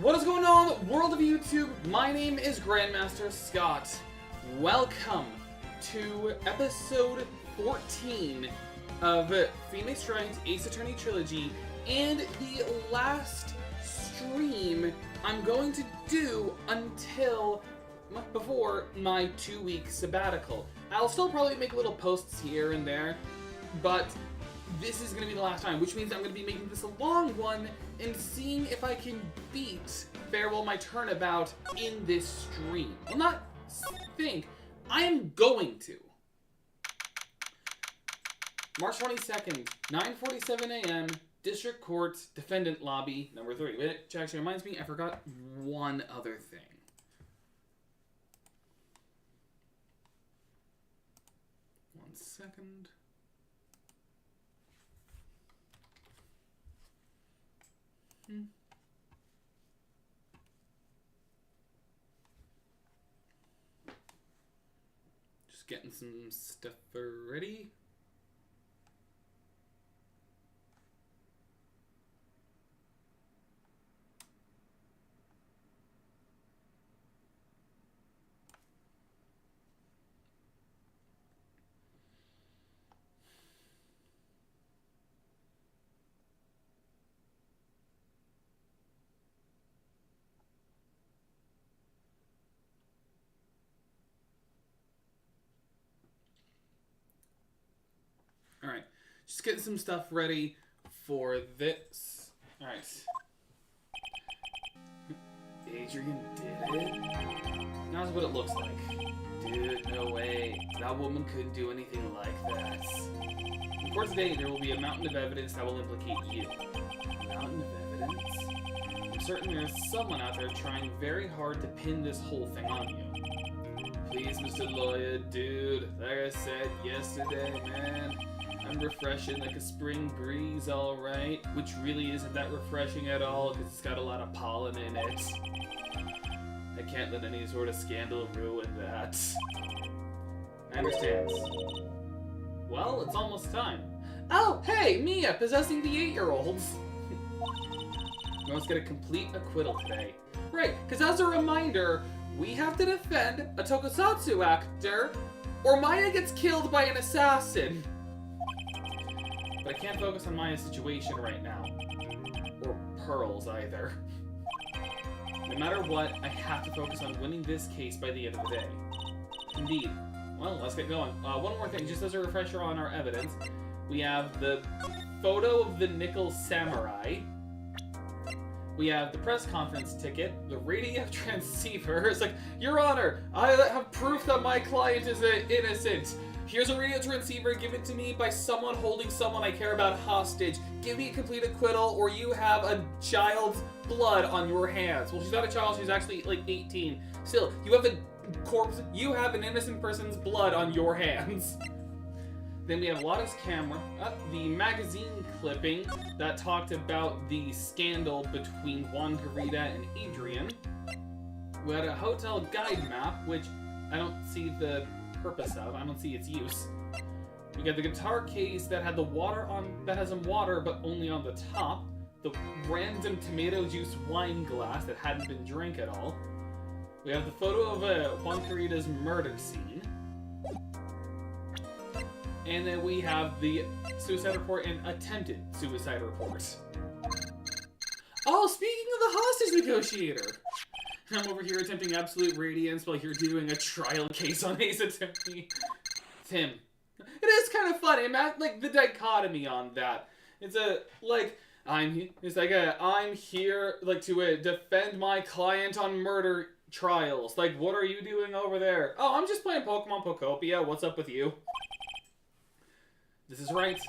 What is going on, world of YouTube? My name is Grandmaster Scott. Welcome to episode 14 of Phoenix Wright's Ace Attorney Trilogy, and the last stream I'm going to do until before my 2-week sabbatical. I'll still probably make little posts here and there, but this is going to be the last time, which means I'm going to be making this a long one and seeing if I can beat Farewell My Turnabout in this stream. Well, not think. I am going to. March 22nd, 9:47 a.m., District Court, Defendant Lobby, number 3. Which actually reminds me, I forgot one other thing. One second. Just getting some stuff ready. Alright, just getting some stuff ready for this. Alright. Adrian did it? That's what it looks like. Dude, no way. That woman couldn't do anything like that. In court today, there will be a mountain of evidence that will implicate you. A mountain of evidence? I'm certain there's someone out there trying very hard to pin this whole thing on you. Please, Mr. Lawyer, dude. Like I said yesterday, man. I'm refreshing like a spring breeze, alright. Which really isn't that refreshing at all, because it's got a lot of pollen in it. I can't let any sort of scandal ruin that. I understand. Well, it's almost time. Oh, hey, Mia, possessing the 8-year-olds. We must get a complete acquittal today. Right, because as a reminder, we have to defend a tokusatsu actor, or Maya gets killed by an assassin. But I can't focus on Maya's situation right now. Or Pearl's either. No matter what, I have to focus on winning this case by the end of the day. Indeed. Well, let's get going. One more thing, just as a refresher on our evidence. We have the photo of the nickel samurai. We have the press conference ticket, the radio transceiver. It's like, Your Honor, I have proof that my client is innocent. Here's a radio transceiver given to me by someone holding someone I care about hostage. Give me a complete acquittal or you have a child's blood on your hands. Well, she's not a child, she's actually like 18. Still, you have a corpse, you have an innocent person's blood on your hands. Then we have Lotta's camera, the magazine clipping that talked about the scandal between Juan Garita and Adrian. We had a hotel guide map, which I don't see the purpose of. I don't see its use. We got the guitar case that had the water on, that has some water, but only on the top. The random tomato juice wine glass that hadn't been drank at all. We have the photo of Juan Garita's murder scene. And then we have the suicide report and attempted suicide report. Oh, speaking of the hostage negotiator! I'm over here attempting absolute radiance while you're doing a trial case on Ace Attorney. Tim. It is kind of funny, man. Like, the dichotomy on that. It's I'm here, like, to defend my client on murder trials. Like, what are you doing over there? Oh, I'm just playing Pokemon Pokopia. What's up with you? This is Wright.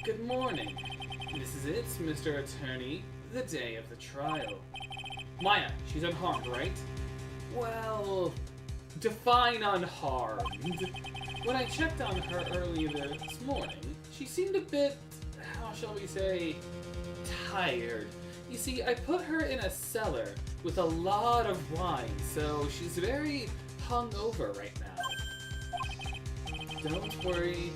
Good morning. This is it, Mr. Attorney. The day of the trial. Maya, she's unharmed, right? Well, define unharmed. When I checked on her earlier this morning, she seemed a bit, how shall we say, tired. You see, I put her in a cellar with a lot of wine, so she's very hungover right now. Don't worry,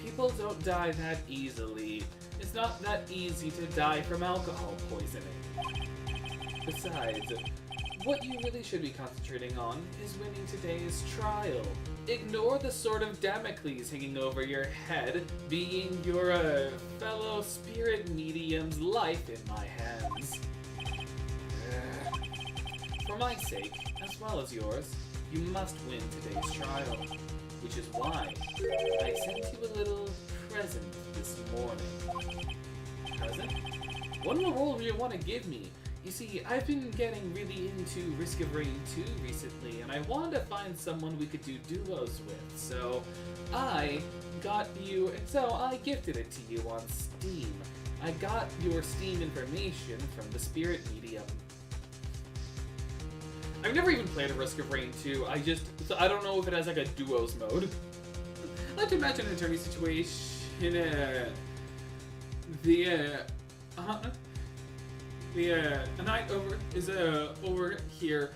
people don't die that easily. It's not that easy to die from alcohol poisoning. Besides, what you really should be concentrating on is winning today's trial. Ignore the sword of Damocles hanging over your head, being your fellow spirit medium's life in my hands. For my sake, as well as yours, you must win today's trial, which is why I sent you a little present this morning. Present? What in the world do you want to give me? You see, I've been getting really into Risk of Rain 2 recently, and I wanted to find someone we could do duos with, so I gifted it to you on Steam. I got your Steam information from the Spirit Medium. I've never even played a Risk of Rain 2, I don't know if it has like a duos mode. I like to imagine an attorney situation, a knight over here,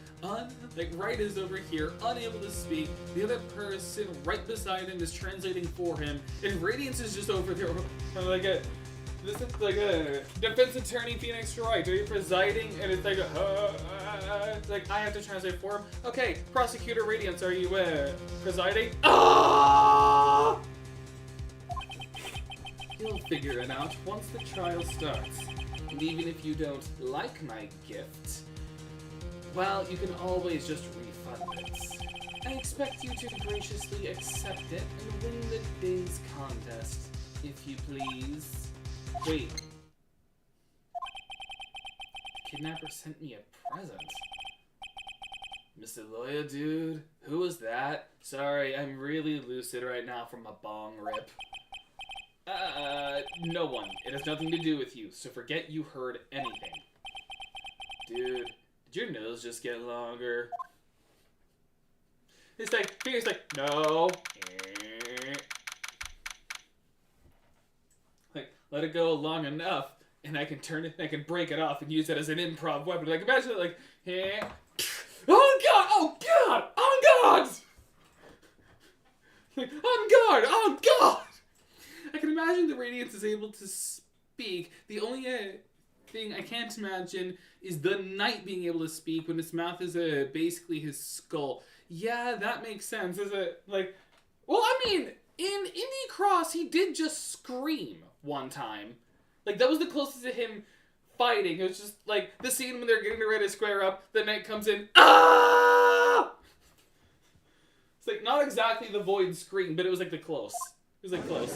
Wright is over here, unable to speak. The other person right beside him is translating for him, and Radiance is just over there, this is like a defense attorney, Phoenix Wright. Are you presiding? And it's like, I have to translate for him. Okay, prosecutor Radiance, are you presiding? Ah! You'll figure it out once the trial starts. And even if you don't like my gift, well, you can always just refund it. I expect you to graciously accept it and win the day's contest, if you please. Wait. The kidnapper sent me a present. Mr. Lawyer, dude, who was that? Sorry, I'm really lucid right now from a bong rip. No one. It has nothing to do with you, so forget you heard anything. Dude, did your nose just get longer? It's like, no. Like, let it go long enough, and I can turn it, I can break it off and use it as an improv weapon. Like, imagine it like, oh god, oh god, oh god! Like, on guard, oh god! I can imagine the Radiance is able to speak. The only thing I can't imagine is the Knight being able to speak when his mouth is basically his skull. Yeah, that makes sense. Is it like, well, I mean, in Indie Cross, he did just scream one time. Like, that was the closest to him fighting. It was just like the scene when they're getting ready to square up. The Knight comes in. Ah! It's like not exactly the Void scream, but it was like the close. It was like close.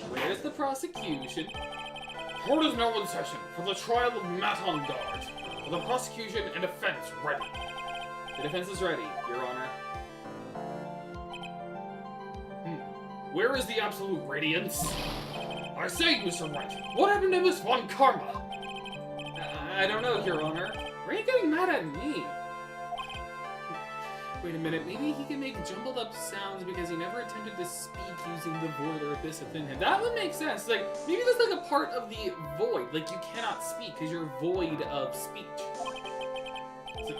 Where's the prosecution? Court is now in session for the trial of Matt on guard. For the prosecution and defense ready. The defense is ready, Your Honor. Where is the absolute Radiance? I say, Mr. Wright, what happened to Miss Von Karma? I don't know, Your Honor. Why are you getting mad at me? Wait a minute, maybe he can make jumbled up sounds because he never attempted to speak using the void or abyss within him. That would make sense. Like, maybe there's like a part of the void. Like, you cannot speak because you're void of speech. So,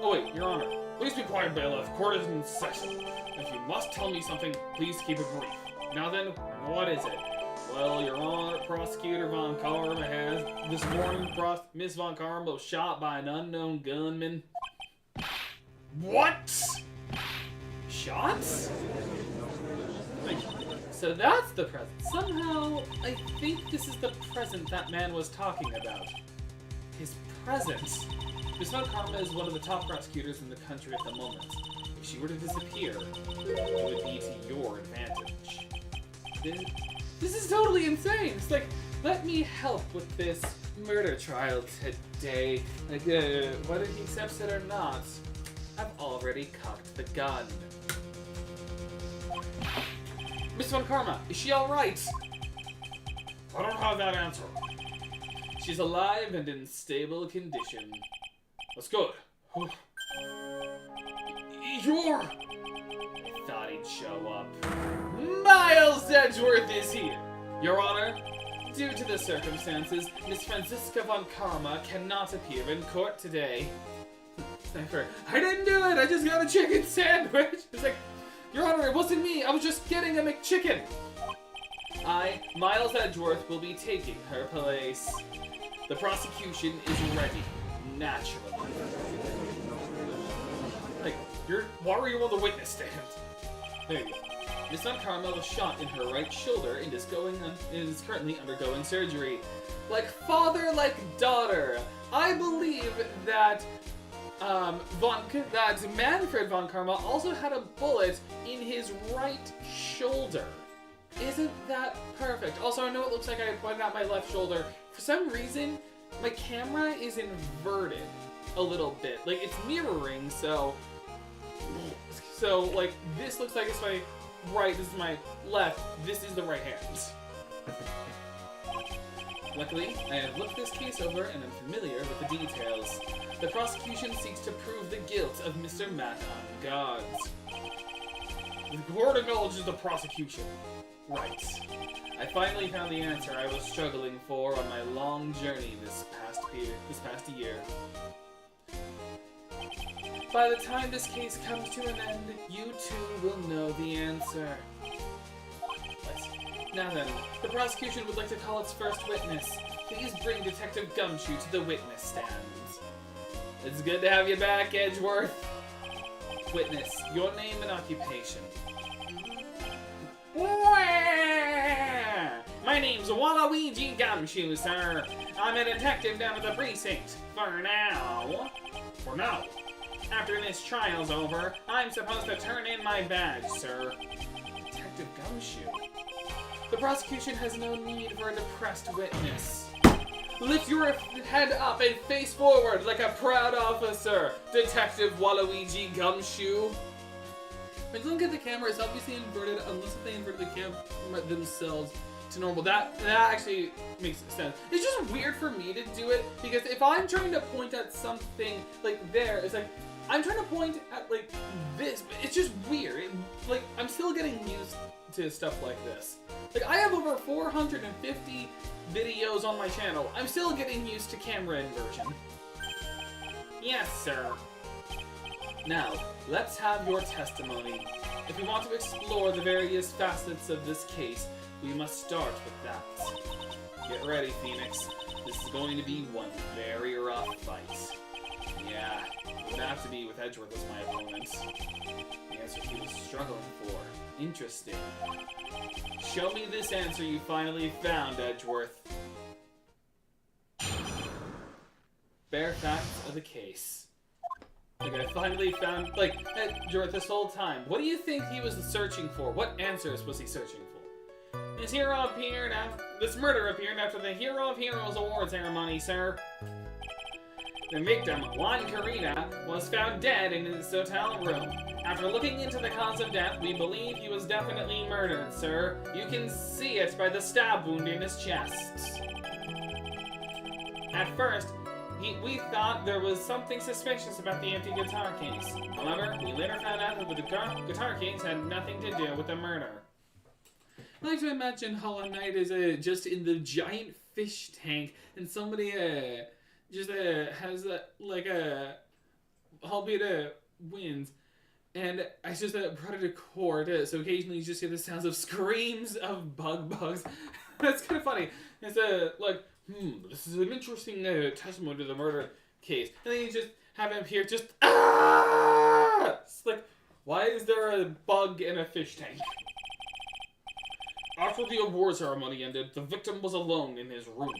oh wait, Your Honor. Please be quiet, bailiff. Court is in session. If you must tell me something, please keep it brief. Now then, what is it? Well, Your Honor, Prosecutor Von Karma has, this morning, Miss Von Karma was shot by an unknown gunman. What? Shots? So that's the present. Somehow, I think this is the present that man was talking about. His present. Miss Von Karma is one of the top prosecutors in the country at the moment. If she were to disappear, it would be to your advantage. This is totally insane! It's like, let me help with this murder trial today. Like, whether he accepts it or not, I've already cocked the gun. Miss Von Karma, is she alright? I don't have that answer. She's alive and in stable condition. That's good. You're... I thought he'd show up. Miles Edgeworth is here! Your Honor, due to the circumstances, Miss Franziska Von Karma cannot appear in court today. Sniper, I didn't do it! I just got a chicken sandwich! It's like, Your Honor, it wasn't me! I was just getting a McChicken! Miles Edgeworth, will be taking her place. The prosecution is ready, naturally. Like, why were you on the witness stand? There you go. Miss Von Karma was shot in her right shoulder and is currently undergoing surgery. Like father, like daughter. I believe that that Manfred Von Karma also had a bullet in his right shoulder. Isn't that perfect? Also, I know it looks like I pointed out my left shoulder. For some reason, my camera is inverted a little bit. Like, it's mirroring, so like, this looks like it's my right, this is my left, this is the right hand. Luckily, I have looked this case over and am familiar with the details. The prosecution seeks to prove the guilt of Mr. Matt on Gods. The court acknowledges the prosecution. Right. I finally found the answer I was struggling for on my long journey this past year. By the time this case comes to an end, you too will know the answer. Now then, the prosecution would like to call its first witness. Please bring Detective Gumshoe to the witness stand. It's good to have you back, Edgeworth. Witness, your name and occupation. My name's Waluigi Gumshoe, sir. I'm a detective down at the precinct. For now. After this trial's over, I'm supposed to turn in my badge, sir. Detective Gumshoe? The prosecution has no need for a depressed witness. Lift your head up and face forward like a proud officer, Detective Waluigi Gumshoe. When you look at the camera, it's obviously inverted, unless they inverted the camera themselves to normal. That actually makes sense. It's just weird for me to do it, because if I'm trying to point at something like there, it's like, I'm trying to point at like this, but it's just weird. Like, I'm still getting used to stuff like this. Like, I have over 450 videos on my channel. I'm still getting used to camera inversion. Yes, sir. Now, let's have your testimony. If we want to explore the various facets of this case, we must start with that. Get ready, Phoenix. This is going to be one very rough fight. Yeah, it would have to be with Edgeworth as my opponent. The answer he was struggling for. Interesting. Show me this answer you finally found, Edgeworth. Bare facts of the case. Like, I finally found, like, Edgeworth this whole time. What do you think he was searching for? What answers was he searching for? This murder appeared after the Hero of Heroes award ceremony, sir. The victim, Juan Carita, was found dead in his hotel room. After looking into the cause of death, we believe he was definitely murdered, sir. You can see it by the stab wound in his chest. At first, we thought there was something suspicious about the empty guitar case. However, we later found out that the guitar case had nothing to do with the murder. I like to imagine Hollow Knight is just in the giant fish tank, and somebody just has albeit wins, and I just brought it to court, so occasionally you just hear the sounds of screams of bugs. That's kind of funny. It's this is an interesting testimony to the murder case, and then you just have him here just It's like, why is there a bug in a fish tank? After the award ceremony ended, the victim was alone in his room.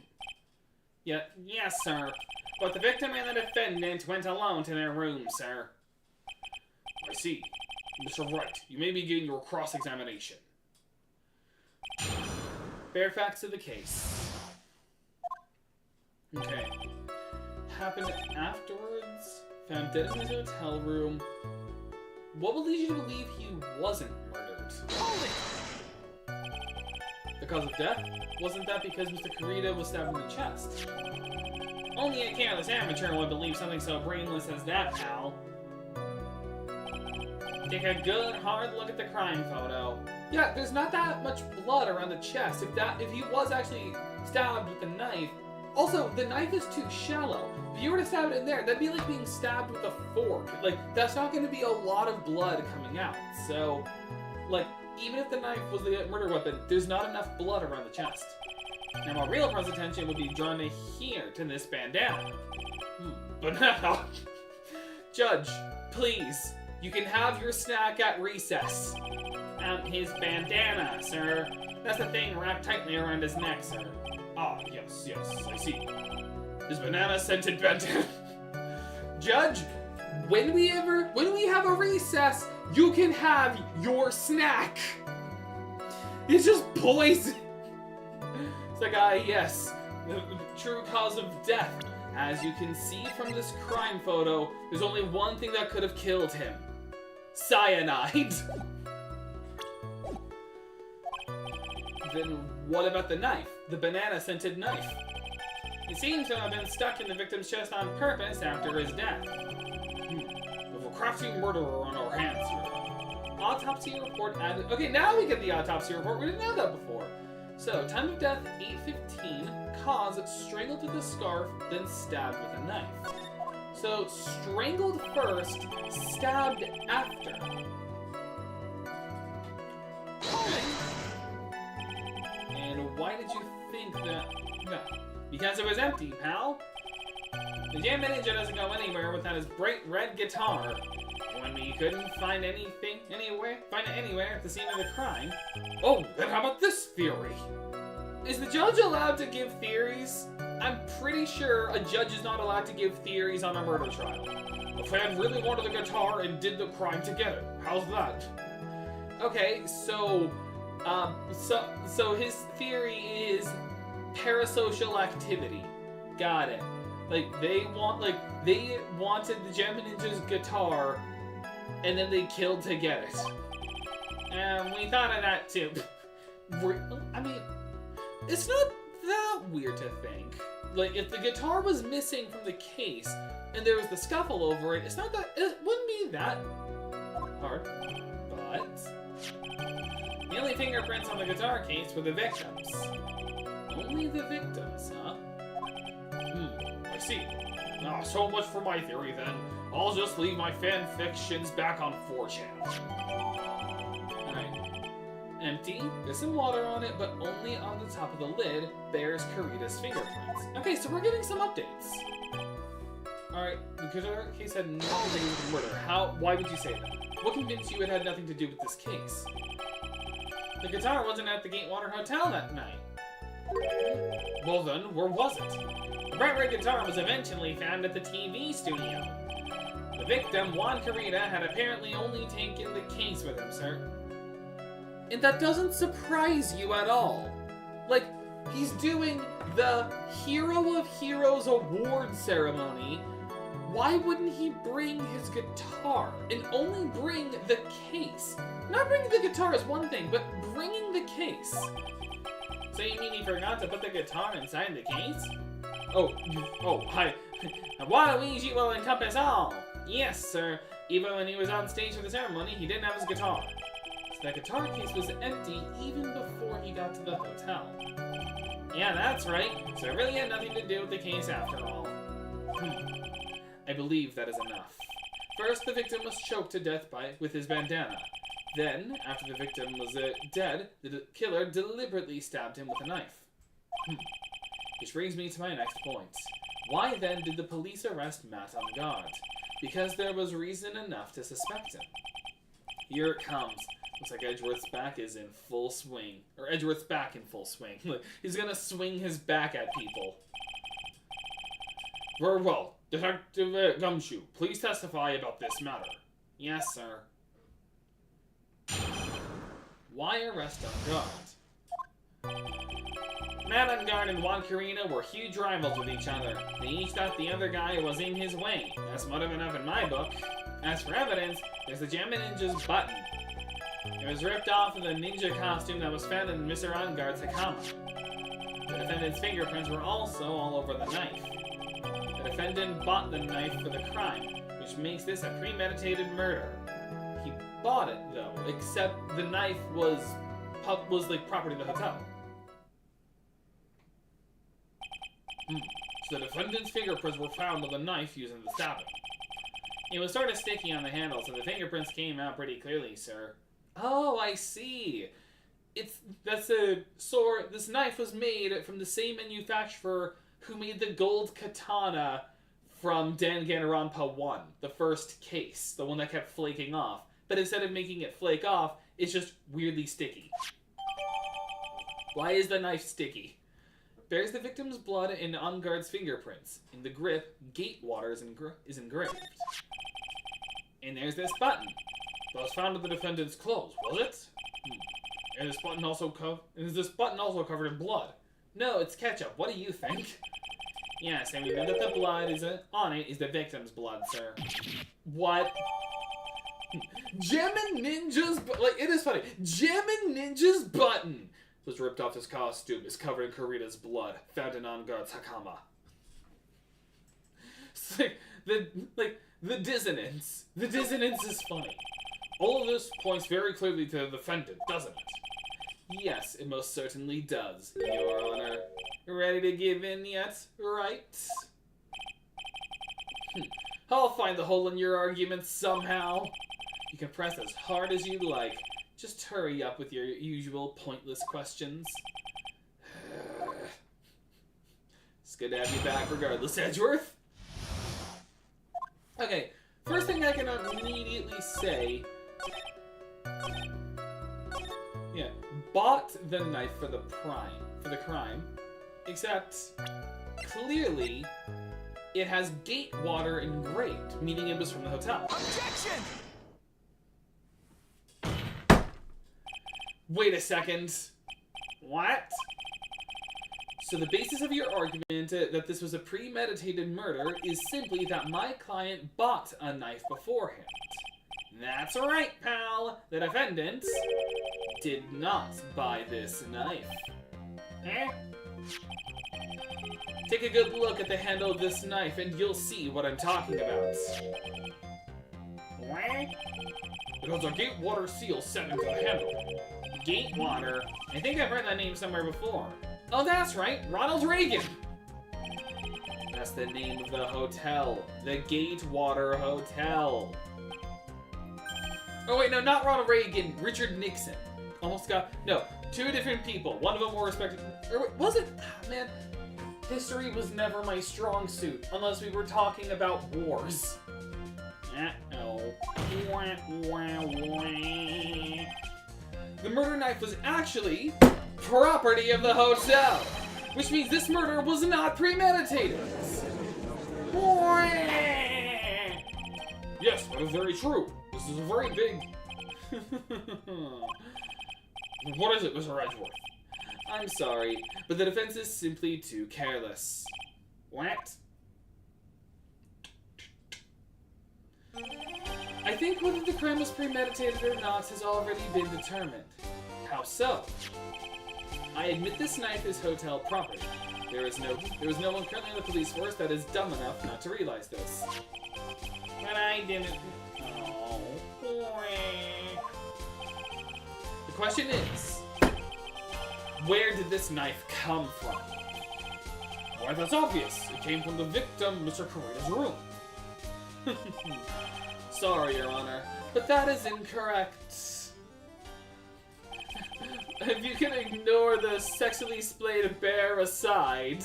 Yes, sir. But the victim and the defendant went alone to their room, sir. I see. Mr. Wright, you may begin your cross-examination. Bare facts of the case. Okay. Happened afterwards. Found dead in his hotel room. What would lead you to believe he wasn't murdered? Hold it! The cause of death? Wasn't that because Mr. Carita was stabbed in the chest? Only a careless amateur would believe something so brainless as that, pal. Take a good, hard look at the crime photo. Yeah, there's not that much blood around the chest. If he was actually stabbed with a knife. Also, the knife is too shallow. If you were to stab it in there, that'd be like being stabbed with a fork. Like, that's not going to be a lot of blood coming out. So, like, even if the knife was the murder weapon, there's not enough blood around the chest. Now, my real person's attention would be drawn to here, to this bandana. But now, Judge, please, you can have your snack at recess. His bandana, sir. That's the thing wrapped tightly around his neck, sir. Ah, yes, I see. His banana-scented bandana. Judge, when we have a recess, you can have your snack. It's just poison. It's like, yes, the true cause of death. As you can see from this crime photo, there's only one thing that could have killed him. Cyanide. Then what about the knife? The banana-scented knife? It seems to have been stuck in the victim's chest on purpose after his death. We have a crafty murderer on our hands here. Autopsy report added. Okay, now we get the autopsy report. We didn't know that before. So, time of death 8:15. Cause strangled with a scarf, then stabbed with a knife. So, strangled first, stabbed after. Okay. And why did you think that? No. Because it was empty, pal. The Jam Ninja doesn't go anywhere without his bright red guitar. When we couldn't find it anywhere at the scene of the crime. Oh, then how about this theory? Is the judge allowed to give theories? I'm pretty sure a judge is not allowed to give theories on a murder trial. The fan really wanted the guitar and did the crime to get it. How's that? Okay, so his theory is parasocial activity. Got it. They wanted the Gem Ninja's guitar, and then they killed to get it. And we thought of that too. I mean, it's not that weird to think. If the guitar was missing from the case, and there was the scuffle over it, it wouldn't be that hard. But the only fingerprints on the guitar case were the victims. Only the victims, huh? I see. So much for my theory then. I'll just leave my fan fictions back on 4chan. Alright. Empty. There's some water on it, but only on the top of the lid bears Karita's fingerprints. Okay, so we're getting some updates. Alright, the guitar case had nothing to do with the murder. Why would you say that? What convinced you it had nothing to do with this case? The guitar wasn't at the Gatewater Hotel that night. Well then, where was it? The bright red guitar was eventually found at the TV studio. The victim, Juan Carita, had apparently only taken the case with him, sir. And that doesn't surprise you at all. He's doing the Hero of Heroes award ceremony. Why wouldn't he bring his guitar and only bring the case? Not bringing the guitar is one thing, but bringing the case. So you mean he forgot to put the guitar inside the case? Hi. Waluigi will encompass all. Yes, sir. Even when he was on stage for the ceremony, he didn't have his guitar. So that guitar case was empty even before he got to the hotel. Yeah, that's right. So it really had nothing to do with the case after all. I believe that is enough. First, the victim was choked to death with his bandana. Then, after the victim was dead, the killer deliberately stabbed him with a knife. Which brings me to my next point. Why then did the police arrest Matt on guard? Because there was reason enough to suspect him. Here it comes. Looks like Edgeworth's back is in full swing. Or Edgeworth's back in full swing. He's gonna swing his back at people. Very well. Detective Gumshoe, please testify about this matter. Yes, sir. Why arrest on guard? Matt on guard and Juan Carita were huge rivals with each other. They each thought the other guy was in his way. That's motive enough in my book. As for evidence, there's the Gem Ninja's button. It was ripped off of the ninja costume that was found in Mr. On-Guard's Hakama. The defendant's fingerprints were also all over the knife. The defendant bought the knife for the crime, which makes this a premeditated murder. He bought it, though, except the knife was property of the hotel. So the defendant's fingerprints were found on the knife used in the stabbing. It was sort of sticky on the handle, so the fingerprints came out pretty clearly, sir. Oh, I see. That's a sword. This knife was made from the same manufacturer who made the gold katana from Danganronpa 1, the first case, the one that kept flaking off. But instead of making it flake off, it's just weirdly sticky. Why is the knife sticky? Bears the victim's blood and on guard's fingerprints. In the grip, gate water is engraved. And there's this button. That was found in the defendant's clothes, was it? And is this button also covered in blood? No, it's ketchup. What do you think? Yes, and we know that the blood on it is the victim's blood, sir. What? Gemmin Ninja's it is funny. Gemmin Ninja's button was ripped off his costume. Is covered in Kurita's blood, found in on-guard's hakama. It's the dissonance. The dissonance is funny. All of this points very clearly to the defendant, doesn't it? Yes, it most certainly does, Your Honor. Ready to give in yet, Wright? I'll find the hole in your argument somehow. You can press as hard as you like. Just hurry up with your usual pointless questions. It's good to have you back regardless, Edgeworth. Okay, first thing I can immediately say... Yeah, bought the knife for the crime, except clearly it has gate water engraved, meaning it was from the hotel. Objection! Wait a second. What? So the basis of your argument that this was a premeditated murder is simply that my client bought a knife beforehand. That's right, pal. The defendant did not buy this knife. Eh? Take a good look at the handle of this knife and you'll see what I'm talking about. What? It has a gate water seal set into the handle. Gate water? I think I've heard that name somewhere before. Oh, that's right, Ronald Reagan! That's the name of the hotel. The Gatewater Hotel. Oh wait, no, not Ronald Reagan, Richard Nixon. Almost got, no, two different people. One of them more respected, or wait, was it? Man, history was never my strong suit, unless we were talking about wars. Uh-oh. The murder knife was actually property of the hotel, which means this murder was not premeditated. Yes, that is very true. This is a very big... What is it, Mr. Edgeworth? I'm sorry, but the defense is simply too careless. What? I think whether the crime was premeditated or not has already been determined. How so? I admit this knife is hotel property. There was no one currently in the police force that is dumb enough not to realize this. But I didn't. Oh. The question is, where did this knife come from? Why, that's obvious. It came from the victim, Mr. Kurita's room. Sorry, Your Honor, but that is incorrect. If you can ignore the sexually splayed bear aside,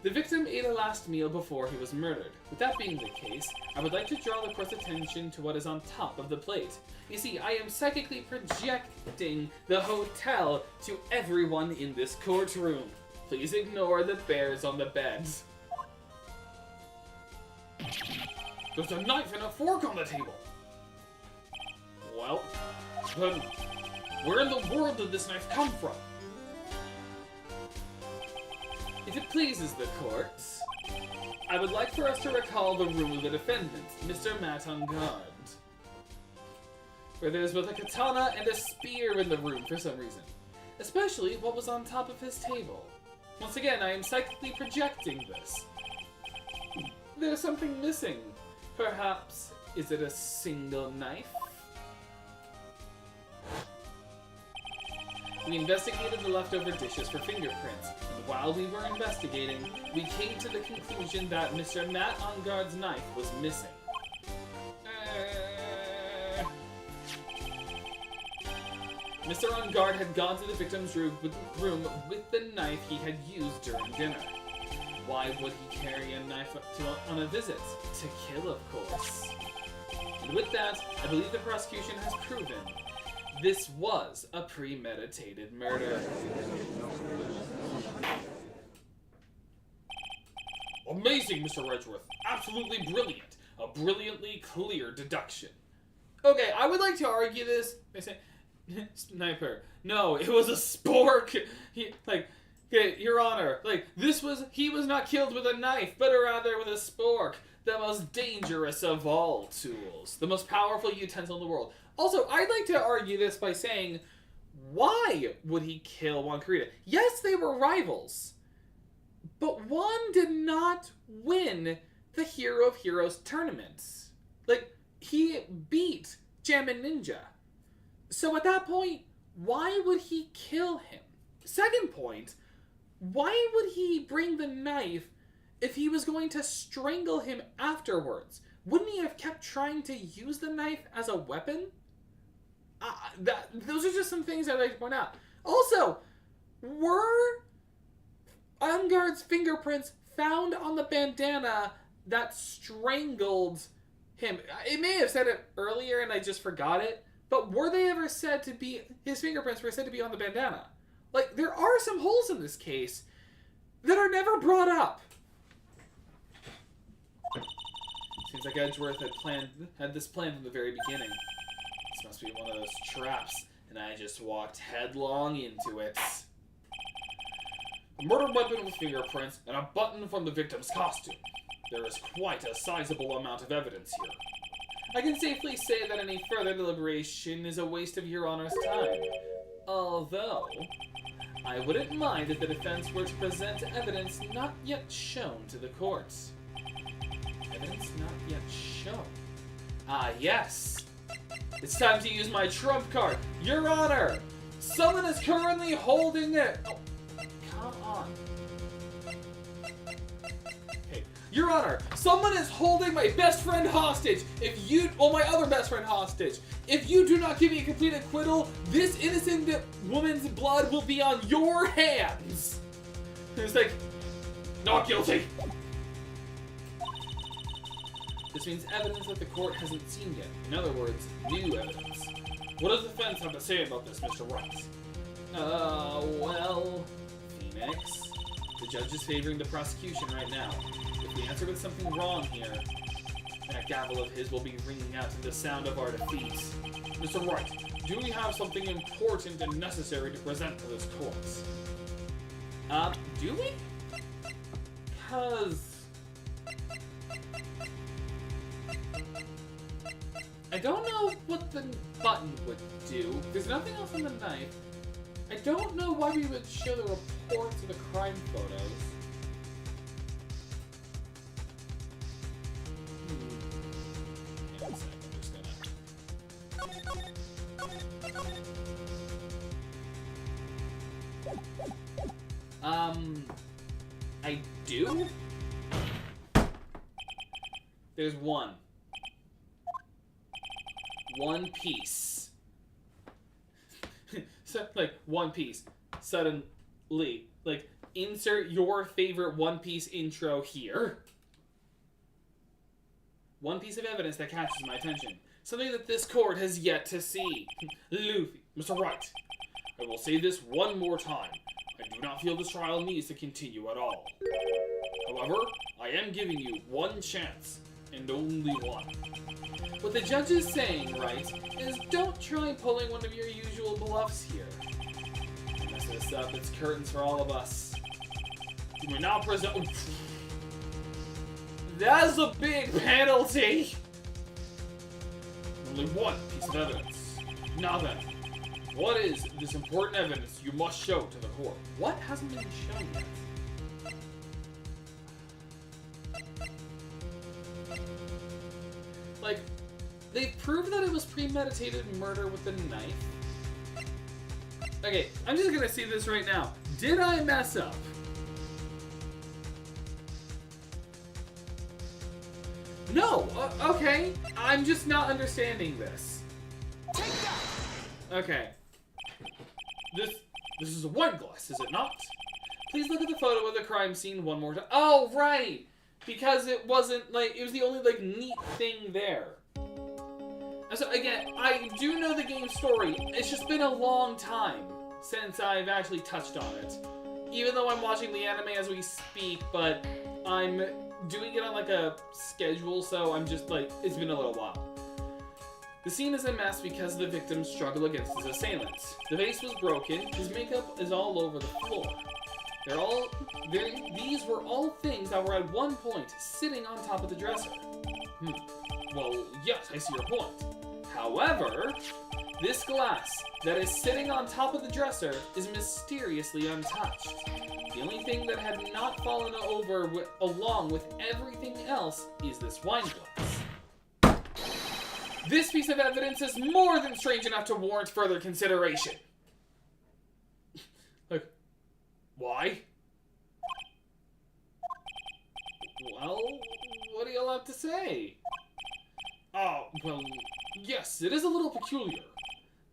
the victim ate a last meal before he was murdered. With that being the case, I would like to draw the court's attention to what is on top of the plate. You see, I am psychically projecting the hotel to everyone in this courtroom. Please ignore the bears on the bed. There's a knife and a fork on the table! Well, then, where in the world did this knife come from? If it pleases the court, I would like for us to recall the room of the defendant, Mr. Matt on guard. Where there's both a katana and a spear in the room for some reason. Especially what was on top of his table. Once again, I am psychically projecting this. There's something missing. Perhaps, is it a single knife? We investigated the leftover dishes for fingerprints, and while we were investigating, we came to the conclusion that Mr. Matt on guard's knife was missing. Mr. On Guard had gone to the victim's room with the knife he had used during dinner. Why would he carry a knife on a visit? To kill, of course. And with that, I believe the prosecution has proven this was a premeditated murder. Amazing, Mr. Wedgeworth. Absolutely brilliant. A brilliantly clear deduction. Okay, I would like to argue this. They say, sniper. No, it was a spork. Okay, Your Honor, he was not killed with a knife, but rather with a spork. The most dangerous of all tools. The most powerful utensil in the world. Also, I'd like to argue this by saying, why would he kill Juan Carita? Yes, they were rivals. But Juan did not win the Hero of Heroes tournament. He beat Jammin Ninja. So at that point, why would he kill him? Second point, why would he bring the knife if he was going to strangle him afterwards? Wouldn't he have kept trying to use the knife as a weapon? Those are just some things I'd like to point out. Also, were Unguard's fingerprints found on the bandana that strangled him? It may have said it earlier and I just forgot it, but were they ever said to be, his fingerprints were said to be on the bandana? There are some holes in this case that are never brought up. Seems like Edgeworth had this plan from the very beginning. This must be one of those traps, and I just walked headlong into it. A murder weapon with fingerprints and a button from the victim's costume. There is quite a sizable amount of evidence here. I can safely say that any further deliberation is a waste of Your Honor's time. Although, I wouldn't mind if the defense were to present evidence not yet shown to the court. Evidence not yet shown? Ah, yes. It's time to use my trump card. Your Honor, someone is currently holding it. Oh, come on. Hey, Your Honor, someone is holding my best friend hostage. My other best friend hostage. If you do not give me a complete acquittal, this innocent woman's blood will be on your hands. It's not guilty. This means evidence that the court hasn't seen yet. In other words, new evidence. What does the defense have to say about this, Mr. Wright? Well, Phoenix. The judge is favoring the prosecution right now. If we answer with something wrong here, that gavel of his will be ringing out to the sound of our defeat. Mr. Wright, do we have something important and necessary to present to this court? Do we? Because I don't know what the button would do. There's nothing else on the knife. I don't know why we would show the reports of the crime photos. Hang on a sec, I'm just gonna... I do? There's one. One piece. So, One Piece. Suddenly. Insert your favorite One Piece intro here. One piece of evidence that catches my attention. Something that this court has yet to see. Luffy, Mr. Wright, I will say this one more time. I do not feel this trial needs to continue at all. However, I am giving you one chance, and only one. What the judge is saying, Wright, is don't try pulling one of your usual bluffs here. To mess this up, it's curtains for all of us. You may now present... That's a big penalty! Only one piece of evidence. Now then, what is this important evidence you must show to the court? What hasn't been shown yet? They've proved that it was premeditated murder with a knife. Okay, I'm just gonna see this right now. Did I mess up? No! Okay, I'm just not understanding this. Okay. This is a wine glass, is it not? Please look at the photo of the crime scene one more time. Oh, right! Because it wasn't, like, it was the only, like, neat thing there. And so, again, I do know the game story. It's just been a long time since I've actually touched on it. Even though I'm watching the anime as we speak, but I'm doing it on, like, a schedule, so I'm just, like, it's been a little while. The scene is a mess because the victims struggle against his assailants. The vase was broken, his makeup is all over the floor. These were all things that were at one point sitting on top of the dresser. Well, yes, I see your point. However, this glass that is sitting on top of the dresser is mysteriously untouched. The only thing that had not fallen over along with everything else is this wine glass. This piece of evidence is more than strange enough to warrant further consideration. Like, why? Well, what do y'all have to say? Oh, well, yes, it is a little peculiar.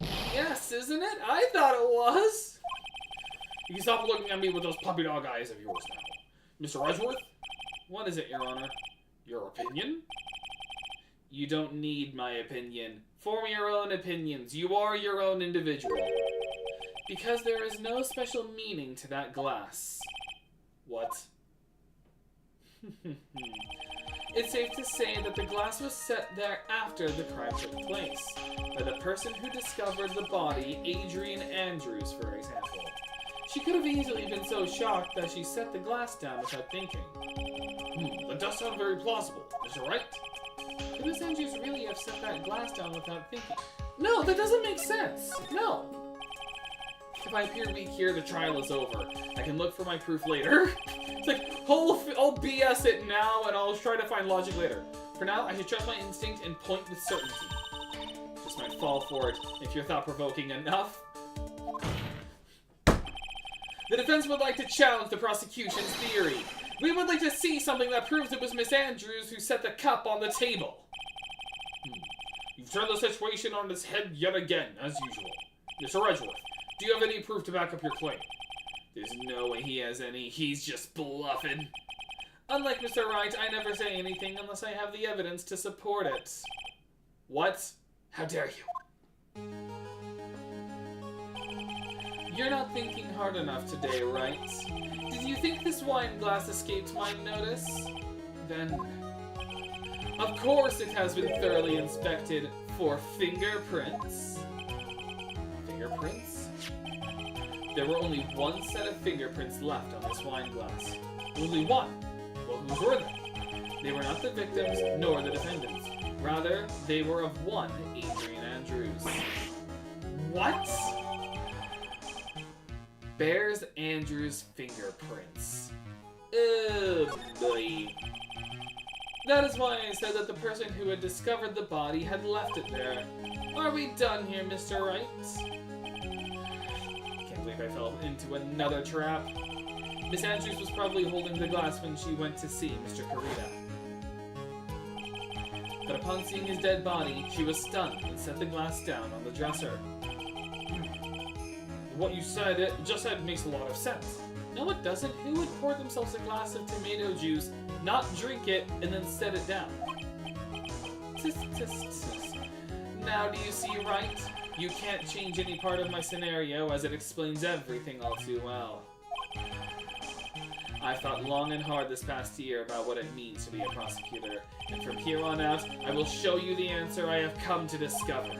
Yes, isn't it? I thought it was. You can stop looking at me with those puppy dog eyes of yours now. Mr. Edgeworth? What is it, Your Honor? Your opinion? You don't need my opinion. Form your own opinions. You are your own individual. Because there is no special meaning to that glass. What? It's safe to say that the glass was set there after the crime took place, by the person who discovered the body, Adrian Andrews, for example. She could have easily been so shocked that she set the glass down without thinking. That does sound very plausible. Is it right? Could Miss Andrews really have set that glass down without thinking? No, that doesn't make sense. No. If I appear weak here, the trial is over. I can look for my proof later. It's like, I'll BS it now and I'll try to find logic later. For now, I should trust my instinct and point with certainty. Just might fall for it if you're thought-provoking enough. The defense would like to challenge the prosecution's theory. We would like to see something that proves it was Miss Andrews who set the cup on the table. You've turned the situation on its head yet again, as usual. Mr. Edgeworth, do you have any proof to back up your claim? There's no way he has any. He's just bluffing. Unlike Mr. Wright, I never say anything unless I have the evidence to support it. What? How dare you? You're not thinking hard enough today, Wright? Did you think this wine glass escaped my notice? Then... Of course it has been thoroughly inspected for fingerprints. Fingerprints? There were only one set of fingerprints left on this wine glass. Only one? Well, whose were they? They were not the victims, nor the defendants. Rather, they were of one Adrian Andrews. What? Bears Andrews' fingerprints. Oh, boy. That is why I said that the person who had discovered the body had left it there. Are we done here, Mr. Wright? Can't believe I fell into another trap. Miss Andrews was probably holding the glass when she went to see Mr. Karita. But upon seeing his dead body, she was stunned and set the glass down on the dresser. What you said, just said makes a lot of sense. No, it doesn't. Who would pour themselves a glass of tomato juice, not drink it, and then set it down? Now do you see, Wright? You can't change any part of my scenario, as it explains everything all too well. I've thought long and hard this past year about what it means to be a prosecutor, and from here on out, I will show you the answer I have come to discover.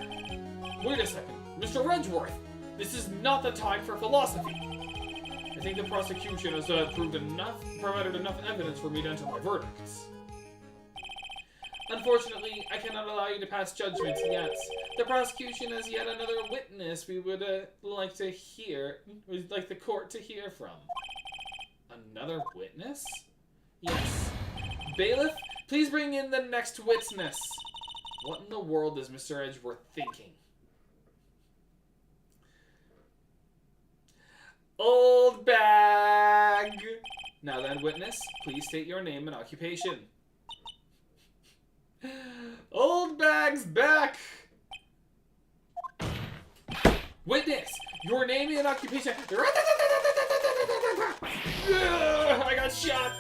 Wait a second, Mr. Edgeworth! This is not the time for philosophy! I think the prosecution has provided enough evidence for me to enter my verdicts. Unfortunately, I cannot allow you to pass judgment yet. The prosecution has yet another witness we would like the court to hear from. Another witness? Yes. Bailiff, please bring in the next witness. What in the world is Mr. Edgeworth thinking? Old bag! Now then, witness, please state your name and occupation. Old bag's back! Witness, Your name and occupation. I got shot.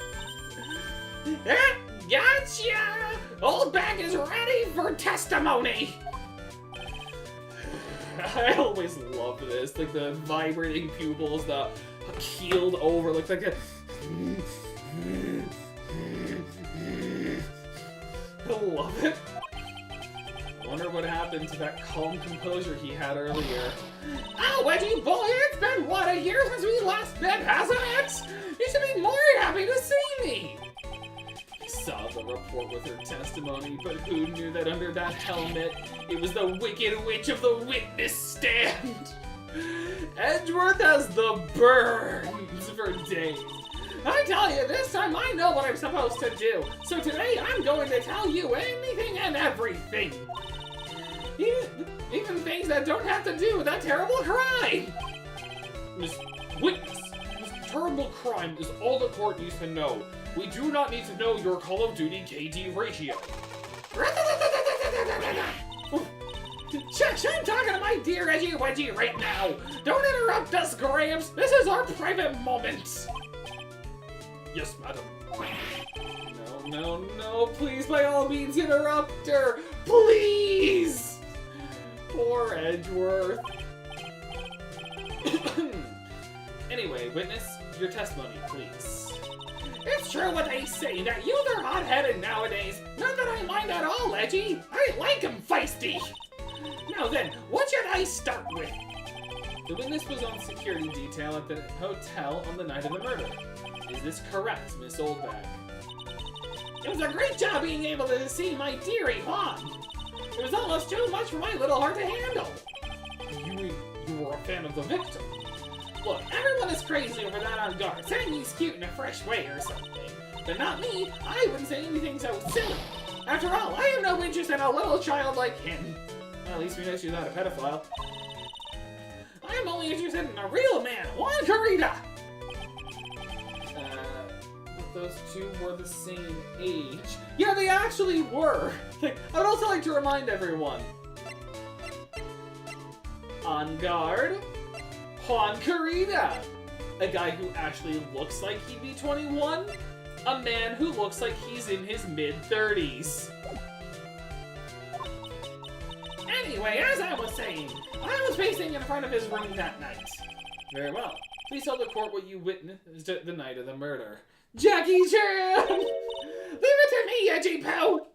Gotcha! Old bag is ready for testimony. I always love this, like the vibrating pupils, the keeled over, like a. I love it. I wonder what happened to that calm composure he had earlier. Oh, Wedgie boy, it's been, what, a year since we last met, hasn't it? You should be more happy to see me. He saw the report with her testimony, but who knew that under that helmet, it was the Wicked Witch of the witness stand? Edgeworth has the burns for days. I tell you, this time I know what I'm supposed to do. So today I'm going to tell you anything and everything. Even things that don't have to do with that terrible crime. Miss Witness, this terrible crime is all the court needs to know. We do not need to know your Call of Duty KD ratio. Shush, I'm talking to my dear Edgy Wedgie right now. Don't interrupt us, Gramps. This is our private moment. Yes, madam. No, please, by all means, interrupt her. Please! Poor Edgeworth. Anyway, witness, your testimony, please. It's true what they say, that youth are hot-headed nowadays. Not that I mind at all, Edgy. I like 'em feisty. Now then, what should I start with? The witness was on security detail at the hotel on the night of the murder. Is this correct, Miss Oldbag? It was a great job being able to see my dearie Juan. It was almost too much for my little heart to handle. You mean you were a fan of the victim? Look, everyone is crazy over that on guard, saying he's cute in a fresh way or something. But not me. I wouldn't say anything so silly. After all, I have no interest in a little child like him. Well, at least we know she's not a pedophile. I'm only interested in a real man, Juan Carita. Those two were the same age. Yeah, they actually were. I would also like to remind everyone. On guard, Juan Carita. A guy who actually looks like he'd be 21. A man who looks like he's in his mid-30s. Anyway, as I was saying, I was pacing in front of his room that night. Very well. Please tell the court what you witnessed the night of the murder. Jackie Chan! Leave it to me, Edgy Poo!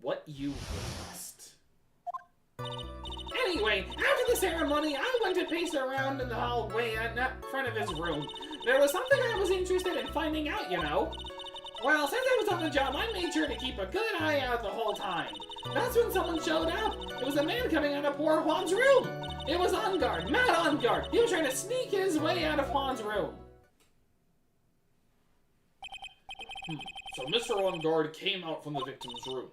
What you witnessed. Anyway, after the ceremony, I went to pace around in the hallway in front of his room. There was something I was interested in finding out, you know. Well, since I was on the job, I made sure to keep a good eye out the whole time. That's when someone showed up. It was a man coming out of poor Juan's room. It was on guard, not on guard. He was trying to sneak his way out of Juan's room. So Mr. On Guard came out from the victim's room.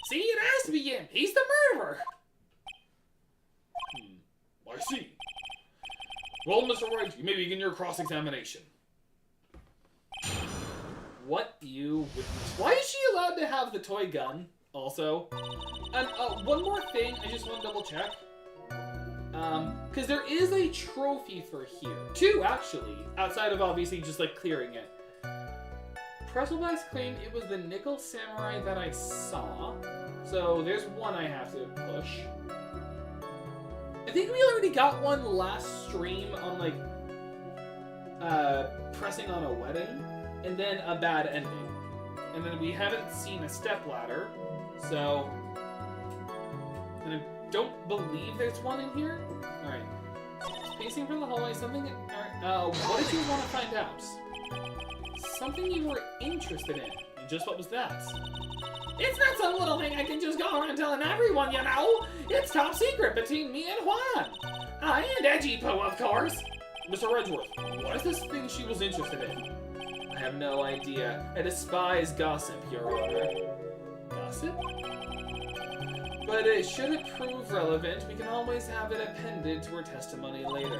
See, it has to be him. He's the murderer. I see. Well, Mr. Wright, you may begin your cross-examination. What you witnessed. Why is she allowed to have the toy gun, also? And one more thing, I just want to double check. Because there is a trophy for here. Two, actually, outside of obviously just, like, clearing it. Presselblack's claimed it was the Nickel Samurai that I saw. So, there's one I have to push. I think we already got one last stream on, like, pressing on a wedding. And then a bad ending. And then we haven't seen a stepladder. So... And I don't believe there's one in here. Alright. Pacing for the hallway, something... what did you want to find out? Something you were interested in. And just what was that? It's not some little thing I can just go around telling everyone, you know! It's top secret between me and Juan! And Edgy Poo, of course! Mr. Edgeworth, what is this thing she was interested in? I have no idea. I despise gossip, Your Honor. Gossip? But should it prove relevant, we can always have it appended to her testimony later.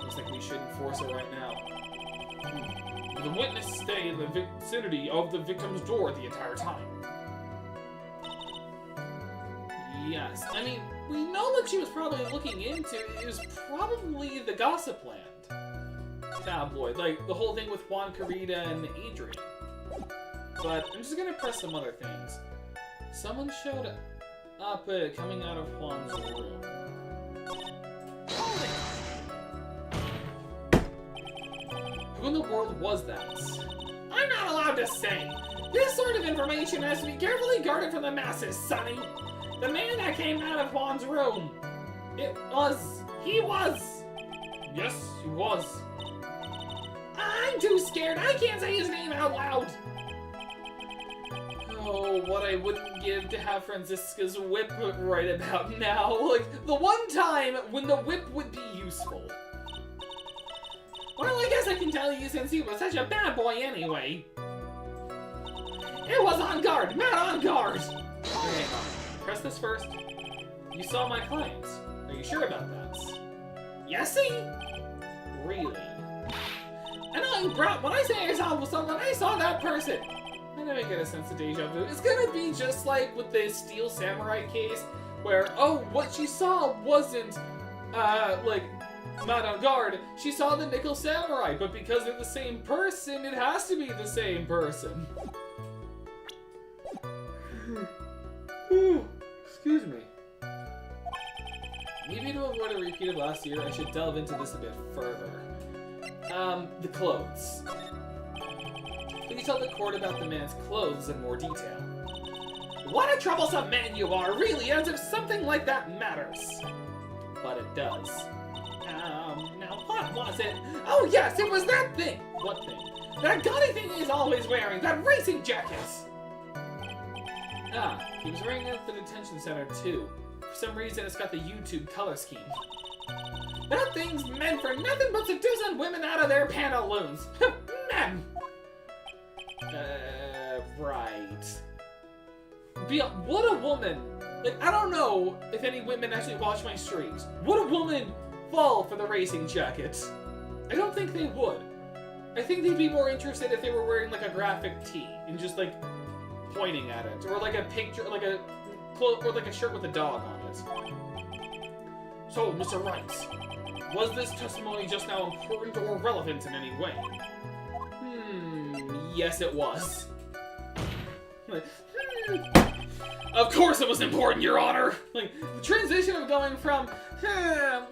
Looks like we should enforce it right now. The witness stay in the vicinity of the victim's door the entire time. Yes, I mean, we know what she was probably looking into. It was probably the Gossipland tabloid, like the whole thing with Juan Carita and Adrian. But I'm just gonna press some other things. Someone showed up coming out of Juan's room. Who in the world was that? I'm not allowed to say. This sort of information has to be carefully guarded from the masses, Sonny. The man that came out of Juan's room. He was. Yes, he was. I'm too scared. I can't say his name out loud. Oh, what I wouldn't give to have Franziska's whip right about now. Like, the one time when the whip would be useful. Well, I guess I can tell you since he was such a bad boy anyway. It was on guard, not on guard. Okay, press this first. You saw my clients. Are you sure about that? Yesy? Really? And when I say I saw someone, I saw that person. I never get a sense of deja vu. It's gonna be just like with the Steel Samurai case, where, oh, what she saw wasn't, like, not on guard. She saw the Nickel Samurai, but because they're the same person, it has to be the same person. Excuse me. Maybe to avoid a repeat of last year, I should delve into this a bit further. The clothes. Can you tell the court about the man's clothes in more detail? What a troublesome man you are, really, as if something like that matters. But it does. Now what was it? Oh yes, it was that thing! What thing? That gaudy thing he's always wearing, that racing jacket! Ah, he was wearing it at the detention center too. For some reason it's got the YouTube color scheme. That thing's meant for nothing but seducing women out of their pantaloons! Men! Right. Would a woman... Like, I don't know if any women actually watch my streams. Would a woman fall for the racing jacket? I don't think they would. I think they'd be more interested if they were wearing, like, a graphic tee and just, like, pointing at it. Or, like, a picture, like a... Or, like, a shirt with a dog on it. So, Mr. Wright, was this testimony just now important or relevant in any way? Yes, it was. Of course it was important, Your Honor! Like, the transition of going from,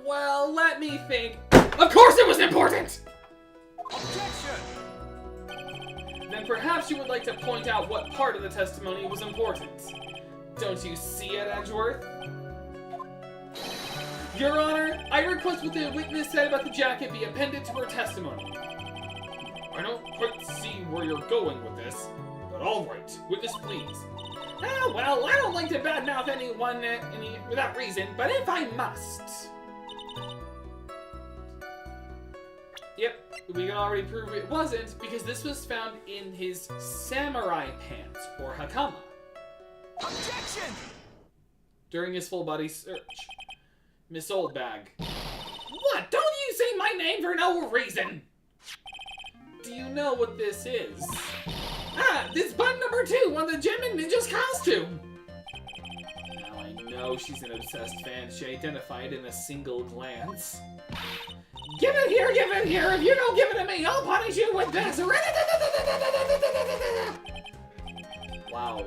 well, let me think. Of course it was important! Objection! Then perhaps you would like to point out what part of the testimony was important. Don't you see it, Edgeworth? Your Honor, I request what the witness said about the jacket be appended to her testimony. I don't quite see where you're going with this, but all right. Witness, please. Ah, well, I don't like to badmouth anyone without reason, but if I must... Yep, we can already prove it wasn't, because this was found in his samurai pants, or hakama. Objection! During his full-body search. Miss Oldbag. What? Don't you say my name for no reason! Do you know what this is? Ah, this button number 2 on the Gemin Ninja's costume! Now I know she's an obsessed fan. She identified in a single glance. Give it here, give it here! If you don't give it to me, I'll punish you with this! Wow,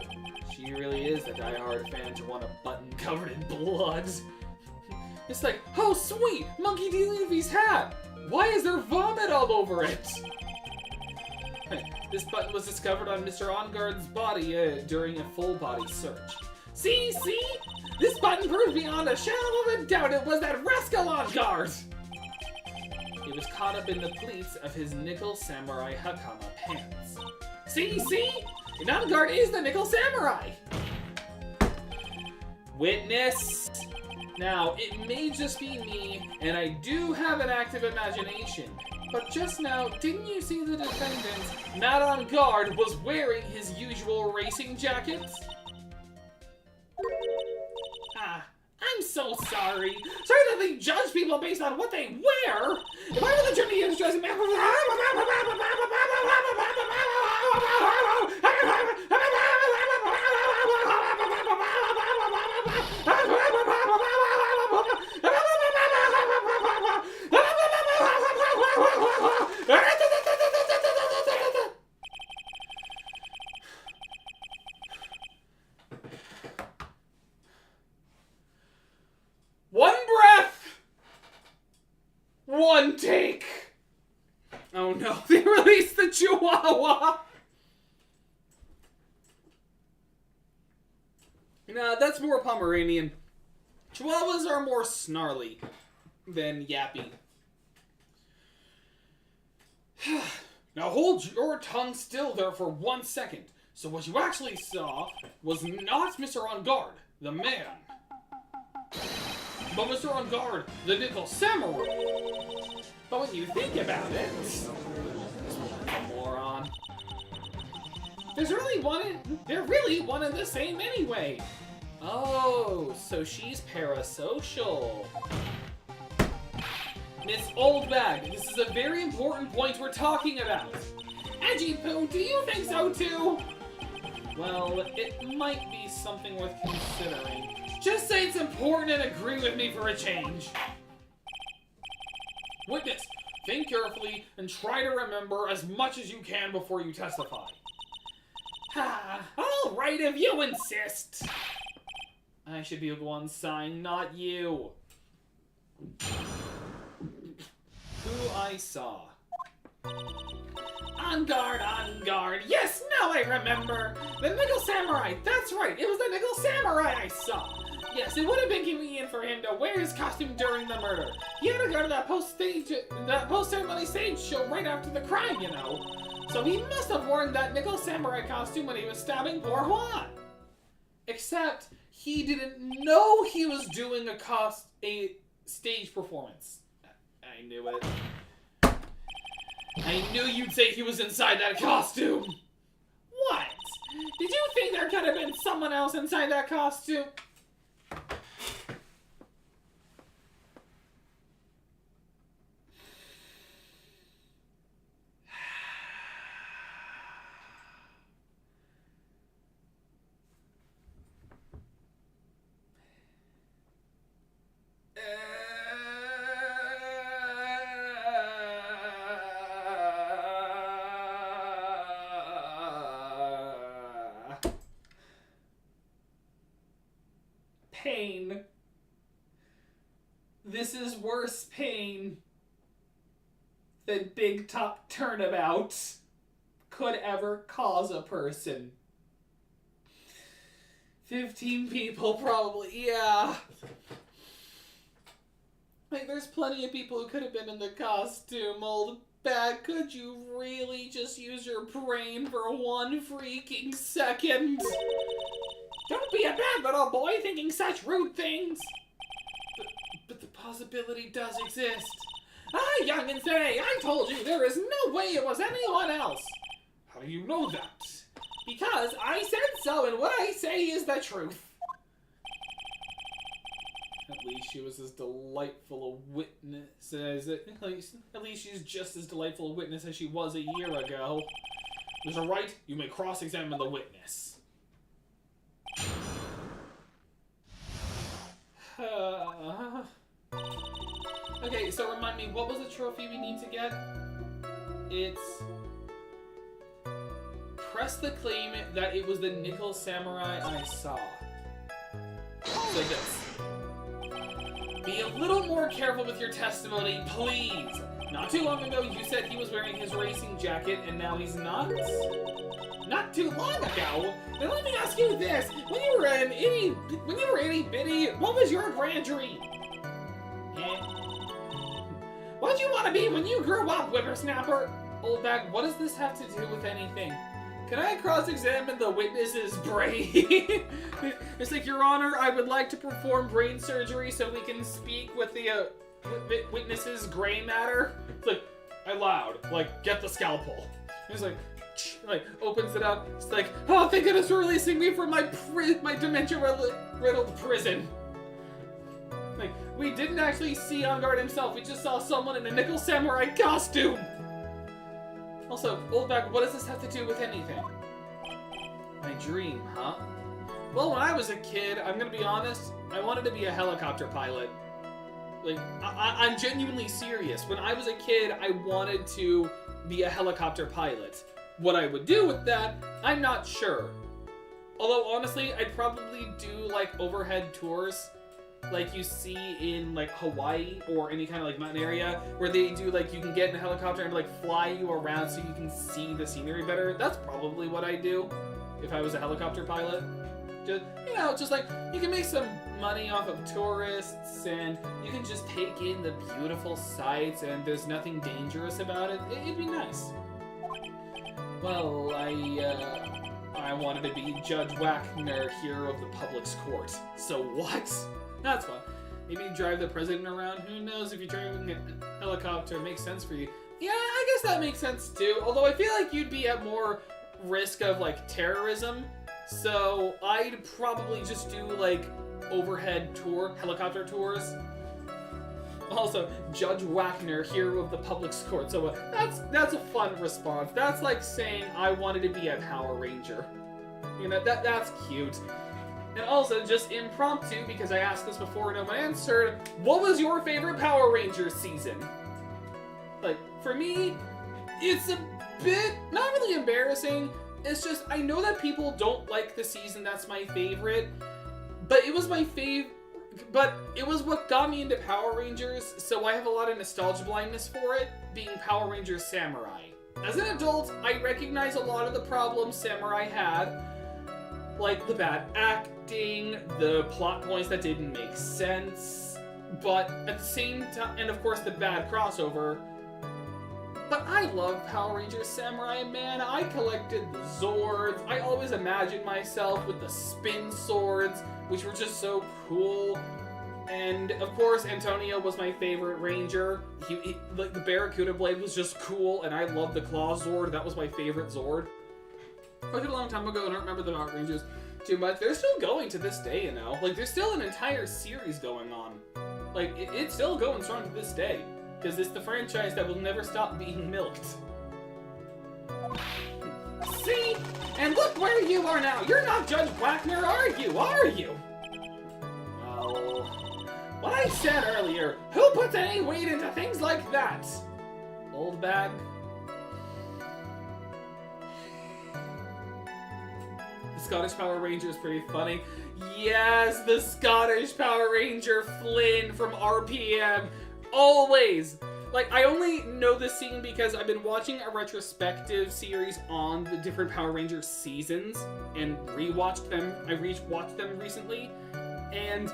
she really is a die-hard fan to want a button covered in blood. It's like, oh sweet, Monkey D. Luffy's hat! Why is there vomit all over it? This button was discovered on Mr. Onguard's body during a full-body search. See? This button proves beyond a shadow of a doubt it was that rascal Onguard! It was caught up in the pleats of his Nickel Samurai Hakama pants. See? And Onguard is the Nickel Samurai! Witness! Now, it may just be me, and I do have an active imagination, but just now, didn't you see the defendant, not on guard, was wearing his usual racing jacket? Ah, I'm so sorry. Sorry that they judge people based on what they wear! If I were the attorney who's dressing me... One breath! One take! Oh no, they released the Chihuahua! Nah, that's more Pomeranian. Chihuahuas are more snarly than yappy. Now hold your tongue still there for 1 second. So what you actually saw was not Mr. On Guard, the man, but Mr. On Guard, the Nickel Samurai. But when you think about it, a moron. They're really one and the same anyway. Oh, so she's parasocial. Miss Oldbag, this is a very important point we're talking about. Edgy Poo, do you think so too? Well, it might be something worth considering. Just say it's important and agree with me for a change. Witness, think carefully and try to remember as much as you can before you testify. All right, if you insist. I should be the one sighing, not you. Who I saw. On guard, on guard. Yes, now I remember. The Nickel Samurai. That's right. It was the Nickel Samurai I saw. Yes, it would have been convenient for him to wear his costume during the murder. He had to go to that post-ceremony stage show right after the crime, you know. So he must have worn that Nickel Samurai costume when he was stabbing poor Juan. Except he didn't know he was doing a stage performance. I knew it. I knew you'd say he was inside that costume. What? Did you think there could have been someone else inside that costume? Pain. This is worse pain than Big Top Turnabout could ever cause a person. 15 people probably, yeah. Like, there's plenty of people who could have been in the costume. Old bag, could you really just use your brain for 1 freaking second? Don't be a bad little boy thinking such rude things. But the possibility does exist. Ah, youngin' say, I told you there is no way it was anyone else. How do you know that? Because I said so, and what I say is the truth. At least she was as delightful a witness as at least she's just as delightful a witness as she was a year ago. Mr. Wright, you may cross-examine the witness. Okay, so remind me, what was the trophy we need to get? It's press the claim that it was the Nickel Samurai I saw. So this. Be a little more careful with your testimony, please. Not too long ago, you said he was wearing his racing jacket, and now he's not? Not too long ago? Then let me ask you this. When you were itty bitty, what was your grand dream? What'd you want to be when you grew up, whippersnapper? Old bag, what does this have to do with anything? Can I cross-examine the witness's brain? It's like, Your Honor, I would like to perform brain surgery so we can speak with the witness's gray matter. It's like, aloud, like, get the scalpel. He's like opens it up. It's like, oh, thank goodness for releasing me from my dementia-riddled prison. Like, we didn't actually see On Guard himself. We just saw someone in a Nickel Samurai costume. Also, old bag, what does this have to do with anything? My dream, huh? Well, when I was a kid, I'm gonna be honest, I wanted to be a helicopter pilot. Like, I'm genuinely serious. When I was a kid, I wanted to be a helicopter pilot. What I would do with that, I'm not sure. Although, honestly, I'd probably do, like, overhead tours like you see in, like, Hawaii or any kind of, like, mountain area where they do, like, you can get in a helicopter and, like, fly you around so you can see the scenery better. That's probably what I'd do if I was a helicopter pilot. Just, you know, just, like, you can make some money off of tourists and you can just take in the beautiful sights and there's nothing dangerous about it. It'd be nice. Well, I wanted to be Judge Wagner, hero of the public's court. So what? That's fun. Maybe drive the president around. Who knows if you're driving a helicopter, it makes sense for you. Yeah, I guess that makes sense too. Although I feel like you'd be at more risk of, like, terrorism. So I'd probably just do, like, overhead tour, helicopter tours. Also, Judge Wagner, hero of the public's court. So that's a fun response. That's like saying I wanted to be a Power Ranger. You know, that's cute. And also, just impromptu, because I asked this before and no one answered, what was your favorite Power Rangers season? Like, for me, it's a bit, not really embarrassing. It's just, I know that people don't like the season that's my favorite, but it was my favorite. But it was what got me into Power Rangers, so I have a lot of nostalgia blindness for it, being Power Rangers Samurai. As an adult, I recognize a lot of the problems Samurai had, like the bad acting, the plot points that didn't make sense, but at the same time, and of course the bad crossover. But I love Power Rangers Samurai, man. I collected the Zords. I always imagined myself with the spin swords, which were just so cool. And of course, Antonio was my favorite Ranger. He like, the Barracuda blade was just cool, and I loved the Claw Zord. That was my favorite Zord. I did a long time ago, and I don't remember the Power Rangers too much. They're still going to this day, you know. Like, there's still an entire series going on. Like, it's still going strong to this day. Because it's the franchise that will never stop being milked. See? And look where you are now! You're not Judge Wagner, are you? Are you? Well, what I said earlier, who puts any weight into things like that? Old bag? The Scottish Power Ranger is pretty funny. Yes, the Scottish Power Ranger Flynn from RPM. Always! Like, I only know this scene because I've been watching a retrospective series on the different Power Rangers seasons and rewatched them. I rewatched them recently. And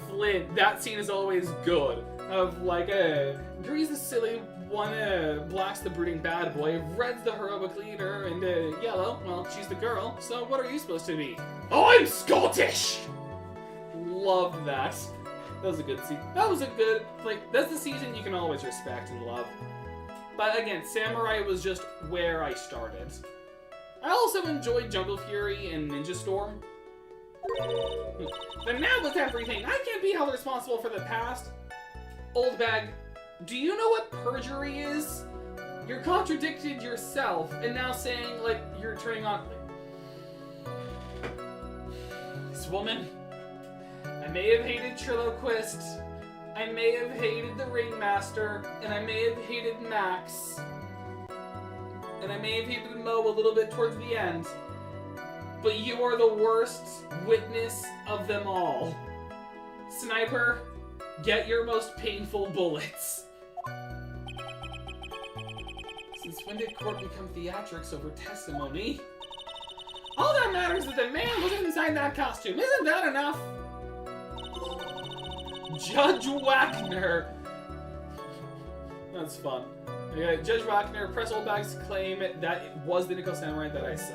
Flynn, that scene is always good. Of like, Grease the silly one, Black's the brooding bad boy, Red's the heroic leader, and Yellow, well, she's the girl, so what are you supposed to be? I'm Scottish! Love that. That was a good season. That was a good, like, that's the season you can always respect and love. But again, Samurai was just where I started. I also enjoyed Jungle Fury and Ninja Storm. But now with everything, I can't be held responsible for the past. Old bag, do you know what perjury is? You're contradicted yourself, and now saying, like, you're turning on... This woman... I may have hated Triloquist, I may have hated the Ringmaster, and I may have hated Max, and I may have hated Mo a little bit towards the end, but you are the worst witness of them all. Sniper, get your most painful bullets. Since when did court become theatrics over testimony? All that matters is the man was inside that costume. Isn't that enough? Judge Wagner. That's fun. Okay, Judge Wagner, press old bag's claim that it was the Nico Samurai that I saw.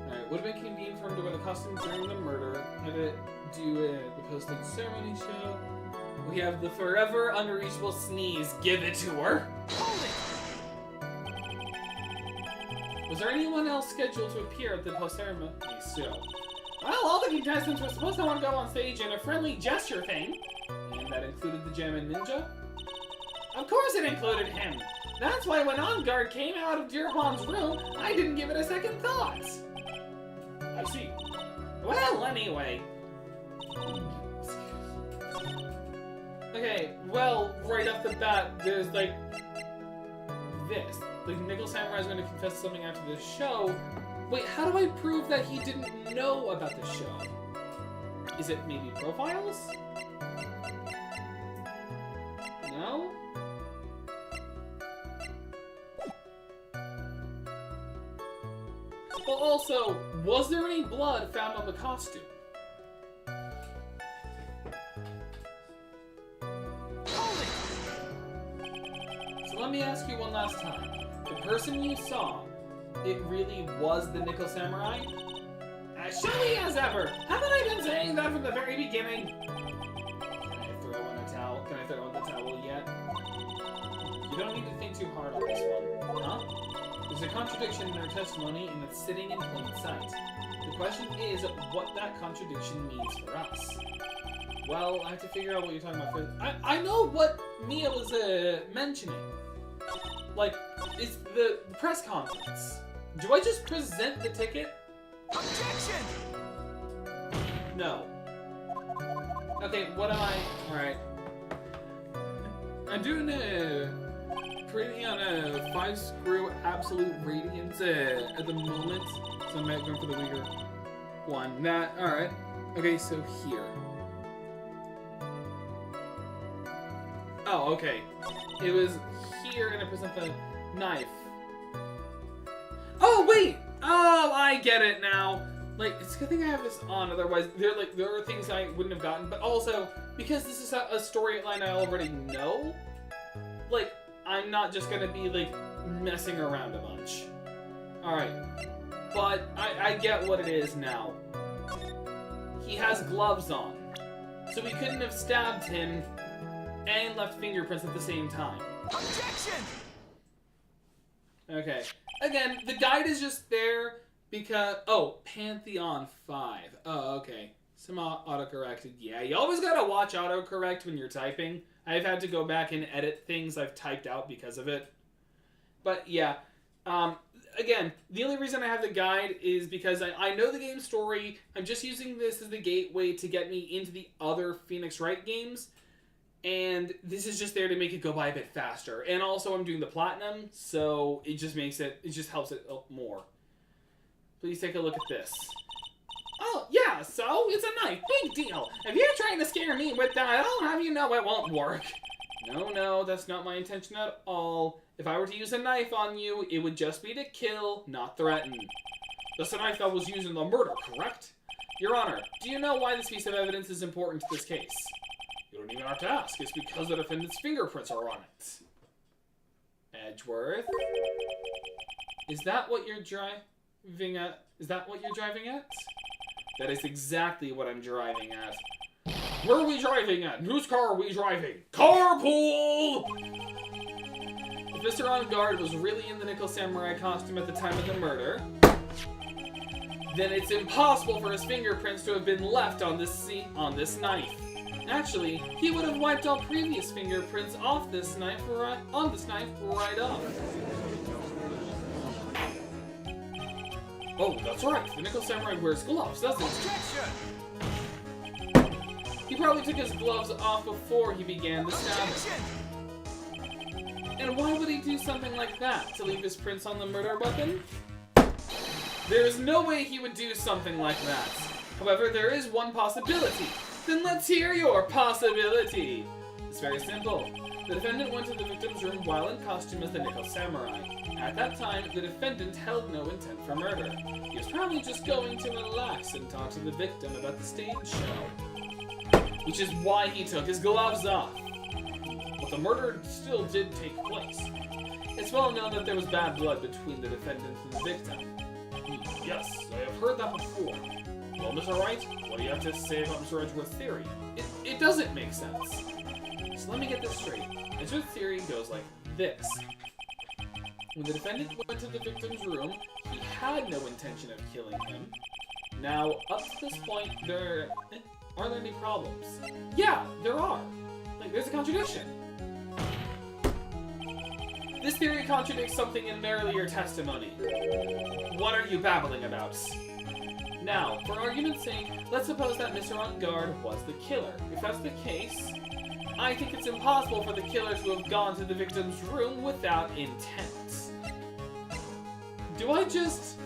Alright, would have been convenient for him to wear the costume during the murder. Had it do the posting ceremony show. We have the forever unreachable sneeze. Give it to her. Hold it. Was there anyone else scheduled to appear at the post-ceremony show? Well, all the contestants were supposed to want to go on stage in a friendly gesture thing. And that included the Gemin Ninja? Of course it included him! That's why when On Guard came out of Dirhwan's room, I didn't give it a second thought! I see. Well, anyway. Okay, well, right off the bat, there's like this. Like, Nickel Samurai's going to confess something after this show. Wait, how do I prove that he didn't know about the show? Is it maybe profiles? No? Well, also, was there any blood found on the costume? So let me ask you one last time. The person you saw, it really was the Nickel Samurai? As showy as ever! Haven't I been saying that from the very beginning? Can I throw in a towel? Can I throw in the towel yet? You don't need to think too hard on this one, huh? There's a contradiction in our testimony, and it's sitting in plain sight. The question is what that contradiction means for us. Well, I have to figure out what you're talking about first. I know what Mia was mentioning. Like, it's the press conference. Do I just present the ticket? Objection! No. Okay, what am I? Alright. I'm doing pretty on a 5-screw absolute radiance at the moment. So I might go for the weaker one. That, alright. Okay, so here. Oh, okay. It was here, and I present the knife. Oh, wait! Oh, I get it now. Like, it's a good thing I have this on, otherwise there are things I wouldn't have gotten, but also, because this is a storyline I already know, like, I'm not just gonna be, like, messing around a bunch. Alright. But, I get what it is now. He has gloves on. So we couldn't have stabbed him and left fingerprints at the same time. Objection! Okay. Again, the guide is just there because... Oh, Pantheon 5. Oh, okay. Some autocorrected. Yeah, you always gotta watch autocorrect when you're typing. I've had to go back and edit things I've typed out because of it. But, yeah. Again, the only reason I have the guide is because I know the game story. I'm just using this as the gateway to get me into the other Phoenix Wright games. And this is just there to make it go by a bit faster. And also I'm doing the platinum, so it just makes it, helps it more. Please take a look at this. Oh, yeah, so it's a knife. Big deal. If you're trying to scare me with that, I'll have you know it won't work. No, that's not my intention at all. If I were to use a knife on you, it would just be to kill, not threaten. That's the knife that was used in the murder, correct? Your Honor, do you know why this piece of evidence is important to this case? You don't even have to ask. It's because the defendant's fingerprints are on it. Edgeworth? Is that what you're driving at? Is that what you're driving at? That is exactly what I'm driving at. Where are we driving at? Whose car are we driving? Carpool! If Mr. On Guard was really in the Nickel Samurai costume at the time of the murder, then it's impossible for his fingerprints to have been left on this knife. Actually, he would have wiped all previous fingerprints off this knife right off. Oh, that's right. The Nickel Samurai wears gloves, doesn't he? He probably took his gloves off before he began the stabbing. And why would he do something like that? To leave his prints on the murder weapon? There's no way he would do something like that. However, there is one possibility. Then let's hear your possibility. It's very simple. The defendant went to the victim's room while in costume as the Nickel Samurai. At that time, the defendant held no intent for murder. He was probably just going to relax and talk to the victim about the stage show. Which is why he took his gloves off. But the murder still did take place. It's well known that there was bad blood between the defendant and the victim. Yes, I have heard that before. Well, Mr. Wright, what do you have to say about Mr. Edgeworth's theory? It doesn't make sense. So let me get this straight. Edgeworth's theory goes like this. When the defendant went to the victim's room, he had no intention of killing him. Now, up to this point, are there any problems? Yeah, there are. Like, there's a contradiction. This theory contradicts something in their earlier testimony. What are you babbling about? Now, for argument's sake, let's suppose that Mr. On Guard was the killer. If that's the case, I think it's impossible for the killer to have gone to the victim's room without intent. Do I just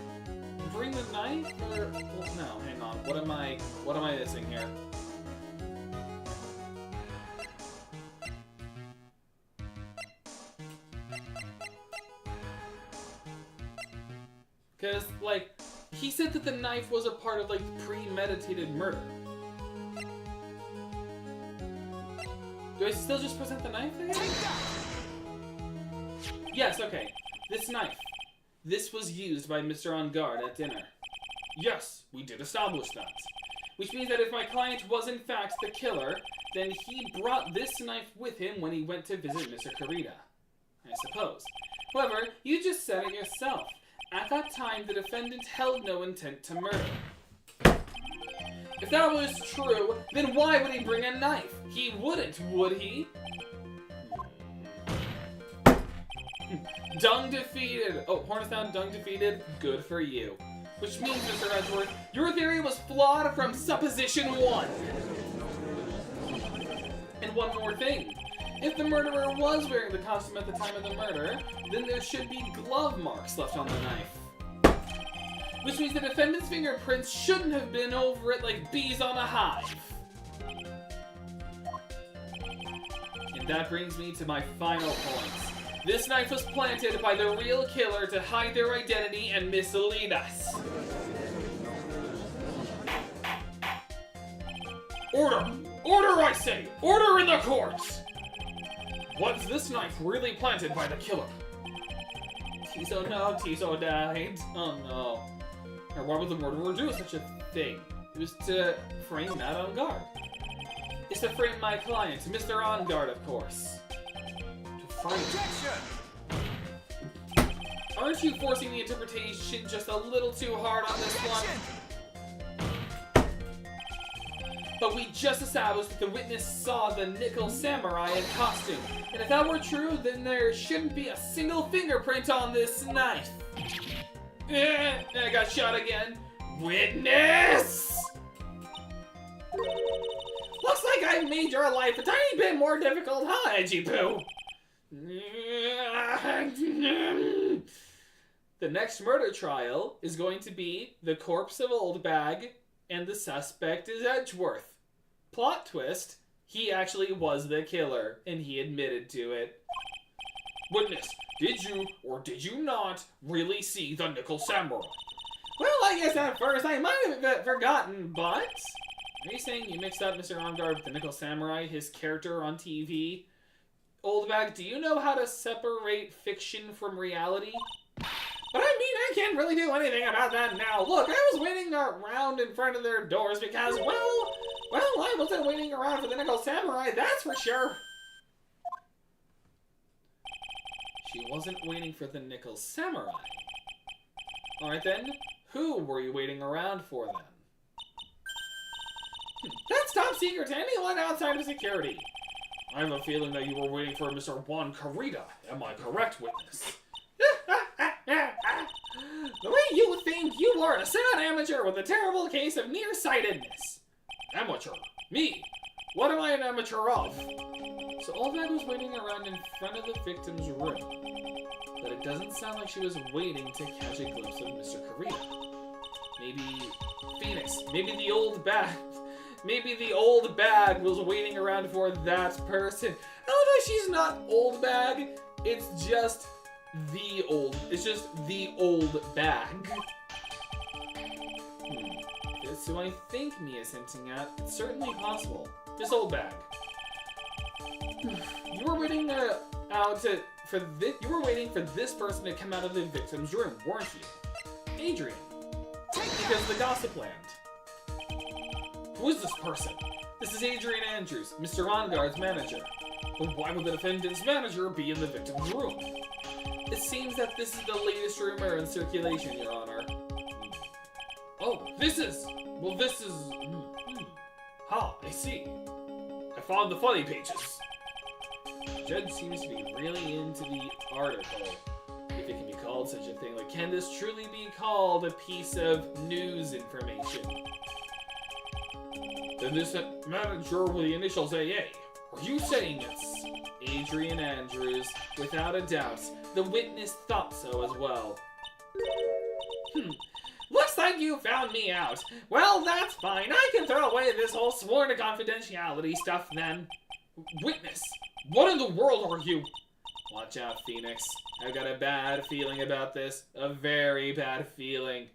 bring the knife, or well, no? Hang on. What am I missing here? Because, like, he said that the knife was a part of, like, premeditated murder. Do I still just present the knife there? Yes, okay. This knife. This was used by Mr. On Guard at dinner. Yes, we did establish that. Which means that if my client was in fact the killer, then he brought this knife with him when he went to visit Mr. Kurita. I suppose. However, you just said it yourself. At that time, the defendant held no intent to murder. If that was true, then why would he bring a knife? He wouldn't, would he? Dung defeated. Oh, Hornets down, Dung defeated. Good for you. Which means, Mr. Edgeworth, your theory was flawed from supposition 1. And one more thing. If the murderer was wearing the costume at the time of the murder, then there should be glove marks left on the knife. Which means the defendant's fingerprints shouldn't have been over it like bees on a hive. And that brings me to my final points. This knife was planted by the real killer to hide their identity and mislead us. Order! Order, I say! Order in the courts! Was this knife really planted by the killer? Tiso, no, Tiso died. Oh no. Or why would the murderer do such a thing? It was to frame Matt On Guard. It's to frame my client, Mr. On Guard, of course. To frame. Objection! Aren't you forcing the interpretation just a little too hard on this one? But we just established that the witness saw the Nickel Samurai in costume. And if that were true, then there shouldn't be a single fingerprint on this knife. I got shot again. Witness! Looks like I've made your life a tiny bit more difficult, huh, Edgy Poo? The next murder trial is going to be the corpse of Old Bag, and the suspect is Edgeworth. Plot twist, he actually was the killer, and he admitted to it. Witness, did you or did you not really see the Nickel Samurai? Well, I guess at first I might have forgotten, but... Are you saying you mixed up Mr. On Guard with the Nickel Samurai, his character on TV? Old Bag, do you know how to separate fiction from reality? But I mean, I can't really do anything about that now. Look, I was waiting around in front of their doors because, well, I wasn't waiting around for the Nickel Samurai, that's for sure. She wasn't waiting for the Nickel Samurai. Alright then, who were you waiting around for then? That's top secret to anyone outside of security. I have a feeling that you were waiting for Mr. Juan Kurita. Am I correct, witness? The way you think, you are a sad amateur with a terrible case of nearsightedness. Amateur? Me? What am I an amateur of? So Old Bag was waiting around in front of the victim's room. But it doesn't sound like she was waiting to catch a glimpse of Mr. Kurita. Maybe Phoenix. Maybe the Old Bag. Maybe the Old Bag was waiting around for that person. I love how she's not Old Bag. It's just the old bag. This who I think Mia's hinting at. It's certainly possible. This Old Bag. You were waiting you were waiting for this person to come out of the victim's room, weren't you? Adrian. Because the gossip land. Who is this person? This is Adrian Andrews, Mr. On Guard's manager. But why would the defendant's manager be in the victim's room? It seems that this is the latest rumor in circulation, Your Honor. Oh, this is... Ha, I see. I found the funny pages. The judge seems to be really into the article, if it can be called such a thing. Like, can this truly be called a piece of news information? Then this manager with the initials AA. Are you saying it's Adrian Andrews? Without a doubt. The witness thought so as well. Looks like you found me out. Well, that's fine. I can throw away this whole sworn to confidentiality stuff then. Witness, what in the world are you? Watch out, Phoenix. I've got a bad feeling about this. A very bad feeling.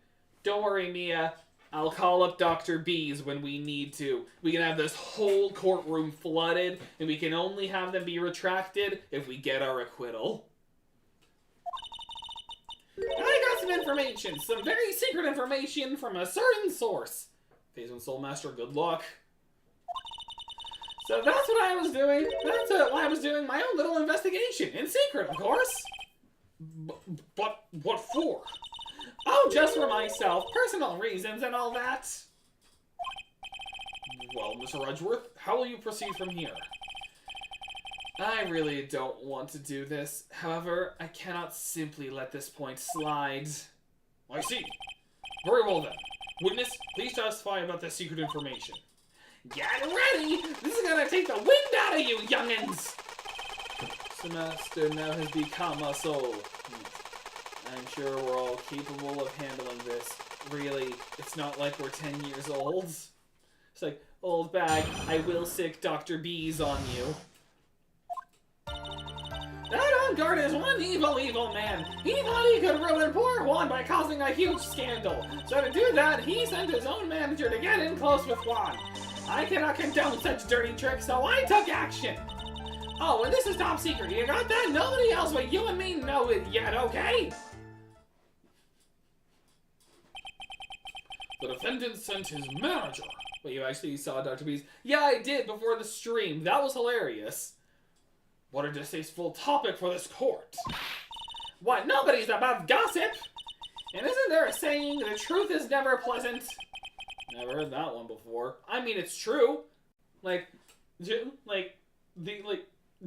Don't worry, Mia. I'll call up Dr. Bees when we need to. We can have this whole courtroom flooded, and we can only have them be retracted if we get our acquittal. I got some information, some very secret information from a certain source. Phase 1 Soulmaster, good luck. So that's what I was doing. That's why I was doing my own little investigation, in secret, of course. But what for? Oh, just for myself, personal reasons and all that. Well, Mr. Edgeworth, how will you proceed from here? I really don't want to do this. However, I cannot simply let this point slide. I see. Very well then. Witness, please testify about this secret information. Get ready! This is gonna take the wind out of you, youngins! Semester now has become a soul. I'm sure we're all capable of handling this. Really, it's not like we're 10 years old. It's like, old bag, I will sick Dr. Bees on you. That on guard is one evil, evil man. He thought he could ruin poor Juan by causing a huge scandal. So to do that, he sent his own manager to get in close with Juan. I cannot condone such dirty tricks, so I took action. Oh, and this is top secret. You got that? Nobody else but you and me know it yet, okay? The defendant sent his manager. Wait, you actually saw Dr. Bees? Yeah, I did before the stream. That was hilarious. What a distasteful topic for this court. What? Nobody's above gossip. And isn't there a saying, the truth is never pleasant? Never heard that one before. I mean, it's true.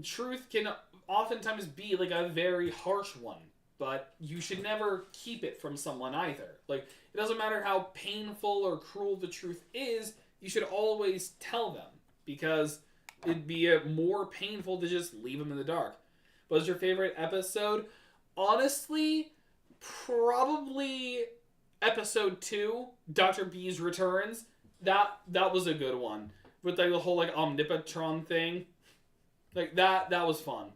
Truth can oftentimes be like a very harsh one, but you should never keep it from someone either. Like, it doesn't matter how painful or cruel the truth is, you should always tell them, because it'd be more painful to just leave them in the dark. What was your favorite episode? Honestly, probably episode 2, Dr. Bees Returns. That was a good one. With like the whole like Omnipotron thing. Like that was fun.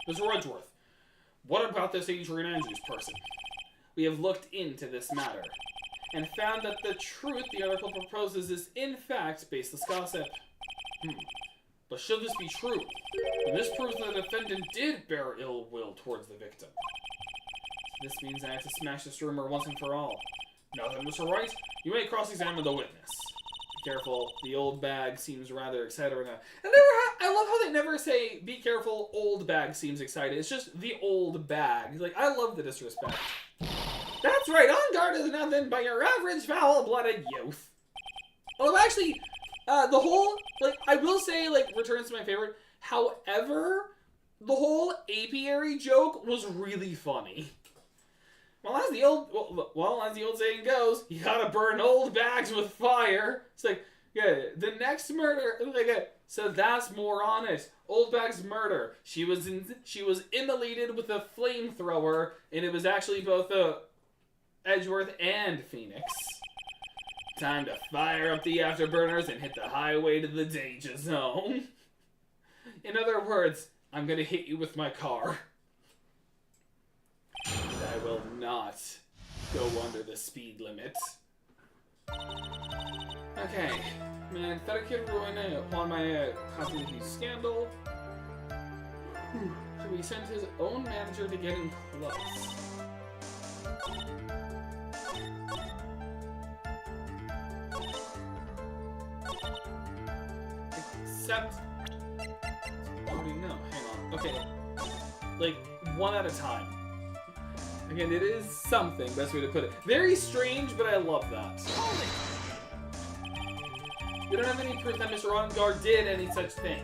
Mr. Edgeworth, what about this Adrian Andrews person? We have looked into this matter and found that the truth the article proposes is in fact baseless gossip. But should this be true, then this proves that the defendant did bear ill will towards the victim. This means I have to smash this rumor once and for all. Now then, Mr. Wright, you may cross-examine the witness. Be careful, the old bag seems rather excited right now. I love how they never say, be careful, old bag seems excited. It's just the old bag. Like, I love the disrespect. That's right, on guard is nothing but your average foul-blooded youth. Although actually, the whole, like, I will say, like, Returns to my favorite. However, the whole apiary joke was really funny. Well, as the old saying goes, you gotta burn old bags with fire. It's like, yeah, the next murder, like, so that's more on it. Old bag's murder. She was immolated with a flamethrower, and it was actually both Edgeworth and Phoenix. Time to fire up the afterburners and hit the highway to the danger zone. In other words, I'm gonna hit you with my car. I will not go under the speed limit. Okay. Man, that kid ruined upon my causing a huge scandal. So he sent his own manager to get him close. Except... loading, no, hang on. Okay. Like, one at a time. Again, it is something, best way to put it. Very strange, but I love that. We don't have any proof that Mr. Ongar did any such thing.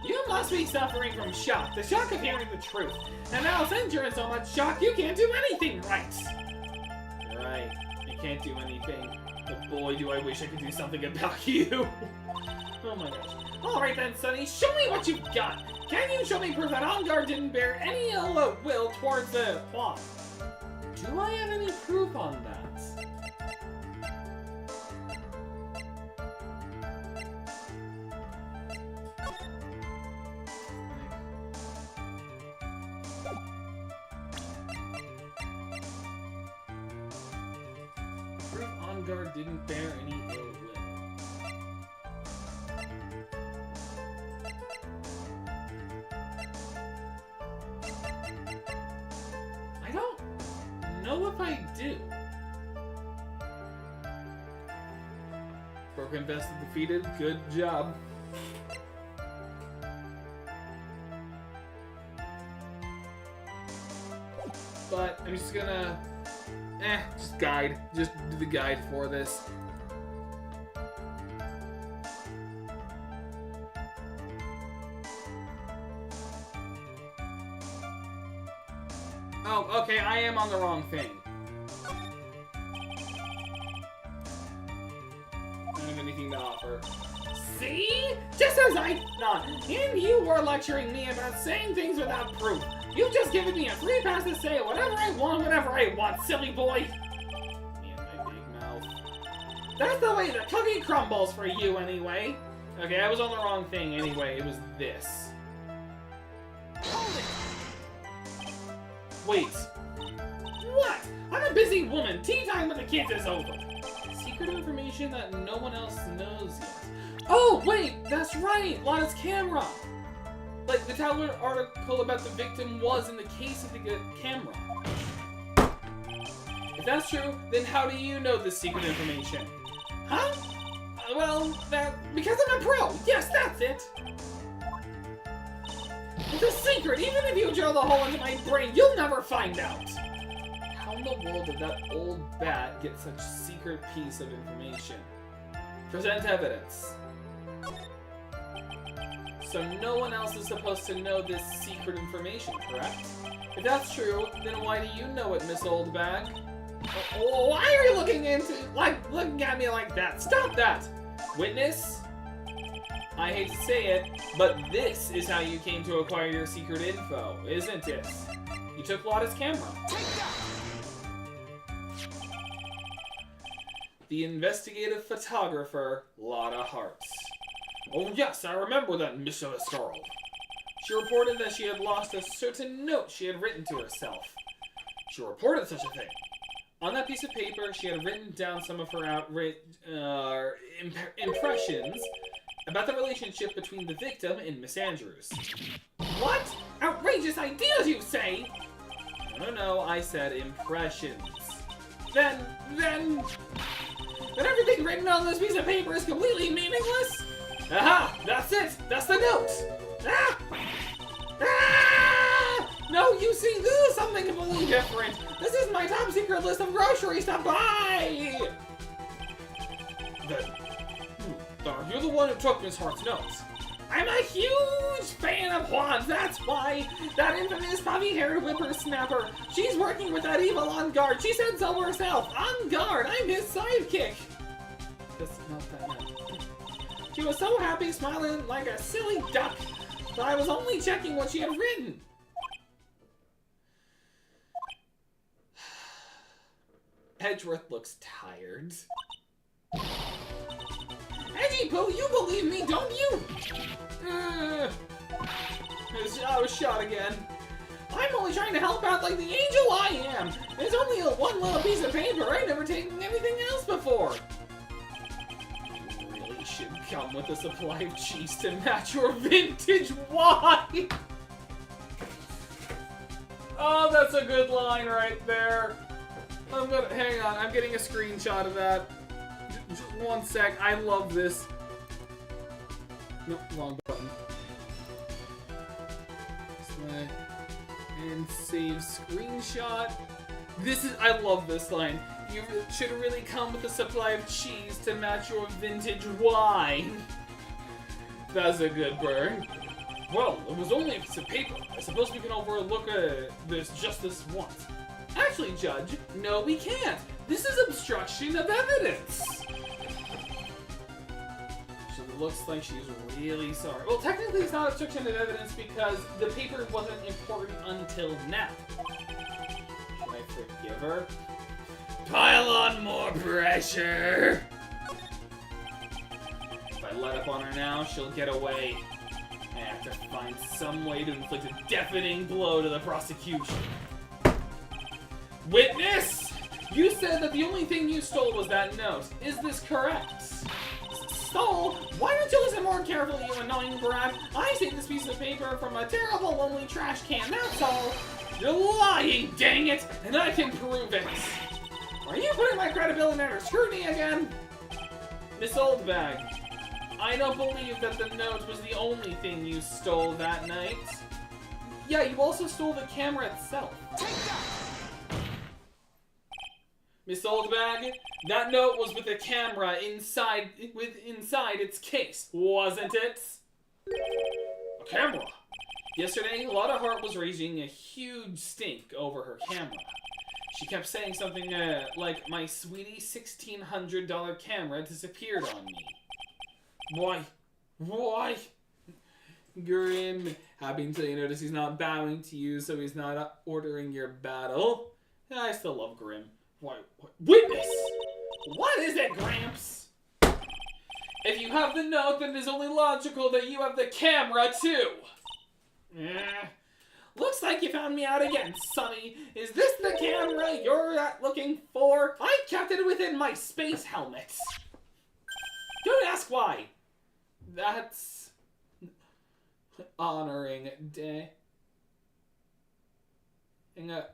You must be suffering from shock. The shock of hearing the truth. And now since you're in so much shock, you can't do anything right. You're right. You can't do anything. But boy, do I wish I could do something about you. Oh my gosh. Alright then, Sonny, show me what you've got. Can you show me proof that On Guard didn't bear any ill will towards the plot? Do I have any proof on that? Proof On Guard didn't bear any ill will. I don't know if I do. Broken Vest defeated. Good job. But I'm just gonna just guide. Just do the guide for this. Oh, okay, I am on the wrong thing. I don't have anything to offer. See? Just as I thought. And you were lecturing me about saying things without proof. You've just given me a free pass to say whatever I want, whenever I want, silly boy. Me and my big mouth. That's the way the cookie crumbles for you, anyway. Okay, I was on the wrong thing anyway. It was this. Hold it! Wait. What? I'm a busy woman. Tea time with the kids is over. Secret information that no one else knows yet. Oh, wait! That's right! Lana's camera! Like, the tabloid article about the victim was in the case of the camera. If that's true, then how do you know this secret information? Huh? Well, because I'm a pro! Yes, that's it! It's a secret! Even if you drill the hole into my brain, you'll never find out! How in the world did that old bat get such a secret piece of information? Present evidence. So no one else is supposed to know this secret information, correct? If that's true, then why do you know it, Miss Old Bag? Why are you looking at me like that? Stop that! Witness? I hate to say it, but this is how you came to acquire your secret info, isn't it? You took Lotta's camera. Take that! The investigative photographer, Lotta Hartz. Oh yes, I remember that mischievous girl. She reported that she had lost a certain note she had written to herself. She reported such a thing. On that piece of paper, she had written down some of her impressions about the relationship between the victim and Miss Andrews. What? Outrageous ideas, you say? No, I said impressions. Then everything written on this piece of paper is completely meaningless? Aha! That's it! That's the note! Ah! Ah! No, you see, this is something completely different! This is my top secret list of groceries to buy! You're the one who took Miss Hart's notes. I'm a huge fan of Juan's, that's why! That infamous puffy-haired whippersnapper! She's working with that evil On Guard! She said so herself! On Guard! I'm his sidekick! That's not that nice. She was so happy, smiling like a silly duck, but I was only checking what she had written. Edgeworth looks tired. Edgy Pooh, you believe me, don't you? I was shot again. I'm only trying to help out like the angel I am. There's only one little piece of paper. I've never taken anything else before. Should come with a supply of cheese to match your vintage wine. Oh, that's a good line right there. Hang on, I'm getting a screenshot of that. Just one sec, I love this. Nope, wrong button. And save screenshot. I love this line. You should really come with a supply of cheese to match your vintage wine. That's a good burn. Well, it was only a piece of paper. I suppose we can overlook this just this once. Actually, Judge, no we can't. This is obstruction of evidence. So it looks like she's really sorry. Well, technically it's not obstruction of evidence because the paper wasn't important until now. Should I forgive her? Pile on more pressure! If I let up on her now, she'll get away. I have to find some way to inflict a deafening blow to the prosecution. Witness! You said that the only thing you stole was that note. Is this correct? Stole? Why don't you listen more carefully, you annoying brat? I saved this piece of paper from a terrible, lonely trash can, that's all. You're lying, dang it! And I can prove it. Are you putting my credibility under scrutiny again? Miss Oldbag, I don't believe that the note was the only thing you stole that night. Yeah, you also stole the camera itself. Take that! Miss Oldbag, that note was with the camera inside its case, wasn't it? A camera? Yesterday, Lotta Hart was raising a huge stink over her camera. She kept saying something like, my sweetie $1,600 camera disappeared on me. Why? Grim, happy until you notice he's not bowing to you, so he's not ordering your battle. I still love Grim. Why? Witness! What is it, Gramps? If you have the note, then it is only logical that you have the camera, too. Looks like you found me out again, Sonny. Is this the camera you're looking for? I kept it within my space helmet. Don't ask why. That's honoring day. I'm gonna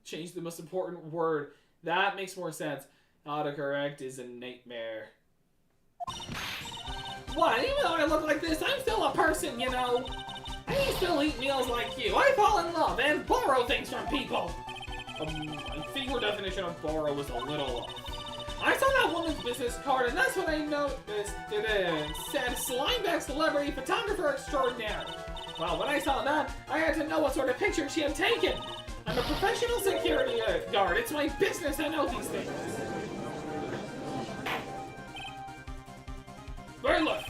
change the most important word. That makes more sense. Autocorrect is a nightmare. What? Even though I look like this, I'm still a person, you know. I still eat meals like you. I fall in love and borrow things from people. I think your definition of borrow was a little off. I saw that woman's business card, and that's when I noticed it said Slimeback Celebrity Photographer Extraordinaire. Well, when I saw that, I had to know what sort of picture she had taken. I'm a professional security guard. It's my business to know these things. Bailiff,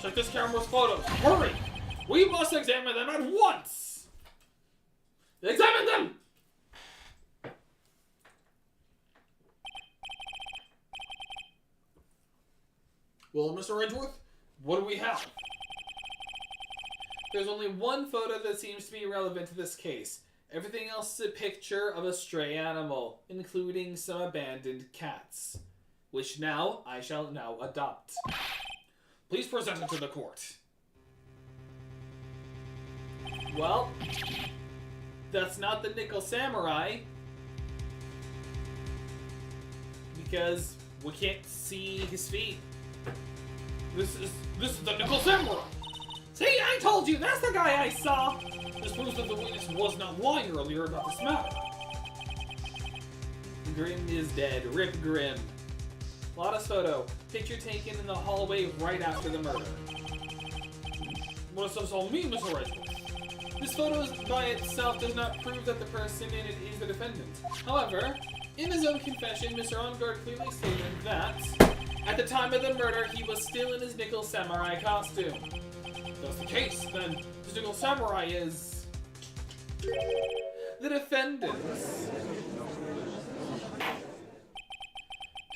check this camera's photos. Hurry! We must examine them at once! Examine them! Well, Mr. Edgeworth, what do we have? There's only one photo that seems to be relevant to this case. Everything else is a picture of a stray animal, including some abandoned cats, which I shall now adopt. Please present it to the court. Well, that's not the Nickel Samurai, because we can't see his feet. This is the Nickel Samurai. See, I told you, that's the guy I saw. This proves that the witness was not lying earlier about this matter. Grim is dead. Rip Grim. Lotta's photo. Picture taken in the hallway right after the murder. What does this all mean, Mr. Edgeworth? This photo by itself does not prove that the person in it is the defendant. However, in his own confession, Mr. Ongard clearly stated that at the time of the murder, he was still in his Nickel Samurai costume. If that's the case, then the Nickel Samurai is the defendant.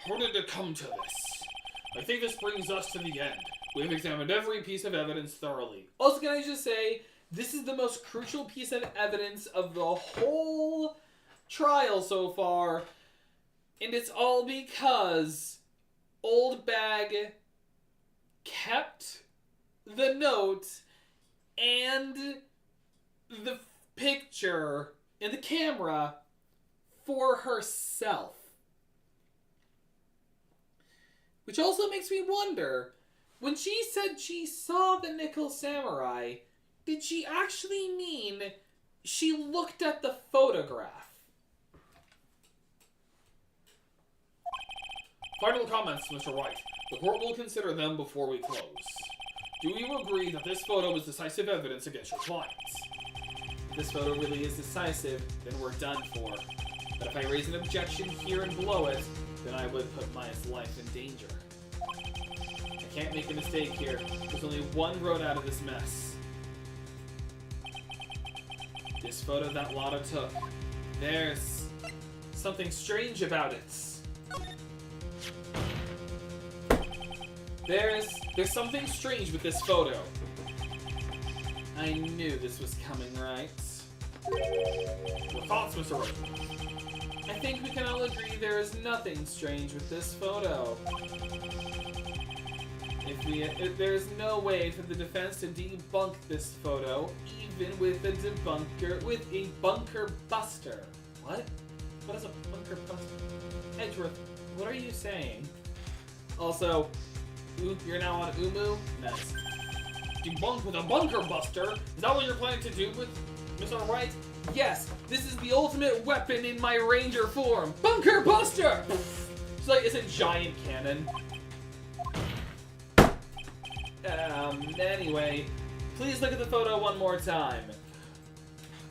How did it come to this? I think this brings us to the end. We've examined every piece of evidence thoroughly. Also, can I just say, this is the most crucial piece of evidence of the whole trial so far, and it's all because Old Bag kept the note and the picture and the camera for herself. Which also makes me wonder, when she said she saw the Nickel Samurai, did she actually mean she looked at the photograph? Final comments, Mr. Wright. The court will consider them before we close. Do you agree that this photo is decisive evidence against your clients? If this photo really is decisive, then we're done for. But if I raise an objection here and blow it, then I would put Maya's life in danger. I can't make a mistake here. There's only one road out of this mess. This photo that Lotta took. There's something strange about it. There's something strange with this photo. I knew this was coming, right? Your thoughts, Mr. Wright? I think we can all agree there is nothing strange with this photo. If there's no way for the defense to debunk this photo, even with a bunker buster. What? What is a bunker buster? Edgeworth, what are you saying? Also, you're now on Umu? Nice. Debunk with a bunker buster? Is that what you're planning to do with Mr. Wright? Yes, this is the ultimate weapon in my ranger form. Bunker buster! It's a giant cannon. Anyway, please look at the photo one more time.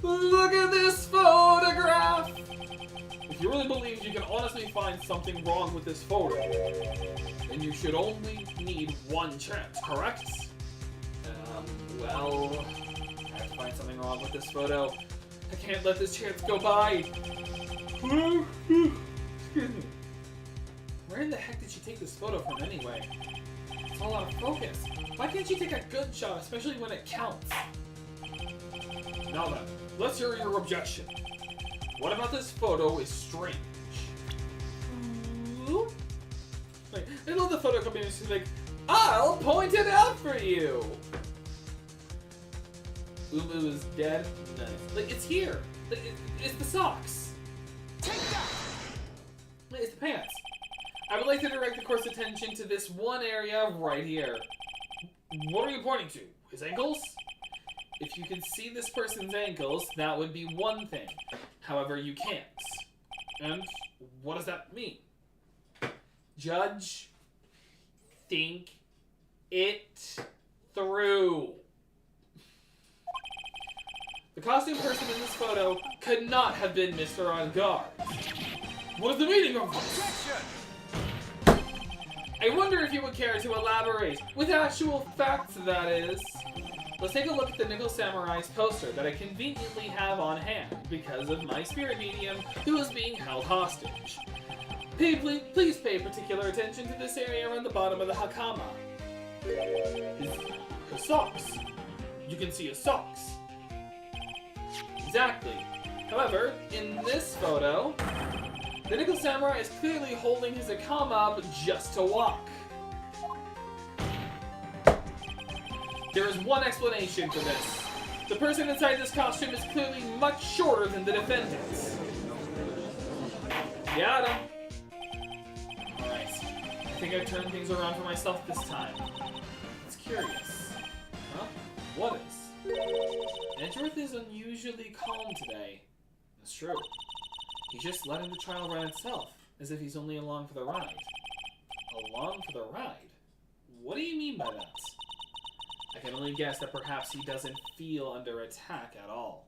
Look at this photograph! If you really believe you can honestly find something wrong with this photo, then you should only need one chance, correct? Well, I have to find something wrong with this photo. I can't let this chance go by. Excuse me. Where in the heck did she take this photo from anyway? It's all out of focus. Why can't she take a good shot, especially when it counts? Now then, let's hear your objection. What about this photo is strange? Like, I love the photo company is like, I'll point it out for you! Umu is dead? Nice. Like, it's here! It's the socks! Take that! It's the pants. I would like to direct the court's attention to this one area right here. What are you pointing to? His ankles? If you can see this person's ankles, that would be one thing. However, you can't. And what does that mean? Judge, think it through. The costume person in this photo could not have been Mr. On Guard. What is the meaning of this? I wonder if you would care to elaborate, with actual facts, that is. Let's take a look at the Nickel Samurai's poster that I conveniently have on hand because of my spirit medium who is being held hostage. Please pay particular attention to this area around the bottom of the hakama. His socks. You can see his socks. Exactly. However, in this photo, the Nickel Samurai is clearly holding his hakama up just to walk. There is one explanation for this. The person inside this costume is clearly much shorter than the defendants. Got him. Alright. I think I've turned things around for myself this time. It's curious. Huh? What is? Edgeworth is unusually calm today. That's true. He's just letting the trial run itself, as if he's only along for the ride. Along for the ride? What do you mean by that? I can only guess that perhaps he doesn't feel under attack at all.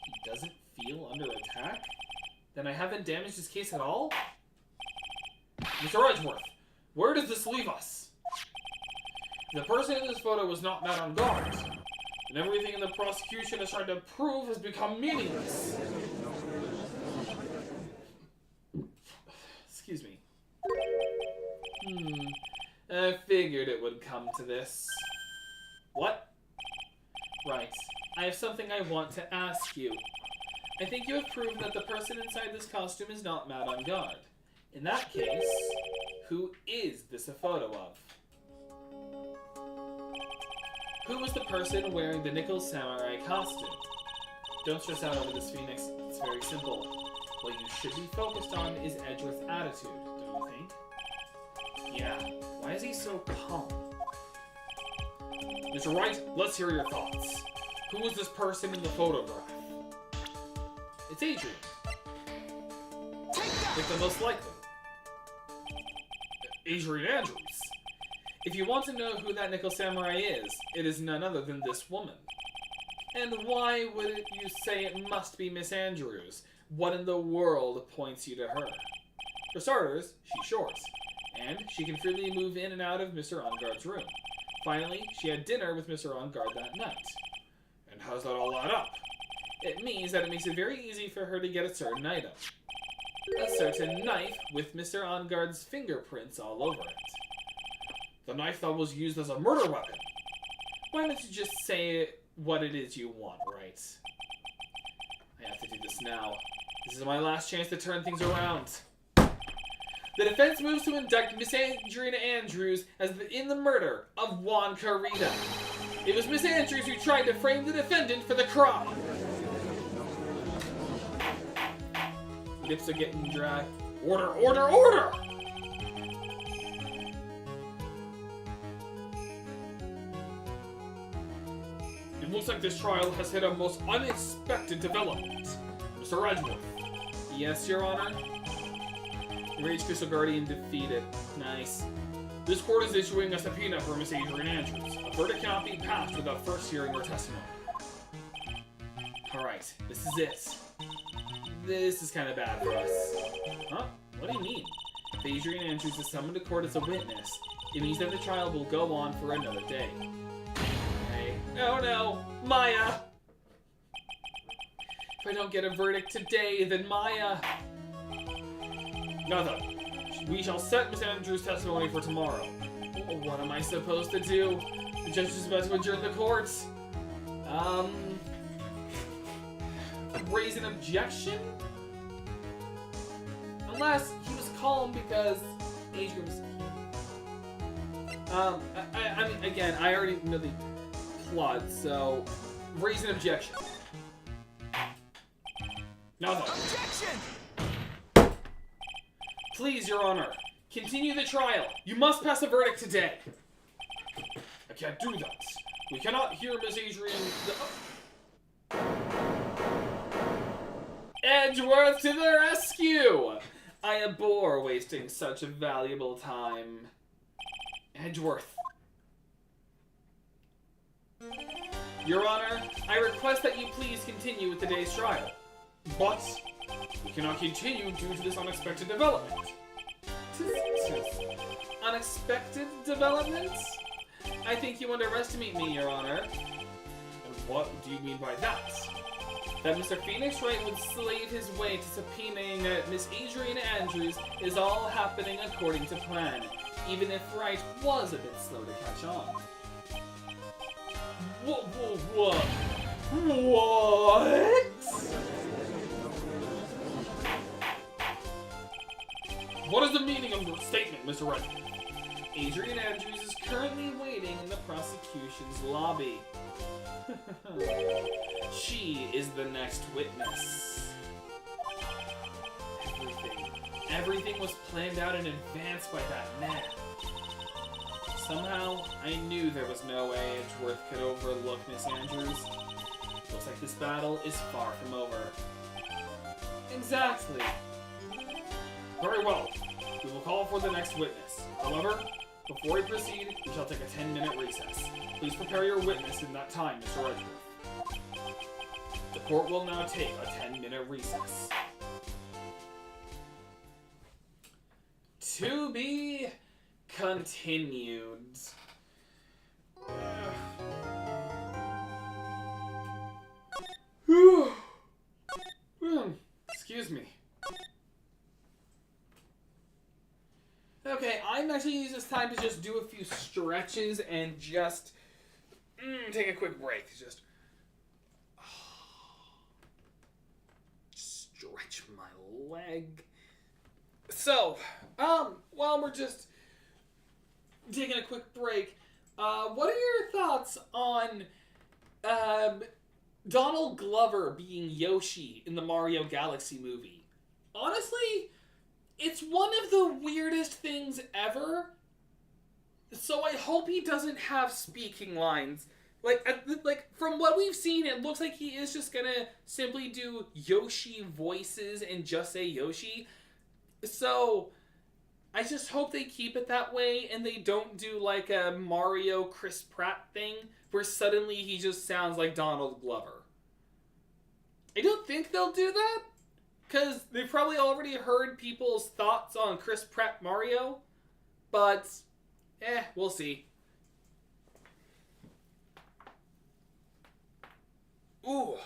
He doesn't feel under attack? Then I haven't damaged his case at all? Mr. Edgeworth, where does this leave us? The person in this photo was not met on guard, and everything in the prosecution has tried to prove has become meaningless. Excuse me. I figured it would come to this. What? Right. I have something I want to ask you. I think you have proven that the person inside this costume is not mad on guard. In that case, who is this a photo of? Who was the person wearing the Nickel Samurai costume? Don't stress out over this, Phoenix. It's very simple. What you should be focused on is Edgeworth's attitude, don't you think? Yeah. Why is he so calm? Mr. Wright, let's hear your thoughts. Who was this person in the photograph? It's Adrian. It's the most likely. Adrian Andrews. If you want to know who that Nickel Samurai is, it is none other than this woman. And why would you say it must be Miss Andrews? What in the world points you to her? For starters, she's short, and she can freely move in and out of Mr. Enguarde's room. Finally, she had dinner with Mr. Enguarde that night. And how's that all add up? It means that it makes it very easy for her to get a certain item. A certain knife with Mr. Enguarde's fingerprints all over it. The knife that was used as a murder weapon. Why don't you just say what it is you want, Wright? I have to do this now. This is my last chance to turn things around. The defense moves to indict Miss Adriana Andrews as in the murder of Juan Carita. It was Miss Andrews who tried to frame the defendant for the crime. Lips are getting dry. Order, order, order! It looks like this trial has hit a most unexpected development. Mr. Edgeworth. Yes, Your Honor? Rage Crystal Guardian defeated. Nice. This court is issuing a subpoena for Miss Adrian Andrews. A verdict cannot be passed without first hearing her testimony. Alright, this is it. This is kind of bad for us. Huh? What do you mean? If Adrian Andrews is summoned to court as a witness, it means that the trial will go on for another day. Okay. Oh no! Maya! If I don't get a verdict today, then Maya... Nothing. We shall set Miss Andrews' testimony for tomorrow. What am I supposed to do? The judge is about to adjourn the court. Raise an objection? Unless he was calm because Adrian was... I mean, again, I already know the plot, so... Raise an objection. Nothing. Objection! Please, Your Honor, continue the trial. You must pass a verdict today. I can't do that. We cannot hear Miss Adrian... Edgeworth to the rescue! I abhor wasting such a valuable time. Edgeworth. Your Honor, I request that you please continue with today's trial. But we cannot continue due to this unexpected development. Unexpected development? I think you underestimate me, Your Honor. And what do you mean by that? That Mr. Phoenix Wright would slave his way to subpoenaing Miss Adriana Andrews is all happening according to plan, even if Wright was a bit slow to catch on. What? What is the meaning of your statement, Mr. Wright? Adrian Andrews is currently waiting in the prosecution's lobby. She is the next witness. Everything was planned out in advance by that man. Somehow, I knew there was no way Edgeworth could overlook Miss Andrews. Looks like this battle is far from over. Exactly. Very well. We will call for the next witness. However, before we proceed, we shall take a 10-minute recess. Please prepare your witness in that time, Mr. Edgeworth. The court will now take a 10-minute recess. To be continued. Excuse me. Okay, I'm actually using this time to just do a few stretches and just take a quick break. Just stretch my leg. So, while we're just taking a quick break, what are your thoughts on Donald Glover being Yoshi in the Mario Galaxy movie? Honestly, it's one of the weirdest things ever. So I hope he doesn't have speaking lines. Like from what we've seen, it looks like he is just gonna simply do Yoshi voices and just say Yoshi. So I just hope they keep it that way and they don't do like a Mario Chris Pratt thing where suddenly he just sounds like Donald Glover. I don't think they'll do that because they've probably already heard people's thoughts on Chris Pratt Mario, but we'll see. Ooh.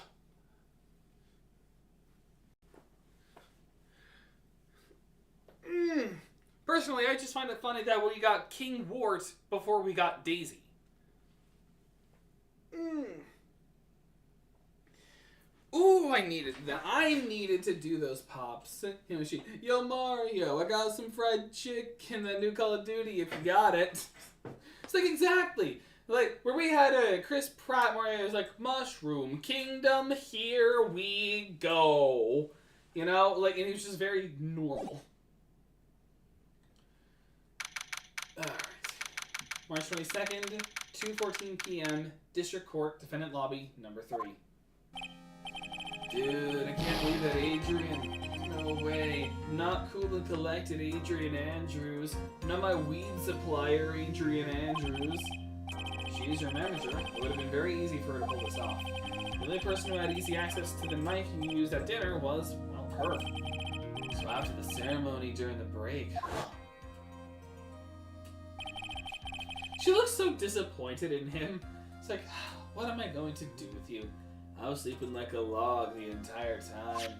Personally, I just find it funny that we got King Wart before we got Daisy. Ooh, I needed that. I needed to do those pops. You know, yo Mario, I got some fried chicken in the new Call of Duty if you got it. It's like exactly. Like, where we had a Chris Pratt Mario, it was like, Mushroom Kingdom, here we go. You know, like, and he was just very normal. Alright. March 22nd, 2:14 p.m., District Court, Defendant Lobby, number 3. Dude, I can't believe that Adrian. No way. Not cool and collected Adrian Andrews. Not my weed supplier, Adrian Andrews. She's your manager. It would have been very easy for her to pull this off. The only person who had easy access to the knife you used at dinner was, well, her. So after the ceremony during the break. She looks so disappointed in him. It's like, what am I going to do with you? I was sleeping like a log the entire time.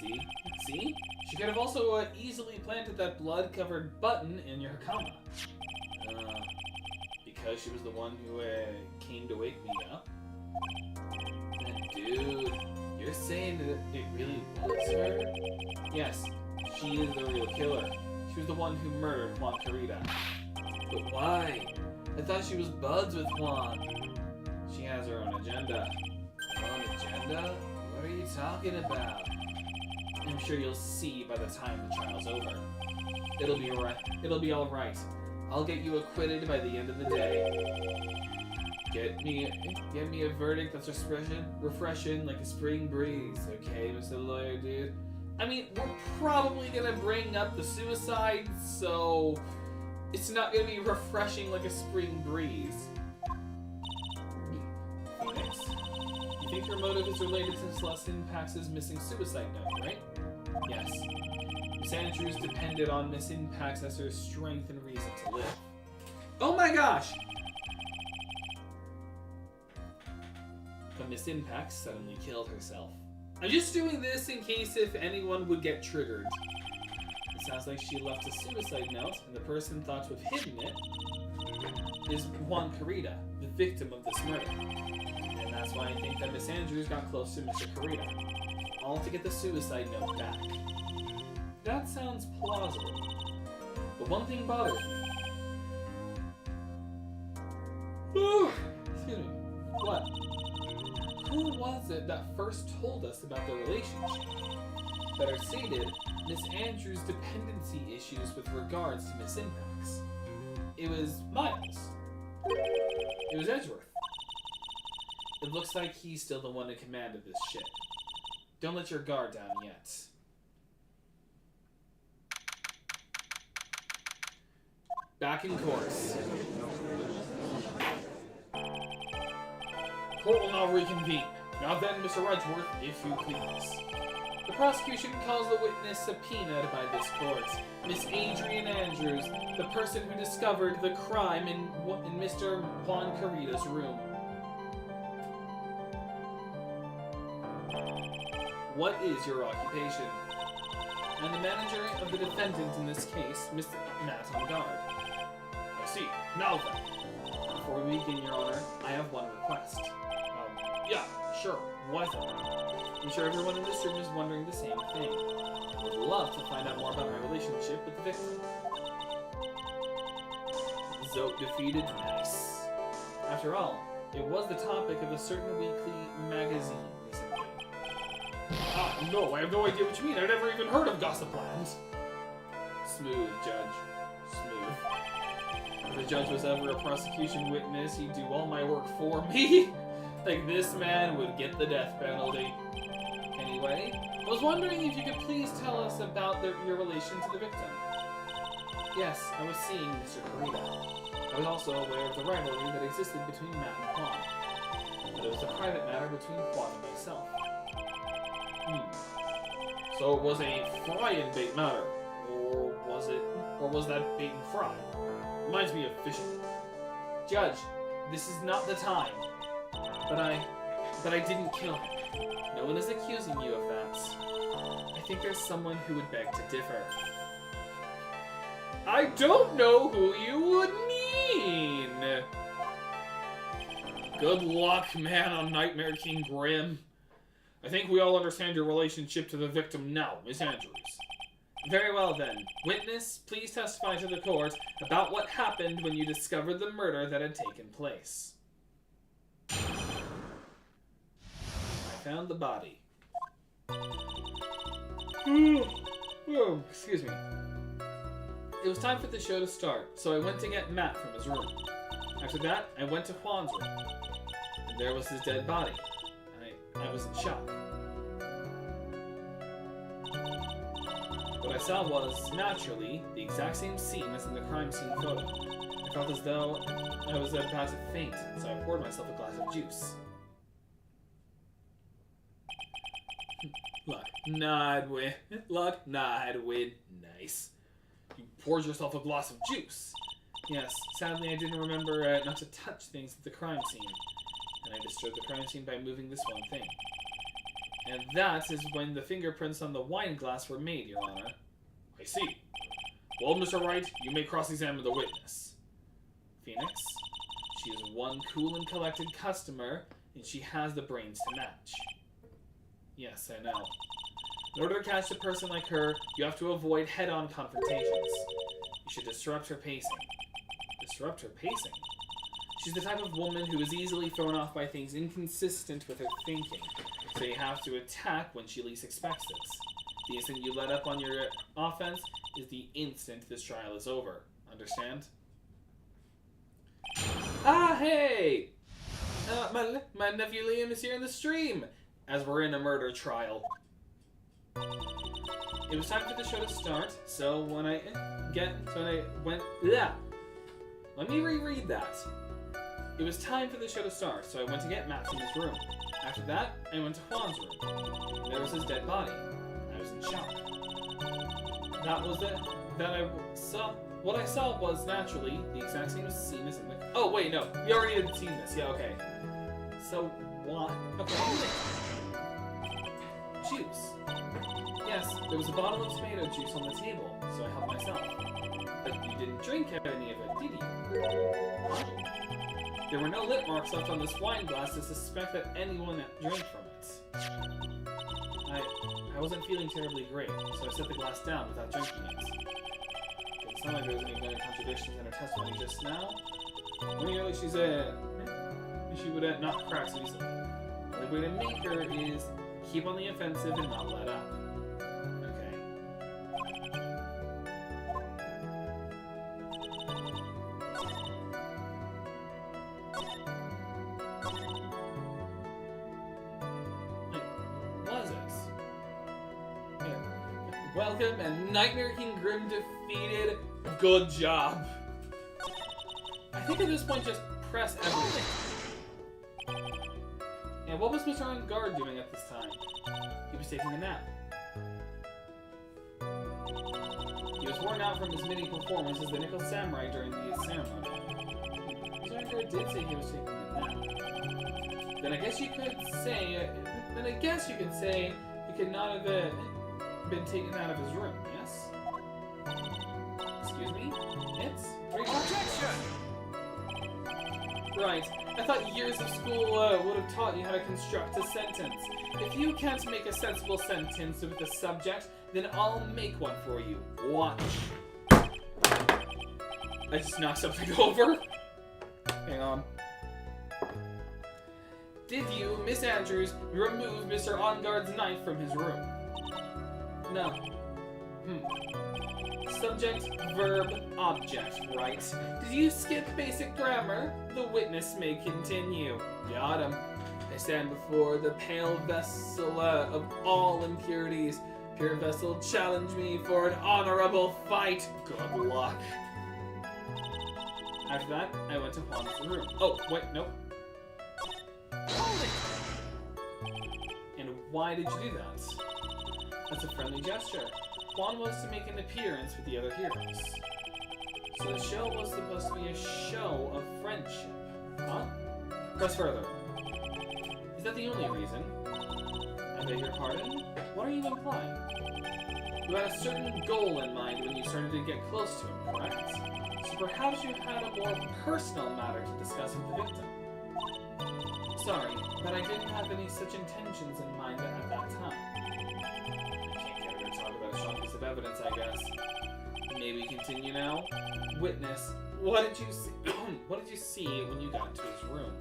See? See? She could have also easily planted that blood-covered button in your coma. Because she was the one who came to wake me up? And dude, you're saying that it really was her? Yes, she is the real killer. She was the one who murdered Juan Carita. But why? I thought she was buds with Juan. She has her own agenda. Her own agenda? What are you talking about? I'm sure you'll see by the time the trial's over. It'll be right. It'll be all right. I'll get you acquitted by the end of the day. Get me a verdict that's refreshing like a spring breeze, okay, Mr. Lawyer, dude? I mean, we're probably gonna bring up the suicide, so it's not gonna be refreshing like a spring breeze. Phoenix, you think your motive is related to Celestine Pax's missing suicide note, right? Yes. Miss Andrews depended on Miss Impax as her strength and reason to live. Oh my gosh! But Miss Impax suddenly killed herself. I'm just doing this in case if anyone would get triggered. It sounds like she left a suicide note, and the person thought to have hidden it is Juan Carita, the victim of this murder. And that's why I think that Miss Andrews got close to Mr. Carita, all to get the suicide note back. That sounds plausible. But one thing bothers me. Excuse me. What? Who was it that first told us about the relationship? Better stated, Miss Andrews' dependency issues with regards to Miss Impax. It was Miles. It was Edgeworth. It looks like he's still the one in command of this ship. Don't let your guard down yet. Back in course. Court will now reconvene. Now then, Mr. Edgeworth, if you please. The prosecution calls the witness subpoenaed by this court, Miss Adrian Andrews, the person who discovered the crime in Mr. Juan Carita's room. What is your occupation? I'm the manager of the defendant in this case, Mr. Matt on guard. I see. Now then. Before we begin, Your Honor, I have one request. Yeah, sure. What is it? I'm sure everyone in this room is wondering the same thing. I would love to find out more about my relationship with the victim. Zote defeated? Nice. After all, it was the topic of a certain weekly magazine recently. Ah, no, I have no idea what you mean. I've never even heard of Gossipland. Smooth, Judge. Smooth. If the judge was ever a prosecution witness, he'd do all my work for me. Like, this man would get the death penalty. Anyway, I was wondering if you could please tell us about your relation to the victim. Yes, I was seeing Mr. Harita. I was also aware of the rivalry that existed between Matt and Juan. But it was a private matter between Juan and myself. So it was a fry and bait matter. Or was that bait and fry? Reminds me of fishing. Judge, this is not the time. But I didn't kill him. No one is accusing you of that. I think there's someone who would beg to differ. I don't know who you would mean. Good luck, man, on Nightmare King Grim. I think we all understand your relationship to the victim now, Miss Andrews. Very well then. Witness, please testify to the court about what happened when you discovered the murder that had taken place. I found the body. Oh, excuse me. It was time for the show to start, so I went to get Matt from his room. After that, I went to Juan's room. And there was his dead body. I was in shock. What I saw was, naturally, the exact same scene as in the crime scene photo. I felt as though I was about to faint, so I poured myself a glass of juice. Luck, nah, I'd win. Luck, nah, I'd win. Nice. You poured yourself a glass of juice. Yes, sadly I didn't remember not to touch things at the crime scene. And I disturbed the crime scene by moving this one thing. And that is when the fingerprints on the wine glass were made, Your Honor. I see. Well, Mr. Wright, you may cross-examine the witness. Phoenix, she is one cool and collected customer, and she has the brains to match. Yes, I know. In order to catch a person like her, you have to avoid head-on confrontations. You should disrupt her pacing. Disrupt her pacing? She's the type of woman who is easily thrown off by things inconsistent with her thinking, so you have to attack when she least expects it. The instant you let up on your offense is the instant this trial is over. Understand? Ah, hey! My nephew Liam is here in the stream, as we're in a murder trial. It was time for the show to start, so when I went... Yeah. Let me reread that. It was time for the show to start, so I went to get Matt from his room. After that, I went to Juan's room. There was his dead body. I was in shock. That was it. That I saw... What I saw was, naturally, the exact same scene as in the... Oh, wait, no. We already had seen this. Yeah, okay. So, what? Okay. Juice. Yes, there was a bottle of tomato juice on the table, so I helped myself. But you didn't drink any of it, did you? What? There were no lip marks left on this wine glass to suspect that anyone drank from it. I wasn't feeling terribly great, so I set the glass down without drinking it. It's not like there was any kind of contradictions in her testimony just now. Really, she would not crack so easily. The only way to make her is keep on the offensive and not let up. Okay. Was it? Yeah. Welcome, and Nightmare King Grim defeated. Good job. I think at this point, just press everything. And what was Mr. On Guard doing at this time? He was taking a nap. He was worn out from his many performances as the Nickel Samurai during the ceremony. Mr. On Guard did say he was taking a nap. Then I guess you could say he could not have been taken out of his room, yes? Excuse me? It's... Objection! Right. I thought years of school would have taught you how to construct a sentence. If you can't make a sensible sentence with a subject, then I'll make one for you. Watch. I just knocked something over. Hang on. Did you, Miss Andrews, remove Mr. On Guard's knife from his room? No. Subject, verb, object, right? Did you skip basic grammar? The witness may continue. Got him. I stand before the pale vessel of all impurities, Pure Vessel challenge me for an honorable fight. Good luck. After that, I went to Juan's room. Oh, wait, nope. Hold it! And why did you do that? That's a friendly gesture. Juan was to make an appearance with the other heroes. So the show was supposed to be a show of friendship. Huh? Press further. Is that the only reason? I beg your pardon? What are you implying? You had a certain goal in mind when you started to get close to him, correct? So perhaps you had a more personal matter to discuss with the victim. Sorry, but I didn't have any such intentions in mind at that time. I can't get her to talk about a strong piece of evidence, I guess. Maybe continue now? Witness, what did you see? What did you see when you got into his room?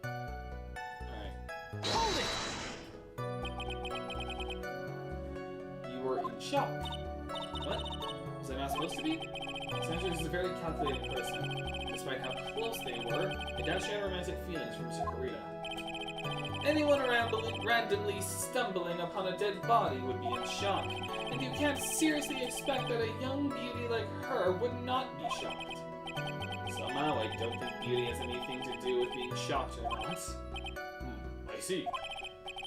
Alright. Hold it! You were in shock. What? Was I not supposed to be? Sanchez is a very calculated person. Despite how close they were, I doubt she had romantic feelings for Mr. Kurita. Anyone randomly stumbling upon a dead body would be in shock, and you can't seriously expect that a young beauty like her would not be shocked. Somehow, I don't think beauty has anything to do with being shocked or not. I see.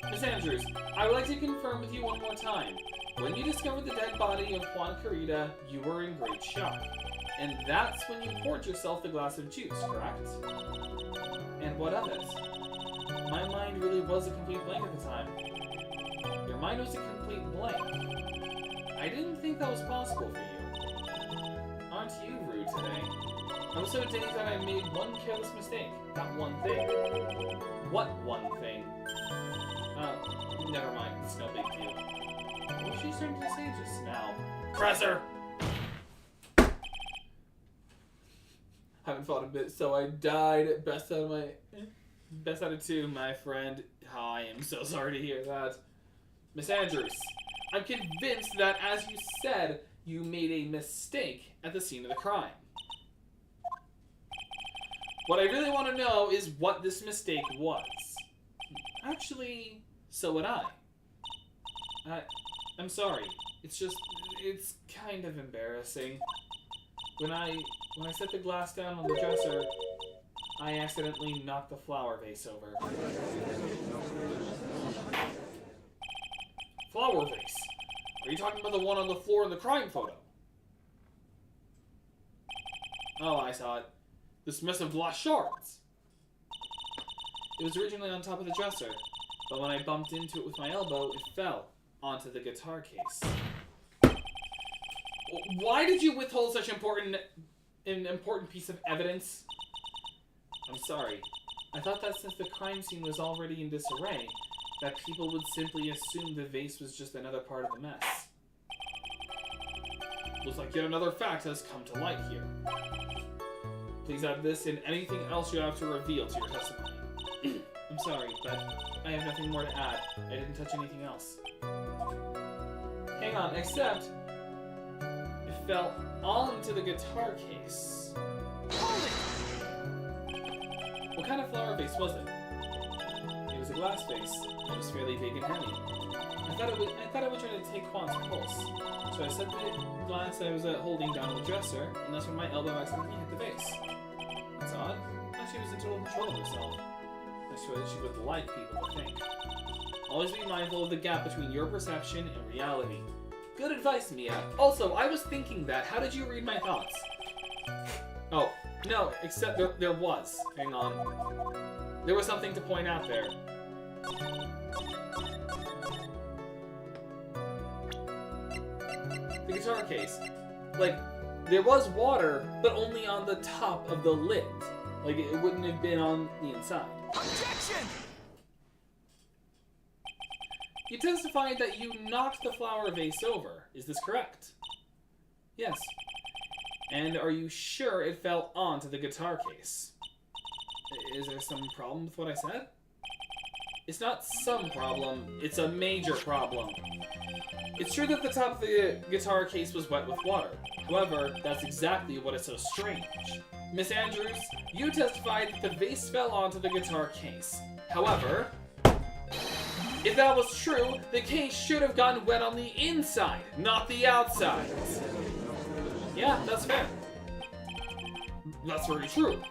Miss Andrews, I would like to confirm with you one more time. When you discovered the dead body of Juan Kurita, you were in great shock. And that's when you poured yourself the glass of juice, correct? And what of it? My mind really was a complete blank at the time. Your mind was a complete blank. I didn't think that was possible for you. Aren't you rude today? I was so dazed that I made one careless mistake. That one thing. What one thing? Never mind. It's no big deal. What was she starting to say just now? Presser! Haven't fought a bit, so I died. Best out of two, my friend. I am so sorry to hear that. Miss Andrews, I'm convinced that, as you said, you made a mistake at the scene of the crime. What I really want to know is what this mistake was. Actually, so would I. I'm sorry. It's kind of embarrassing. When I set the glass down on the dresser, I accidentally knocked the flower vase over. Flower vase? Are you talking about the one on the floor in the crime photo? Oh, I saw it. This mess of glass shards. It was originally on top of the dresser, but when I bumped into it with my elbow, it fell onto the guitar case. Why did you withhold such an important piece of evidence? I'm sorry. I thought that since the crime scene was already in disarray, that people would simply assume the vase was just another part of the mess. Looks like yet another fact has come to light here. Please add this and anything else you have to reveal to your testimony. I'm sorry, but I have nothing more to add. I didn't touch anything else. Hang on, except it fell onto the guitar case. What kind of flower vase was it? It was a glass vase. It was fairly big and heavy. I thought it would try to take Juan's pulse. So I set the glass I was holding down on the dresser, and that's when my elbow accidentally hit the vase. That's odd. I thought she was in total control of herself. That's what she would like people to think. Always be mindful of the gap between your perception and reality. Good advice, Mia. Also, I was thinking that. How did you read my thoughts? Oh, no, except there was. Hang on. There was something to point out there. The guitar case. Like, there was water, but only on the top of the lid. Like, it wouldn't have been on the inside. Objection! You testified that you knocked the flower vase over. Is this correct? Yes. And are you sure it fell onto the guitar case? Is there some problem with what I said? It's not some problem, it's a major problem. It's true that the top of the guitar case was wet with water. However, that's exactly what is so strange. Miss Andrews, you testified that the vase fell onto the guitar case. However, If that was true, the case should have gotten wet on the inside, not the outside. Yeah, that's fair. That's very true.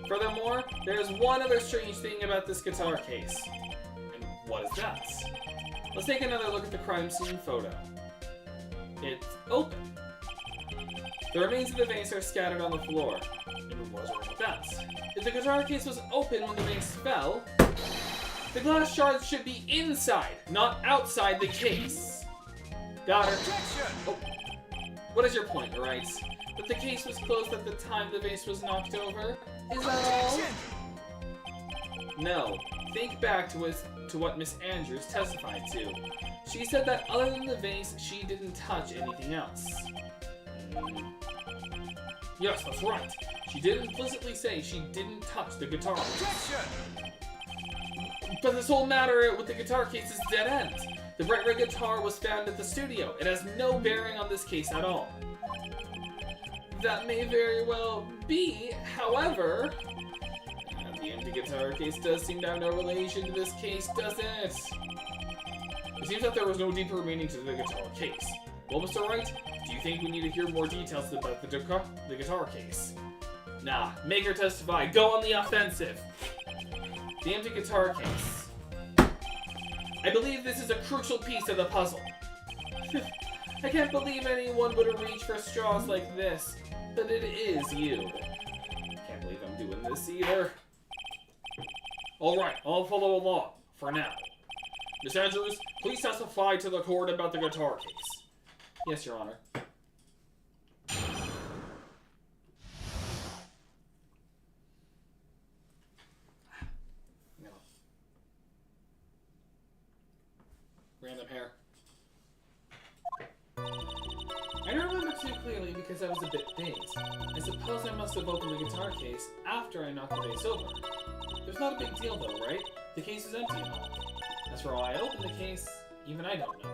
Furthermore, there's one other strange thing about this guitar case. And what is that? Let's take another look at the crime scene photo. It's open. The remains of the vase are scattered on the floor. And what is wrong with that? If the guitar case was open when the vase fell, the glass shards should be inside, not outside the case. Got her. Oh. What is your point, Wright? That the case was closed at the time the vase was knocked over? Is that all? No. Think back to what Miss Andrews testified to. She said that other than the vase, she didn't touch anything else. Yes, that's right. She did implicitly say she didn't touch the guitar case. But this whole matter with the guitar case is dead end. The Bright Red guitar was found at the studio. It has no bearing on this case at all. That may very well be, however, the empty guitar case does seem to have no relation to this case, doesn't it? It seems that there was no deeper meaning to the guitar case. Well, Mr. Wright, do you think we need to hear more details about the guitar case? Nah, make her testify. Go on the offensive. The empty guitar case. I believe this is a crucial piece of the puzzle. I can't believe anyone would reach for straws like this, but it is you. Can't believe I'm doing this either. Alright, I'll follow along, for now. Miss Andrews, please testify to the court about the guitar case. Yes, Your Honor. No. Random hair. I don't remember too clearly because I was a bit dazed. I suppose I must have opened the guitar case after I knocked the vase over. It was not a big deal though, right? The case is empty and all. As for why I opened the case, even I don't know.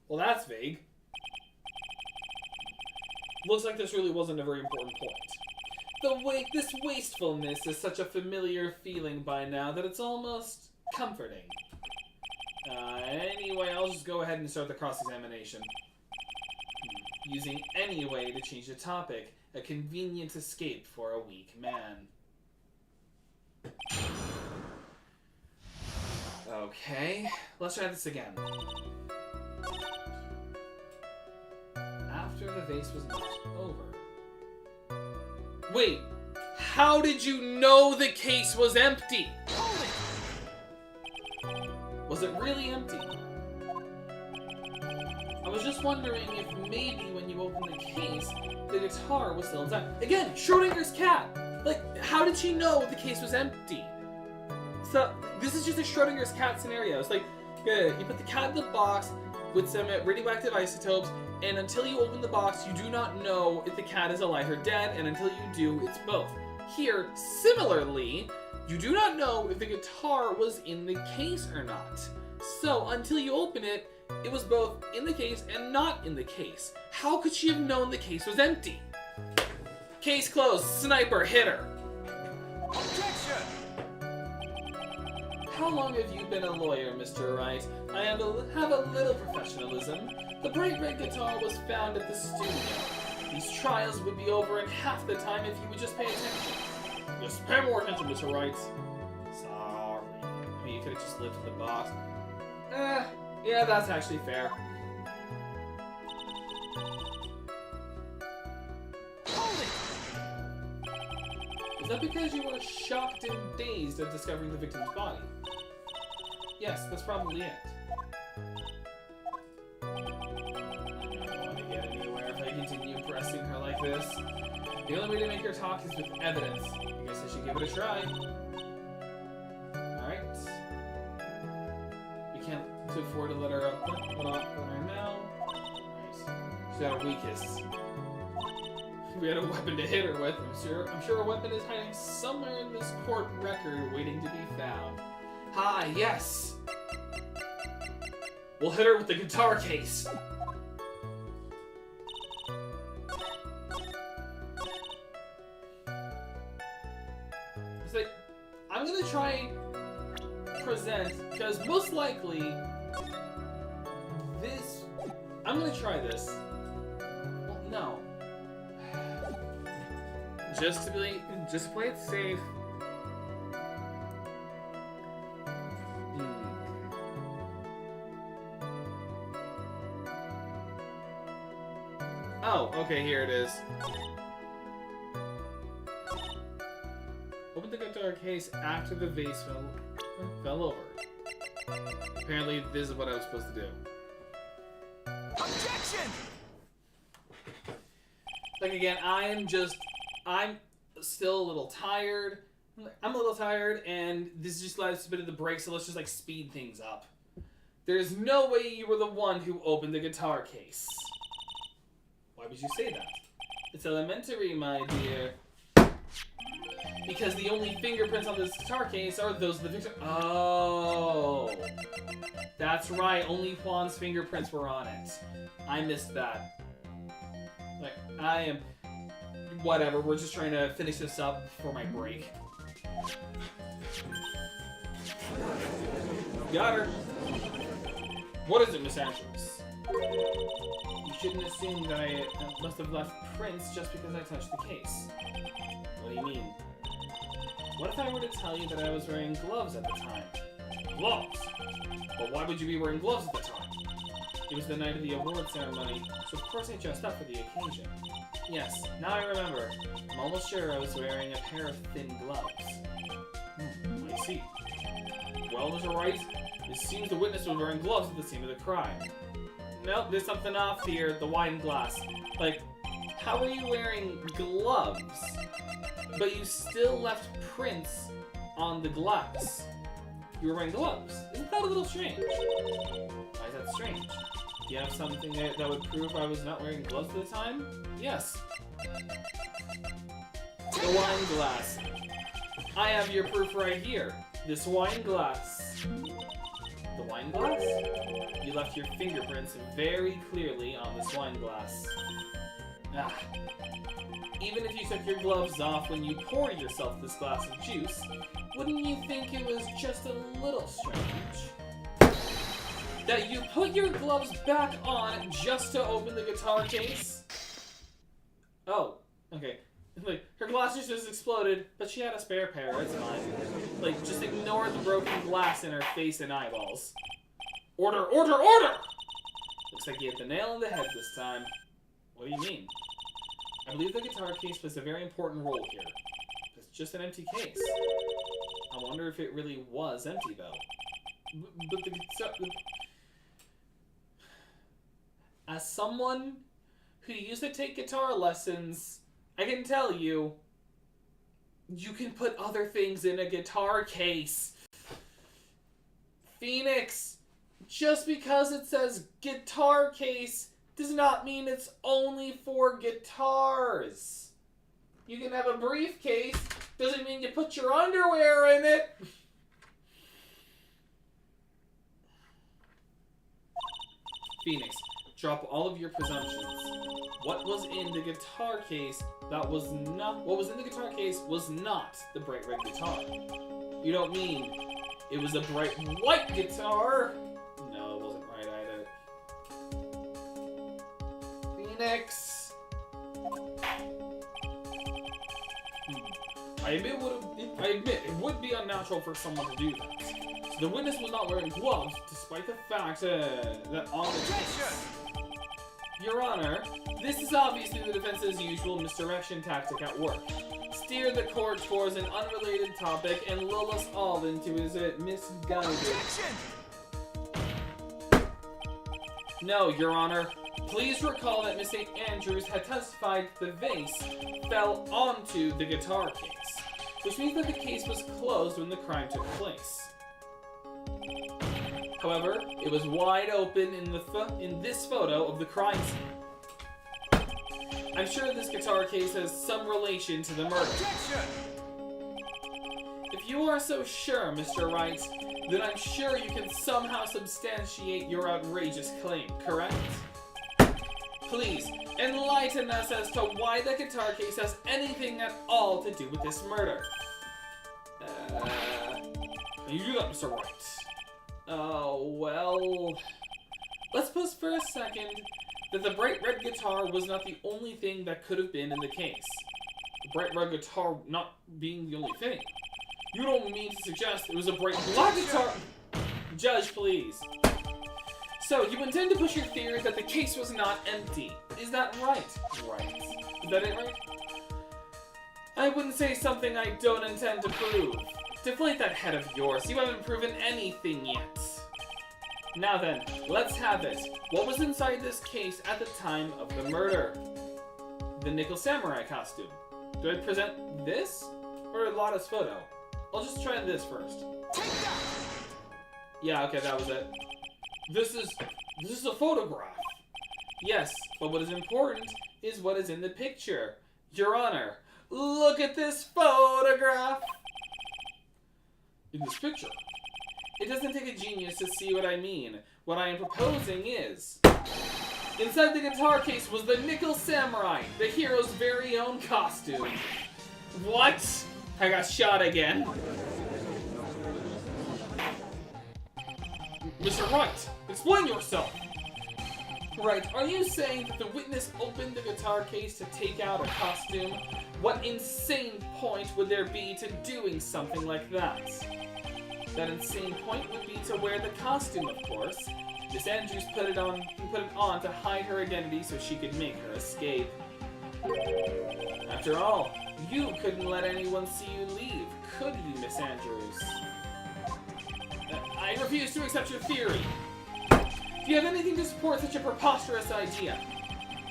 Well, that's vague. Looks like this really wasn't a very important point. This wastefulness is such a familiar feeling by now that it's almost comforting. Anyway, I'll just go ahead and start the cross-examination. Using any way to change the topic, a convenient escape for a weak man. Okay, let's try this again. After the vase was knocked over. Wait, how did you know the case was empty? Was it really empty? I was just wondering if maybe when you opened the case, the guitar was still inside. Again, Schrodinger's cat! Like, how did she know the case was empty? So, this is just a Schrodinger's cat scenario. It's like, good, you put the cat in the box with some radioactive isotopes, and until you open the box, you do not know if the cat is alive or dead, and until you do, it's both. Here, similarly, you do not know if the guitar was in the case or not. So, until you open it, it was both in the case and not in the case. How could she have known the case was empty? Case closed. Sniper, hit her. Objection! How long have you been a lawyer, Mr. Wright? I have a little professionalism. The Bright Red guitar was found at the studio. These trials would be over in half the time if you would just pay attention. Just pay more attention, Mr. Wright. Sorry. I mean, you could have just lifted the box. Yeah, that's actually fair. Hold it! Is that because you were shocked and dazed at discovering the victim's body? Yes, that's probably it. I don't want to get anywhere if I continue pressing her like this. The only way to make her talk is with evidence. I guess I should give it a try. Alright. We can't afford to let her up now. Alright. She's got a weakest. We had a weapon to hit her with. I'm sure a weapon is hiding somewhere in this court record waiting to be found. Hi, yes! We'll hit her with the guitar case. It's like, I'm gonna try present, because most likely, this... I'm gonna try this. Well, no. Just to play it safe. Oh, okay, here it is. Open the guitar case after the vase fell over. Apparently, this is what I was supposed to do. Objection! Like, again, I'm still a little tired. I'm a little tired, and this just last bit of the break, so let's just, like, speed things up. There's no way you were the one who opened the guitar case. Why would you say that? It's elementary, my dear. Because the only fingerprints on this guitar case are those of the victim. Oh. That's right, only Juan's fingerprints were on it. I missed that. Like, I am... Whatever, we're just trying to finish this up for my break. Got her. What is it, Miss Andrews? You shouldn't assume that I must have left prints just because I touched the case. What do you mean? What if I were to tell you that I was wearing gloves at the time? Gloves? Well, why would you be wearing gloves at the time? It was the night of the award ceremony, so of course I dressed up for the occasion. Yes, now I remember. I'm almost sure I was wearing a pair of thin gloves. I see. Well, Mr. Wright, it seems the witness was wearing gloves at the scene of the crime. Nope, there's something off here, the wine glass. Like, how are you wearing gloves, but you still left prints on the glass? You were wearing gloves. Isn't that a little strange? Why is that strange? Do you have something that would prove I was not wearing gloves at the time? Yes. The wine glass. I have your proof right here. This wine glass. The wine glass? You left your fingerprints very clearly on this wine glass. Ah. Even if you took your gloves off when you poured yourself this glass of juice, wouldn't you think it was just a little strange that you put your gloves back on just to open the guitar case? Oh, okay. Like, her glass just exploded, but she had a spare pair, it's fine. Like, just ignore the broken glass in her face and eyeballs. Order, order, order! Looks like you hit the nail on the head this time. What do you mean? I believe the guitar case plays a very important role here. It's just an empty case. I wonder if it really was empty, though. But the guitar... As someone who used to take guitar lessons, I can tell you, you can put other things in a guitar case. Phoenix, just because it says guitar case does not mean it's only for guitars. You can have a briefcase, doesn't mean you put your underwear in it. Phoenix, drop all of your presumptions. What was in the guitar case that was not... What was in the guitar case was not the bright red guitar. You don't mean it was a bright white guitar? No, it wasn't right either. Phoenix! I admit it would be unnatural for someone to do that. The witness was not wearing gloves, despite the fact that on the case... Your Honor, this is obviously the defense's usual misdirection tactic at work. Steer the court towards an unrelated topic and lull us all into his misguided... No, Your Honor. Please recall that Miss St. Andrews had testified the vase fell onto the guitar case, which means that the case was closed when the crime took place. However, it was wide open in this photo of the crime scene. I'm sure this guitar case has some relation to the murder. If you are so sure, Mr. Wright, then I'm sure you can somehow substantiate your outrageous claim, correct? Please, enlighten us as to why the guitar case has anything at all to do with this murder. And you do that, Mr. Wright. Oh, well... Let's suppose for a second that the bright red guitar was not the only thing that could have been in the case. The bright red guitar not being the only thing. You don't mean to suggest it was a bright black guitar... Judge, please. So, you intend to push your theory that the case was not empty. Is that right? Right. Is that it, right? I wouldn't say something I don't intend to prove. Deflate that head of yours. You haven't proven anything yet. Now then, let's have it. What was inside this case at the time of the murder? The Nickel Samurai costume. Do I present this? Or Lotta's photo? I'll just try this first. Yeah, okay, that was it. This is a photograph. Yes, but what is important is what is in the picture. Your Honor, look at this photograph! In this picture? It doesn't take a genius to see what I mean. What I am proposing is... Inside the guitar case was the Nickel Samurai, the hero's very own costume. What? I got shot again. Mr. Wright, explain yourself! Right, are you saying that the witness opened the guitar case to take out a costume? What insane point would there be to doing something like that? That insane point would be to wear the costume, of course. Miss Andrews put it on to hide her identity so she could make her escape. After all, you couldn't let anyone see you leave, could you, Miss Andrews? I refuse to accept your theory. Do you have anything to support such a preposterous idea?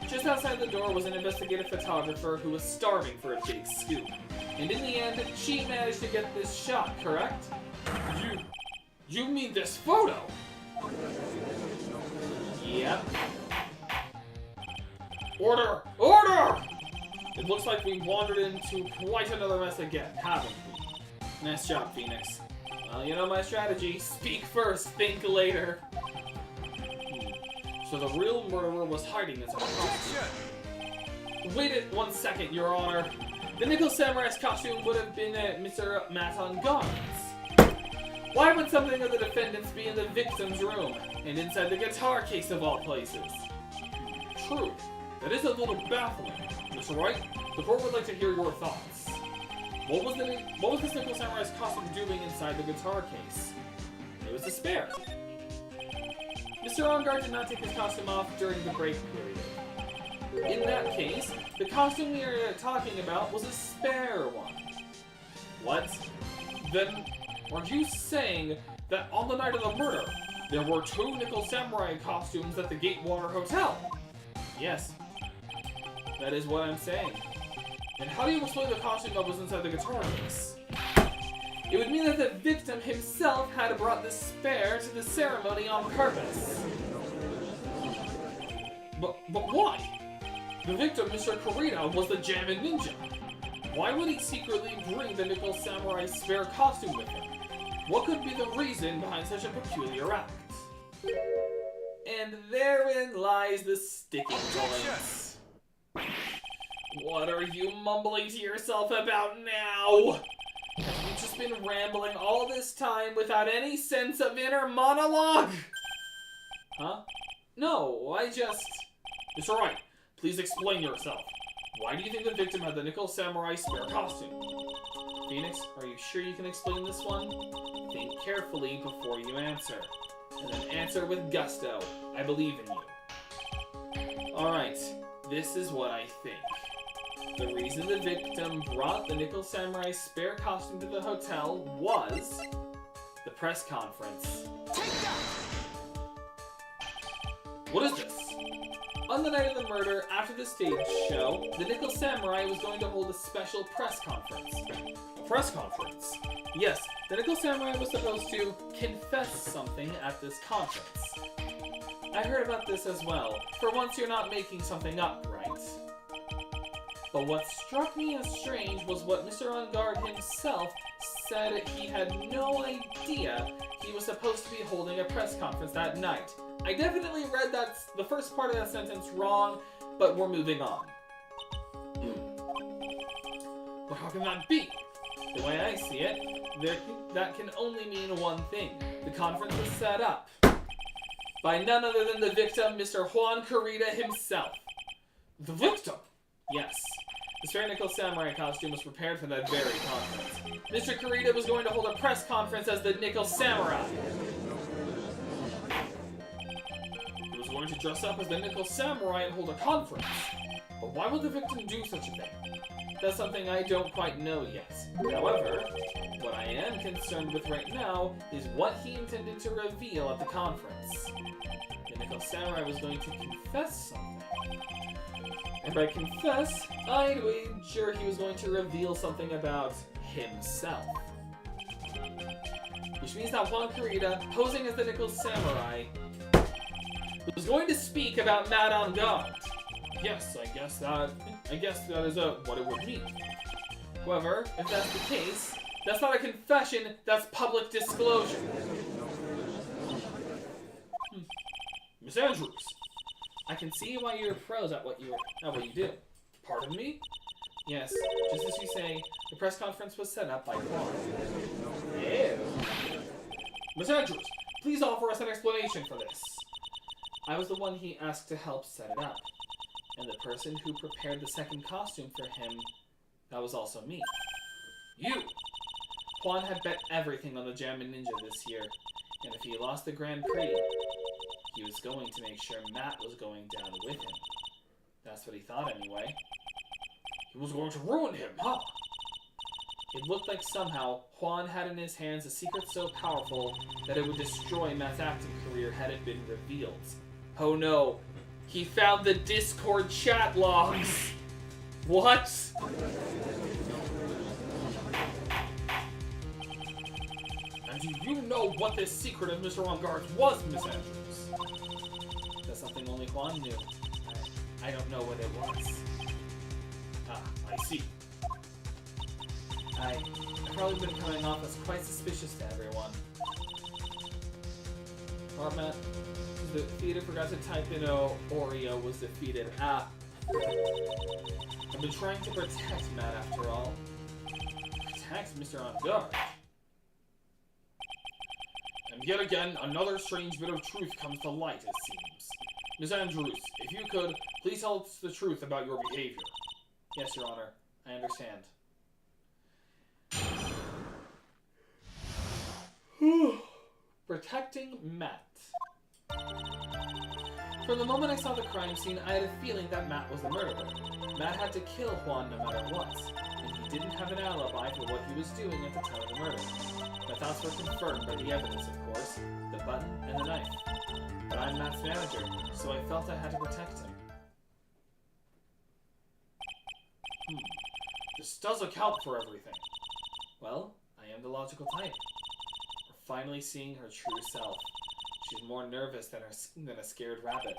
Just outside the door was an investigative photographer who was starving for a big scoop. And in the end, she managed to get this shot, correct? You mean this photo? Yep. Order! Order! It looks like we wandered into quite another mess again, haven't we? Nice job, Phoenix. Well, you know my strategy. Speak first, think later. So the real murderer was hiding inside the costume. Wait 1 second, Your Honor. The Nickel Samurai's costume would have been Mr. Maton Garn's. Why would something of the defendant's be in the victim's room, and inside the guitar case of all places? True. That is a little baffling. Mr. Wright, the court would like to hear your thoughts. What was this Nickel Samurai's costume doing inside the guitar case? It was a spare. Mr. Ongar did not take his costume off during the break period. In that case, the costume we are talking about was a spare one. What? Then, are you saying that on the night of the murder, there were 2 Nickel Samurai costumes at the Gatewater Hotel? Yes. That is what I'm saying. And how do you explain the costume that was inside the guitar case? It would mean that the victim himself had brought the spare to the ceremony on purpose. But why? The victim, Mr. Kurita, was the Jammin' Ninja. Why would he secretly bring the Nickel Samurai spare costume with him? What could be the reason behind such a peculiar act? And therein lies the sticking point. What are you mumbling to yourself about now? Have you just been rambling all this time without any sense of inner monologue? Huh? No, I just... It's alright. Please explain yourself. Why do you think the victim had the Nickel Samurai spare costume? Phoenix, are you sure you can explain this one? Think carefully before you answer. And then answer with gusto. I believe in you. Alright, this is what I think. The reason the victim brought the Nickel Samurai spare costume to the hotel was the press conference. What is this? On the night of the murder, after the stage show, the Nickel Samurai was going to hold a special press conference. A press conference? Yes, the Nickel Samurai was supposed to confess something at this conference. I heard about this as well. For once, you're not making something up, right? But what struck me as strange was what Mr. Ungard himself said he had no idea he was supposed to be holding a press conference that night. I definitely read the first part of that sentence wrong, but we're moving on. But how can that be? The way I see it, that can only mean one thing. The conference was set up by none other than the victim, Mr. Juan Carita himself. The victim? Yes. The Spare Nickel Samurai costume was prepared for that very conference. Mr. Carita was going to hold a press conference as the Nickel Samurai. He was going to dress up as the Nickel Samurai and hold a conference. But why would the victim do such a thing? That's something I don't quite know yet. However, what I am concerned with right now is what he intended to reveal at the conference. The Nickel Samurai was going to confess something. And by confess, I'd wager he was going to reveal something about himself. Which means that Juan Carita, posing as the Nickel Samurai, was going to speak about Matt on Guard. Yes, I guess that is what it would mean. However, if that's the case, that's not a confession, that's public disclosure. Miss Andrews, I can see why you're pros at what you do. pardon me? Yes, just as you say, the press conference was set up by Juan. Ew. Miss Andrews, Please offer us an explanation for this. I was the one he asked to help set it up. And the person who prepared the second costume for him, that was also me. you. Juan had bet everything on the Jammin' Ninja this year, and if he lost the Grand Prix, he was going to make sure Matt was going down with him. That's what he thought anyway. He was going to ruin him, huh? It looked like somehow Juan had in his hands a secret so powerful that it would destroy Matt's acting career had it been revealed. Oh no, he found the Discord chat logs! What? And do you know what this secret of Mr. Vanguard's was, Miss Andrews? That's something only Juan knew. I don't know what it was. Ah, I see. I've probably been coming off as quite suspicious to everyone. What, Matt? The theater forgot to type in Oreo was defeated. Ah. I've been trying to protect Matt after all. Protect Mr. On Guard. And yet again, another strange bit of truth comes to light, it seems. Miss Andrews, if you could, please tell us the truth about your behavior. Yes, Your Honor. I understand. Protecting Matt. From the moment I saw the crime scene, I had a feeling that Matt was the murderer. Matt had to kill Juan no matter what, and he didn't have an alibi for what he was doing at the time of the murder. My thoughts were confirmed by the evidence, of course, the button and the knife. But I'm Matt's manager, so I felt I had to protect him. This does account for everything. Well, I am the logical type. We're finally seeing her true self. She's more nervous than a scared rabbit.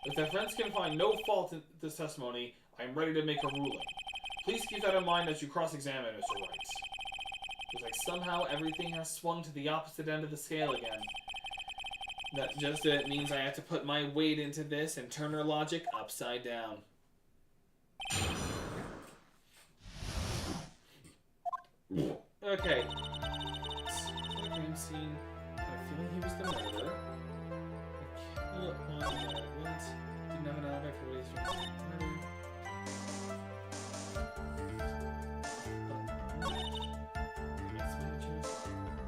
If the friends can find no fault in this testimony, I am ready to make a ruling. Please keep that in mind as you cross-examine Mr. Wright. It's like somehow everything has swung to the opposite end of the scale again. That just means I have to put my weight into this and turn her logic upside down. Okay. The crime scene. I have a feeling he was the murderer. What? Didn't have an alibi for what he's doing.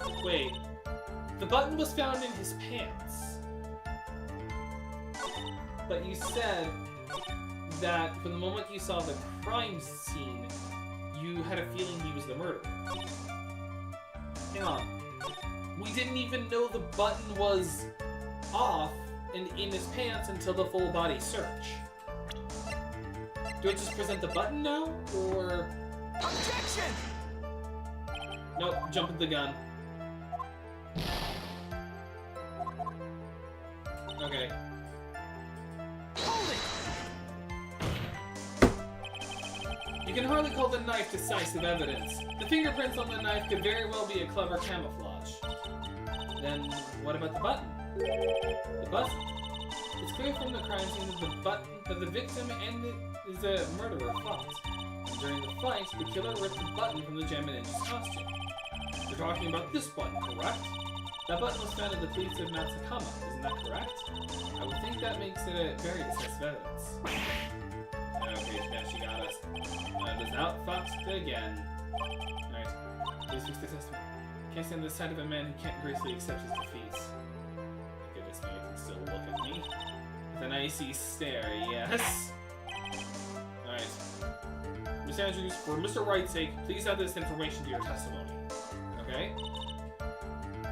Murder. Wait. The button was found in his pants. But you said that from the moment you saw the crime scene, you had a feeling he was the murderer. Hang on. We didn't even know the button was off and in his pants until the full body search. Do I just present the button now, or... Objection! Nope, jumping the gun. Okay. Hold it! You can hardly call the knife decisive evidence. The fingerprints on the knife could very well be a clever camouflage. Then, what about the button? The button? It's clear from the crime scene that the victim and the murderer fought. during the fight, the killer ripped the button from the Jammin' Ninja's costume. You're talking about this button, correct? That button was found in the police of Matsukama, isn't that correct? I would think that makes it a very decisive evidence. Okay, now she got us. Is outfoxed again. Alright, please fix the testimony. Can't stand the sight of a man who can't gracefully accept his defeat. Goodness me, I can still look at me. With an icy stare, yes. Alright. Miss Andrews, for Mr. Wright's sake, please add this information to your testimony. Okay?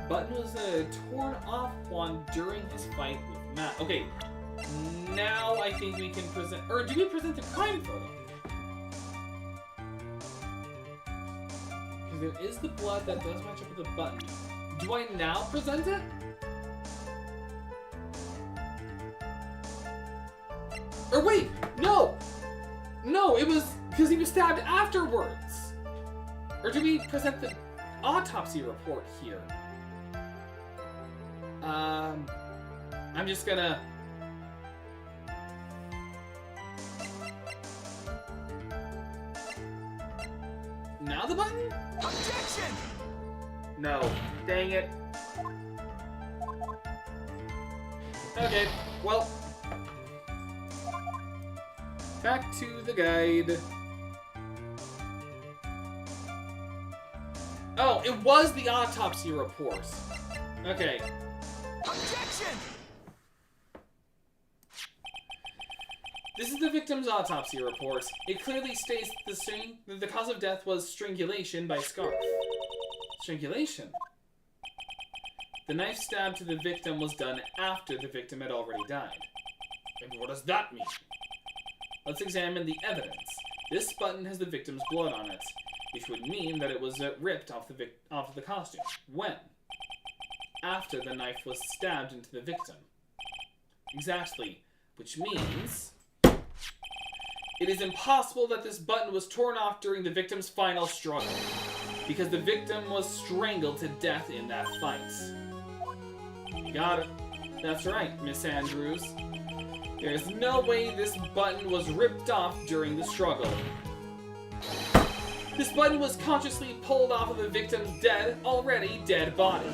Button was a torn off one during his fight with Matt. Okay, now I think we can present, or do we present the crime photo? Because there is the blood that does match up with the button. Do I now present it? Or wait, no! No, it was because he was stabbed afterwards. Or do we present the autopsy report here? I'm just gonna... Now the button? Objection! No. Dang it. Okay, well... Back to the guide. Oh, it was the autopsy report. Okay. Objection! This is the victim's autopsy report. It clearly states that the cause of death was strangulation by scarf. Strangulation? The knife stab to the victim was done after the victim had already died. And what does that mean? Let's examine the evidence. This button has the victim's blood on it, which would mean that it was ripped off the costume. When? After the knife was stabbed into the victim. Exactly. Which means... it is impossible that this button was torn off during the victim's final struggle, because the victim was strangled to death in that fight. You got it. That's right, Miss Andrews. There is no way this button was ripped off during the struggle. This button was consciously pulled off of the victim's already dead body.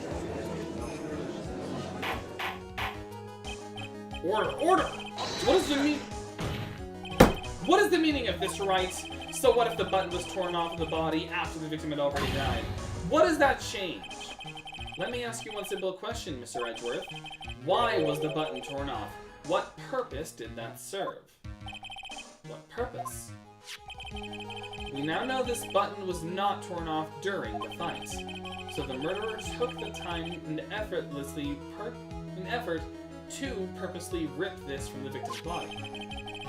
Order! Order! What is the What is the meaning of this, Wright? So what if the button was torn off of the body after the victim had already died? What does that change? Let me ask you one simple question, Mr. Edgeworth. Why was the button torn off? What purpose did that serve? What purpose? We now know this button was not torn off during the fight. So the murderer took the time and effort to purposely rip this from the victim's body.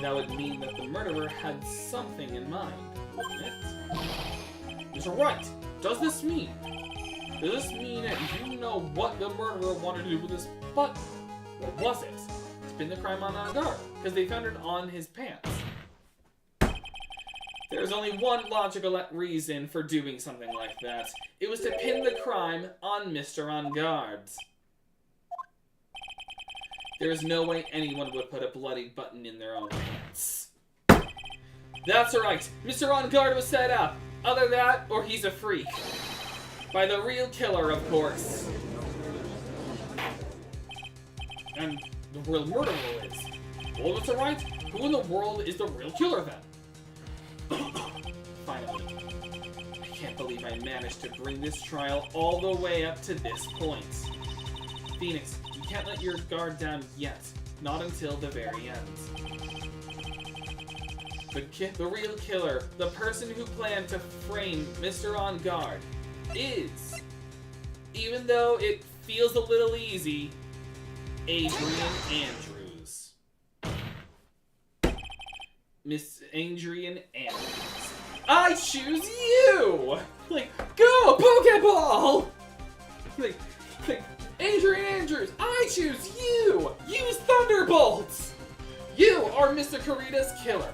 That would mean that the murderer had something in mind, wouldn't it? Mr. Wright, does this mean that you know what the murderer wanted to do with this button? Or was it? It's been the crime on guard, because they found it on his pants. There's only one logical reason for doing something like that. It was to pin the crime on Mr. On Guard. There is no way anyone would put a bloody button in their own pants. That's right, Mr. On Guard was set up. Either that, or he's a freak. By the real killer, of course. And the real murderer is. Well, Mr. Wright, who in the world is the real killer then? Finally. I can't believe I managed to bring this trial all the way up to this point. Phoenix, you can't let your guard down yet. Not until the very end. The real killer, the person who planned to frame Mr. On Guard, is, even though it feels a little easy, Adrian Andrews. Miss Adrian Andrews. I choose you! Like, go, Pokeball! Like, Adrian Andrews, I choose you! Use Thunderbolts! You are Mr. Karita's killer.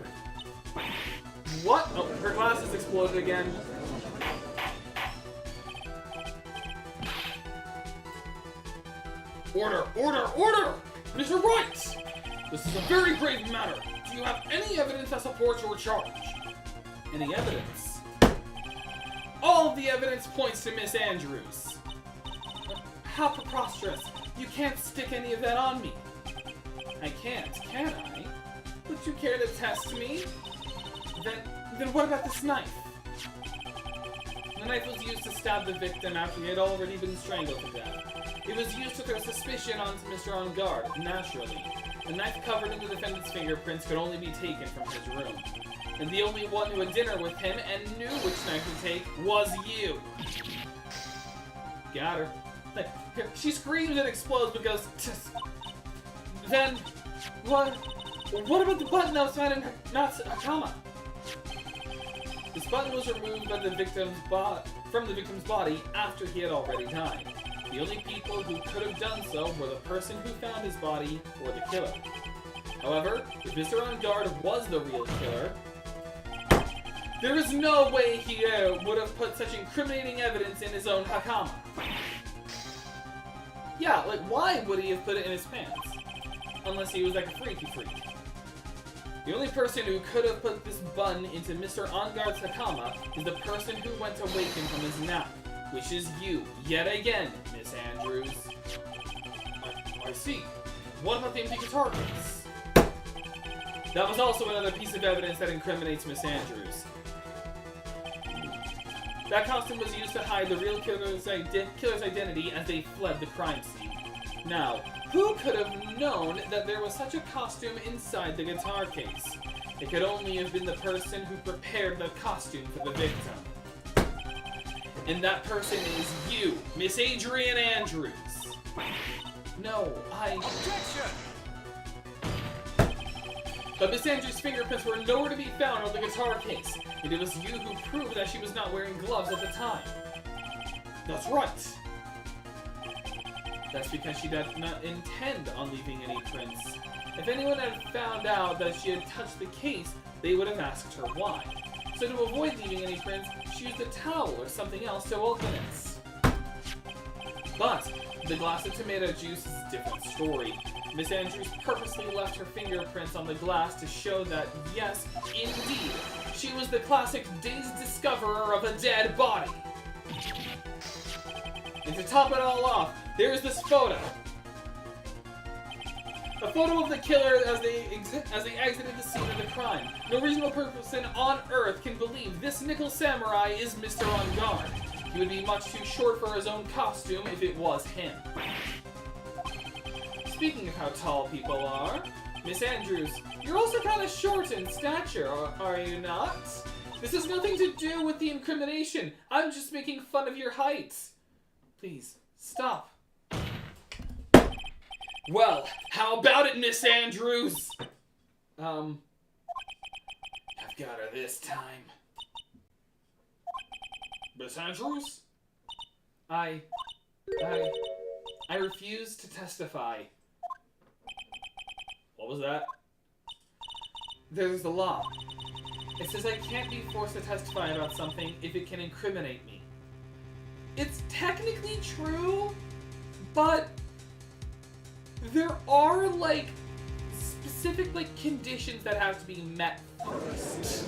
What? Oh, her glasses exploded again. Order! Order! Order! Mr. Wright! This is a very grave matter. Do you have any evidence that supports your charge? Any evidence? All of the evidence points to Miss Andrews. How preposterous. You can't stick any of that on me. I can't, can I? Would you care to test me? Then what about this knife? The knife was used to stab the victim after he had already been strangled to death. It was used to throw suspicion onto Mr. On Guard, naturally. The knife covered in the defendant's fingerprints could only be taken from his room. And the only one who had dinner with him and knew which knife to take was you. Got her. She screams and explodes but goes, "Tss." Then, what about the button that was found in Nakama? This button was removed by from the victim's body after he had already died. The only people who could have done so were the person who found his body or the killer. However, if Mr. On Guard was the real killer, there is no way he would have put such incriminating evidence in his own Hakama. Yeah, like, why would he have put it in his pants? Unless he was like a freaky freak. The only person who could have put this button into Mr. On Guard's Hakama is the person who went to wake him from his nap, which is you, yet again, Miss Andrews. I see. What about the empty guitar case? That was also another piece of evidence that incriminates Miss Andrews. That costume was used to hide the real killer's identity as they fled the crime scene. Now, who could have known that there was such a costume inside the guitar case? It could only have been the person who prepared the costume for the victim. And that person is you, Miss Adrian Andrews. No, Objection! But Miss Andrews' fingerprints were nowhere to be found on the guitar case, and it was you who proved that she was not wearing gloves at the time. That's right. That's because she did not intend on leaving any prints. If anyone had found out that she had touched the case, they would have asked her why. So to avoid leaving any prints, she used a towel or something else to open it. But the glass of tomato juice is a different story. Miss Andrews purposely left her fingerprints on the glass to show that, yes, indeed, she was the classic dazed discoverer of a dead body. And to top it all off, there's this photo. A photo of the killer as they exited the scene of the crime. No reasonable person on Earth can believe this nickel samurai is Mr. On Guard. He would be much too short for his own costume if it was him. Speaking of how tall people are, Miss Andrews, you're also kind of short in stature, are you not? This has nothing to do with the incrimination. I'm just making fun of your height. Please, stop. Well, how about it, Miss Andrews? I've got her this time. Miss Andrews? I refuse to testify. What was that? There's the law. It says I can't be forced to testify about something if it can incriminate me. It's technically true, but there are, like, specific, like, conditions that have to be met first.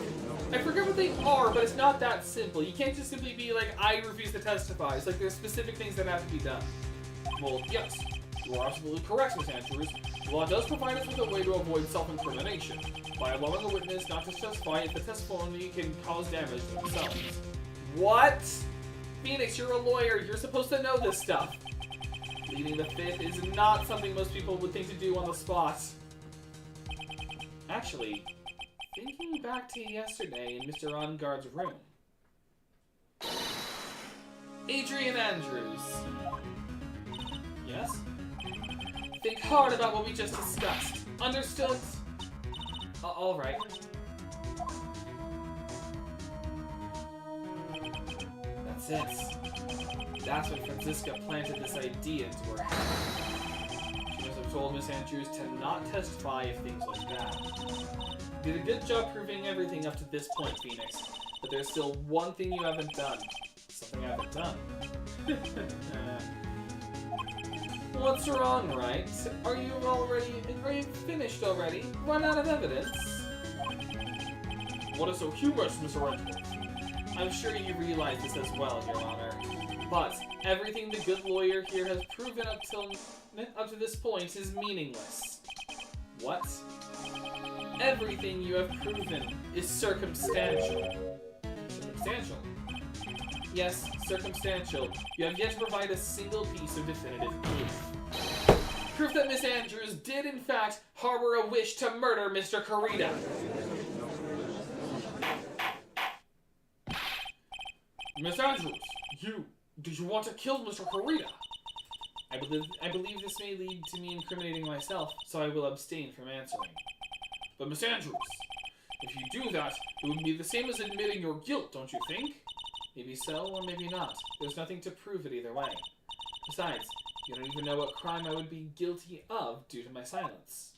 I forget what they are, but it's not that simple. You can't just simply be like, I refuse to testify. It's like there's specific things that have to be done. Well, yes. You are absolutely correct, Miss Andrews. The law does provide us with a way to avoid self-incrimination, by allowing a witness not to testify if the testimony can cause damage to themselves. What? Phoenix, you're a lawyer. You're supposed to know this stuff. Pleading the fifth is not something most people would think to do on the spot. Actually, thinking back to yesterday in Mr. On Guard's room. Adrian Andrews. Yes? Think hard about what we just discussed. Understood? Alright. That's it. That's when Franziska planted this idea into her head. She must have told Miss Andrews to not testify if things like that. You did a good job proving everything up to this point, Phoenix. But there's still one thing you haven't done. Something I haven't done. What's wrong, Wright? Are you finished already? Run out of evidence? What is so humorous, Mr. Wright? I'm sure you realize this as well, Your Honor. But everything the good lawyer here has proven up to this point is meaningless. What? Everything you have proven is circumstantial. Substantial. Yes, circumstantial. You have yet to provide a single piece of definitive proof. Proof that Miss Andrews did, in fact, harbor a wish to murder Mr. Kurita. Miss Andrews, did you want to kill Mr. Kurita? I believe this may lead to me incriminating myself, so I will abstain from answering. But Miss Andrews, if you do that, it would be the same as admitting your guilt, don't you think? Maybe so, or maybe not. There's nothing to prove it either way. Besides, you don't even know what crime I would be guilty of due to my silence.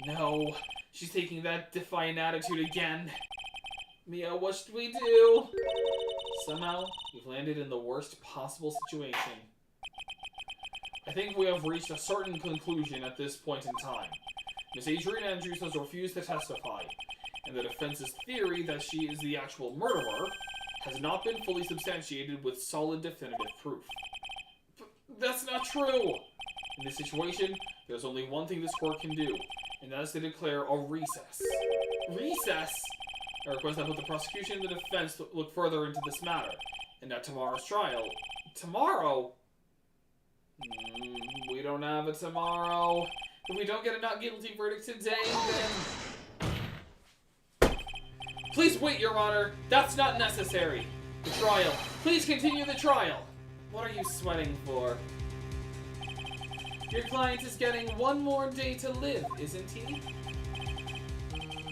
No, she's taking that defiant attitude again. Mia, what should we do? Somehow, we've landed in the worst possible situation. I think we have reached a certain conclusion at this point in time. Miss Adrian Andrews has refused to testify, and the defense's theory that she is the actual murderer has not been fully substantiated with solid definitive proof. But that's not true! In this situation, there's only one thing this court can do, and that is to declare a recess. Recess? I request that both the prosecution and the defense look further into this matter, and at tomorrow's trial. Tomorrow? We don't have a tomorrow. If we don't get a not guilty verdict today, then... Please wait, Your Honor. That's not necessary. The trial. Please continue the trial. What are you sweating for? Your client is getting one more day to live, isn't he?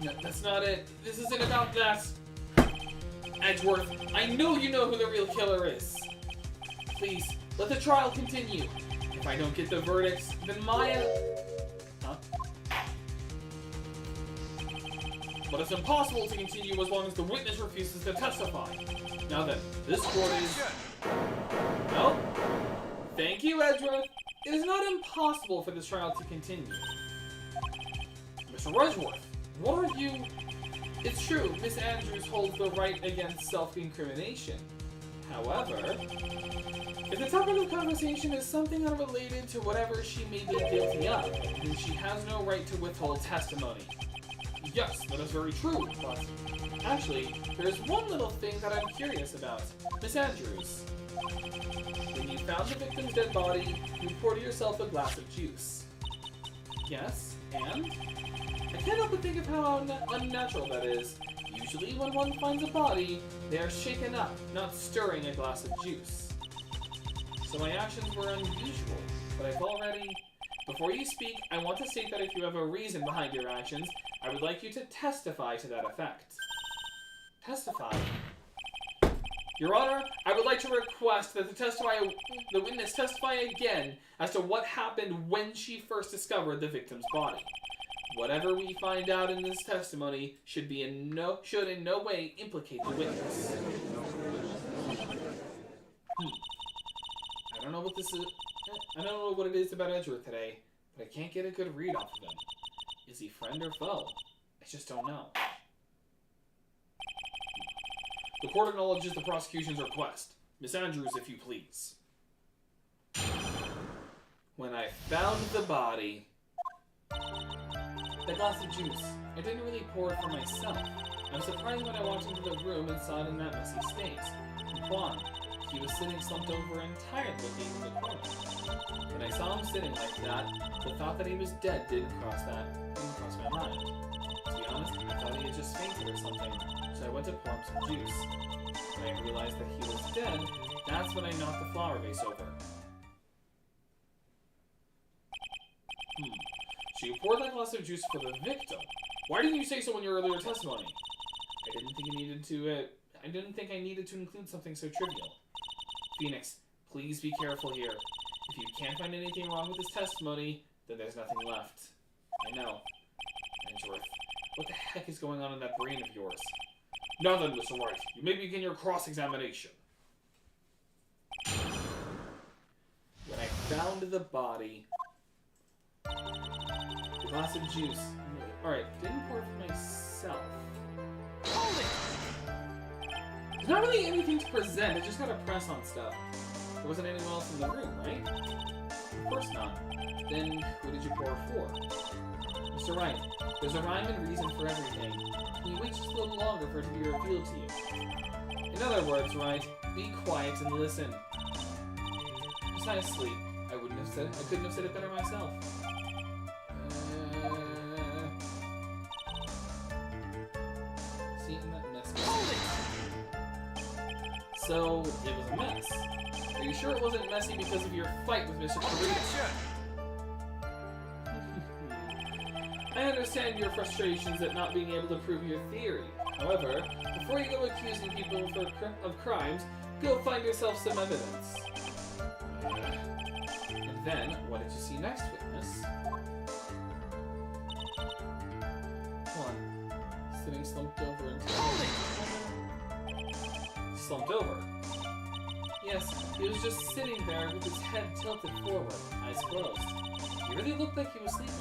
No, that's not it. This isn't about that. Edgeworth, I know you know who the real killer is. Please, let the trial continue. If I don't get the verdicts, then Maya... Huh? But it's impossible to continue as long as the witness refuses to testify. Now then, this court is... No? Thank you, Edgeworth. It is not impossible for this trial to continue. Mr. Edgeworth, what are you... It's true, Miss Andrews holds the right against self-incrimination. However, if the topic of conversation is something unrelated to whatever she may be guilty of, then she has no right to withhold testimony. Yes, that is very true, but... Actually, there's one little thing that I'm curious about. Miss Andrews, when you found the victim's dead body, you poured yourself a glass of juice. Yes, and? I can't help but think of how unnatural that is. Usually when one finds a body, they are shaken up, not stirring a glass of juice. So my actions were unusual, but I've already... Before you speak, I want to state that if you have a reason behind your actions, I would like you to testify to that effect. Testify? Your Honor, I would like to request that the witness testify again as to what happened when she first discovered the victim's body. Whatever we find out in this testimony should in no way implicate the witness. I don't know what this is. I don't know what it is about Edgeworth today, but I can't get a good read off of him. Is he friend or foe? I just don't know. The court acknowledges the prosecution's request. Miss Andrews, if you please. When I found the body... The glass of juice. I didn't really pour it for myself. I was surprised when I walked into the room and saw it in that messy state. And Juan, he was sitting slumped over and tired looking in the corner. When I saw him sitting like that, the thought that he was dead didn't cross my mind. To be honest, I thought he had just fainted or something, so I went to pour him some juice. When I realized that he was dead, that's when I knocked the flower vase over. So you poured that glass of juice for the victim. Why didn't you say so in your earlier testimony? I didn't think I needed to include something so trivial. Phoenix, please be careful here. If you can't find anything wrong with this testimony, then there's nothing left. I know. Edgeworth, what the heck is going on in that brain of yours? Now then, Mr. Wright, you may begin your cross-examination. When I found the body... The glass of juice... Alright, didn't pour it for myself. There's not really anything to present, I just gotta press on stuff. There wasn't anyone else in the room, right? Of course not. Then, who did you pour for? Mr. Wright, there's a rhyme and reason for everything. Can you wait just a little longer for it to be revealed to you? In other words, Wright, be quiet and listen. Precisely. I couldn't have said it better myself. See, and that mess. So, it was a mess. Are you sure it wasn't messy because of your fight with Mr. Karita? I understand your frustrations at not being able to prove your theory. However, before you go accusing people of crimes, go find yourself some evidence. And then, what did you see next, witness? One. Sitting slumped over and slumped over. Yes, he was just sitting there with his head tilted forward, eyes closed. He really looked like he was sleeping.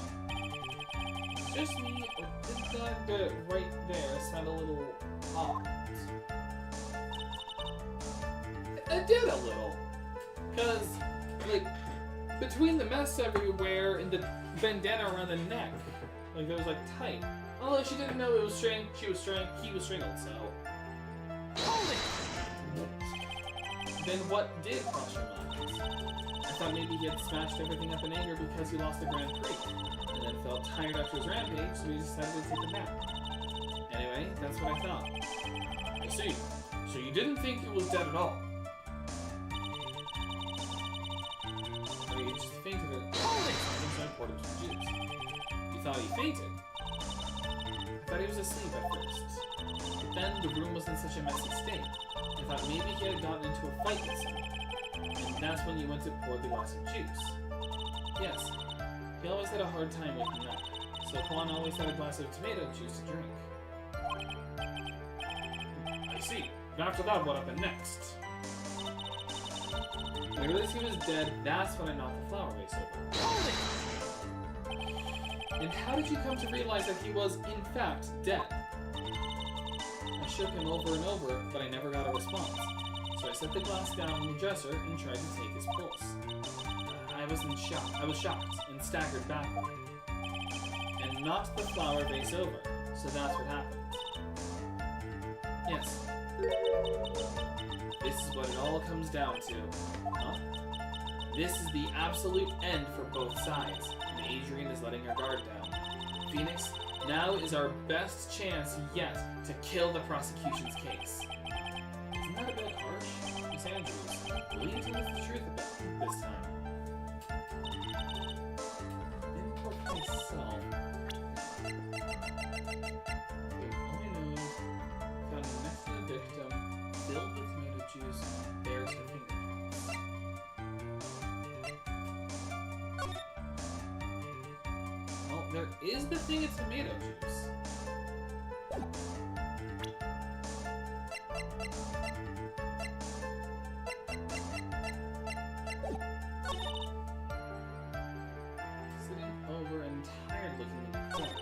Just me, or did that bit right there sound a little odd? It did a little. Because, like, between the mess everywhere and the bandana around the neck, like, it was, like, tight. Although she didn't know it was strangled, he was strangled, so... Hold it! Then what did cross your mind? I thought maybe he had smashed everything up in anger because he lost the Grand Prix, and then felt tired after his rampage, so he decided to take a nap. Anyway, that's what I thought. I see. So you didn't think he was dead at all? I mean, he just fainted or something, so I poured him some juice. You thought he fainted? I thought he was asleep at first. But then the room was in such a messy state. I thought maybe he had gotten into a fight with someone. And that's when you went to pour the glass of juice. Yes, he always had a hard time waking up, so Kwan always had a glass of tomato juice to drink. I see. And after that, what happened next? When I realized he was dead, that's when I knocked the flower vase over. And how did you come to realize that he was, in fact, dead? I shook him over and over, but I never got a response. So I set the glass down on the dresser and tried to take his pulse. I was shocked and staggered backward. And knocked the flower vase over. So that's what happened. Yes. This is what it all comes down to. Huh? This is the absolute end for both sides, and Adrian is letting her guard down. Phoenix, now is our best chance yet to kill the prosecution's case. Isn't that a bit harsh? Miss Andrews, will you tell us the truth about this time? In poor myself. All I know, found next to the victim, filled with tomato juice, bears her fingerprints. Well, there is the thing of tomato juice. Sitting over and tired looking in the corner.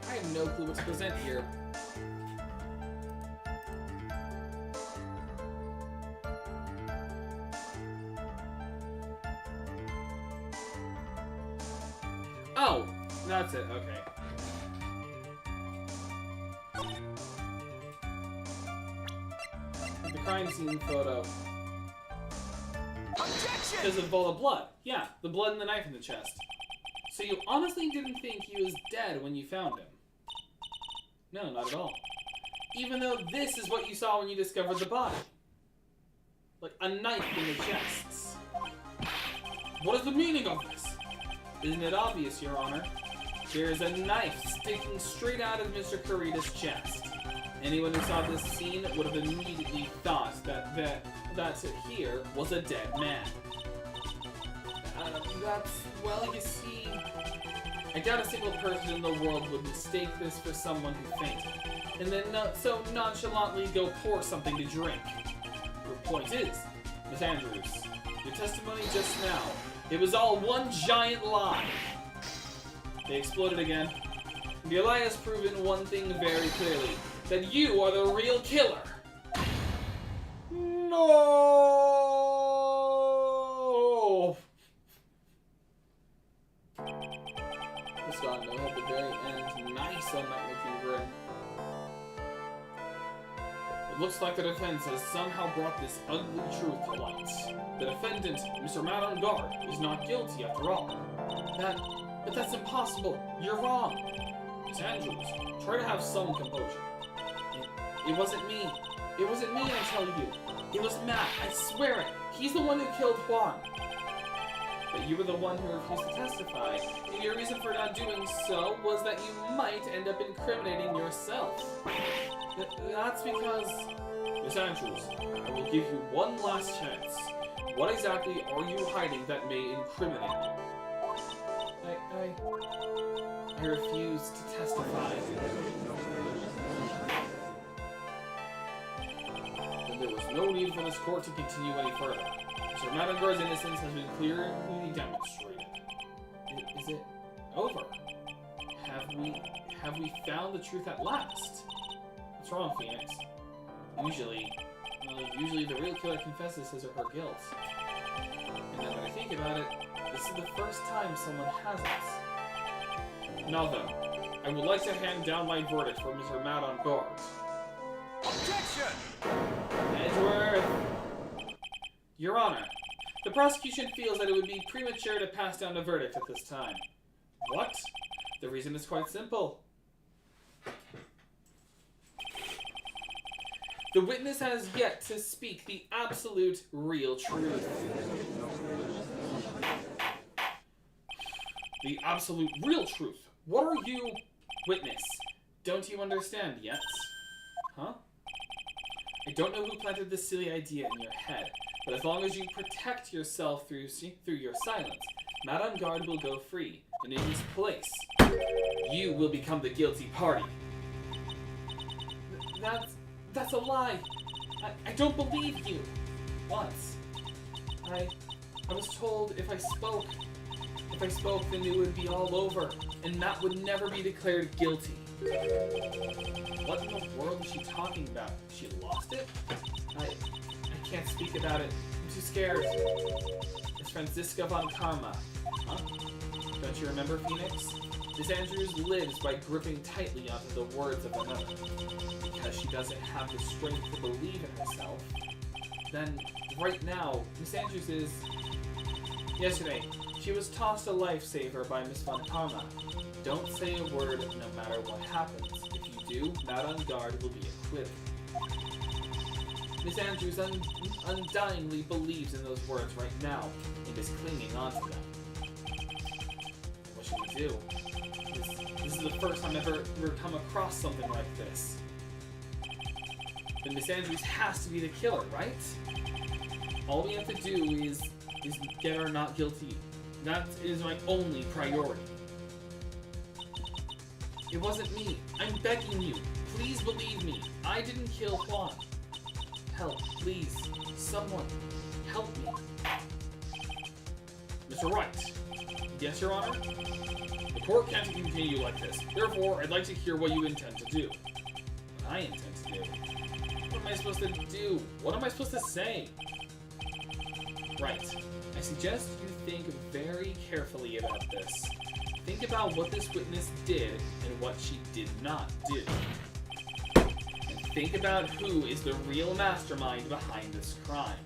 I have no clue what to present here. Oh, that's it, okay. The crime scene photo. Objection! Because of all the blood. Yeah, the blood and the knife in the chest. So you honestly didn't think he was dead when you found him? No, not at all. Even though this is what you saw when you discovered the body. Like, a knife in the chest. What is the meaning of this? Isn't it obvious, Your Honor? There is a knife sticking straight out of Mr. Karita's chest. Anyone who saw this scene would have immediately thought that here was a dead man. Well, you see, I doubt a single person in the world would mistake this for someone who fainted, and then so nonchalantly go pour something to drink. Your point is, Miss Andrews, your testimony just now, it was all one giant lie. They exploded again. The lie has proven one thing very clearly. That you are the real killer. No! This got no at the very end. Nice on that McFever. It looks like the defense has somehow brought this ugly truth to light. The defendant, Mr. Matt on Guard, is not guilty after all. But that's impossible. You're wrong. Miss Andrews, try to have some composure. It wasn't me. It wasn't me, I tell you. It was Matt, I swear it. He's the one who killed Juan. But you were the one who refused to testify, and your reason for not doing so was that you might end up incriminating yourself. That's because... Miss Andrews, I will give you one last chance. What exactly are you hiding that may incriminate you? I refuse to testify. Then there was no need for this court to continue any further. Mr. Madangar's innocence has been clearly demonstrated. Is it over? Have we found the truth at last? What's wrong, Phoenix? Usually the real killer confesses his or her guilt. And now that I think about it, this is the first time someone hasn't. Now then, I would like to hand down my verdict for Mr. Matt on Guard. Objection! Edgeworth! Your Honor, the prosecution feels that it would be premature to pass down a verdict at this time. What? The reason is quite simple. The witness has yet to speak the absolute real truth. The absolute real truth? What are you... Witness, don't you understand yet? Huh? I don't know who planted this silly idea in your head, but as long as you protect yourself through your silence, Matt on Guard will go free, and in his place, you will become the guilty party. That's a lie. I don't believe you. Once, I was told if I spoke, then it would be all over, and Matt would never be declared guilty. What in the world is she talking about? She lost it? I can't speak about it. I'm too scared. It's Franziska von Karma. Huh? Don't you remember, Phoenix? Miss Andrews lives by gripping tightly onto the words of another. Because she doesn't have the strength to believe in herself, then right now, Miss Andrews is... Yesterday, she was tossed a lifesaver by Miss Von Karma. Don't say a word no matter what happens. If you do, Matt on Guard will be acquitted. Miss Andrews undyingly believes in those words right now, and is clinging onto them. What should we do? This is the first time I've ever come across something like this. Then Miss Andrews has to be the killer, right? All we have to do is get her not guilty. That is my only priority. It wasn't me. I'm begging you. Please believe me. I didn't kill Juan. Help, please. Someone, help me. Mr. Wright. Yes, Your Honor? The court can't continue like this. Therefore, I'd like to hear what you intend to do. What I intend to do? What am I supposed to do? What am I supposed to say? Right. I suggest you think very carefully about this. Think about what this witness did and what she did not do. And think about who is the real mastermind behind this crime.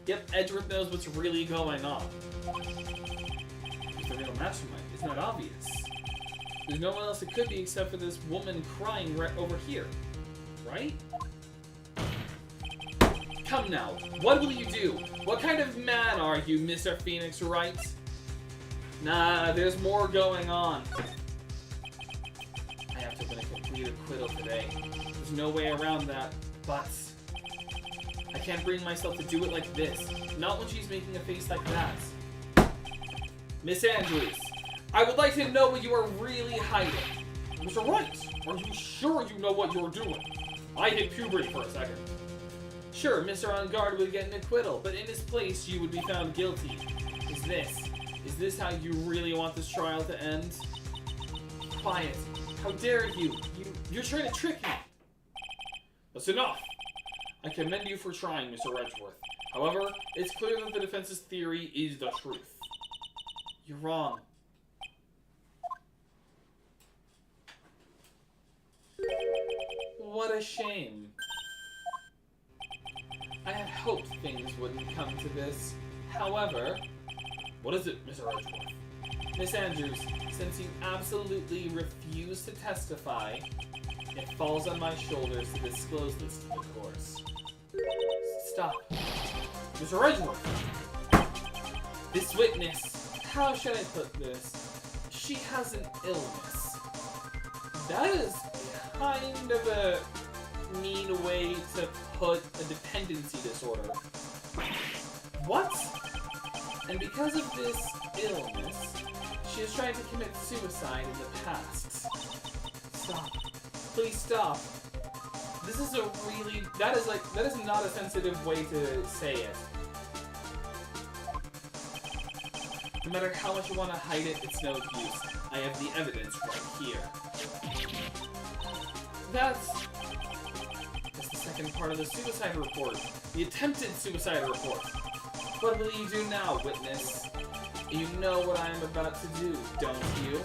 Yep, Edgeworth knows what's really going on. Who's the real mastermind? Isn't that obvious? There's no one else it could be except for this woman crying right over here. Right? Come now, what will you do? What kind of man are you, Mr. Phoenix Wright? Nah, there's more going on. I have to win a complete acquittal today. There's no way around that, but I can't bring myself to do it like this. Not when she's making a face like that. Miss Andrews, I would like to know what you are really hiding. Mr. Wright, are you sure you know what you're doing? I hit puberty for a second. Sure, Mr. On Guard would get an acquittal, but in his place, you would be found guilty. Is this how you really want this trial to end? quiet. How dare you? You're trying to trick me. That's enough. I commend you for trying, Mr. Edgeworth. However, it's clear that the defense's theory is the truth. You're wrong. What a shame. I had hoped things wouldn't come to this. However, What is it, Mr. Edgeworth? Miss Andrews, since you absolutely refuse to testify, it falls on my shoulders to disclose this to the course. Stop. Mr. Edgeworth! This witness, how should I put this? She has an illness. That is kind of a mean way to put a dependency disorder. What? And because of this illness, she is trying to commit suicide in the past. Stop. Please stop. This is a really... That is not a sensitive way to say it. No matter how much you want to hide it, it's no use. I have the evidence right here. That's the second part of the suicide report. The attempted suicide report. What will you do now, witness? You know what I am about to do, don't you?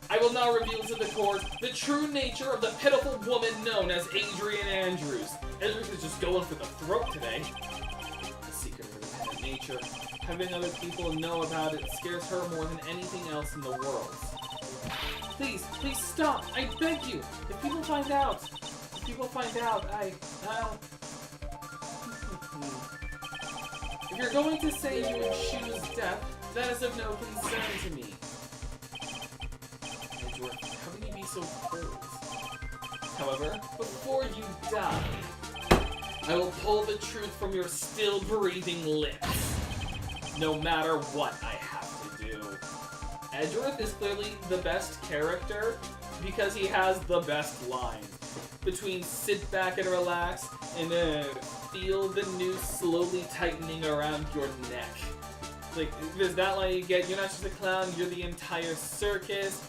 I will now reveal to the court the true nature of the pitiful woman known as Adrian Andrews. Andrews is just going for the throat today. The secret of her independent nature. Having other people know about it scares her more than anything else in the world. Please stop! I beg you! If people find out, If you're going to say you would choose death, that is of no concern to me. Edgeworth, how can you be so cold? However, before you die, I will pull the truth from your still breathing lips. No matter what I have to do. Edgeworth is clearly the best character because he has the best lines. Between sit back and relax and feel the noose slowly tightening around your neck. Like, there's that line you get, you're not just a clown, you're the entire circus.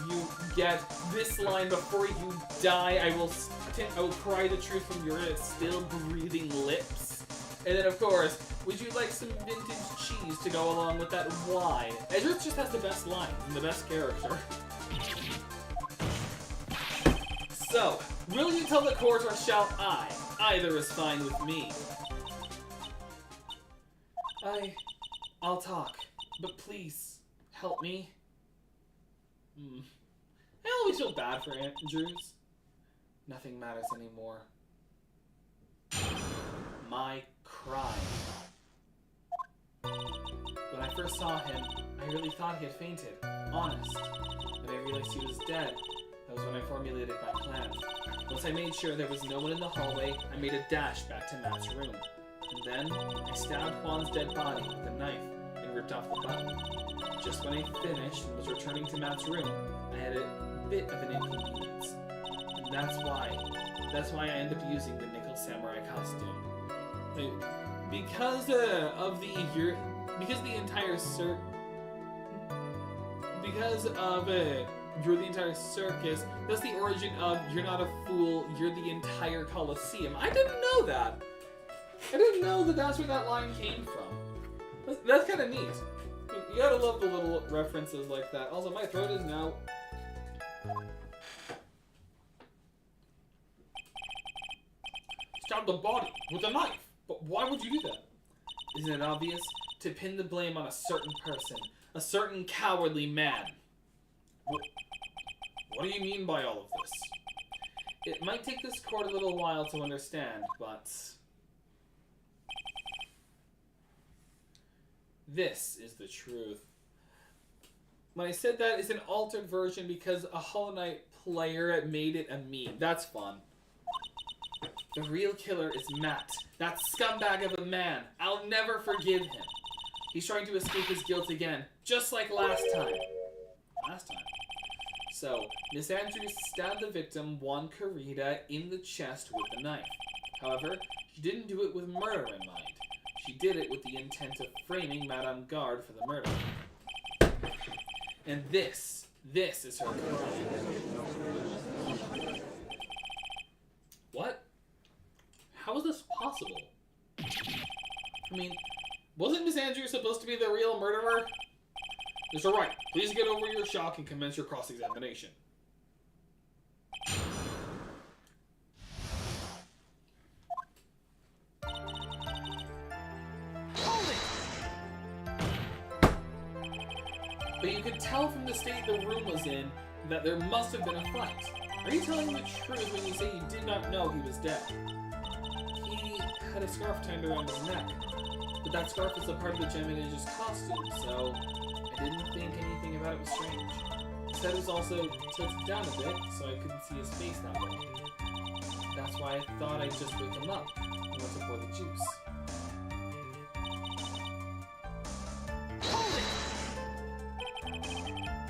You get this line, before you die, I will pry the truth from your still breathing lips. And then, of course, would you like some vintage cheese to go along with that wine? Edgeworth just has the best line and the best character. So, will you tell the court or shall I? Either is fine with me. I'll talk, but please, help me. I always feel bad for Andrews. Nothing matters anymore. My crime. When I first saw him, I really thought he had fainted. Honest. When I realized he was dead, that was when I formulated my plan. Once I made sure there was no one in the hallway, I made a dash back to Matt's room. And then, I stabbed Juan's dead body with a knife and ripped off the button. Just when I finished and was returning to Matt's room, I had a bit of an inconvenience. And that's why I ended up using the nickel samurai costume. Because of you're the entire circus, that's the origin of you're not a fool, you're the entire Colosseum. I didn't know that. I didn't know that that's where that line came from. That's kind of neat. You gotta love the little references like that. Also, my throat is now... Stabbed the body with a knife. But why would you do that? Isn't it obvious? To pin the blame on a certain person. A certain cowardly man. What do you mean by all of this? It might take this court a little while to understand, but... this is the truth. When I said that, it's an altered version because a Hollow Knight player made it a meme. That's fun. The real killer is Matt. That scumbag of a man. I'll never forgive him. He's trying to escape his guilt again, just like last time. So, Miss Andrews stabbed the victim, Juan Carita, in the chest with the knife. However, she didn't do it with murder in mind. She did it with the intent of framing Madame Garde for the murder. And this This is her crime. What? How is this possible? I mean, wasn't Miss Andrews supposed to be the real murderer? Mr. Wright, please get over your shock and commence your cross-examination. But you could tell from the state the room was in that there must have been a fight. Are you telling the truth when you say you did not know he was dead? He had a scarf tied around his neck, but that scarf was a part of the gem manager's costume, so I didn't think anything about it was strange. His head was also tilted down a bit, so I couldn't see his face that way. That's why I thought I'd just wake him up and went to pour the juice.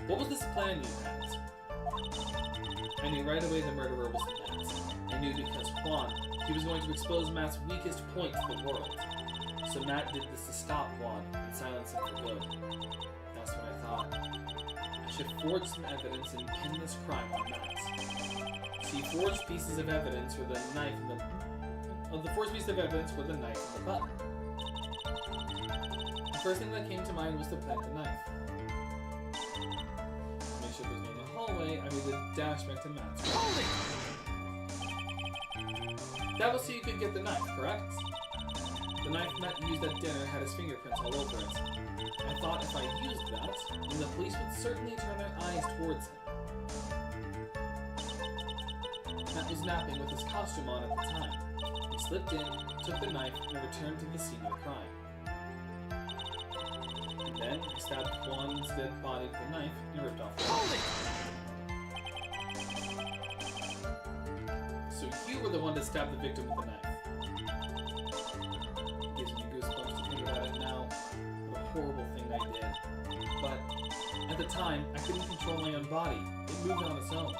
What was this plan you had? I knew right away the murderer was Matt. I knew because Juan, he was going to expose Matt's weakest point to the world. So Matt did this to stop Juan and silence him for good. That's what I thought. I should forge some evidence and pin this crime on Matt. So he forged pieces of evidence with a knife in the forged piece of evidence with a knife in the button. The first thing that came to mind was to plant the knife. Make sure there's no in the hallway, I made a dash back to Matt's room. That was so you could get the knife, correct? The knife Matt used at dinner had his fingerprints all over it. I thought if I used that, then the police would certainly turn their eyes towards him. Matt was napping with his costume on at the time. He slipped in, took the knife, and returned to the scene of the crime. And then, he stabbed Juan's dead body with the knife and ripped off the knife. So you were the one to stab the victim with the knife. It gives me goosebumps to think about it now. What a horrible thing I did. But, at the time, I couldn't control my own body. It moved on its own.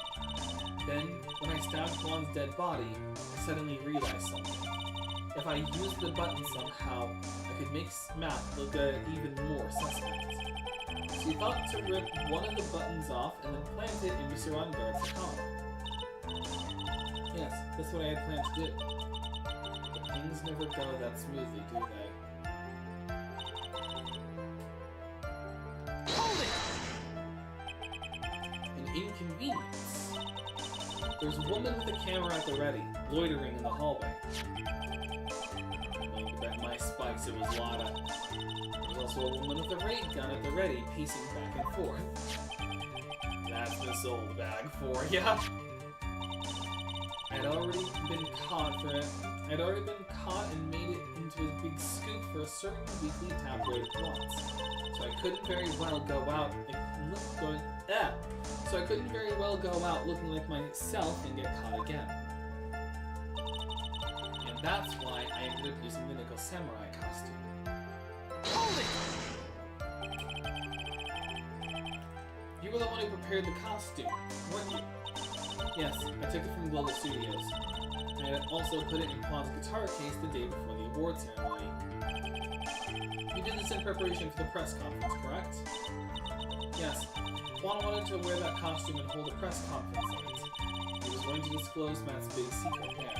Then, when I stabbed Juan's dead body, I suddenly realized something. If I used the button somehow, I could make Matt look even more suspect. So he thought to rip one of the buttons off and then plant it in Mr. Ungard's account. Yes, that's what I had planned to do. But things never go that smoothly, do they? An inconvenience. There's a woman with a camera at the ready, loitering in the hallway. Well, bet my spikes it was Lada. There's also a woman with a ray gun at the ready, pacing back and forth. That's Miss Old Bag for ya. I'd already been caught and made it into a big scoop for a certain weekly tabloid once. So I couldn't very well go out looking like myself and get caught again. And that's why I ended up using the nickel samurai costume. You were the one who prepared the costume, weren't you? Yes, I took it from Global Studios. I had also put it in Juan's guitar case the day before the award ceremony. You did this in preparation for the press conference, correct? Yes. Juan wanted to wear that costume and hold a press conference in it. He was going to disclose Matt's big secret there.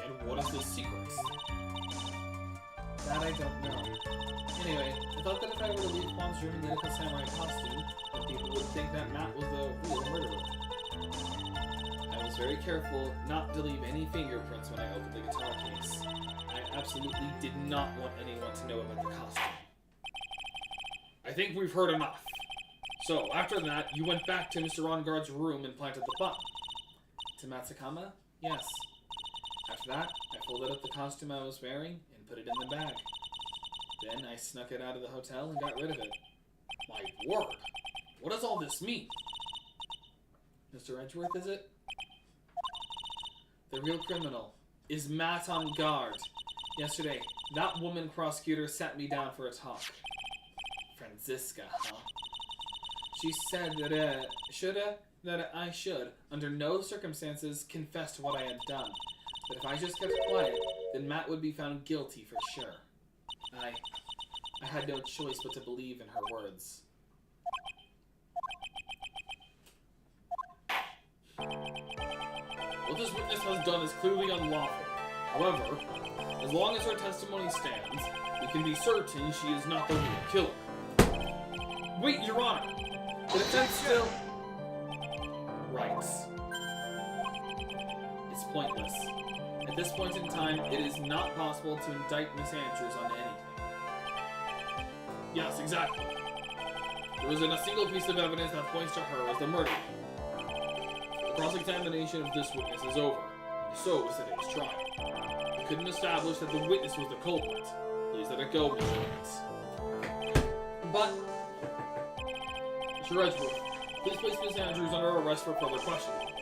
And what is this secret? That I don't know. Anyway, I thought that if I were to leave Juan's room in the nickel samurai costume, then people would think that Matt was the real murderer. I was very careful not to leave any fingerprints when I opened the guitar case. I absolutely did not want anyone to know about the costume. I think we've heard enough. So, after that, you went back to Mr. Ongard's room and planted the button. To Matsukama? Yes. After that, I folded up the costume I was wearing and put it in the bag. Then I snuck it out of the hotel and got rid of it. My word! What does all this mean? Mr. Edgeworth, is it? The real criminal is Matt on guard. Yesterday, that woman prosecutor sat me down for a talk. Franziska, huh? She said that I should, under no circumstances, confess to what I had done. That if I just kept quiet, then Matt would be found guilty for sure. I had no choice but to believe in her words. What this witness has done is clearly unlawful. However, as long as her testimony stands, we can be certain she is not the real killer. Wait, Your Honor! The defense still... Right. It's pointless. At this point in time, it is not possible to indict Miss Andrews on anything. Yes, exactly. There isn't a single piece of evidence that points to her as the murderer. The cross-examination of this witness is over, and so is today's trial. We couldn't establish that the witness was the culprit. Please let it go, Mr. Wright. But, Mr. Edgeworth, please place Miss Andrews under arrest for further questioning.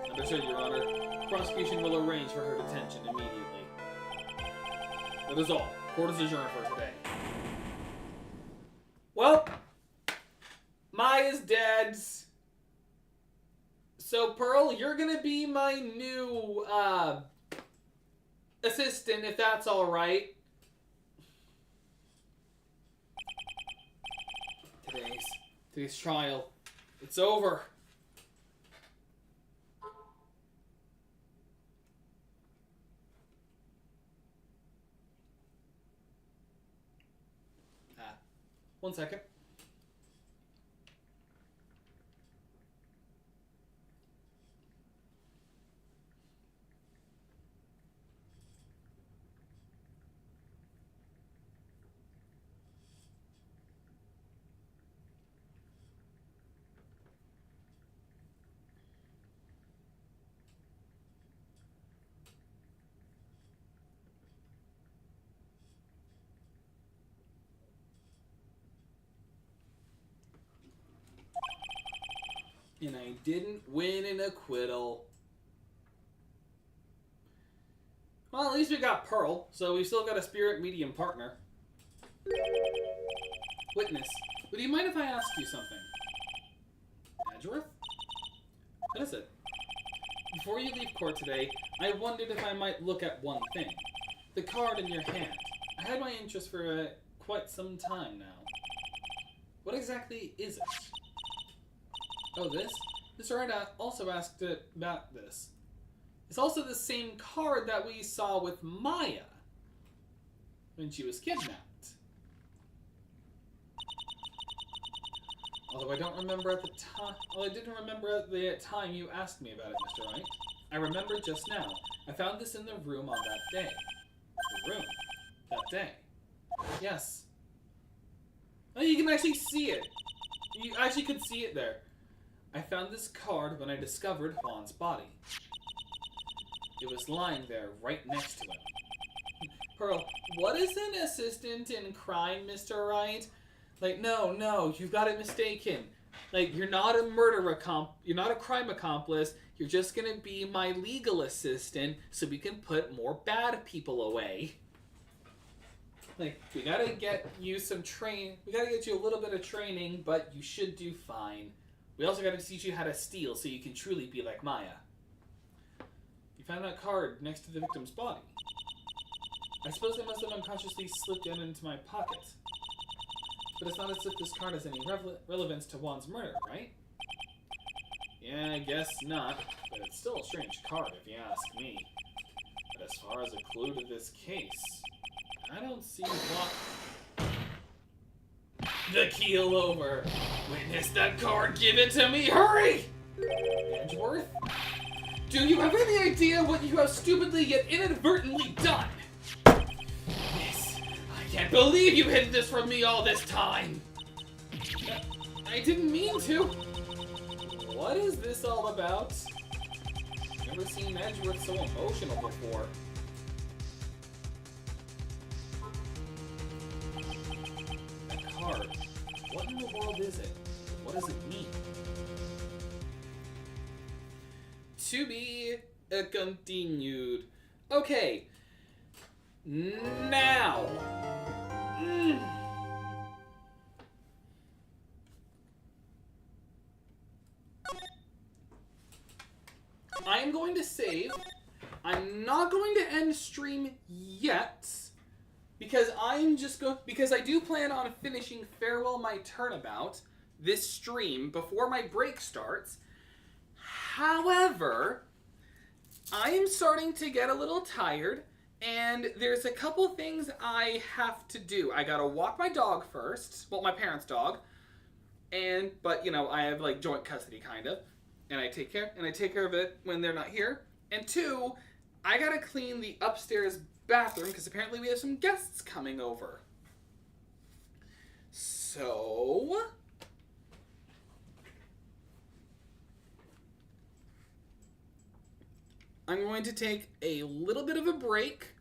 Understood, Your Honor. The prosecution will arrange for her detention immediately. That is all. Court is adjourned for today. Well, Maya's dead. So, Pearl, you're gonna be my new, assistant, if that's alright. Today's trial. It's over. One second. And I didn't win an acquittal. Well, at least we got Pearl, so we still got a spirit medium partner. Witness, would you mind if I ask you something? Edgeworth? What is it? Before you leave court today, I wondered if I might look at one thing. The card in your hand. I had my interest for quite some time now. What exactly is it? Oh, this? Mr. Wright also asked about this. It's also the same card that we saw with Maya when she was kidnapped. Although I don't remember at the time. Well, I didn't remember at the time you asked me about it, Mr. Wright. I remember just now. I found this in the room on that day. The room? That day? Yes. Oh, you can actually see it. You actually could see it there. I found this card when I discovered Juan's body. It was lying there right next to him. Pearl, what is an assistant in crime, Mr. Wright? Like, no, you've got it mistaken. Like, you're not a you're not a crime accomplice. You're just gonna be my legal assistant so we can put more bad people away. Like, we gotta get you we gotta get you a little bit of training, but you should do fine. We also gotta teach you how to steal so you can truly be like Maya. You found that card next to the victim's body. I suppose I must have unconsciously slipped it into my pocket. But it's not as if this card has any relevance to Juan's murder, right? Yeah, I guess not. But it's still a strange card, if you ask me. But as far as a clue to this case, I don't see what... The keel over. Witness that card. Give it to me. Hurry! Edgeworth? Do you have any idea what you have stupidly yet inadvertently done? Miss, I can't believe you hid this from me all this time. I didn't mean to. What is this all about? Never seen Edgeworth so emotional before. Card. What in the world is it? What does it mean? To be continued. Okay. Now. I am going to save. I'm not going to end stream yet. Because because I do plan on finishing Farewell My Turnabout this stream before my break starts. However, I am starting to get a little tired, and there's a couple things I have to do. I gotta walk my dog first. Well, my parents' dog. But I have like joint custody kind of. And I take care of it when they're not here. And two, I gotta clean the upstairs bathroom because apparently we have some guests coming over. So I'm going to take a little bit of a break.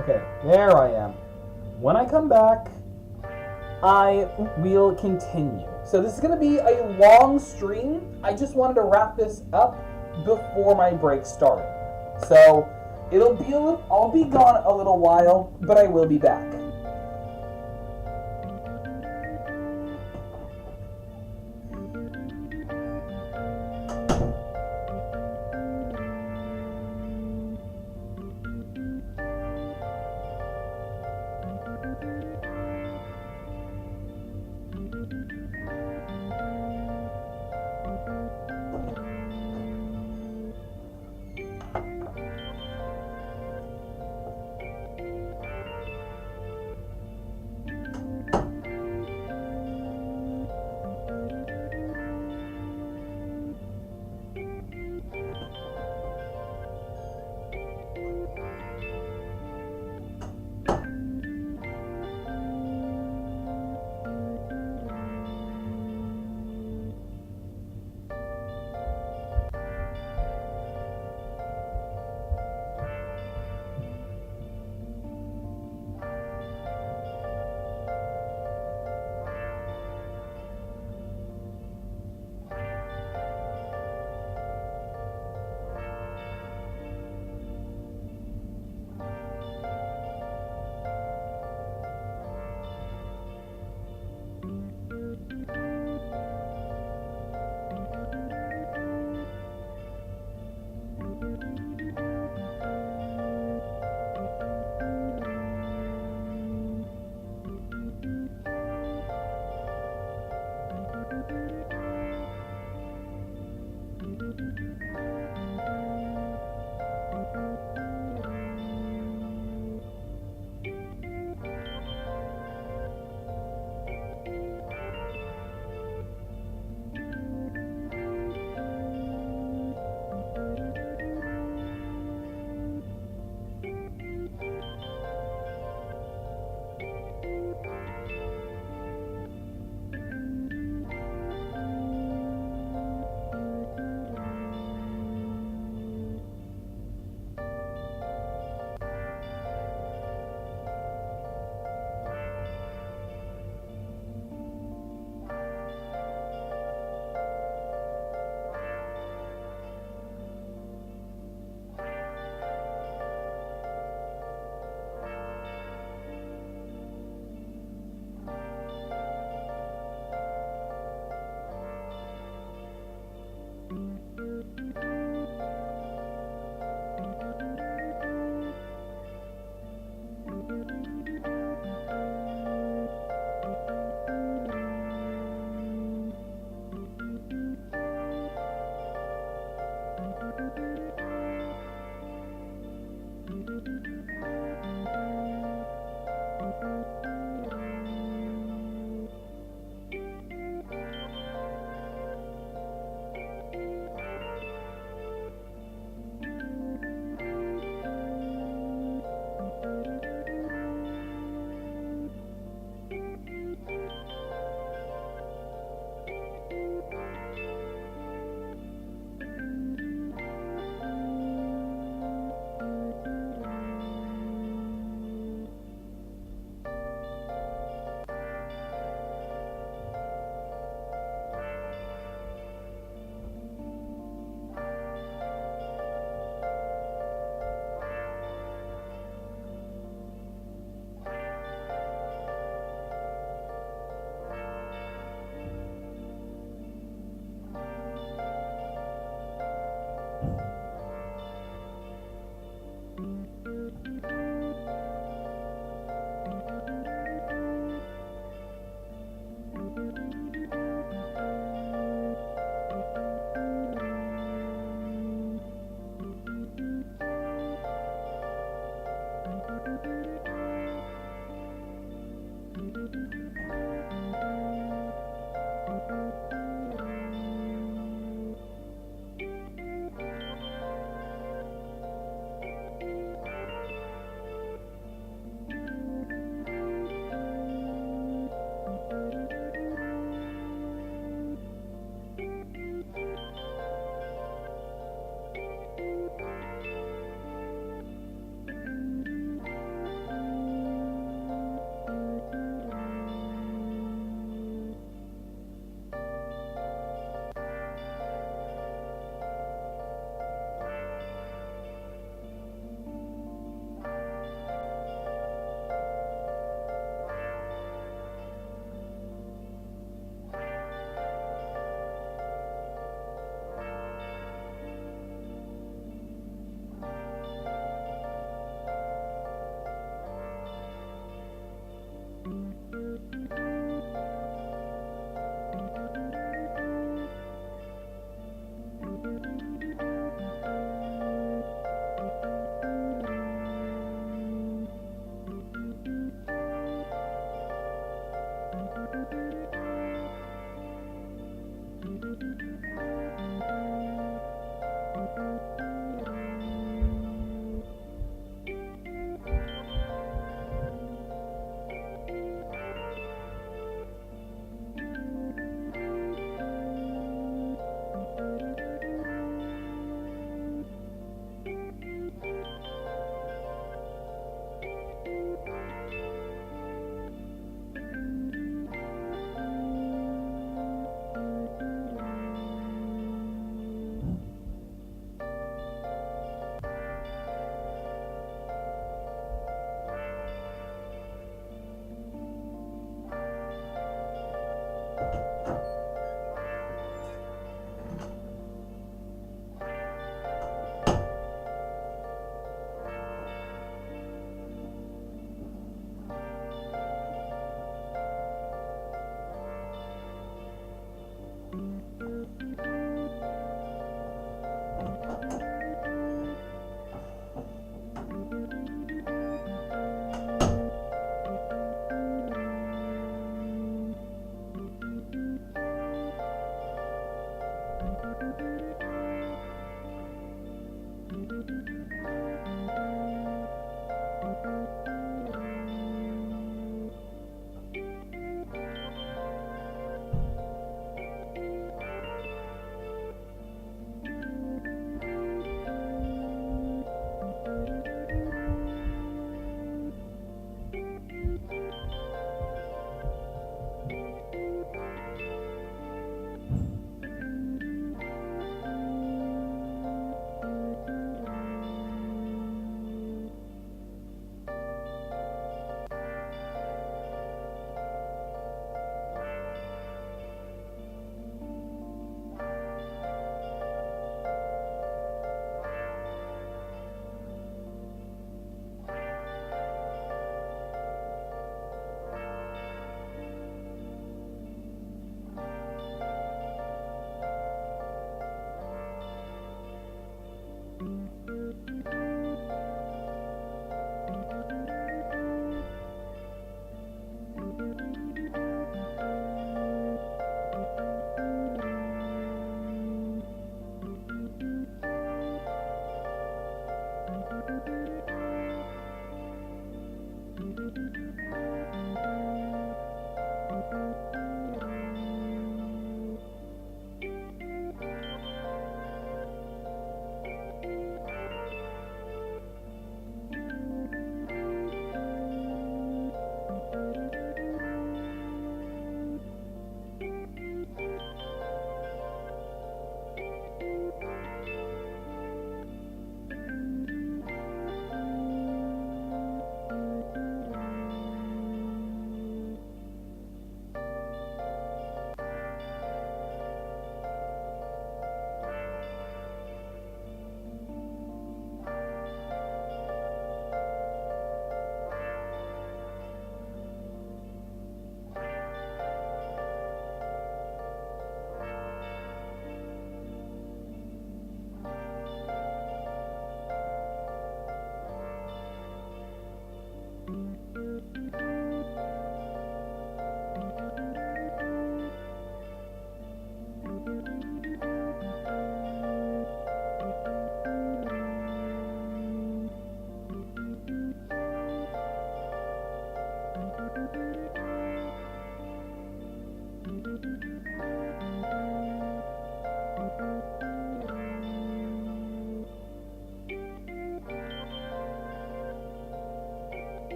Okay, there I am. When I come back, I will continue. So this is going to be a long stream. I just wanted to wrap this up before my break started. So I'll be gone a little while, but I will be back.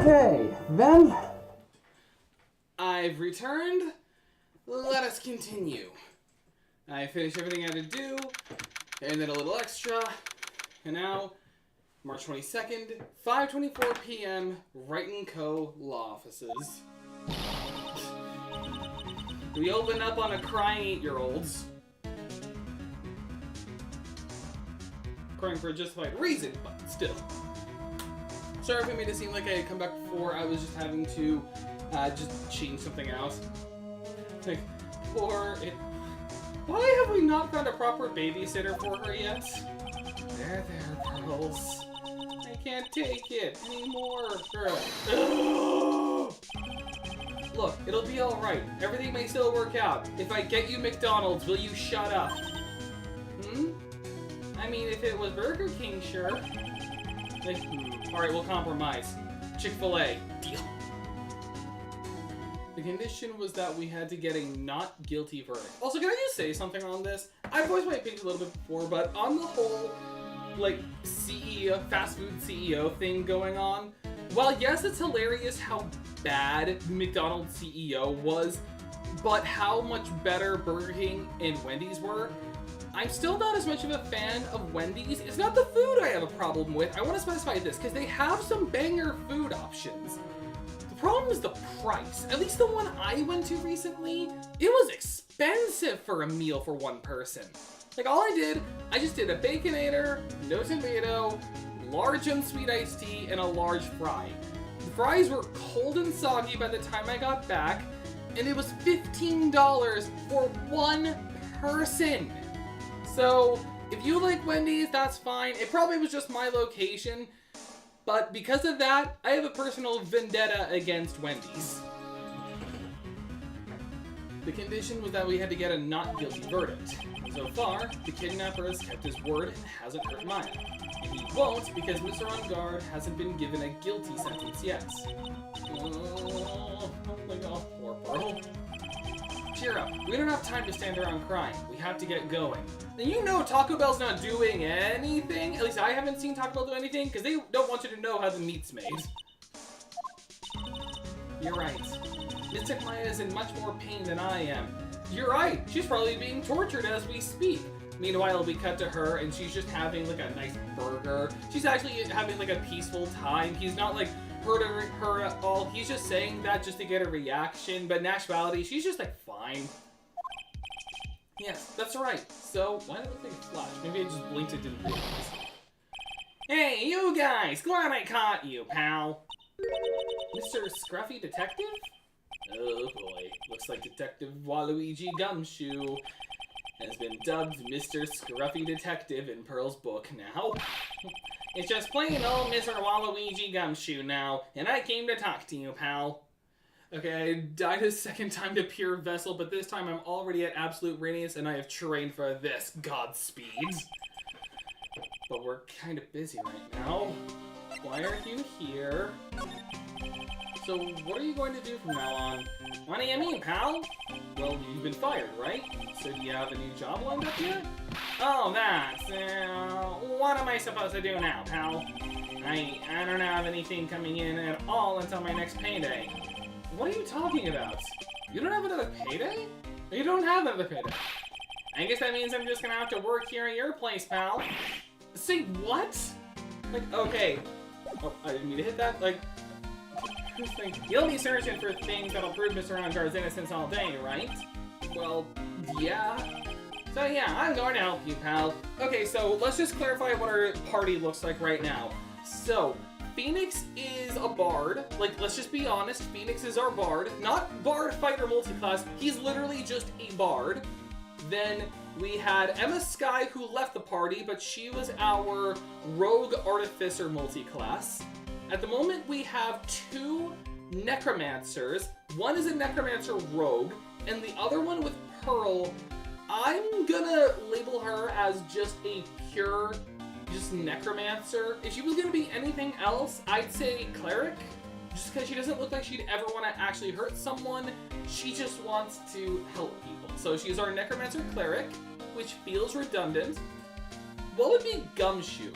Okay, then. I've returned. Let us continue. I finished everything I had to do, and then a little extra. And now, March 22nd, 5:24 p.m., Wright & Co. Law Offices. We open up on a crying 8-year-olds. Crying for a justified reason, but still. Sorry if it made it seem like I had come back before. I was just having to just change something out. Like, for it. Why have we not found a proper babysitter for her yet? There, girls. I can't take it anymore, girl. Look, it'll be alright. Everything may still work out. If I get you McDonald's, will you shut up? I mean, if it was Burger King, sure. Like, alright, we'll compromise. Chick-fil-A. Deal. The condition was that we had to get a not guilty verdict. Also, can I just say something on this? I've voiced my opinion a little bit before, but on the whole, like, CEO, fast food CEO thing going on, while yes, it's hilarious how bad McDonald's CEO was, but how much better Burger King and Wendy's were, I'm still not as much of a fan of Wendy's. It's not the food I have a problem with. I want to specify this, because they have some banger food options. The problem is the price. At least the one I went to recently, it was expensive for a meal for one person. Like, all I just did a Baconator, no tomato, large unsweet iced tea, and a large fry. The fries were cold and soggy by the time I got back, and it was $15 for one person. So, if you like Wendy's, that's fine. It probably was just my location, but because of that, I have a personal vendetta against Wendy's. The condition was that we had to get a not guilty verdict. So far, the kidnapper has kept his word and hasn't hurt Maya. And he won't because Mr. On Guard hasn't been given a guilty sentence yet. Oh my god, poor Pearl. Cheer up. We don't have time to stand around crying. We have to get going. And you know Taco Bell's not doing anything. At least I haven't seen Taco Bell do anything because they don't want you to know how the meat's made. You're right. Mystic Maya is in much more pain than I am. You're right. She's probably being tortured as we speak. Meanwhile, we cut to her and she's just having like a nice burger. She's actually having like a peaceful time. He's not like hurting her at all. He's just saying that just to get a reaction. But in actuality, she's just like fine. Yes, that's right. So, why did it look like a flash? Maybe I just blinked and didn't realize. Hey, you guys! Glad I caught you, pal. Mr. Scruffy Detective? Oh boy, looks like Detective Waluigi Gumshoe has been dubbed Mr. Scruffy Detective in Pearl's book now. It's just plain old Mr. Waluigi Gumshoe now, and I came to talk to you, pal. Okay, I died a second time to Pure Vessel, but this time I'm already at Absolute Radiance, and I have trained for this. Godspeed. But we're kind of busy right now. Why are you here? So, what are you going to do from now on? What do you mean, pal? Well, you've been fired, right? So do you have a new job lined up yet? Oh, that's... what am I supposed to do now, pal? I don't have anything coming in at all until my next payday. What are you talking about? You don't have another payday? You don't have another payday. I guess that means I'm just gonna have to work here at your place, pal. Say what? Like, okay. Oh, I didn't mean to hit that. Like, you'll be searching for things that'll prove Mr. On Guard's innocence all day, right? Well, yeah. So yeah, I'm going to help you, pal. Okay, so let's just clarify what our party looks like right now. So, Phoenix is a bard. Like, let's just be honest, Phoenix is our bard. Not bard, fighter, multi-class. He's literally just a bard. Then we had Emma Sky, who left the party, but she was our rogue artificer multi-class. At the moment, we have two necromancers. One is a necromancer rogue, and the other one with Pearl, I'm gonna label her as just a pure, just necromancer. If she was gonna be anything else, I'd say cleric. Just because she doesn't look like she'd ever want to actually hurt someone. She just wants to help people. So she's our necromancer cleric, which feels redundant. What would be Gumshoe?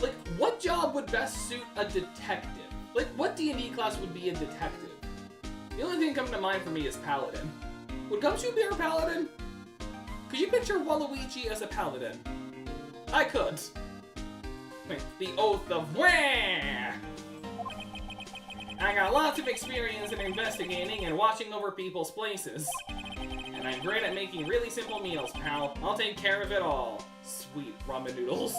Like, what job would best suit a detective? Like, what D&D class would be a detective? The only thing coming to mind for me is paladin. Would Gumshoe be our paladin? Could you picture Waluigi as a paladin? I could. Wait, the Oath of Wah! I got lots of experience in investigating and watching over people's places. And I'm great at making really simple meals, pal. I'll take care of it all. Sweet ramen noodles.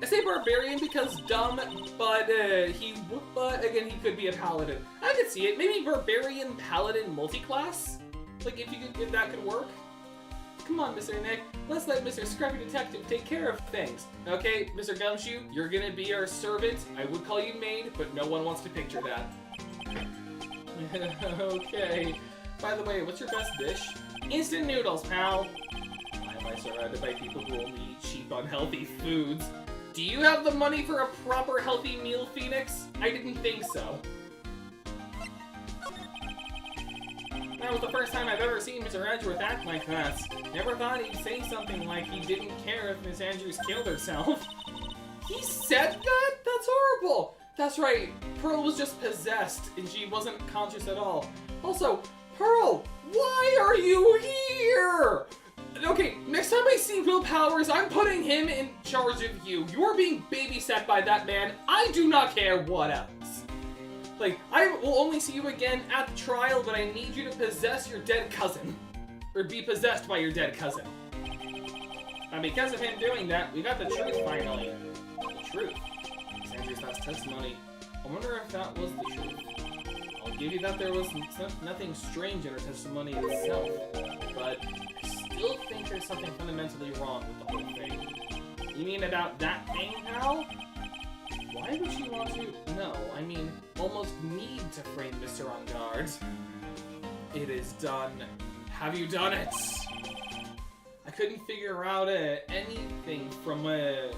I say barbarian because dumb, but again, he could be a paladin. I could see it. Maybe barbarian paladin multi-class? Like, if that could work? Come on, Mr. Nick. Let's let Mr. Scruffy Detective take care of things. Okay, Mr. Gumshoe, you're gonna be our servant. I would call you maid, but no one wants to picture that. Okay. By the way, what's your best dish? Instant noodles, pal. Why am I surrounded by people who only eat cheap, unhealthy foods? Do you have the money for a proper healthy meal, Phoenix? I didn't think so. That was the first time I've ever seen Mr. Edgeworth act like that. Never thought he'd say something like he didn't care if Miss Andrews killed herself. He said that? That's horrible! That's right, Pearl was just possessed, and she wasn't conscious at all. Also, Pearl, why are you here? Okay, next time I see Will Powers, I'm putting him in charge of you. You are being babysat by that man. I do not care what else. Like, I will only see you again at the trial, but I need you to possess your dead cousin. Or be possessed by your dead cousin. And because of him doing that, we got the truth finally. The truth? Sanders' last testimony. I wonder if that was the truth. I'll give you that there was nothing strange in her testimony itself, but I still think there's something fundamentally wrong with the whole thing. You mean about that thing, pal? Why would she want to? No, I mean, almost need to frame Mr. On Guard. It is done. Have you done it? I couldn't figure out anything from I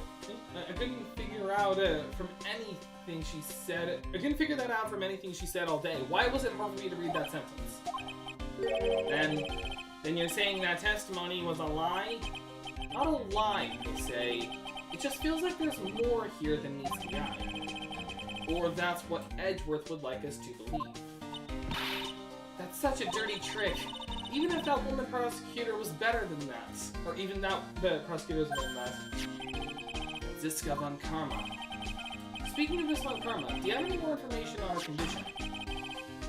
couldn't figure out from anything she said. I couldn't figure that out from anything she said all day. Why was it hard for me to read that sentence? And then you're saying that testimony was a lie? Not a lie, they say. It just feels like there's more here than meets the eye. Or that's what Edgeworth would like us to believe. That's such a dirty trick. Even if that woman prosecutor was better than that. Or even that the prosecutor was better than that. Ziska von Karma. Speaking of this von Karma, do you have any more information on her condition?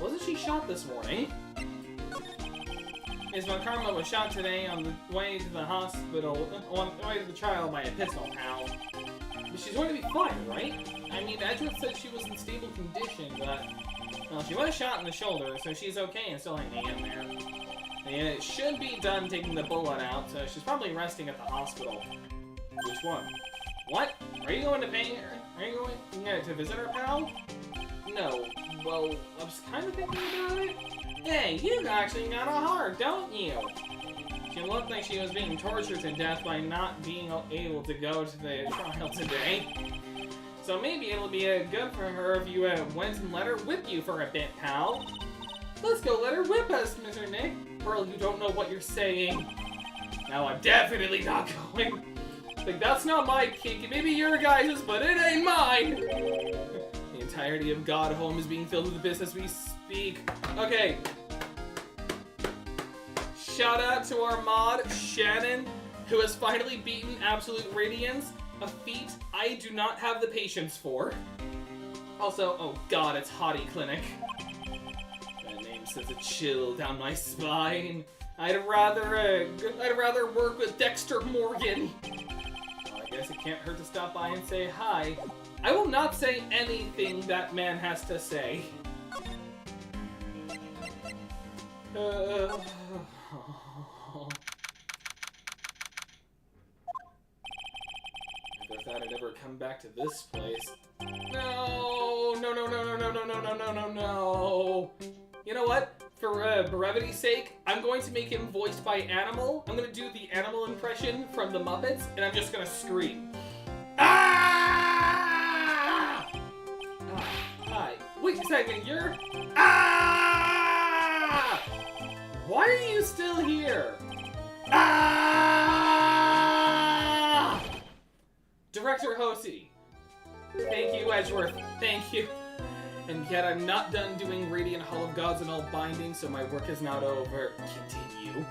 Wasn't she shot this morning? Ms. Von Karma was shot today on the way to the hospital, on the way to the trial by a pistol, pal. But she's going to be fine, right? I mean, Edgeworth said she was in stable condition, but... Well, she was shot in the shoulder, so she's okay and still hanging in there. And it should be done taking the bullet out, so she's probably resting at the hospital. Which one? What? Are you going to pay her? Are you going to visit her, pal? No. Well, I was kind of thinking about it. Hey, you actually got a heart, don't you? She looked like she was being tortured to death by not being able to go to the trial today. So maybe it'll be good for her if you went and let her whip you for a bit, pal. Let's go let her whip us, Mr. Nick. Pearl, you don't know what you're saying. Now I'm definitely not going. Like, that's not my kink. Maybe your guys's, but it ain't mine. The entirety of God Home is being filled with the business we speak. Okay. Shout out to our mod, Shannon, who has finally beaten Absolute Radiance, a feat I do not have the patience for. Also, oh god, it's Hottie Clinic. That name sends a chill down my spine. I'd rather work with Dexter Morgan. Well, I guess it can't hurt to stop by and say hi. I will not say anything that man has to say. I never thought I'd ever come back to this place. No, no, no, no, no, no, no, no, no, no, no, no. You know what? For brevity's sake, I'm going to make him voiced by Animal. I'm gonna do the Animal impression from the Muppets, and I'm just gonna scream. Ah! Hi. Wait a second, you're... Ah! Why are you still here? Ah! Director Hosey. Thank you, Edgeworth. Thank you. And yet I'm not done doing Radiant Hall of Gods and all binding, so my work is not over. Continue.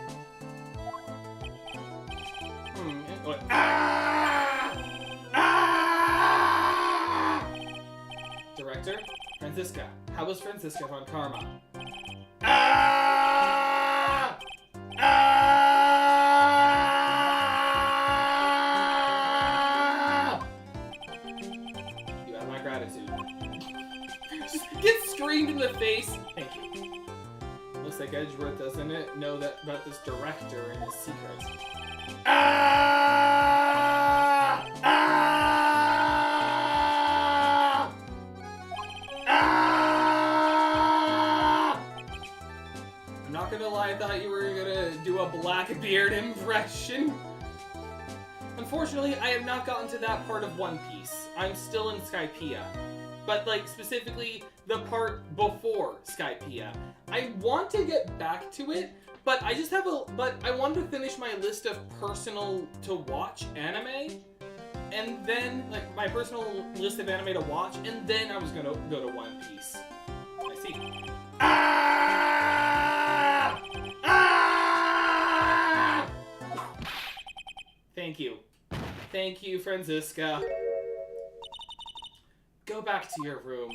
Director? Franziska. How was Franziska von Karma? You have my gratitude. Just get screamed in the face. Thank you. Looks like Edgeworth doesn't know that about this director and his secrets. I'm not gonna lie, I thought you were gonna do a Blackbeard impression. Unfortunately, I have not gotten to that part of One Piece. I'm still in Skypiea. But, like, specifically, the part before Skypiea. I want to get back to it, but I just have but I wanted to finish my list of personal to watch anime, and then, like, my personal list of anime to watch, and then I was gonna go to One Piece. I see. Thank you. Thank you, Franziska. Go back to your room.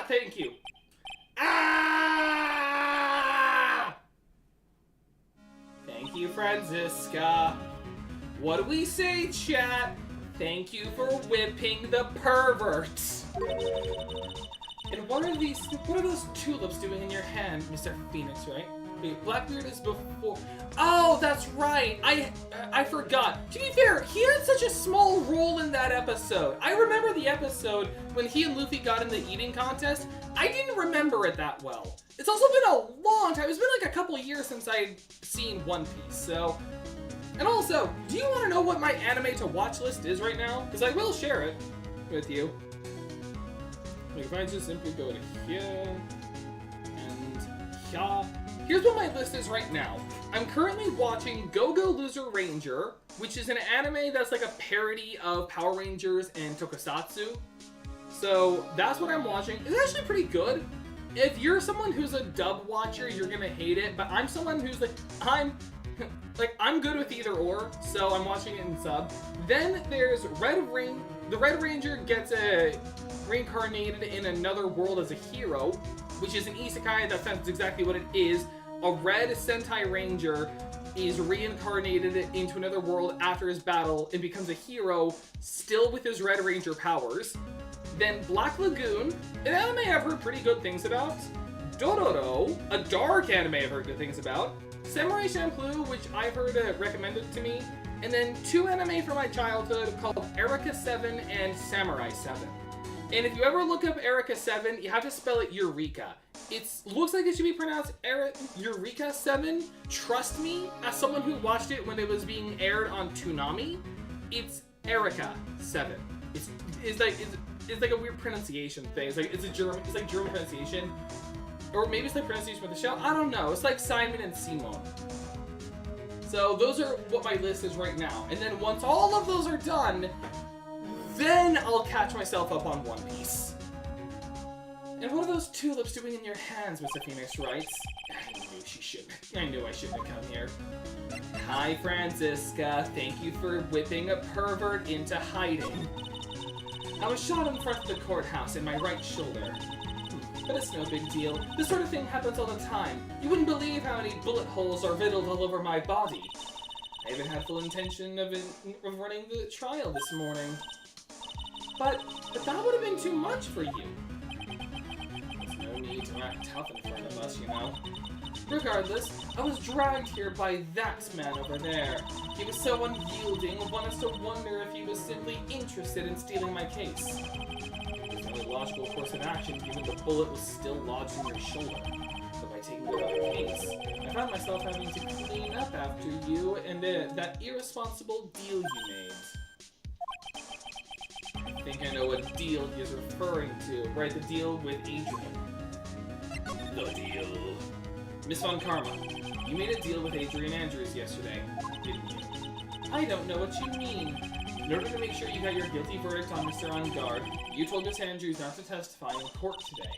Thank you. Thank you, Franziska. What do we say, chat? Thank you for whipping the perverts. And what are those tulips doing in your hand, Mr. Phoenix, right? Wait, Blackbeard is before. Oh, that's right. I forgot. To be fair, he had such a small role in that episode. I remember the episode when he and Luffy got in the eating contest. I didn't remember it that well. It's also been a long time. It's been like a couple years since I'd seen One Piece, so. And also, do you want to know what my anime to watch list is right now? Because I will share it with you. Like, if I just simply go to here and here. Here's what my list is right now. I'm currently watching Go-Go Loser Ranger, which is an anime that's like a parody of Power Rangers and Tokusatsu. So that's what I'm watching. It's actually pretty good. If you're someone who's a dub watcher, you're gonna hate it, but I'm someone who's like, I'm good with either or, so I'm watching it in sub. Then there's the Red Ranger gets reincarnated in another world as a hero, which is an isekai. That's exactly what it is. A red Sentai Ranger is reincarnated into another world after his battle and becomes a hero, still with his Red Ranger powers. Then Black Lagoon, an anime I've heard pretty good things about. Dororo, a dark anime I've heard good things about. Samurai Champloo, which I've heard recommended to me. And then two anime from my childhood called Erica 7 and Samurai 7. And if you ever look up Erica 7, you have to spell it Eureka. It looks like it should be pronounced Eureka 7. Trust me, as someone who watched it when it was being aired on Toonami, it's Erica 7. It's like a weird pronunciation thing. It's like German pronunciation, or maybe it's the pronunciation of the show. I don't know. It's like Simon and Simon. So those are what my list is right now. And then once all of those are done, then I'll catch myself up on One Piece. And what are those tulips doing in your hands, Mr. Phoenix writes? I knew I shouldn't have come here. Hi, Franziska. Thank you for whipping a pervert into hiding. I was shot in front of the courthouse in my right shoulder. But it's no big deal. This sort of thing happens all the time. You wouldn't believe how many bullet holes are riddled all over my body. I even had full intention of running the trial this morning. But that would have been too much for you. There's no need to act tough in front of us, you know. Regardless, I was dragged here by that man over there. He was so unyielding, one has to wonder if he was simply interested in stealing my case. There's no logical course of action given the bullet was still lodged in your shoulder. But by taking it out of the case, I found myself having to clean up after you and that irresponsible deal you made. I think I know what deal he is referring to. Right, the deal with Adrian. The deal. Miss Von Karma, you made a deal with Adrian Andrews yesterday, didn't you? I don't know what you mean. In order to make sure you got your guilty verdict on Mr. On Guard, you told Miss Andrews not to testify in court today.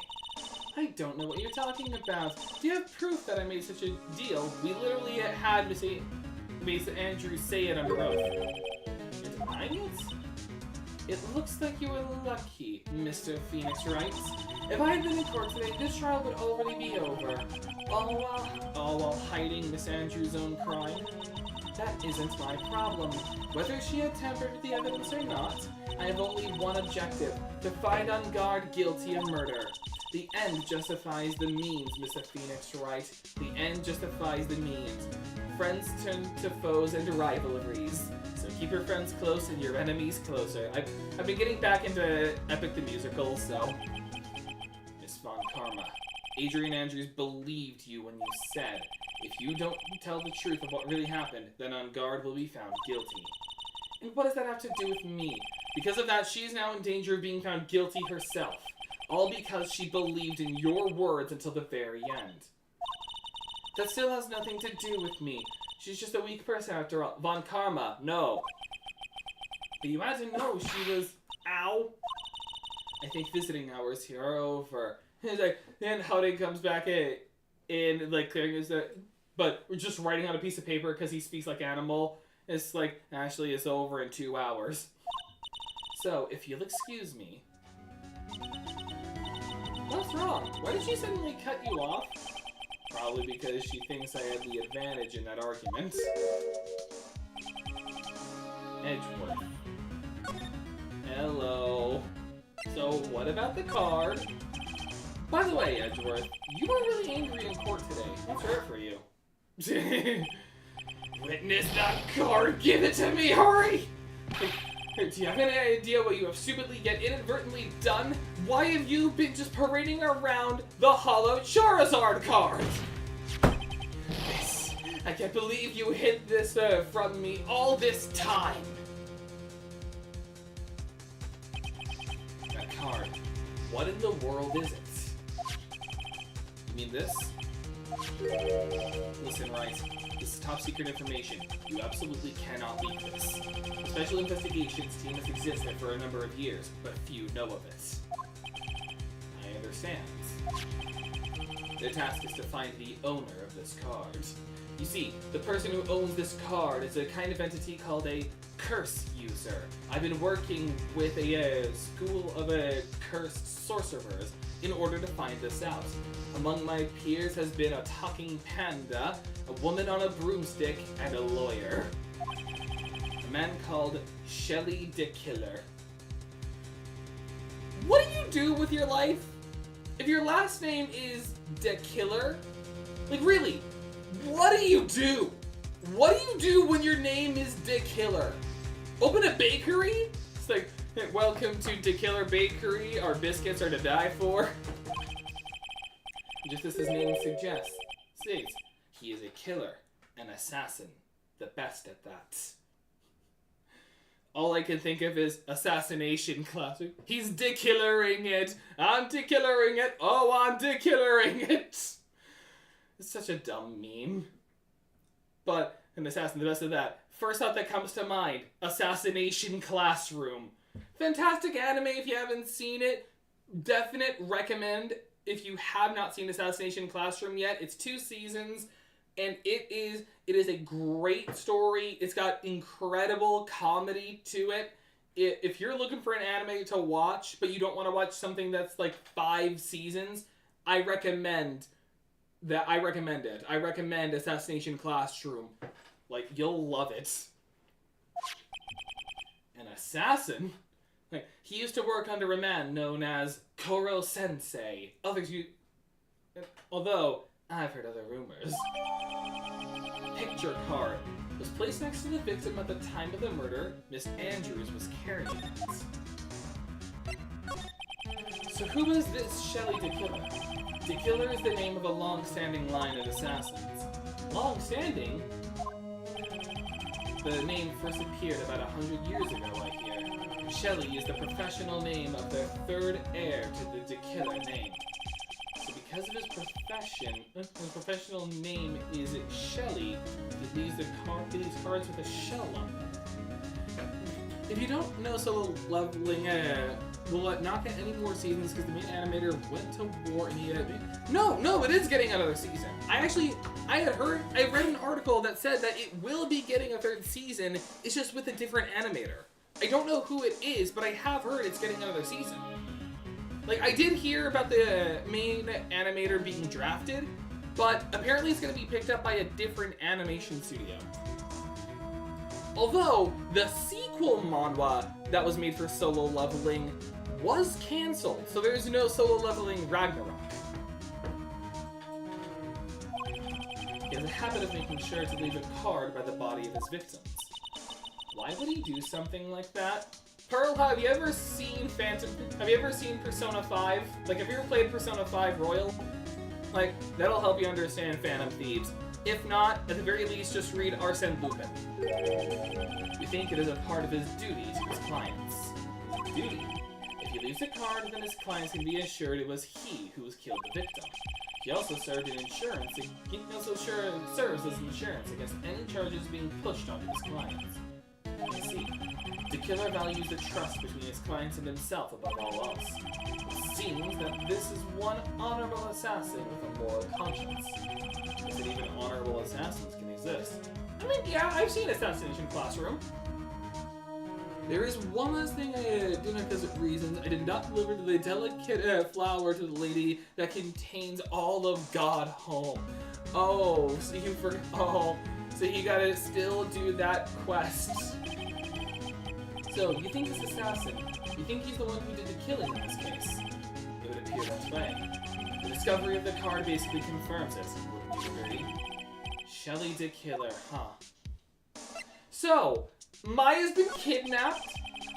I don't know what you're talking about. Do you have proof that I made such a deal? We literally had Miss Andrews say it under oath. You're denying it? It looks like you were lucky, Mr. Phoenix Wright. If I had been in court today, this trial would already be over. All while hiding Miss Andrews' own crime. That isn't my problem. Whether she had tampered with the evidence or not, I have only one objective: to find On Guard guilty of murder. The end justifies the means, Mr. Phoenix Wright. The end justifies the means. Friends turn to foes and rivalries. So keep your friends close and your enemies closer. I've been getting back into Epic the Musical, so... Miss Von Karma, Adrian Andrews believed you when you said, if you don't tell the truth of what really happened, then On Guard will be found guilty. And what does that have to do with me? Because of that, she is now in danger of being found guilty herself. All because she believed in your words until the very end. That still has nothing to do with me. She's just a weak person after all. Von Karma, no. But you had to know she was... Ow. I think visiting hours here are over. And like, then Howdy comes back in like, clearing his... but we're just writing on a piece of paper because he speaks like animal. It's like, Ashley, it's over in 2 hours. So, if you'll excuse me... What's wrong? Why did she suddenly cut you off? Probably because she thinks I had the advantage in that argument. Edgeworth. Hello. So, what about the card? By the way, Edgeworth, you were really angry in court today. What's hurt for you? Witness that card! Give it to me! Hurry! Do you have any idea what you have stupidly yet inadvertently done? Why have you been just parading around the hollow Charizard card? This, I can't believe you hid this from me all this time. That card. What in the world is it? You mean this? Listen, Wright. This is top secret information. You absolutely cannot leak this. The Special Investigations team has existed for a number of years, but few know of it. I understand. Their task is to find the owner of this card. You see, the person who owns this card is a kind of entity called a curse user. I've been working with a school of cursed sorcerers in order to find this out. Among my peers has been a talking panda, a woman on a broomstick, and a lawyer. A man called Shelly the Killer. What do you do with your life? If your last name is the Killer, like really, what do you do? What do you do when your name is the Killer? Open a bakery? It's like, welcome to the Killer Bakery, our biscuits are to die for. Just as his name suggests, states, he is a killer, an assassin, the best at that. All I can think of is assassination classic. He's de-killering it. I'm de-killering it. Oh, I'm de-killering it. It's such a dumb meme. But an assassin, the best of that. First thought that comes to mind, Assassination Classroom. Fantastic anime if you haven't seen it. Definite recommend. If you have not seen Assassination Classroom yet, it's 2 seasons, and it is a great story. It's got incredible comedy to it. If you're looking for an anime to watch, but you don't want to watch something that's like 5 seasons, I recommend it. I recommend Assassination Classroom. Like, you'll love it. An assassin? Like, he used to work under a man known as Koro Sensei. Although, I've heard other rumors. Picture card was placed next to the victim at the time of the murder. Miss Andrews was carrying it. So who is this Shelly the Killer? The Killer is the name of a long-standing line of assassins. Long-standing? The name first appeared about 100 years ago, I hear. Shelly is the professional name of the 3rd heir to the Killer name. So because of his profession, his professional name is Shelly, he leaves these cards with a shell on them. if you don't know Solo Leveling, will it not get any more seasons because the main animator went to war and he had... No, it is getting another season. I read an article that said that it will be getting a third season, it's just with a different animator. I don't know who it is, but I have heard it's getting another season. Like, I did hear about the main animator being drafted, but apparently it's going to be picked up by a different animation studio. Although, the sequel manhwa that was made for Solo Leveling was cancelled, so there's no Solo Leveling Ragnarok. He has a habit of making sure to leave a card by the body of his victims. Why would he do something like that? Pearl, have you ever seen Persona 5? Like, have you ever played Persona 5 Royal? Like, that'll help you understand Phantom Thieves. If not, at the very least, just read Arsène Lupin. You think it is a part of his duty to his clients. His duty? If he leaves a card, then his clients can be assured it was he who killed the victim. He also served in insurance. He also serves as insurance against any charges being pushed onto his clients. I see. The killer values the trust between his clients and himself above all else. It seems that this is one honorable assassin with a moral conscience. Is it even honorable assassins can exist? I mean, yeah, I've seen Assassination Classroom. There is one last thing I do not because of reasons. I did not deliver the delicate flower to the lady that contains all of God home. Oh, so you forgot. Oh, so you gotta still do that quest. So, you think this assassin, you think he's the one who did the killing in this case? It would appear that way. The discovery of the card basically confirms it. Wouldn't you agree? Shelly the killer, huh? So, Maya's been kidnapped.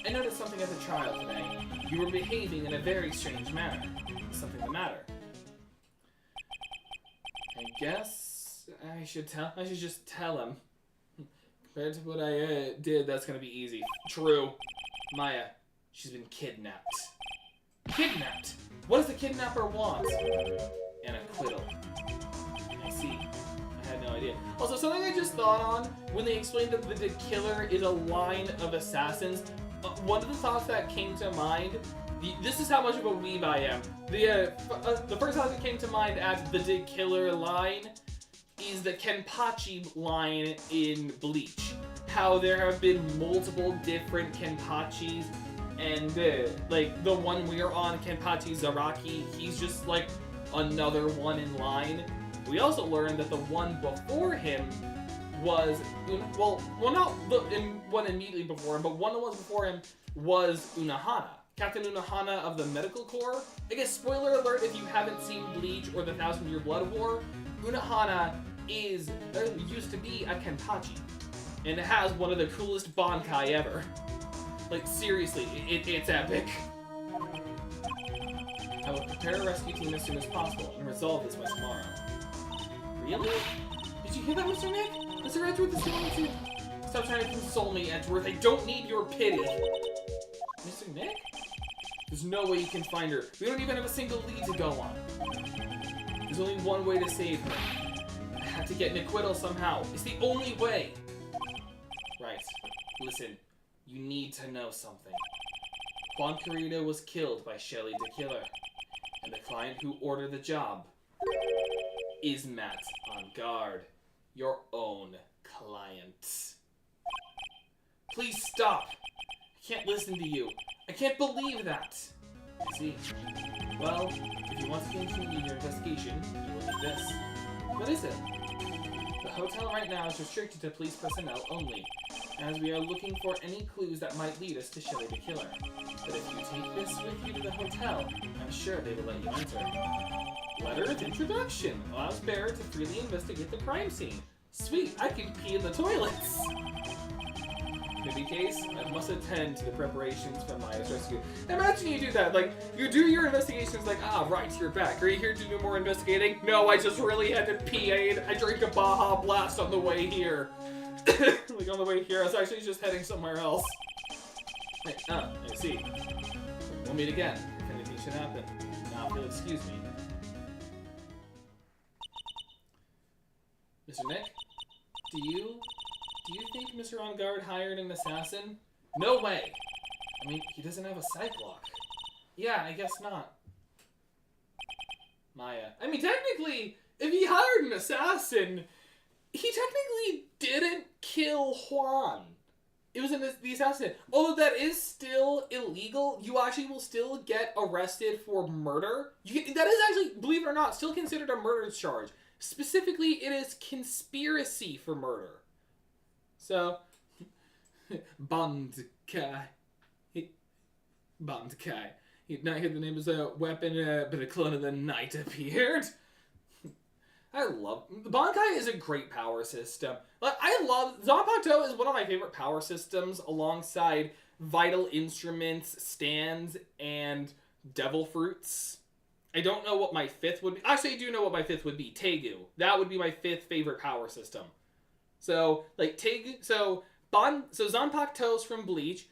I noticed something as a child today. You were behaving in a very strange manner. Is something the matter? I guess I should just tell him. Compared to what I did, that's gonna be easy. True. Maya, she's been kidnapped. Kidnapped? What does the kidnapper want? An acquittal. I see. I had no idea. Also, something I just thought on, when they explained that the killer is a line of assassins, one of the thoughts that came to mind, this is how much of a weeb I am. The first thought that came to mind as the killer line is the Kenpachi line in Bleach. How there have been multiple different Kenpachis, and like the one we're on, Kenpachi Zaraki, he's just like another one in line. We also learned that the one before him was, well not the one immediately before him, but one that was before him was Unohana. Captain Unohana of the Medical Corps. I guess spoiler alert if you haven't seen Bleach or the 1,000-Year Blood War, Unohana used to be a Kenpachi, and it has one of the coolest Bankai ever. Like seriously, it's epic. I will prepare a rescue team as soon as possible and resolve this by tomorrow. Really? Did you hear that, Mr. Nick? Mr. Edgeworth is going to... Stop trying to console me, Edgeworth. I don't need your pity. Mr. Nick? There's no way you can find her. We don't even have a single lead to go on. There's only one way to save her. I have to get an acquittal somehow. It's the only way. Right. Listen, you need to know something. Juan Carrito was killed by Shelly the Killer, and the client who ordered the job is Matt on guard, your own client. Please stop! I can't listen to you. I can't believe that! I see. Well, if you want to continue your investigation, you will need this. What is it? The hotel right now is restricted to police personnel only, as we are looking for any clues that might lead us to Shelly the Killer. But if you take this with you to the hotel, I'm sure they will let you enter. Letter of introduction allows bearer to freely investigate the crime scene. Sweet, I can pee in the toilets! In any case, I must attend to the preparations for Maya's rescue. Imagine you do that, like, you do your investigations like, ah, right, you're back. Are you here to do more investigating? No, I just really had to pee. I drank a Baja Blast on the way here. Like, on the way here, I was actually just heading somewhere else. Hey, I see. We'll meet again, if anything should happen. Now, if you'll excuse me. Mr. Nick? Do you think Mr. On Guard hired an assassin? No way. I mean, he doesn't have a psych lock. Yeah, I guess not. Maya. I mean, technically, if he hired an assassin, he technically didn't kill Juan. It was the assassin. Although that is still illegal, you actually will still get arrested for murder. That is actually, believe it or not, still considered a murder charge. Specifically, it is conspiracy for murder. So, Bond guy. He'd not hear the name of a weapon, but a clone of the night appeared. I love... Bankai is a great power system. Like, I love... Zanpakuto is one of my favorite power systems alongside Vital Instruments, Stands, and Devil Fruits. I don't know what my fifth would be. Actually, I do know what my fifth would be. Tegu. That would be my fifth favorite power system. So, like, Tegu... So Zanpakuto's from Bleach.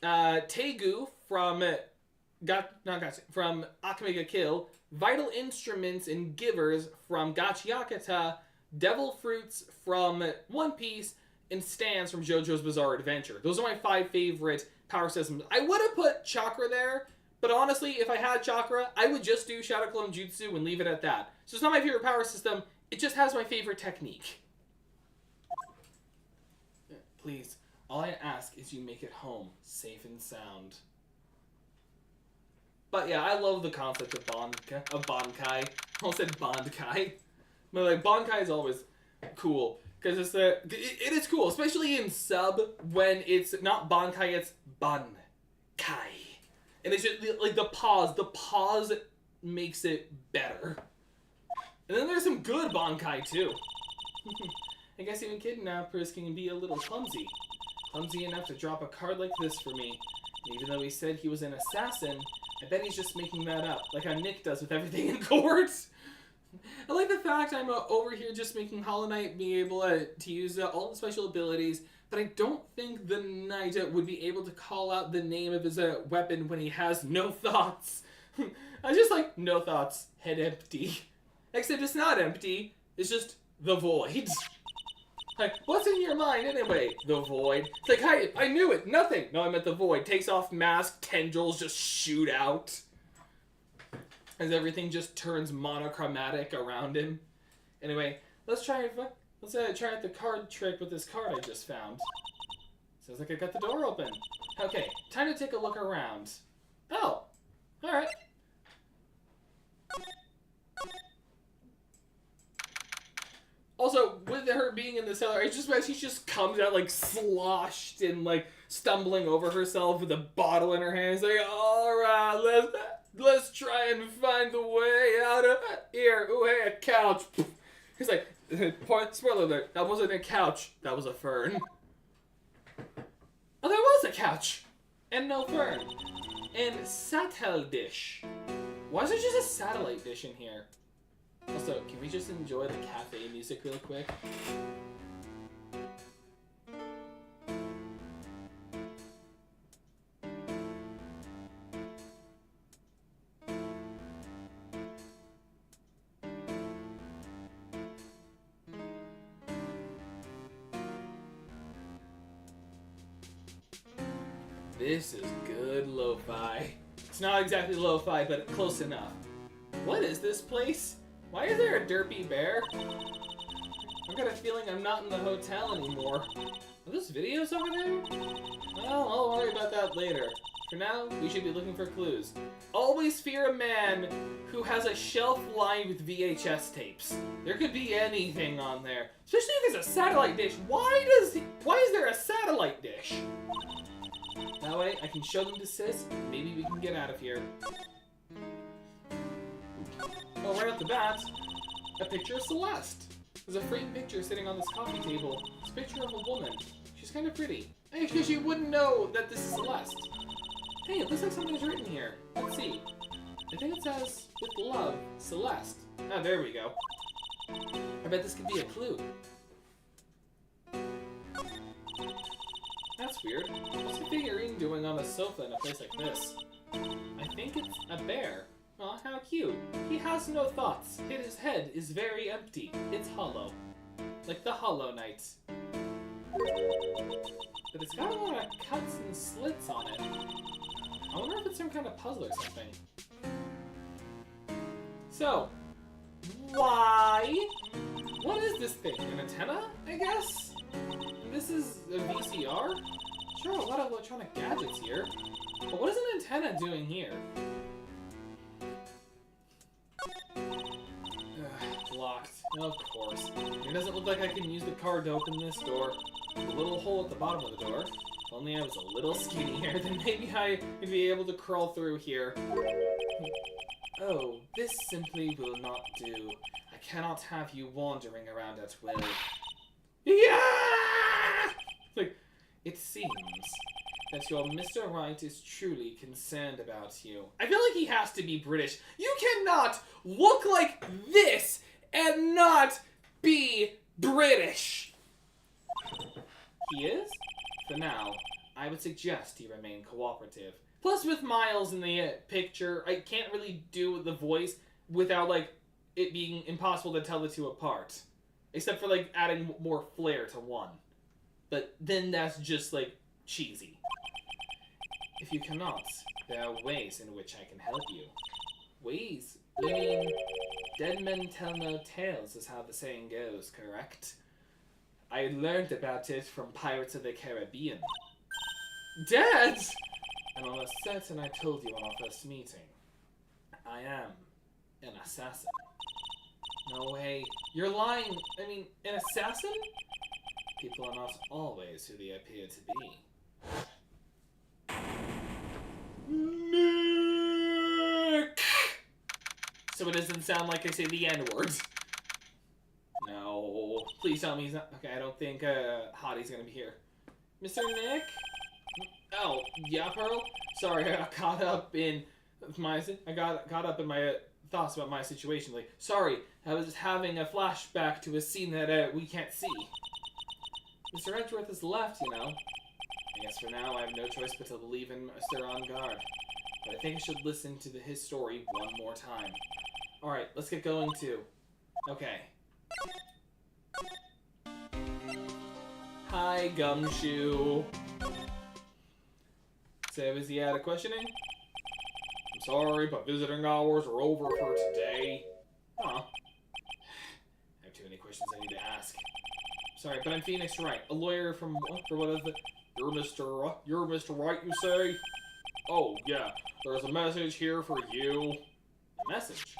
Tegu from... from Akame ga Kill. Vital Instruments and Givers from Gachiakata, Devil Fruits from One Piece, and Stands from JoJo's Bizarre Adventure. Those are my 5 favorite power systems. I would have put Chakra there, but honestly, if I had Chakra, I would just do Shadow Clone Jutsu and leave it at that. So it's not my favorite power system, it just has my favorite technique. Please, all I ask is you make it home, safe and sound. But yeah, I love the concept of Bankai. I almost said Bondkai. But like, Bankai is always cool. Because it is cool, especially in sub, when it's not Bankai, it's Bankai. And it's just, like, the pause makes it better. And then there's some good Bankai, too. I guess even kidnappers can be a little clumsy. Clumsy enough to drop a card like this for me. And even though he said he was an assassin, I bet he's just making that up, like how Nick does with everything in court. I like the fact I'm over here just making Hollow Knight be able to use all the special abilities, but I don't think the knight would be able to call out the name of his weapon when he has no thoughts. I just like, no thoughts, head empty. Except it's not empty, it's just the void. Like, what's in your mind anyway? The void. It's like, hi, I knew it, nothing. No, I meant the void. Takes off mask, tendrils just shoot out. As everything just turns monochromatic around him. Anyway, let's try out the card trick with this card I just found. Sounds like I got the door open. Okay, time to take a look around. Oh, alright. Also, with her being in the cellar, it's just she just comes out like sloshed and like stumbling over herself with a bottle in her hands. Like, all right, let's try and find the way out of here. Ooh, hey, a couch. He's like, spoiler alert, that wasn't a couch, that was a fern. Oh, there was a couch and no fern. And satellite dish. Why is there just a satellite dish in here? Also, can we just enjoy the cafe music real quick? This is good lo-fi. It's not exactly lo-fi, but close enough. What is this place? Why is there a derpy bear? I've got a feeling I'm not in the hotel anymore. Are those videos over there? Well, I'll worry about that later. For now, we should be looking for clues. Always fear a man who has a shelf lined with VHS tapes. There could be anything on there. Especially if there's a satellite dish. Why is there a satellite dish? That way, I can show them to Sis, and maybe we can get out of here. Well, right off the bat, a picture of Celeste. There's a framed picture sitting on this coffee table. It's a picture of a woman. She's kind of pretty. Hey, because you wouldn't know that this is Celeste. Hey, it looks like something's written here. Let's see. I think it says, with love, Celeste. Ah, there we go. I bet this could be a clue. That's weird. What's the figurine doing on a sofa in a place like this? I think it's a bear. Aw, how cute. He has no thoughts. His head is very empty. It's hollow. Like the Hollow Knight. But it's got a lot of cuts and slits on it. I wonder if it's some kind of puzzle or something. So, why? What is this thing? An antenna, I guess? This is a VCR? Sure, a lot of electronic gadgets here. But what is an antenna doing here? Ugh, locked. Of course. It doesn't look like I can use the card to open this door. There's a little hole at the bottom of the door. If only I was a little skinnier, then maybe I would be able to crawl through here. Oh, this simply will not do. I cannot have you wandering around at will. Yeah! Like, it seems that your Mr. Wright is truly concerned about you. I feel like he has to be British. You cannot look like this and not be British. He is? For now, I would suggest he remain cooperative. Plus, with Miles in the picture, I can't really do the voice without, like, it being impossible to tell the two apart. Except for, like, adding more flair to one. But then that's just, like, cheesy. If you cannot, there are ways in which I can help you. Ways? You mean, dead men tell no tales is how the saying goes, correct? I learned about it from Pirates of the Caribbean. Dad! I'm almost certain I told you on our first meeting. I am an assassin. No way. You're lying. I mean, an assassin? People are not always who they appear to be. Nick! So it doesn't sound like I say the N-word. No. Please tell me he's not. Okay, I don't think Hottie's gonna be here. Mr. Nick? Oh, yeah, Pearl? Sorry, I got caught up in my thoughts about my situation. Like, sorry, I was having a flashback to a scene that we can't see. Mr. Edgeworth has left, you know. I guess for now I have no choice but to leave him Mr. on guard. But I think I should listen to his story one more time. Alright, let's get going too. Okay. Hi, Gumshoe. So is he out of questioning? I'm sorry, but visiting hours are over for today. Huh. I have too many questions I need to ask. Sorry, but I'm Phoenix Wright, a lawyer for what is it? You're Mr. Wright, you say? Oh, yeah. There's a message here for you. A message?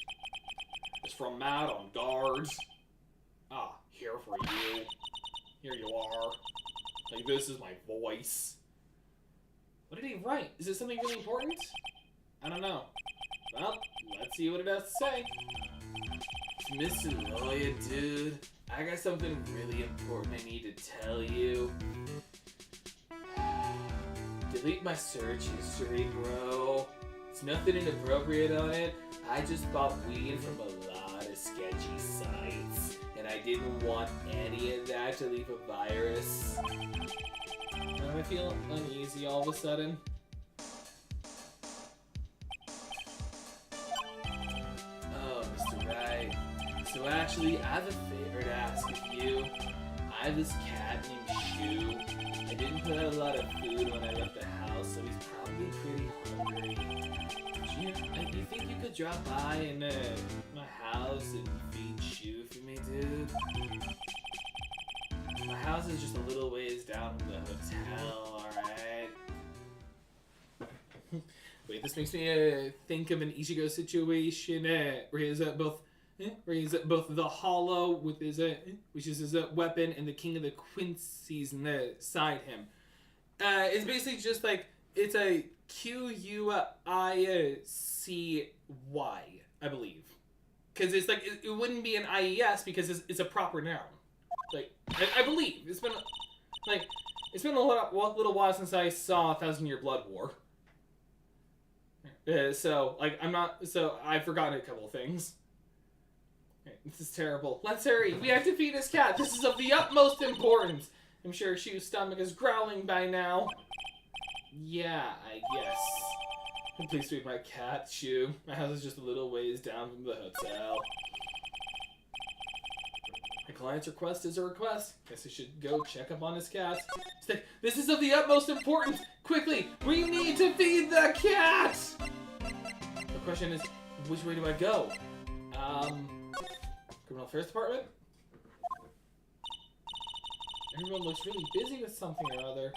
It's from Matt on guard. Ah, here for you. Here you are. Like, this is my voice. What did he write? Is it something really important? I don't know. Well, let's see what it has to say. Mr. Lawyer, dude. I got something really important I need to tell you. Delete my search history, bro. There's nothing inappropriate on it. I just bought weed from a lot of sketchy sites, and I didn't want any of that to leave a virus. I feel uneasy all of a sudden. Oh, Mr. Wright. So actually, I have a favor to ask of you. I have this cat named Shoe. I didn't put out a lot of food when I left the house, so he's probably pretty hungry. Do you think you could drop by in my house and feed Shoe for me, dude? My house is just a little ways down from the hotel, alright? Wait, this makes me think of an Ichigo situation where he's both the Hollow with his which is his weapon, and the King of the Quincy's inside him. It's basically just like it's a Q-U-I-C-Y, I believe, because it's like it wouldn't be an IES because it's a proper noun. Like I believe it's been a little while since I saw 1,000-Year Blood War. So I've forgotten a couple of things. Okay, this is terrible. Let's hurry. We have to feed this cat. This is of the utmost importance. I'm sure Shu's stomach is growling by now. Yeah, I guess. Please feed my cat, Shu. My house is just a little ways down from the hotel. I client's request is a request. Guess I should go check up on his cat. Stick, this is of the utmost importance! Quickly, we need to feed the cat! The question is, which way do I go? Criminal Affairs Department? Everyone looks really busy with something or other.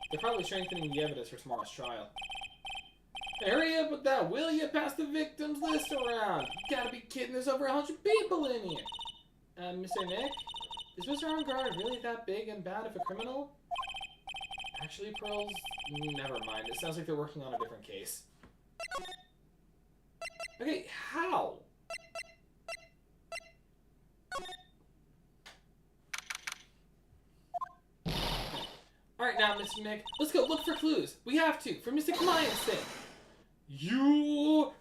They're probably strengthening the evidence for tomorrow's trial. Hurry up with that, will you? Pass the victims list around. You gotta be kidding, there's over 100 people in here. Mr. Nick? Is Mr. Armgard really that big and bad of a criminal? Actually, Pearls, never mind. It sounds like they're working on a different case. Okay, how? Alright now, Mr. Nick, let's go look for clues. We have to, for Mr. Client's sake. You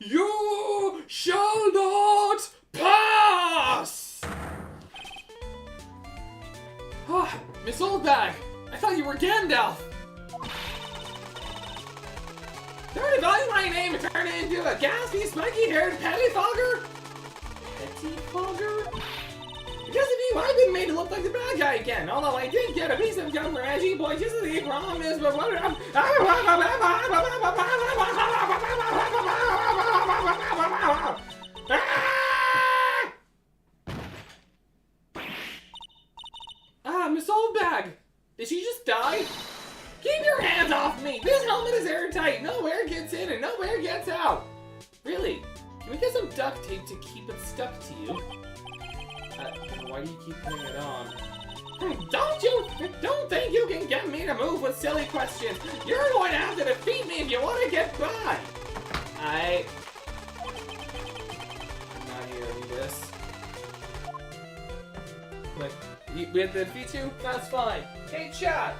shall not pass! Ah, Miss Oldbag, I thought you were Gandalf. Don't evaluate my name and turn it into a gaspy, spiky-haired pettifogger? Pettifogger? Because of you, I've been made to look like the bad guy again. Although I did get a piece of gum from Reggie Boy just as he promised, but what? Miss Oldbag! Did she just die? Keep your hands off me! This helmet is airtight! No air gets in and no air gets out! Really? Can we get some duct tape to keep it stuck to you? Why do you keep putting it on? Don't think you can get me to move with silly questions! You're going to have to defeat me if you want to get by! I'm not hearing this. Like, we have to defeat you? That's fine. Hey, chat!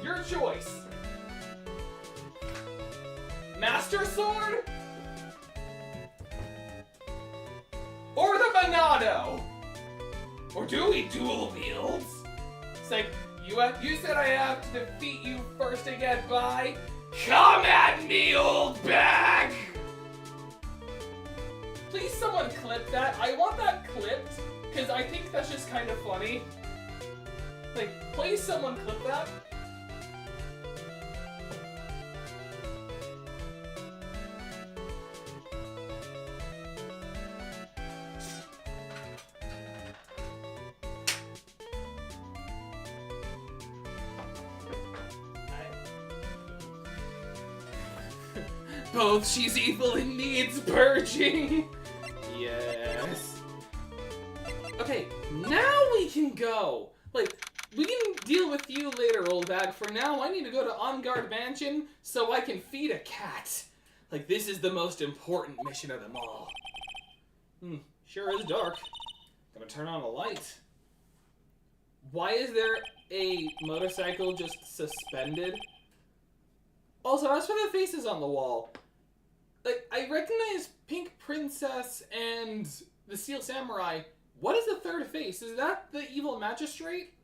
Your choice. Master Sword? Or the Monado? Or do we dual wields? It's like, you said I have to defeat you first to get by? Come at me, old bag! Please someone clip that. I want that clipped, because I think that's just kind of funny. Like, please someone clip that. Both she's evil and needs purging. Yes. Okay, now we can go. Like, we can deal with you later, old bag. For now, I need to go to On Guard Mansion so I can feed a cat. Like, this is the most important mission of them all. Sure is dark. Gonna turn on a light. Why is there a motorcycle just suspended? Also, as for the faces on the wall, like, I recognize Pink Princess and the Steel Samurai. What is the third face? Is that the evil magistrate?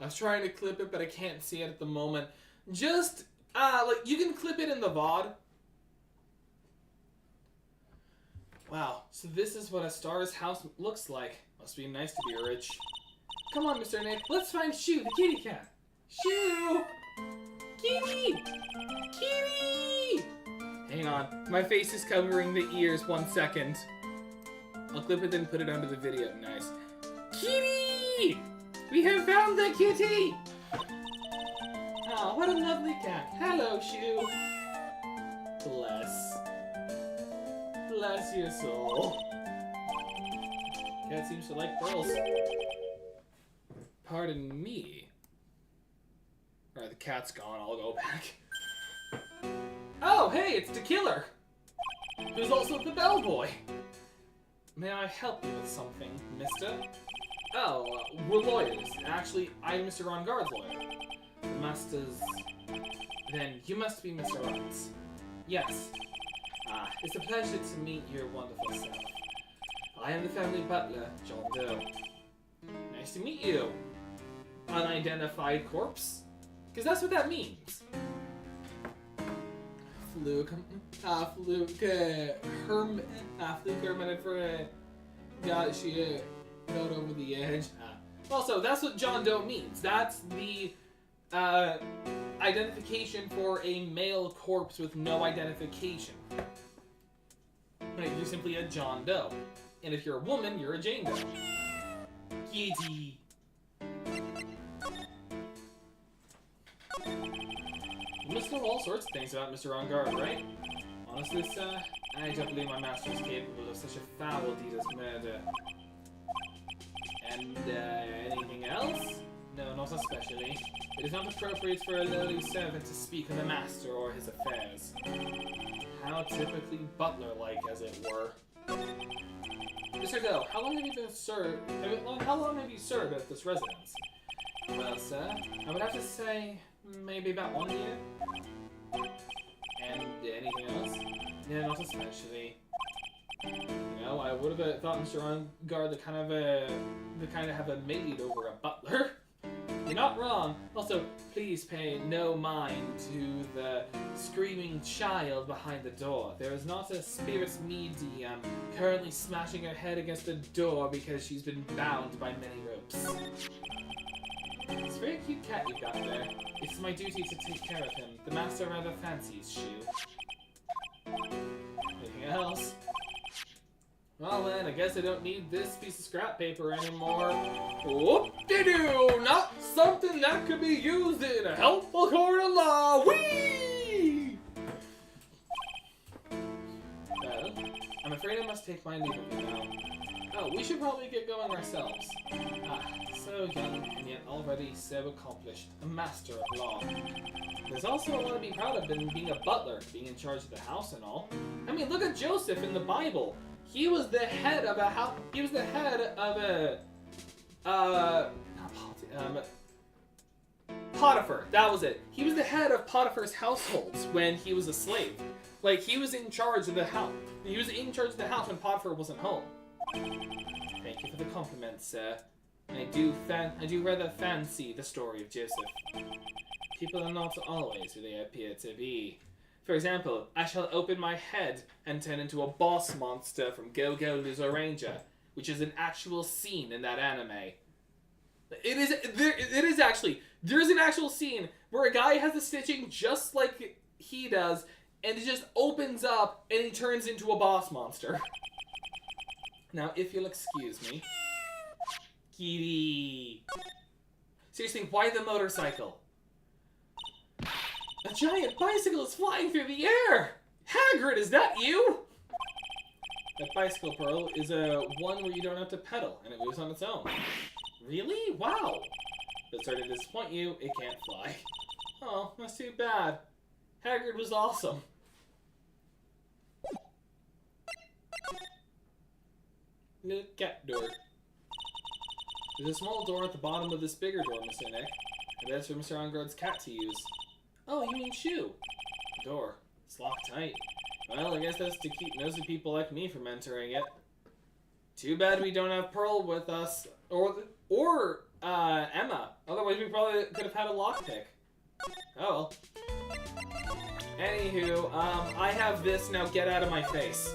I was trying to clip it, but I can't see it at the moment. Just, like, you can clip it in the VOD. Wow, so this is what a star's house looks like. Must be nice to be rich. Come on, Mr. Nick, let's find Shoo, the kitty cat. Shoo! Kitty! Kitty! Hang on, my face is covering the ears. 1 second. I'll clip it and put it under the video. Nice. Kitty! We have found the kitty! Oh, what a lovely cat. Hello, Shoo. Bless. Bless your soul. Cat seems to like pearls. Pardon me. Alright, the cat's gone. I'll go back. Oh, hey, it's the killer. Who's also the bellboy. May I help you with something, mister? Oh, we're lawyers. Actually, I'm Mr. Ronguard's lawyer. Master's... Then you must be Mr. Wright. Yes. It's a pleasure to meet your wonderful self. I am the family butler, John Doe. Nice to meet you. Unidentified corpse? Because that's what that means. Fluke hermit for got she Not over the edge. Also, that's what John Doe means. That's the identification for a male corpse with no identification. Right, you're simply a John Doe. And if you're a woman, you're a Jane Doe. Kitty. You must know all sorts of things about Mr. Engarde, right? Honestly, sir, I don't believe my master is capable of such a foul deed as murder. And, anything else? No, not especially. It is not appropriate for a lowly servant to speak of the master or his affairs. How typically butler-like, as it were. Mr. Doe, how long have you served at this residence? Well, sir, I would have to say maybe about 1 year. And anything else? Yeah, not especially. You know, I would have thought Mr. Engarde the kind of have a maid over a butler. You're not wrong. Also, please pay no mind to the screaming child behind the door. There is not a spirit medium currently smashing her head against the door because she's been bound by many ropes. It's a very cute cat you've got there. It's my duty to take care of him. The master rather fancies Shoe. Anything else? Well then, I guess I don't need this piece of scrap paper anymore. Whoop-de-doo! Not something that could be used in a helpful court of law! Whee! Well, I'm afraid I must take my leave of you now. Oh, we should probably get going ourselves. So young and yet already so accomplished. A master of law. There's also a lot to be proud of in being a butler, being in charge of the house and all. I mean, look at Joseph in the Bible. He was the head of a house. He was the head of Potiphar. That was it. He was the head of Potiphar's households when he was a slave. Like, he was in charge of the house. He was in charge of the house when Potiphar wasn't home. Thank you for the compliments, sir. I do rather fancy the story of Joseph. People are not always who they appear to be. For example, I shall open my head and turn into a boss monster from Go Go Loser Ranger, which is an actual scene in that anime. There's an actual scene where a guy has the stitching just like he does, and it just opens up and he turns into a boss monster. Now, if you'll excuse me. Kitty. Seriously, why the motorcycle? A giant bicycle is flying through the air! Hagrid, is that you? That bicycle, Pearl, is one where you don't have to pedal, and it moves on its own. Really? Wow! But sorry to disappoint you, it can't fly. Oh, that's too bad. Hagrid was awesome. Little cat door. There's a small door at the bottom of this bigger door, Mr. Nick, and that's for Mr. Engarde's cat to use. Oh, you mean Shoe? The door. It's locked tight. Well, I guess that's to keep nosy people like me from entering it. Too bad we don't have Pearl with us, or Emma. Otherwise, we probably could have had a lockpick. Oh well. Anywho, I have this. Now get out of my face.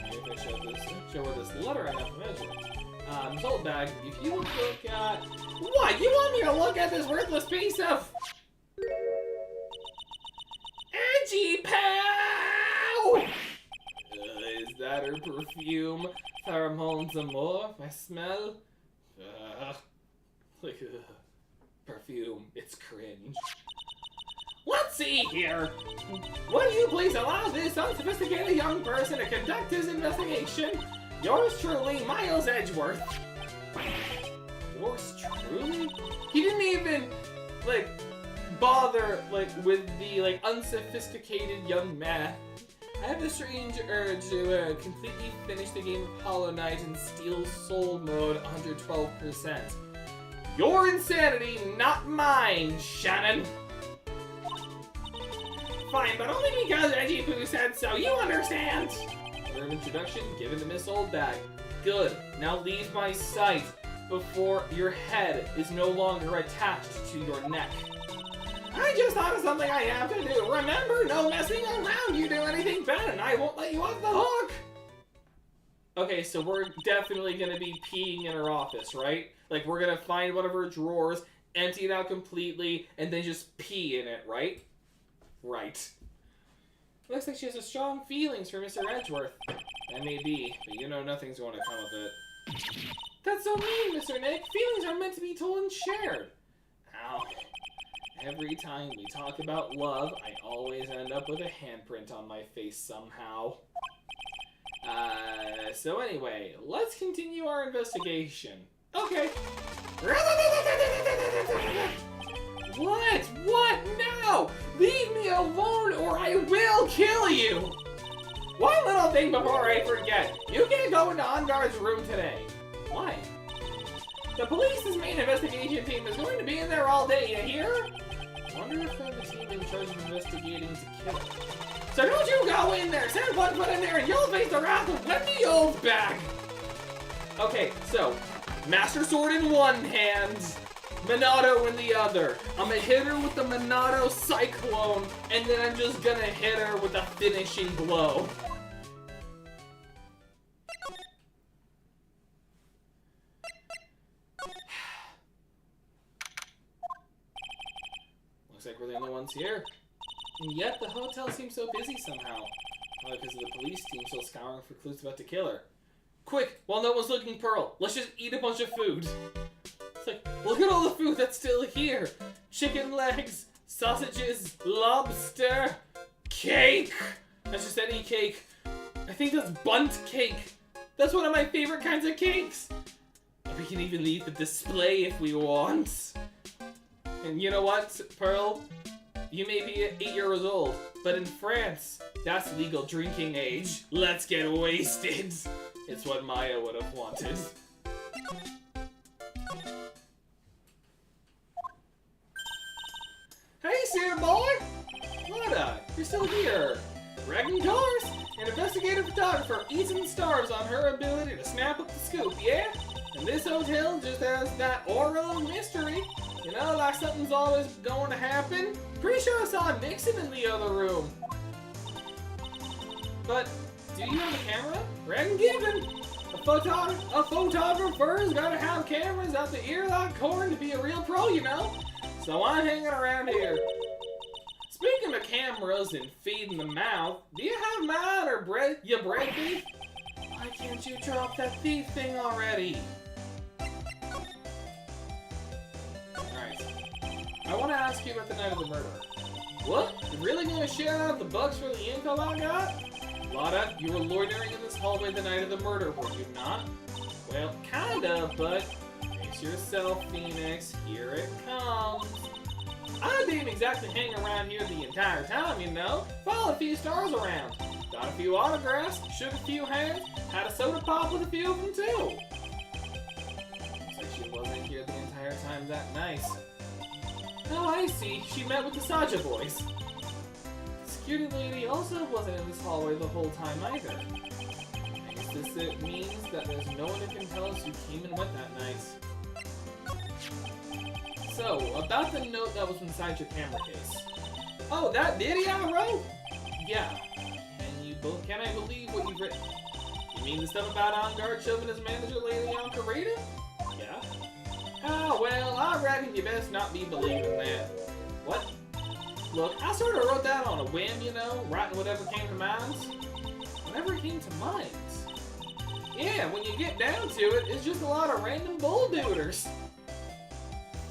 If I show her this letter I have to measure. Sold bag. If you look at what you want me to look at this worthless piece of edgy pow. Is that her perfume? Pheromones amour? I smell. Perfume. It's cringe. Let's see here. Would you please allow this unsophisticated young person to conduct his investigation? Yours truly, Miles Edgeworth. Yours truly? He didn't even, bother, with the, unsophisticated young man. I have the strange urge to, completely finish the game of Hollow Knight in Steel Soul mode 112%. Your insanity, not mine, Shannon. Fine, but only because Edgy Poo said so, you understand? Letter of introduction given to Miss Oldbag. Good, now leave my sight before your head is no longer attached to your neck. I just thought of something I have to do. Remember, no messing around. You do anything bad and I won't let you off the hook. Okay, so we're definitely gonna be peeing in her office, right? Like, we're gonna find one of her drawers, empty it out completely, and then just pee in it, right? Right. Looks like she has strong feelings for Mr. Edgeworth. That may be, but you know nothing's going to come of it. That's so mean, Mr. Nick. Feelings are meant to be told and shared. Ow. Every time we talk about love, I always end up with a handprint on my face somehow. So anyway, let's continue our investigation. Okay. What? What? No! Leave me alone or I will kill you! One little thing before I forget. You can't go into Onguard's room today. Why? The police's main investigation team is going to be in there all day, you hear? Wonder if they're the team in charge of investigating to kill. So don't you go in there, send one foot in there, and you'll face the wrath of Wendy Oldbag! Okay, so, Master Sword in one hand, Minato in the other. I'm gonna hit her with the Minato Cyclone, and then I'm just gonna hit her with a finishing blow. Looks like we're the only ones here. And yet the hotel seems so busy somehow. Probably because of the police team still scouring for clues about to kill her. Quick, while no one's looking, Pearl, let's just eat a bunch of food. It's like, look at all the food that's still here. Chicken legs, sausages, lobster, cake. That's just any cake. I think that's bunt cake. That's one of my favorite kinds of cakes. We can even leave the display if we want. And you know what, Pearl? You may be 8 years old, but in France, that's legal drinking age. Let's get wasted. It's what Maya would have wanted. Hey, Santa boy! Lada, you're still here. Dragging cars, an investigative photographer Ethan stars on her ability to snap up the scoop, yeah? And this hotel just has that aura of mystery. You know, like something's always going to happen. Pretty sure I saw Nixon in the other room. But, do you have a camera? Red and given. A photographer's gotta have cameras out the ear like corn to be a real pro, you know? So I'm hanging around here. Speaking of cameras and feeding the mouth, do you have mine or your bread thief? Why can't you drop that thief thing already? Alright. I want to ask you about the night of the murder. What? You're really going to share out the bucks for the info I got? Lada, you were loitering in this hallway the night of the murder, were you not? Well, kinda, but brace yourself, Phoenix. Here it comes. I didn't exactly hang around here the entire time, you know. Followed a few stars around. Got a few autographs, shook a few hands, had a soda pop with a few of them too. Looks like she wasn't here the entire time that nice. Oh, I see. She met with the Saja boys. The security lady also wasn't in this hallway the whole time either. I guess this means that there's no one who can tell us who came and went that night. So, about the note that was inside your camera case. Oh, that ditty I wrote? Yeah. Can I believe what you've written? You mean the stuff about Onguard shoving his manager Lady Onkarita? Yeah. Oh, well, I reckon you best not be believing that. What? Look, I sort of wrote that on a whim, you know, writing whatever came to mind. Whatever came to mind? Yeah, when you get down to it, it's just a lot of random bull-dooders.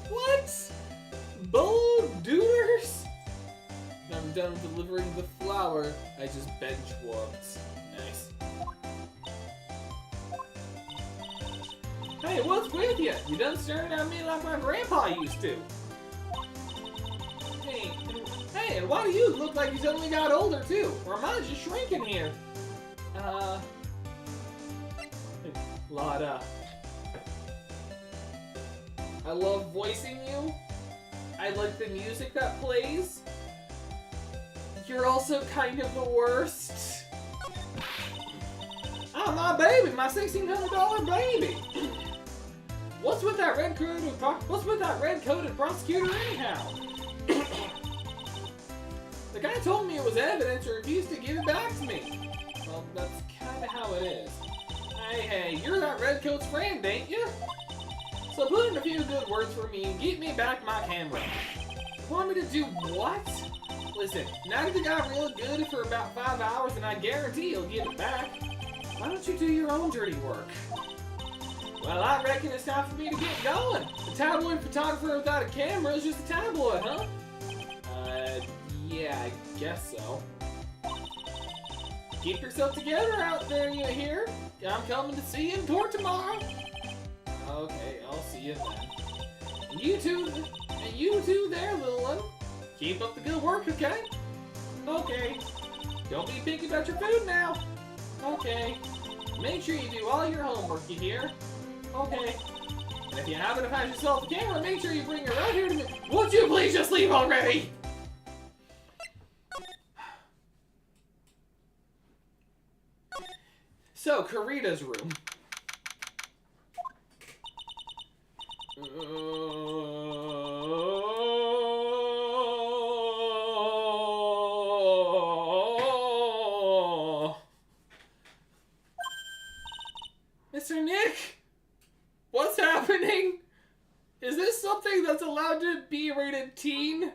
What? Bull-dooders? I'm done delivering the flower. I just bench warped. Nice. Hey, what's with you? You done staring at me like my grandpa used to. Hey, and why do you look like you suddenly got older too? Or am I just shrinking here? Lada. I love voicing you. I like the music that plays. You're also kind of the worst. Oh, my baby, my $1,600 baby. What's with that red-coated prosecutor anyhow? The guy told me it was evidence and refused to give it back to me. Well, that's kind of how it is. that Redcoat's friend, ain't you? So put in a few good words for me and get me back my camera. Want me to do what? Listen, Nagita got real good for about 5 hours and I guarantee he'll give it back. Why don't you do your own dirty work? Well, I reckon it's time for me to get going. A tabloid photographer without a camera is just a tabloid, huh? Yeah, I guess so. Keep yourself together out there, you hear? I'm coming to see you in port tomorrow. Okay, I'll see you then. And you two there, little one. Keep up the good work, okay? Okay. Don't be picky about your food now. Okay. Make sure you do all your homework, you hear? Okay. And if you happen to find yourself a camera, make sure you bring her out here to me. Would you please just leave already? So, Karita's room. Mr. Nick? What's happening? Is this something that's allowed to be rated teen?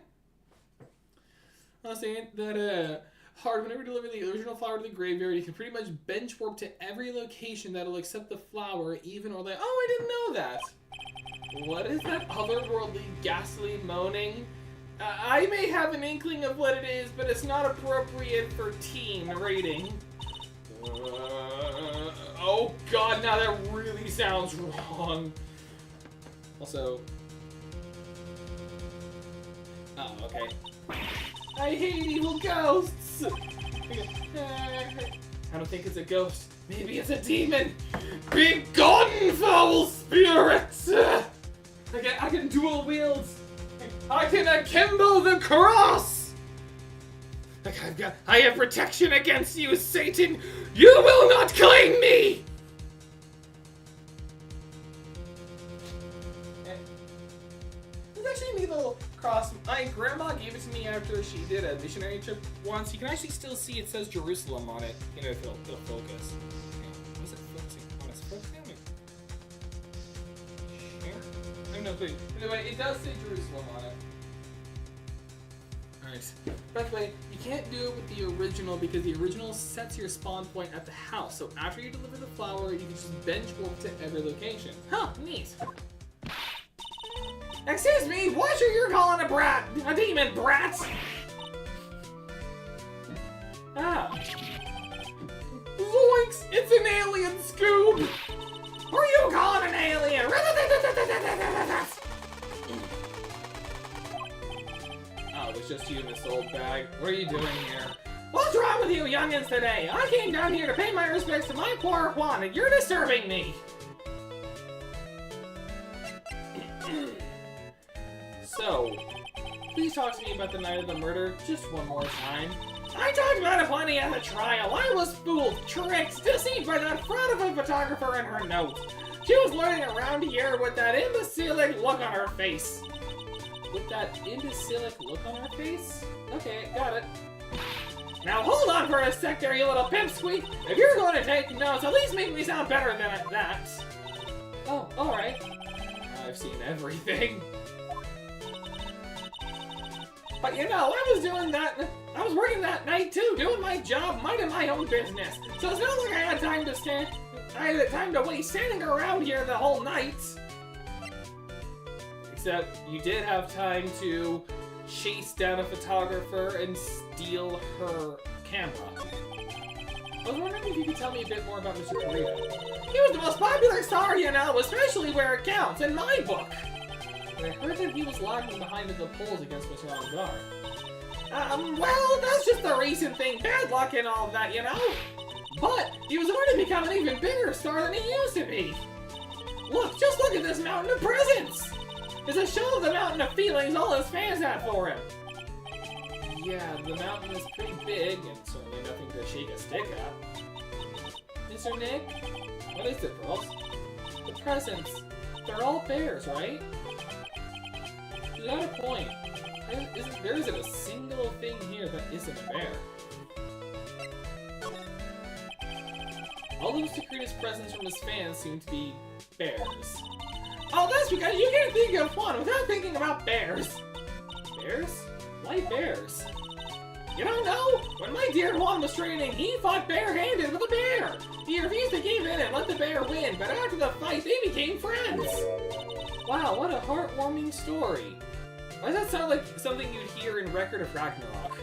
I was saying that, Hard, whenever you deliver the original flower to the graveyard, you can pretty much bench warp to every location that'll accept the flower, even or like, oh, I didn't know that. What is that otherworldly, ghastly moaning? I may have an inkling of what it is, but it's not appropriate for teen rating. Oh god, now that really sounds wrong. Also... Oh, okay. I hate evil ghosts! I don't think it's a ghost. Maybe it's a demon! Be gone, foul spirits! I can dual wield! I can akimbo the cross! I have protection against you, Satan! You will not claim me! It's actually a neat little cross. My grandma gave it to me after she did a missionary trip once. You can actually still see it says Jerusalem on it. You know, if it'll focus. What is it focusing on? It's focusing on it. Share? I have no clue. Anyway, it does say Jerusalem on it. Nice. By the way, you can't do it with the original because the original sets your spawn point at the house. So after you deliver the flower, you can just bench warp to every location. Huh, neat. Excuse me, what are you calling a brat? A demon brat? Ah. Zoinks! It's an alien, Scoob! Who are you calling an alien? Oh, it's just you in this old bag. What are you doing here? What's wrong with you youngins today? I came down here to pay my respects to my poor Juan, and you're disturbing me! So, please talk to me about the night of the murder just one more time. I talked about it plenty at the trial. I was fooled, tricked, deceived by that fraud of a photographer and her note. She was learning around here with that imbecilic look on her face. With that imbecilic look on her face? Okay, got it. Now hold on for a sec there, you little pipsqueak. If you're going to take notes, at least make me sound better than that. Oh, alright. I've seen everything. But you know, I was working that night too, doing my job, minding my own business. So it's not like I had time to waste standing around here the whole night. Except you did have time to chase down a photographer and steal her camera. I was wondering if you could tell me a bit more about Mr. Karita. He was the most popular star, you know, especially where it counts, in my book. I heard that he was lagging behind in the polls against Mr. Algar. Well, that's just the recent thing. Bad luck and all that, you know? But he was already become an even bigger star than he used to be. Look, just look at this mountain of presents! It's a show of the mountain of feelings all his fans have for him. Yeah, the mountain is pretty big, and certainly nothing to shake a stick at. Mr. Nick? What is it, Pearls? The presents. They're all bears, right? You got a point. There isn't a single thing here that isn't a bear. All of Sakurita's presents from his fans seem to be bears. Oh, that's because you can't think of one without thinking about bears. Bears? Why bears? You don't know? When my dear Juan was training, he fought barehanded with a bear. He refused to give in and let the bear win, but after the fight, they became friends. Wow, what a heartwarming story. Why does that sound like something you'd hear in Record of Ragnarok?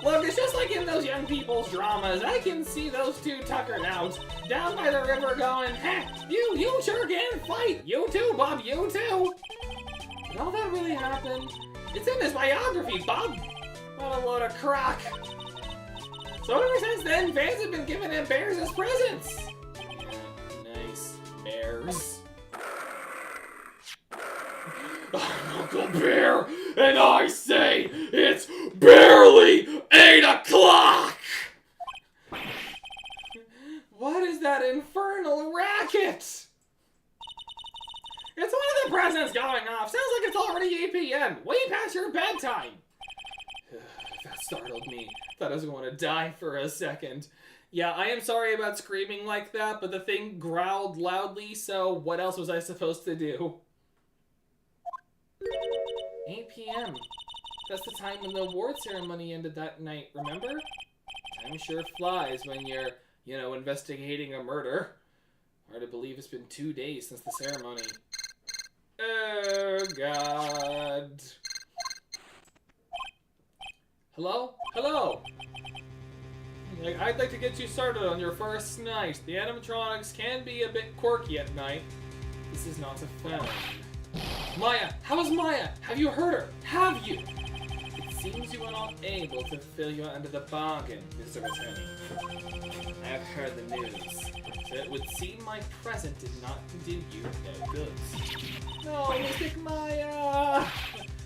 Look, it's just like in those young people's dramas. I can see those two tuckered out, down by the river going, "Heck, you sure can fight! You too, Bob, you too!" Did all that really happen? It's in his biography, Bob! What a load of crock! So ever since then, fans have been giving him bears as presents! Yeah, nice. Bears. I'm Uncle Bear, and I say it's barely 8 o'clock! What is that infernal racket? It's one of the presents going off. Sounds like it's already 8 p.m. Way past your bedtime. That startled me. Thought I was going to die for a second. Yeah, I am sorry about screaming like that, but the thing growled loudly, so what else was I supposed to do? 8 p.m. That's the time when the award ceremony ended that night, remember? Time sure flies when you're, investigating a murder. Hard to believe it's been 2 days since the ceremony. Oh, God. Hello? Hello! I'd like to get you started on your first night. The animatronics can be a bit quirky at night. This is not a phone. Maya! How is Maya? Have you heard her? Have you? It seems you were not able to fill your end of the bargain, Mr. Attorney. I have heard the news. So it would seem my present did not do you no goods. No, Mystic Maya!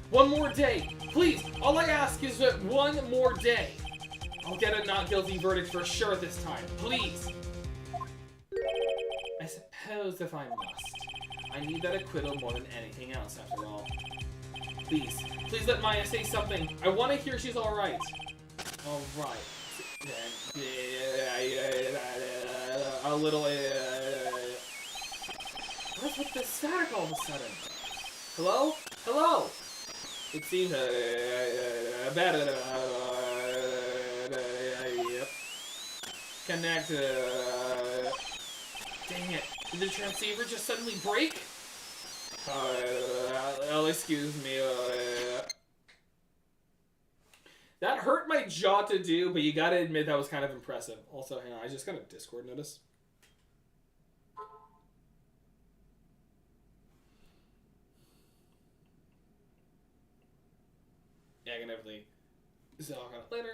One more day! Please! All I ask is that one more day! I'll get a not guilty verdict for sure this time. Please! I suppose if I must. I need that acquittal more than anything else, after all. Please, please let Maya say something. I want to hear she's alright. Alright. A little, what's with the static all of a sudden? Hello? Hello? It seems, connect, dang it. Did the transceiver just suddenly break? Excuse me. That hurt my jaw to do, but you gotta admit that was kind of impressive. Also, hang on, I just got a Discord notice. Yeah, I can definitely talk on it later.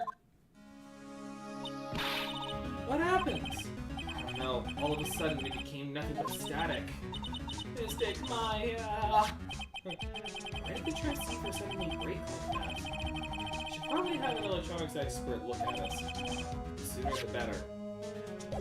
What happened? I don't know. All of a sudden, it became nothing but static. Mystic Maya! Why did the transceiver suddenly break like that? Should probably have an electronics expert look at us. The sooner the better.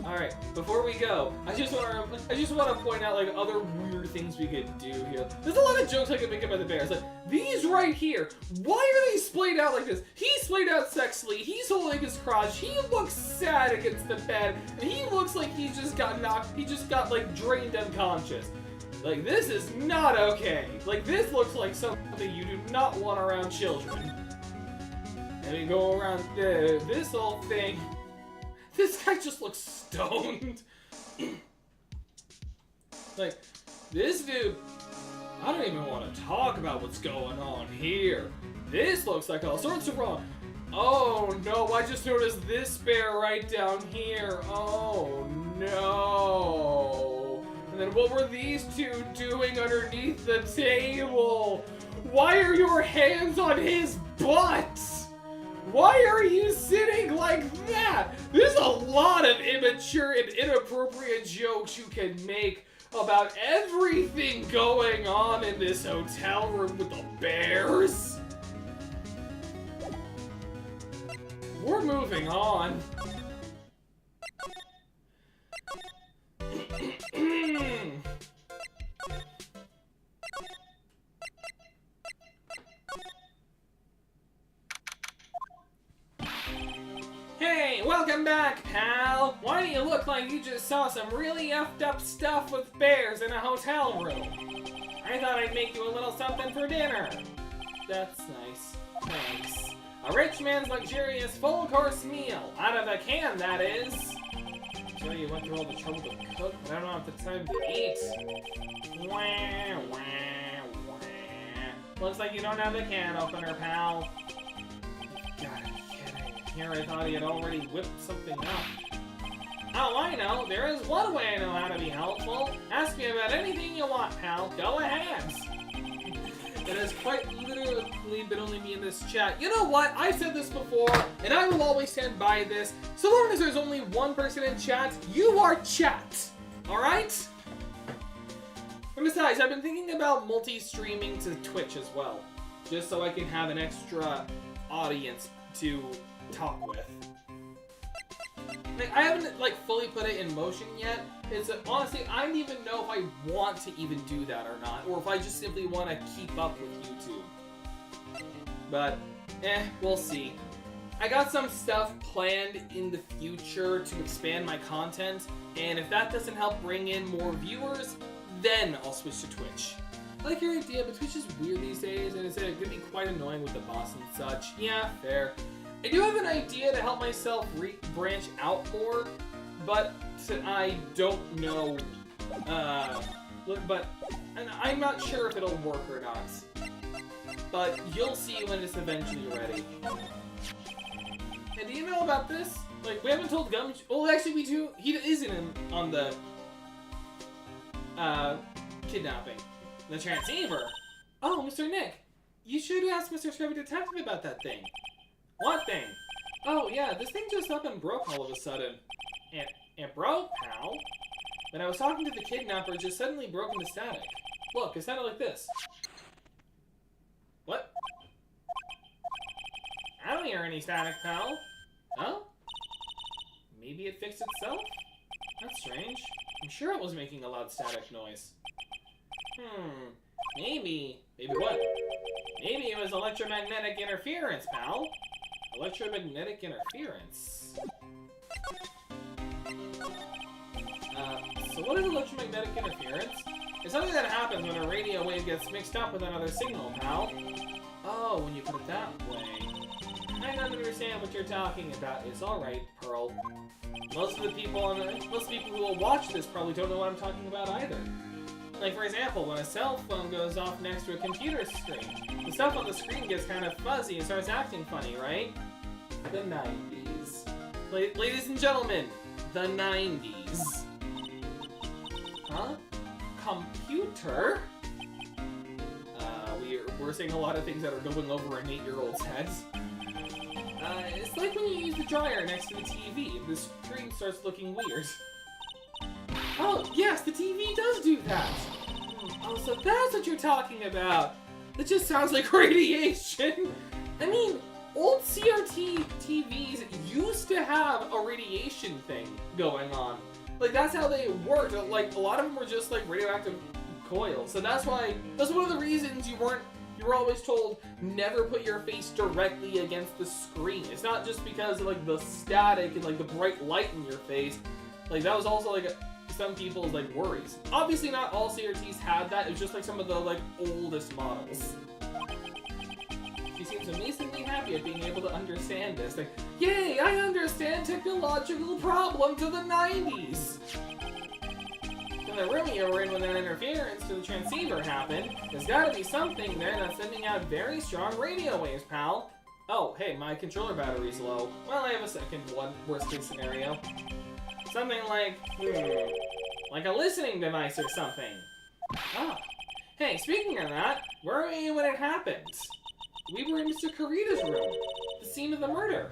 Alright, before we go, I just want to point out like other weird things we could do here. There's a lot of jokes I could make about the bears. Like these right here. Why are they splayed out like this? He's splayed out sexily. He's holding his crotch. He looks sad against the bed, and he looks like he just got knocked. He just got like drained unconscious. Like this is not okay. Like this looks like something you do not want around children. And we go around this whole thing. This guy just looks stoned. Like, this dude, I don't even want to talk about what's going on here. This looks like all sorts of wrong. Oh no, I just noticed this bear right down here. Oh no. And then what were these two doing underneath the table? Why are your hands on his butt? Why are you sitting like that? There's a lot of immature and inappropriate jokes you can make about everything going on in this hotel room with the bears. We're moving on. Welcome back, pal! Why do you look like you just saw some really effed up stuff with bears in a hotel room? I thought I'd make you a little something for dinner. That's nice. Thanks. A rich man's luxurious full-course meal. Out of a can, that is. So you went through all the trouble to cook, but I don't have the time to eat. Wah, wah, wah. Looks like you don't have the can opener, pal. You gotta be kidding. Here I thought he had already whipped something up. Oh, I know. There is one way I know how to be helpful. Ask me about anything you want, pal. Go ahead. It has quite literally been only me in this chat. You know what? I've said this before, and I will always stand by this. So long as there's only one person in chat, you are chat. Alright? And besides, I've been thinking about multi-streaming to Twitch as well. Just so I can have an extra audience to talk with. Like, I haven't, like, fully put it in motion yet. It's honestly, I don't even know if I want to even do that or not, or if I just simply want to keep up with YouTube. But, we'll see. I got some stuff planned in the future to expand my content, and if that doesn't help bring in more viewers, then I'll switch to Twitch. I like your idea, but Twitch is weird these days, and it's going to be quite annoying with the boss and such. Yeah, fair. I do have an idea to help myself branch out more, but I don't know, and I'm not sure if it'll work or not. But you'll see when it's eventually ready. And do you know about this? Like, we haven't told Gumshoe. Oh, actually, we do. He is in on the kidnapping, the transceiver. Oh, Mr. Nick, you should ask Mr. Scrubby Detective about that thing. What thing? Oh, yeah, this thing just up and broke all of a sudden. It broke, pal? When I was talking to the kidnapper, it just suddenly broke into static. Look, it sounded like this. What? I don't hear any static, pal. Oh? Maybe it fixed itself? That's strange. I'm sure it was making a loud static noise. Maybe. Maybe what? Maybe it was electromagnetic interference, pal. Electromagnetic interference. So what is electromagnetic interference? It's something that happens when a radio wave gets mixed up with another signal, pal. Oh, when you put it that way. I don't understand what you're talking about. It's alright, Pearl. Most of the people who will watch this probably don't know what I'm talking about either. Like, for example, when a cell phone goes off next to a computer screen, the stuff on the screen gets kind of fuzzy and starts acting funny, right? The 90s. Ladies and gentlemen, the 90s. Huh? Computer? We're saying a lot of things that are going over an 8-year-old's head. It's like when you use the dryer next to the TV, the screen starts looking weird. Oh, yes, the TV does do that! Oh, so that's what you're talking about! That just sounds like radiation! I mean, old CRT TVs used to have a radiation thing going on. Like, that's how they worked. Like, a lot of them were just, like, radioactive coils. So that's one of the reasons you were always told, never put your face directly against the screen. It's not just because of, like, the static and, like, the bright light in your face. Like, that was also, like, some people's, like, worries. Obviously, not all CRTs had that. It was just, like, some of the, like, oldest models. She seems amazingly happy at being able to understand this. Like, yay, I understand technological problems of the 90s! In the room you were in when that interference to the transceiver happened, there's gotta be something there that's sending out very strong radio waves, pal. Oh, hey, my controller battery's low. Well, I have a second one, worst case scenario. Something like, like a listening device or something. Ah. Hey, speaking of that, where were you when it happened? We were in Mr. Kurita's room, the scene of the murder.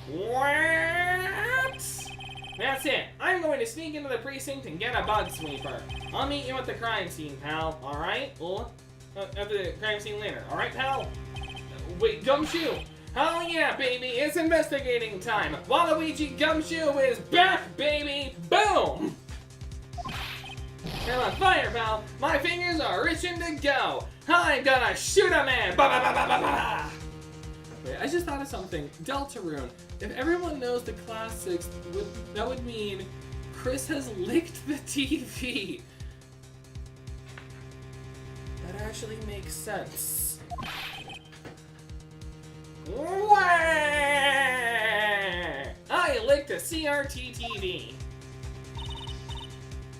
What? That's it. I'm going to sneak into the precinct and get a bug sweeper. I'll meet you at the crime scene, pal. Alright? At the crime scene later. Alright, pal? Wait, Gumshoe! Oh yeah, baby, it's investigating time. Waluigi Gumshoe is back, baby! Boom! You're on fire, pal. My fingers are itching to go. I'm gonna shoot a man! Ba ba ba ba ba ba! Wait, I just thought of something. Deltarune. If everyone knows the classics, that would mean Chris has licked the TV. That actually makes sense. I licked a CRT TV.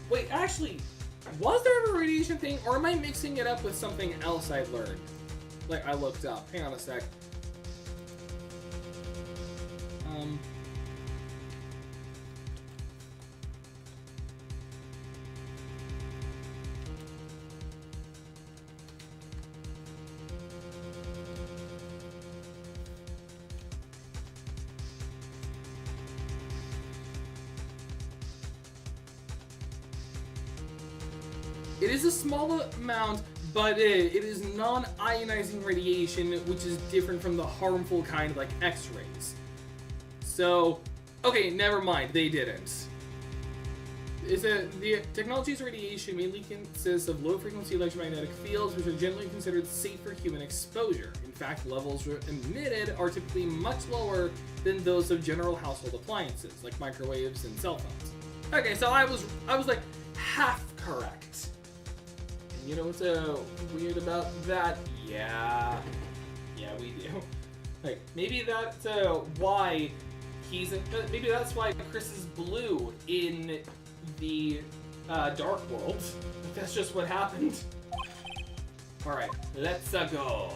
Wait, actually, was there a radiation thing, or am I mixing it up with something else I learned? Like, I looked up. Hang on a sec. It is a small amount, but it is non-ionizing radiation, which is different from the harmful kind like X-rays. So, okay, never mind, they didn't. The technology's radiation mainly consists of low-frequency electromagnetic fields, which are generally considered safe for human exposure. In fact, levels emitted are typically much lower than those of general household appliances, like microwaves and cell phones. Okay, so I was like half correct. And you know what's weird about that? Yeah, we do. Like, maybe that's why maybe that's why Chris is blue in the Dark World. That's just what happened. Alright, let's go.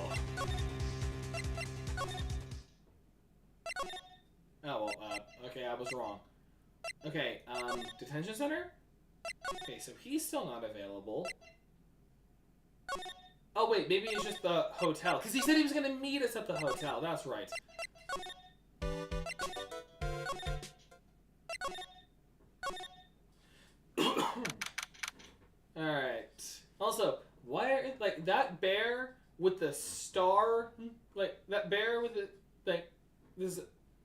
Oh, well, okay, I was wrong. Okay, detention center? Okay, so he's still not available. Oh, wait, maybe it's just the hotel. Because he said he was going to meet us at the hotel. That's right. Alright. Also, why are, like, that bear with the star, like, that bear with the, like, this,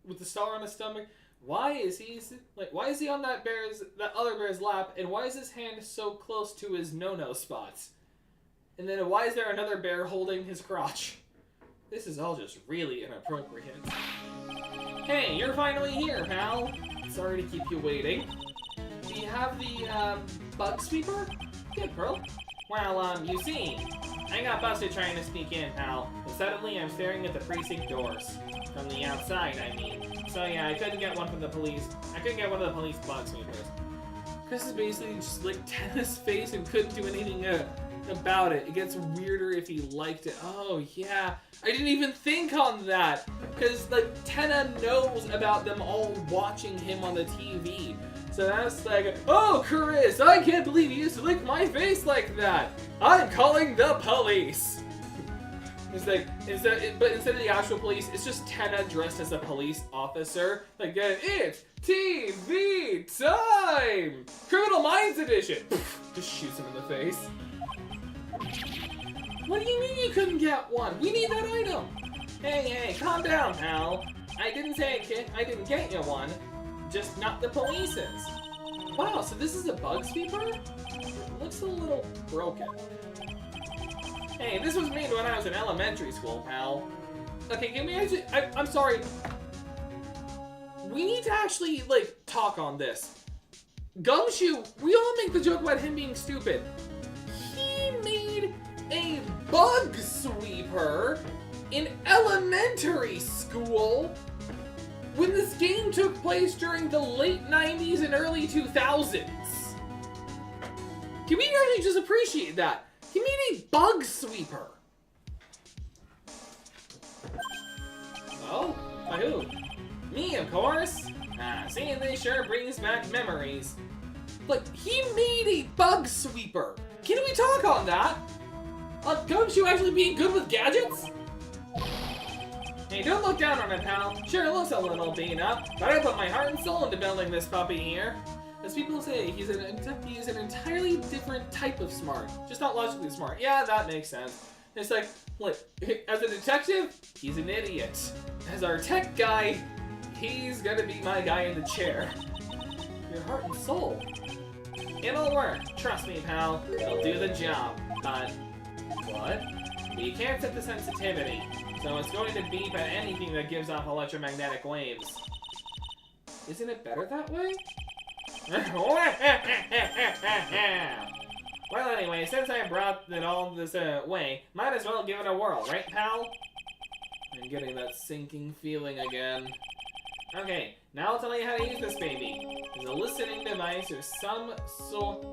with the star on his stomach, why is he on that other bear's lap, and why is his hand so close to his no-no spots? And then why is there another bear holding his crotch? This is all just really inappropriate. Hey, you're finally here, pal. Sorry to keep you waiting. Do you have the, bug sweeper? Good, Pearl. Well, you see, I got busted trying to sneak in, pal. And suddenly I'm staring at the precinct doors. From the outside, I mean. So yeah, I couldn't get one from the police. I couldn't get one of the police bug sweepers. Chris is basically just like Tenna's face and couldn't do anything about it. It gets weirder if he liked it. Oh yeah, I didn't even think on that. Because like Tenna knows about them all watching him on the TV. So that's like, oh Chris, I can't believe you used to lick my face like that. I'm calling the police. It's like, but instead of the actual police, it's just Tenna dressed as a police officer. Like, it's TV time! Criminal Minds edition! Just shoots him in the face. What do you mean you couldn't get one? We need that item! Hey, calm down, pal. I didn't say I didn't get you one. Just not the police's. Wow, so this is a bug sweeper? It looks a little broken. Hey, this was made when I was in elementary school, pal. Okay, can we actually... I'm sorry. We need to actually, like, talk on this. Gumshoe, we all make the joke about him being stupid. He made a bug sweeper in elementary school when this game took place during the late 90s and early 2000s. Can we actually just appreciate that? He made a bug sweeper. Oh? By who? Me, of course. Seeing this sure brings back memories. But he made a bug sweeper. Can we talk on that? Gumshoe actually being good with gadgets? Hey, don't look down on him, pal. Sure, it looks a little beat up, but I put my heart and soul into building this puppy here. As people say, he's an entirely different type of smart. Just not logically smart. Yeah, that makes sense. It's like, look, as a detective, he's an idiot. As our tech guy, he's gonna be my guy in the chair. Your heart and soul. It'll work. Trust me, pal. It'll do the job. But, what? But you can't set the sensitivity, so it's going to beep at anything that gives off electromagnetic waves. Isn't it better that way? Well, anyway, since I brought it all this way, might as well give it a whirl, right, pal? I'm getting that sinking feeling again. Okay, now I'll tell you how to use this baby. There's a listening device or some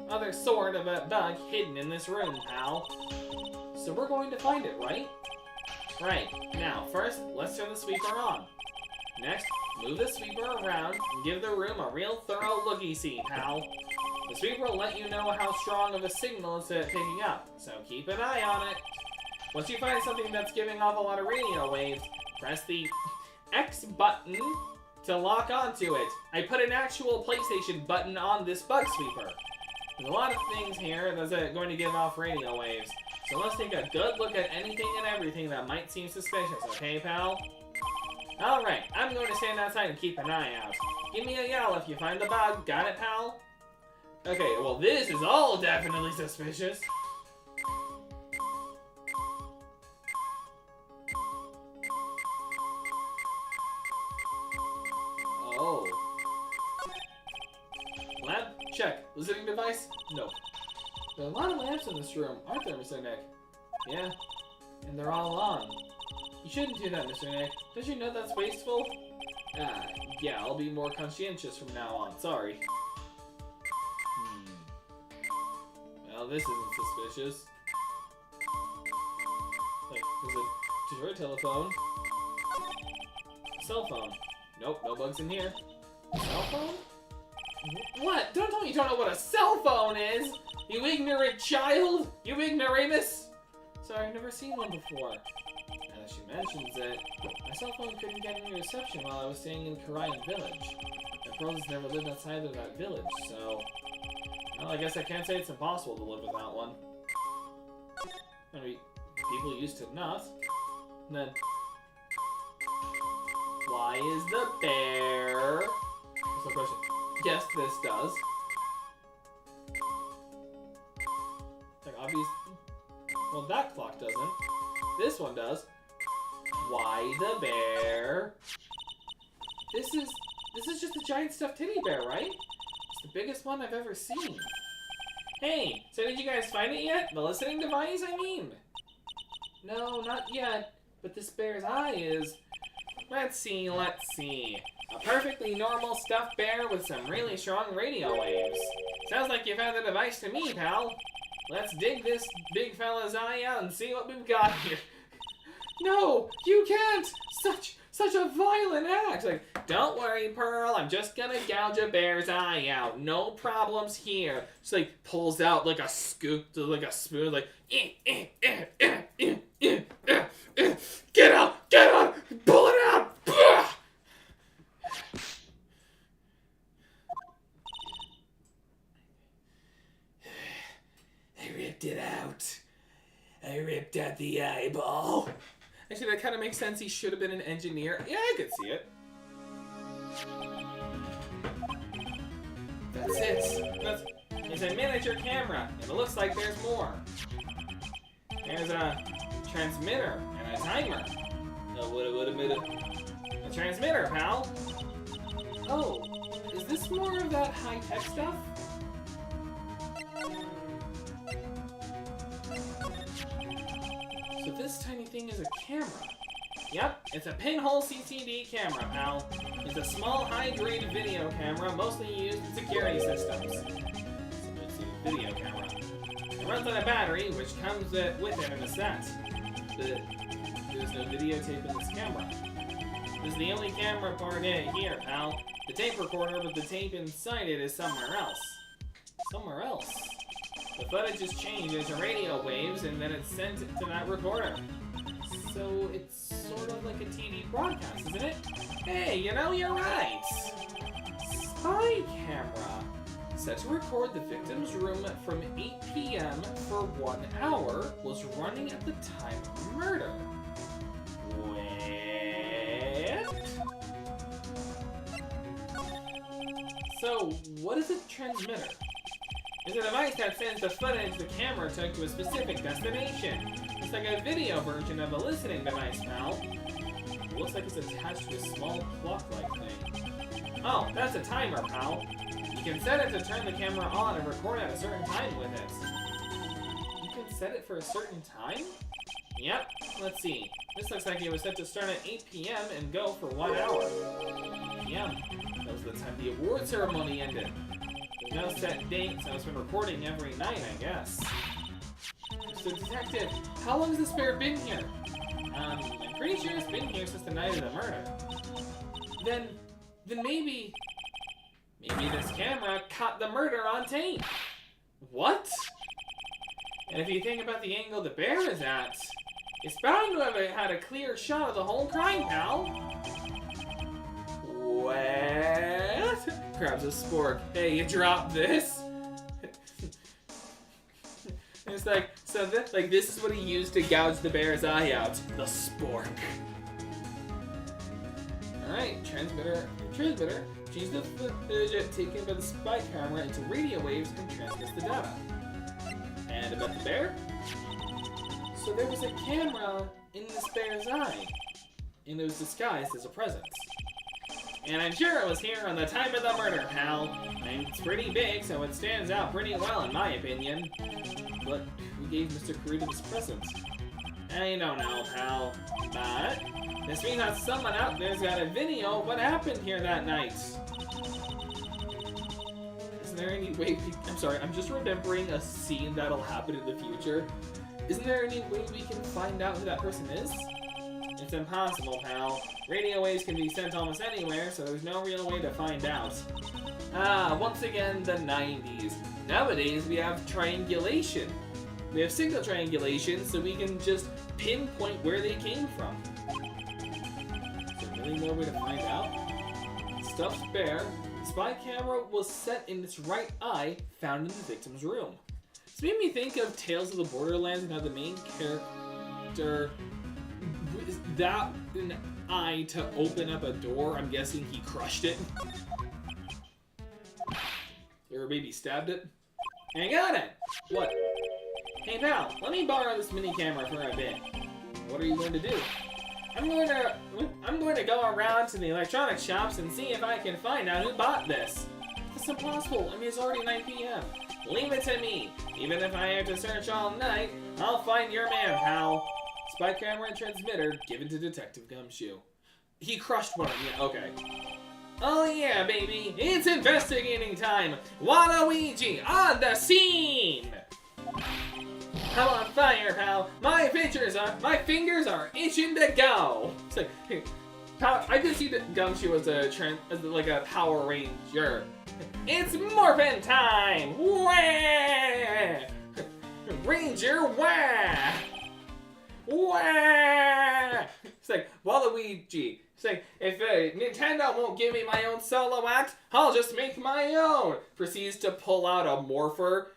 other sort of a bug hidden in this room, pal. So we're going to find it, right? Right. Now, first, let's turn the sweeper on. Next, move the sweeper around and give the room a real thorough looky-see, pal. The sweeper will let you know how strong of a signal it's picking up, so keep an eye on it. Once you find something that's giving off a lot of radio waves, press the X button to lock onto it. I put an actual PlayStation button on this bug sweeper. There's a lot of things here that's going to give off radio waves, so let's take a good look at anything and everything that might seem suspicious, okay, pal? Alright, I'm going to stand outside and keep an eye out. Give me a yell if you find the bug. Got it, pal? Okay, well this is all definitely suspicious. Oh. Lamp? Check. Listening device? No. There are a lot of lamps in this room, aren't there, Mr. Nick? Yeah. And they're all on. You shouldn't do that, Mr. Nick. Don't you know that's wasteful? Yeah, I'll be more conscientious from now on. Sorry. Well, this isn't suspicious. Like, there's a Detroit telephone. A cell phone. Nope, no bugs in here. Cell phone? What? Don't tell me you don't know what a cell phone is! You ignorant child! You ignoramus! Sorry, I've never seen one before. Now that she mentions it, my cell phone couldn't get any reception while I was staying in Korean Village. My brothers never lived outside of that village, so... Well, I guess I can't say it's impossible to live without one. I mean, people used to not. And then... Why is the bear... That's the question. Yes, this does. Like, obvious... Well, that clock doesn't. This one does. Why the bear? This is just a giant stuffed teddy bear, right? It's the biggest one I've ever seen. Hey, so did you guys find it yet? The listening device, I mean? No, not yet. But this bear's eye is... Let's see. A perfectly normal stuffed bear with some really strong radio waves. Sounds like you found the device to me, pal. Let's dig this big fella's eye out and see what we've got here. No, you can't! Such a violent act! Like, don't worry, Pearl, I'm just gonna gouge a bear's eye out. No problems here. She, like, pulls out, like, a scoop, like, a spoon, like, get out! Pull it out! I ripped it out. I ripped out the eyeball. Actually, that kind of makes sense. He should have been an engineer. Yeah, I could see it. That's it. It's a miniature camera, and it looks like there's more. There's a transmitter and a timer. A transmitter, pal. Oh, is this more of that high-tech stuff? So this tiny thing is a camera. Yep, it's a pinhole CCD camera, pal. It's a small, high-grade video camera, mostly used in security systems. So it's a video camera. It runs on a battery, which comes with it in a set. But there's no videotape in this camera. This is the only camera part in here, pal. The tape recorder with the tape inside it is somewhere else. Somewhere else. The footage is changed into radio waves and then it's sent to that recorder. So it's sort of like a TV broadcast, isn't it? Hey, you know, you're right. Spy camera. Set to record the victim's room from 8 p.m. for 1 hour, was running at the time of murder. Wait. So, what is a transmitter? is a device that sends the footage the camera took to a specific destination. It's like a video version of a listening device, pal. It looks like it's attached to a small clock-like thing. Oh, that's a timer, pal. You can set it to turn the camera on and record at a certain time with it. You can set it for a certain time? Yep, let's see. This looks like it was set to start at 8 p.m. and go for 1 hour. 8 p.m. That was the time the award ceremony ended. There's no set date, so it's been recording every night, I guess. So, Detective, how long has this bear been here? I'm pretty sure it's been here since the night of the murder. Then maybe this camera caught the murder on tape. What? And if you think about the angle the bear is at, it's bound to have had a clear shot of the whole crime, pal. What? Grabs a spork. Hey, you dropped this? It's like, so this is what he used to gouge the bear's eye out. The spork. Alright, transmitter. Change the footage taken by the spy camera into radio waves and transmits the data. And about the bear? So there was a camera in this bear's eye, and it was disguised as a present. And I'm sure it was here on the time of the murder, pal. And it's pretty big, so it stands out pretty well in my opinion. But who gave Mr. Karuta this present? I don't know, pal. But this means that someone out there's got a video of what happened here that night. Isn't there any way I'm sorry, I'm just remembering a scene that'll happen in the future. Isn't there any way we can find out who that person is? It's impossible, pal. Radio waves can be sent almost anywhere, so there's no real way to find out. Ah, once again, the 90s. Nowadays, we have triangulation. We have signal triangulation, so we can just pinpoint where they came from. Is there really no way to find out? Stuffed bear. The spy camera was set in its right eye, found in the victim's room. This made me think of Tales of the Borderlands and how the main character that an eye to open up a door. I'm guessing he crushed it. Or maybe stabbed it. And I got it! What? Hey pal, let me borrow this mini camera for a bit. What are you going to do? I'm going to go around to the electronics shops and see if I can find out who bought this. That's impossible. I mean, it's already 9 p.m. Leave it to me. Even if I have to search all night, I'll find your man, pal. Spy camera and transmitter given to Detective Gumshoe. He crushed one. Yeah, okay. Oh yeah, baby. It's investigating time. Waluigi on the scene. Hell on fire, pal. My fingers are itching to go. It's like, hey, I could see that Gumshoe as a Power Ranger. It's morphin' time! Wah! Ranger, wah! Wah! It's like, Waluigi. It's like, if Nintendo won't give me my own solo act, I'll just make my own. Proceeds to pull out a morpher.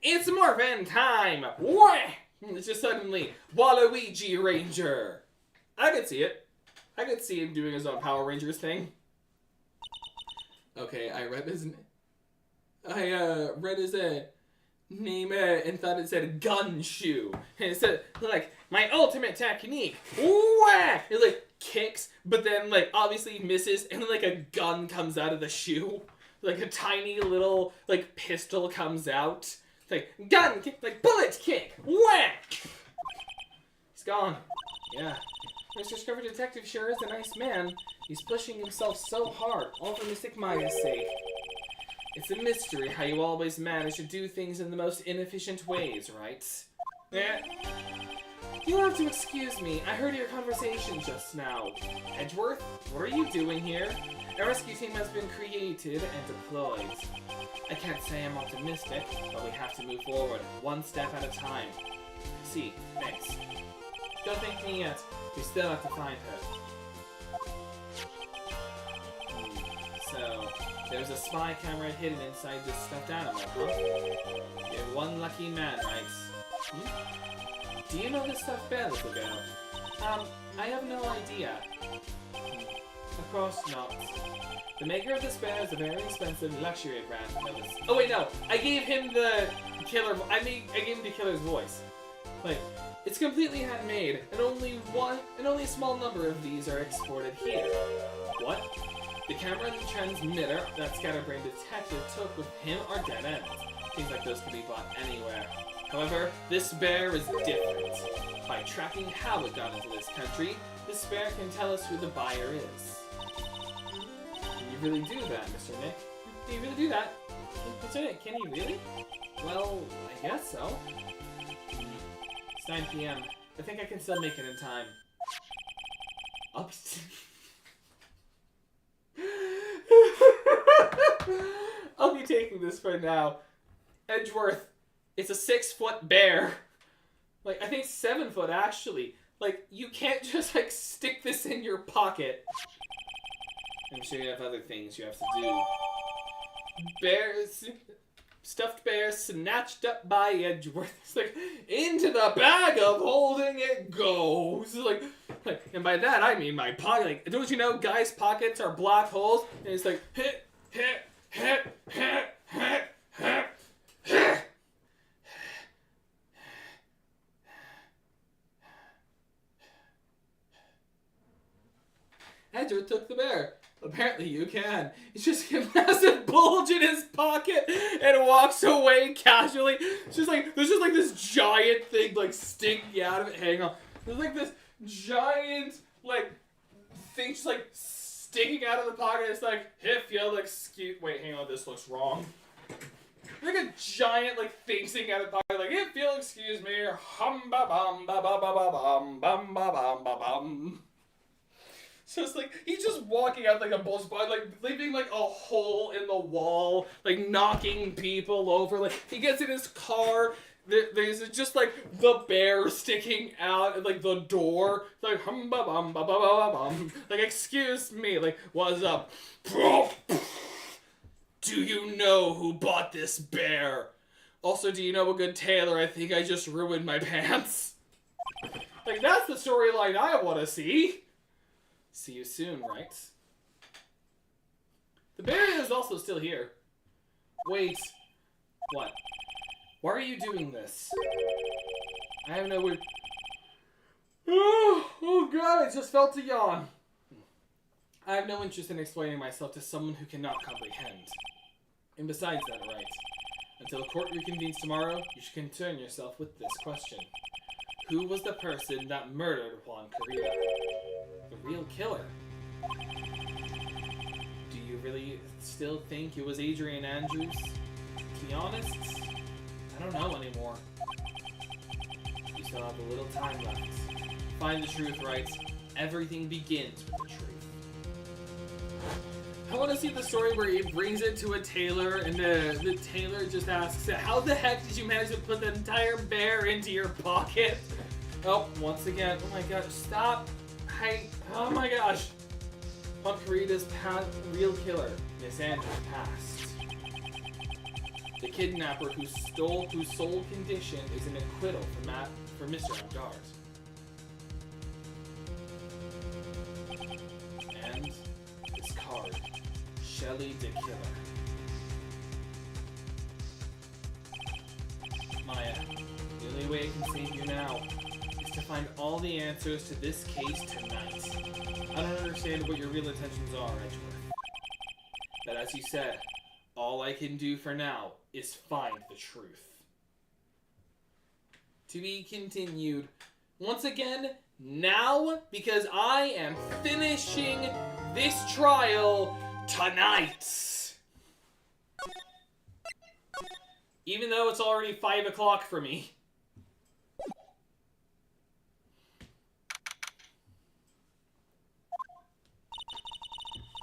It's morphin' time! Wah! It's just suddenly, Waluigi Ranger. I could see it. I could see him doing his own Power Rangers thing. Okay, I read his name and thought it said Gunshoe. And it said, like, my ultimate technique. Wah! It, like, kicks, but then, like, obviously misses, and then, like, a gun comes out of the shoe. Like, a tiny little, like, pistol comes out. It's like, gun kick, like, bullet kick. Whack! He's gone. Yeah. Mr. Discovery Detective sure is a nice man. He's pushing himself so hard, all for Mystic Maya's sake. It's a mystery how you always manage to do things in the most inefficient ways, right? Yeah. You'll have to excuse me. I heard your conversation just now. Edgeworth, what are you doing here? A rescue team has been created and deployed. I can't say I'm optimistic, but we have to move forward, one step at a time. See, thanks. Don't thank me yet. We still have to find her. So, there's a spy camera hidden inside this stuffed animal, huh? You're one lucky man, right? Do you know this stuffed bear, little girl? I have no idea. Of course not. The maker of this bear is a very expensive luxury brand. Oh wait, no. I gave him the killer. I gave him the killer's voice. Like, it's completely handmade, and only a small number of these are exported here. What? The camera and the transmitter that Scatterbrain Detective took with him are dead ends. Things like those can be bought anywhere. However, this bear is different. By tracking how it got into this country, this bear can tell us who the buyer is. Can you really do that, Mr. Nick? Can you really do that? Mr. Nick, can you really? Well, I guess so. It's 9 p.m. I think I can still make it in time. I'll be taking this for now. Edgeworth, it's a 6-foot bear. Like, I think 7 foot, actually. Like, you can't just, like, stick this in your pocket. I'm sure you have other things you have to do. Stuffed bears snatched up by Edgeworth. It's like, into the bag of holding it goes. Like, and by that, I mean my pocket. Like, don't you know guys' pockets are black holes? And it's like, hit. Edgeworth took the bear. Apparently you can. It's just a massive bulge in his pocket and walks away casually. It's just like, there's just like this giant thing like sticking out of it. Hang on. There's like this giant like thing just like sticking out of the pocket. It's like, if you'll excuse, wait, hang on, this looks wrong. Like a giant like thing sticking out of the pocket, like, if you'll excuse me, hum ba bum ba ba ba ba bum bum ba bum ba bum. So it's like, he's just walking out like a bulge, like leaving like a hole in the wall, like knocking people over. Like, he gets in his car, there's just like the bear sticking out at like the door. It's like, hum ba bum ba ba ba bum. Like, excuse me, like, what's up? Do you know who bought this bear? Also, do you know a good tailor? I think I just ruined my pants. Like, that's the storyline I want to see. See you soon, Wright. The bear is also still here. Wait. What? Why are you doing this? I have no word. Oh god, I just felt a yawn. I have no interest in explaining myself to someone who cannot comprehend. And besides that, Wright, until the court reconvenes tomorrow, you should concern yourself with this question. Who was the person that murdered Juan Carrillo? The real killer? Do you really still think it was Adrian Andrews? To be honest, I don't know anymore. You still have a little time left. Find the truth, Wright. Everything begins with the truth. I want to see the story where he brings it to a tailor, and the tailor just asks, how the heck did you manage to put the entire bear into your pocket? Oh, once again, oh my gosh, stop. Oh my gosh. Juan Carrillo's real killer, Miss Andrews, passed. The kidnapper whose sole condition is an acquittal for Mr. Abdard. And this card, Shelley the Killer. Maya, the only way I can save you now is to find all the answers to this case tonight. I don't understand what your real intentions are, Edgeworth. But as you said, all I can do for now is find the truth. To be continued. Once again, now, because I am finishing this trial tonight. Even though it's already 5 o'clock for me.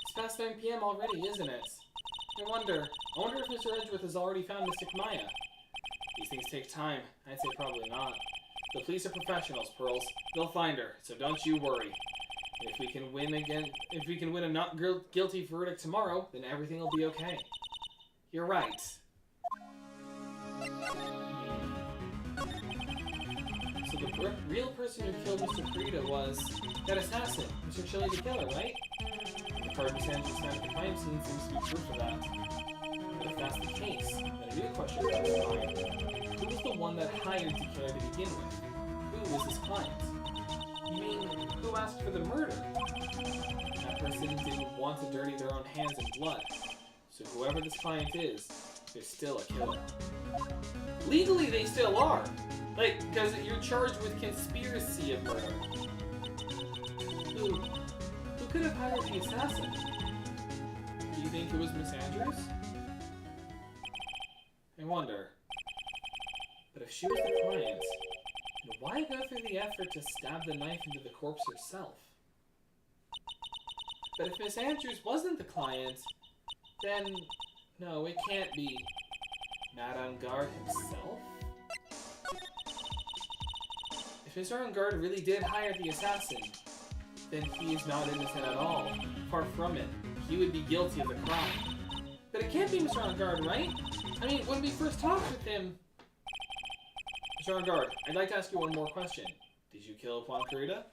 It's past 9 p.m. already, isn't it? I wonder if Mr. Edgeworth has already found Mystic Maya. These things take time. I'd say probably not. The police are professionals, Pearls. They'll find her, so don't you worry. And if we can win a not guilty verdict tomorrow, then everything will be okay. You're right. So the real person who killed Mr. Frida was that assassin, Mr. Chili the Killer, right? part Miss Andrews found at the crime scene seems to be proof of that. But if that's the case, then a new question comes to mind. Who was the one that hired DK to begin with? Who was his client? You mean, who asked for the murder? That person didn't want to dirty their own hands in blood. So whoever this client is, they're still a killer. Legally, they still are. Like, because you're charged with conspiracy of murder. Who could have hired the assassin? Do you think it was Miss Andrews? I wonder. But if she was the client, then why go through the effort to stab the knife into the corpse herself? But if Miss Andrews wasn't the client, then no, it can't be Madame Guard himself? If Mr. Angard really did hire the assassin, then he is not innocent at all. Far from it. He would be guilty of the crime. But it can't be Mr. Angard, right? I mean, when we first talked with him... Mr. Angard, I'd like to ask you one more question. Did you kill Juan Carita?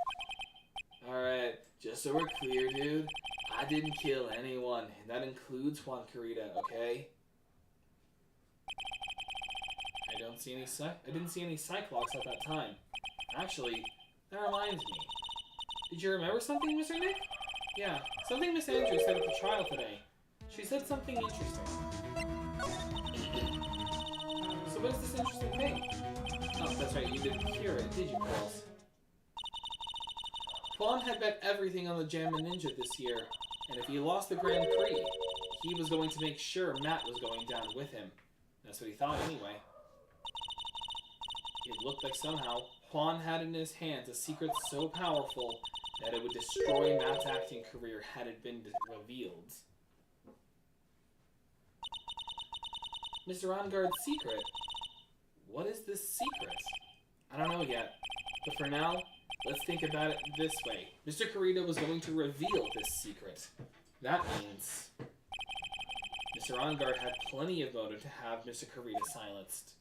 Alright, just so we're clear, dude. I didn't kill anyone, and that includes Juan Carita, okay? I didn't see any Cyclops at that time. Actually, that reminds me. Did you remember something, Mr. Nick? Yeah, something Miss Andrews said at the trial today. She said something interesting. So what is this interesting thing? Oh, that's right, you didn't hear it, did you, girls? Juan had bet everything on the Jammin' Ninja this year, and if he lost the Grand Prix, he was going to make sure Matt was going down with him. That's what he thought anyway. It looked like somehow Juan had in his hands a secret so powerful that it would destroy Matt's acting career had it been revealed. Mr. Angard's secret? What is this secret? I don't know yet, but for now, let's think about it this way. Mr. Carita was going to reveal this secret. That means Mr. Angard had plenty of motive to have Mr. Carita silenced.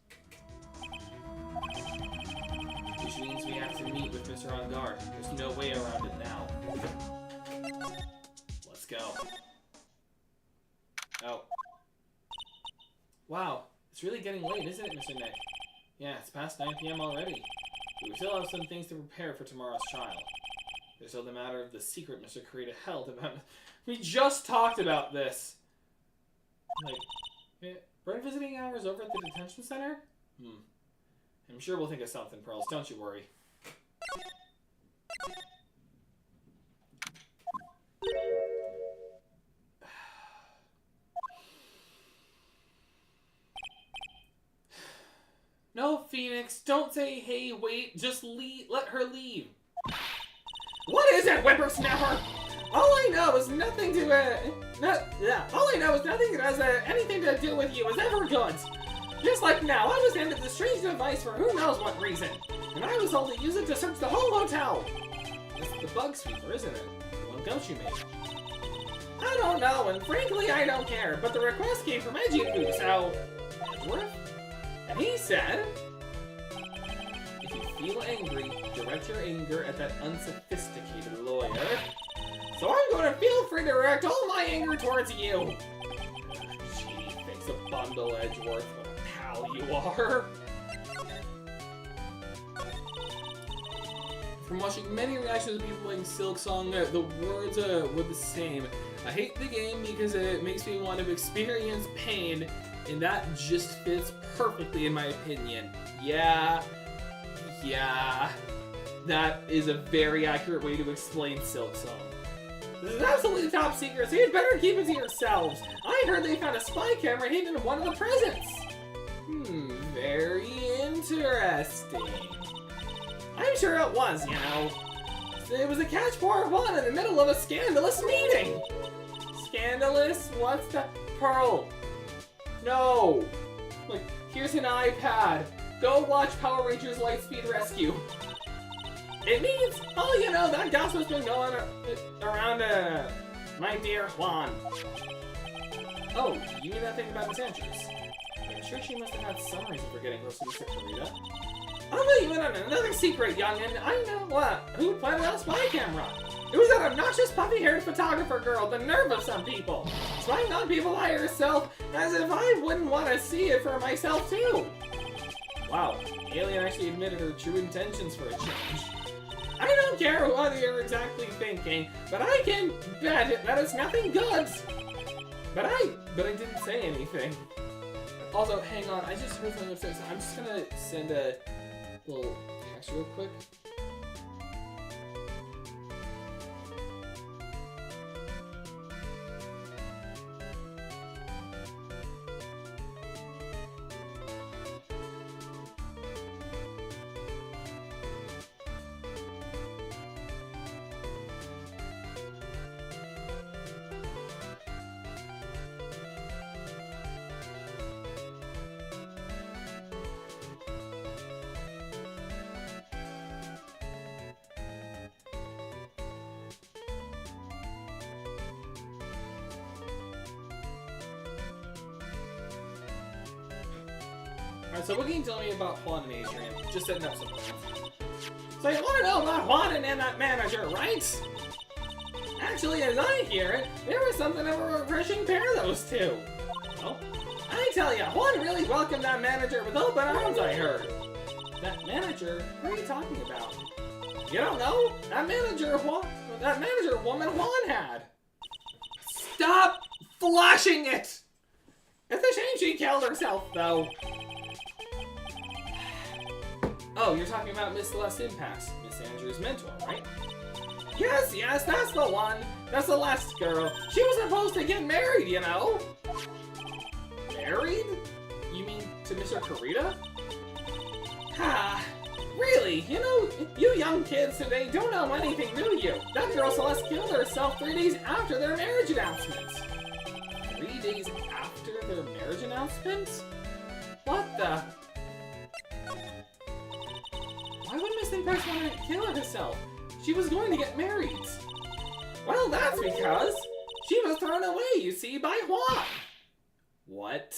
Which means we have to meet with Mr. Angard. There's no way around it now. Let's go. Oh. Wow, it's really getting late, isn't it, Mr. Nick? Yeah, it's past 9 p.m. already. We still have some things to prepare for tomorrow's trial. There's still the matter of the secret Mr. Carita held about... We just talked about this! Like, weren't visiting hours over at the detention center? I'm sure we'll think of something, Pearls. Don't you worry. No, Phoenix, don't say, hey, wait, just leave, let her leave. What is it, whippersnapper? All I know is nothing to, all I know is nothing that has anything to do with you is ever good. Just like now, I was handed this strange device for who knows what reason, and I was told to use it to search the whole hotel. It's the bug sweeper, isn't it? The one Gumshoe made. I don't know, and frankly, I don't care, but the request came from Edgy-Poo, so... Edgeworth? And he said... If you feel angry, direct your anger at that unsophisticated lawyer. So I'm going to feel free to direct all my anger towards you. Gee, fix a bundle, Edgeworth. What a pal you are. From watching many reactions of people playing Silk Song, the words were the same. I hate the game because it makes me want to experience pain, and that just fits perfectly in my opinion. Yeah, that is a very accurate way to explain Silk Song. This is absolutely top secret, so you'd better keep it to yourselves. I heard they found a spy camera hidden in one of the presents. Very interesting. I'm sure it was, you know. It was a catch for one in the middle of a scandalous meeting. Scandalous? What's that? Pearl. No. Like, here's an iPad. Go watch Power Rangers Lightspeed Rescue. It means, oh, you know, that gossip's been going around, my dear Juan. Oh, you mean that thing about Miss Andrews? I'm sure she must have had some reason for getting close to Mr. Carita. I'll let you in on another secret, youngin'. I know what. Who planted out a spy camera? It was that obnoxious puffy-haired photographer girl, the nerve of some people. Spying on people by herself, as if I wouldn't want to see it for myself too. Wow, the alien actually admitted her true intentions for a change. I don't care what you're exactly thinking, but I can bet that it's nothing good. But I didn't say anything. Also, hang on, I just heard something upstairs. I'm just gonna send a little text real quick. Alright, so what can you tell me about Juan and Adrian? Just setting up some plans. So you want to know about Juan and that manager, right? Actually, as I hear it, there was something of a refreshing pair, those two. Well, I tell ya, Juan really welcomed that manager with open arms, I heard. That manager? What are you talking about? You don't know? That manager woman Juan had. Stop flashing it! It's a shame she killed herself, though. Oh, you're talking about Miss Celeste Impasse, Miss Andrew's mentor, right? Yes, that's the one. That's the last girl. She was supposed to get married, you know. Married? You mean to Mr. Kurita? Ha! Really? You know, you young kids today don't know anything, do you? That girl Celeste killed herself 3 days after their marriage announcement. 3 days after their marriage announcement? What the? Why would Miss Impasse want to kill herself? She was going to get married. Well, that's because she was thrown away, you see, by Juan. What?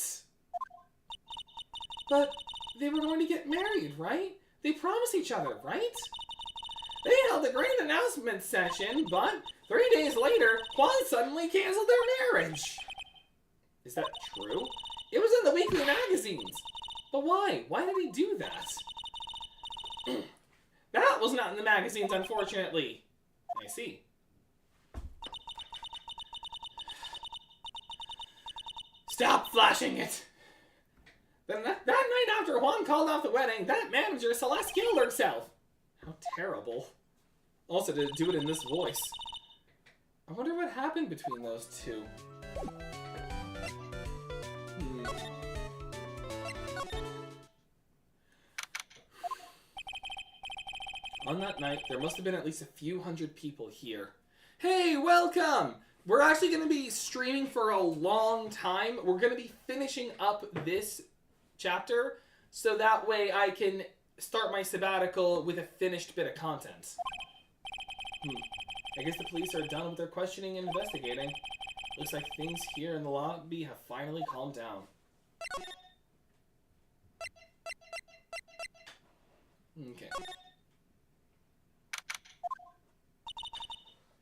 But they were going to get married, right? They promised each other, right? They held a grand announcement session, but 3 days later, Juan suddenly canceled their marriage. Is that true? It was in the weekly magazines. But why? Why did he do that? That was not in the magazines, unfortunately. I see. Stop flashing it! Then that night after Juan called off the wedding, that manager, Celeste, killed herself. How terrible. Also, to do it in this voice. I wonder what happened between those two. On that night, there must have been at least a few hundred people here. Hey, welcome! We're actually going to be streaming for a long time. We're going to be finishing up this chapter, so that way I can start my sabbatical with a finished bit of content. I guess the police are done with their questioning and investigating. Looks like things here in the lobby have finally calmed down. Okay.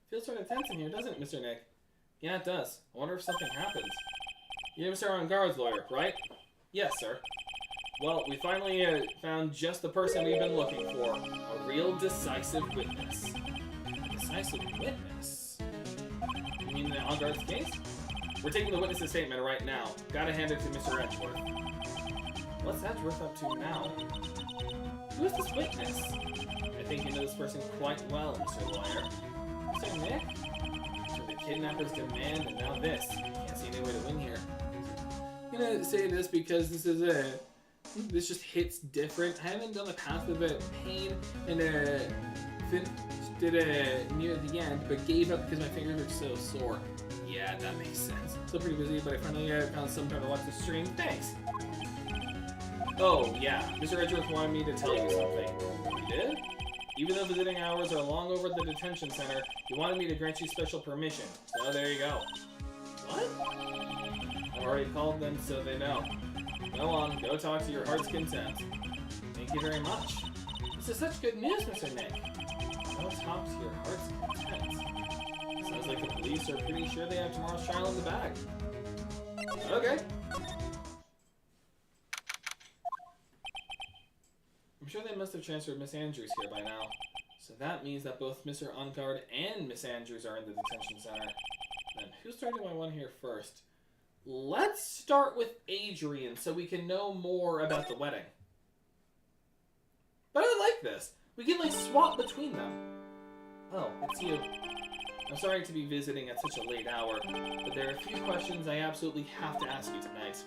Feels sort of tense in here, doesn't it, Mr. Nick? Yeah, it does. I wonder if something happens. You're Mr. On-Guard's lawyer, right? Yes, sir. Well, we finally found just the person we've been looking for. A real decisive witness. Decisive witness? You mean the On-Guard's case? We're taking the witness's statement right now. Gotta hand it to Mr. Edgeworth. What's Edgeworth up to now? Who is this witness? I think you know this person quite well, Mr. Lawyer. Mr. Nick? So the kidnapper's demand, and now this. Can't see any way to win here. I'm gonna say this because this just hits different. I haven't done the Path of Pain and finished it near the end, but gave up because my fingers are so sore. Yeah, that makes sense. Still pretty busy, but I finally found some time to watch the stream. Thanks. Oh, yeah. Mr. Edgeworth wanted me to tell you something. He did? Even though visiting hours are long over at the detention center, he wanted me to grant you special permission. So there you go. What? I've already called them so they know. Go on, go talk to your heart's content. Thank you very much. This is such good news, Mr. Nick. so top to your heart's content. Sounds like the police are pretty sure they have tomorrow's trial in the bag. Okay. I'm sure they must have transferred Miss Andrews here by now. So that means that both Mr. Ungard and Miss Andrews are in the detention center. Then whose story do I want to hear first? Let's start with Adrian so we can know more about the wedding. But I like this. We can like swap between them. Oh, it's you. I'm sorry to be visiting at such a late hour, but there are a few questions I absolutely have to ask you tonight.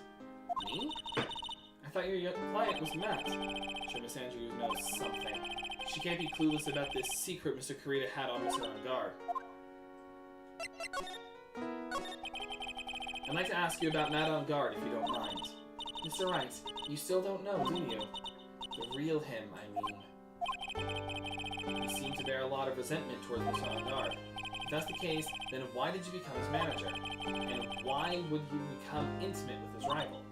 Me? I thought your client was Matt. Sure, Miss Andrews knows something. She can't be clueless about this secret Mr. Kurita had on Mr. Ungard. I'd like to ask you about Matt Ungard, if you don't mind. Mr. Wright, you still don't know, do you? The real him, I mean. You seem to bear a lot of resentment towards Mr. Ungard. If that's the case, then why did you become his manager? And why would you become intimate with his rival?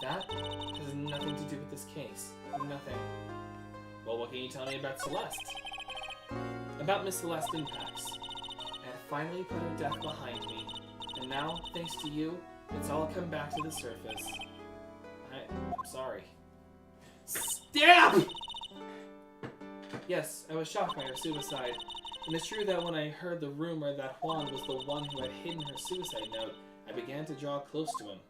That has nothing to do with this case. Nothing. Well, what can you tell me about Celeste? About Miss Celeste Impacts. I had finally put her death behind me. And now, thanks to you, it's all come back to the surface. I'm sorry. Stab! Yes, I was shocked by her suicide. And it's true that when I heard the rumor that Juan was the one who had hidden her suicide note, I began to draw close to him.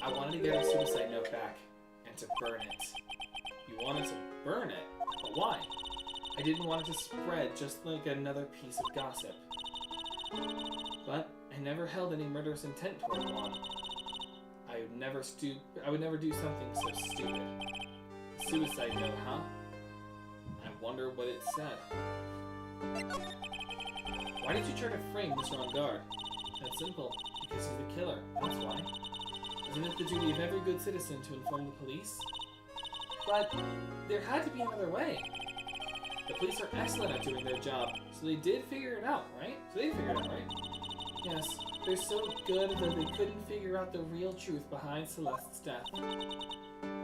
I wanted to get her suicide note back, and to burn it. You wanted to burn it? But why? I didn't want it to spread just like another piece of gossip. But I never held any murderous intent toward Juan. I would never do something so stupid. A suicide note, huh? I wonder what it said. Why did you try to frame Mr. Ungard? That's simple. Because he's the killer, that's why. Isn't it the duty of every good citizen to inform the police? But there had to be another way. The police are excellent at doing their job, so they did figure it out, right? Yes, they're so good that they couldn't figure out the real truth behind Celeste's death.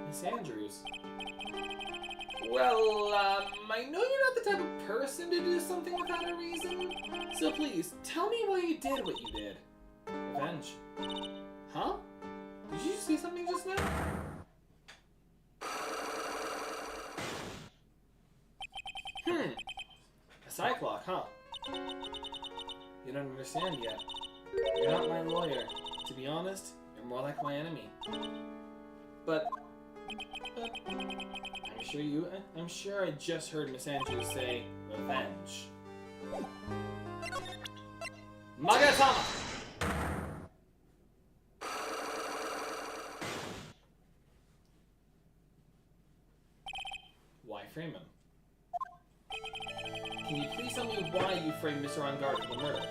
Miss Andrews. Well, I know you're not the type of person to do something without a reason, so please, tell me why you did what you did. Revenge. Huh? Did you say something just now? A Cyclock, huh? You don't understand yet. You're not my lawyer. To be honest, you're more like my enemy. But I'm sure I just heard Miss Andrews say revenge. Magatama! Why frame him? Can you please tell me why you framed Mr. Ungard for the murder?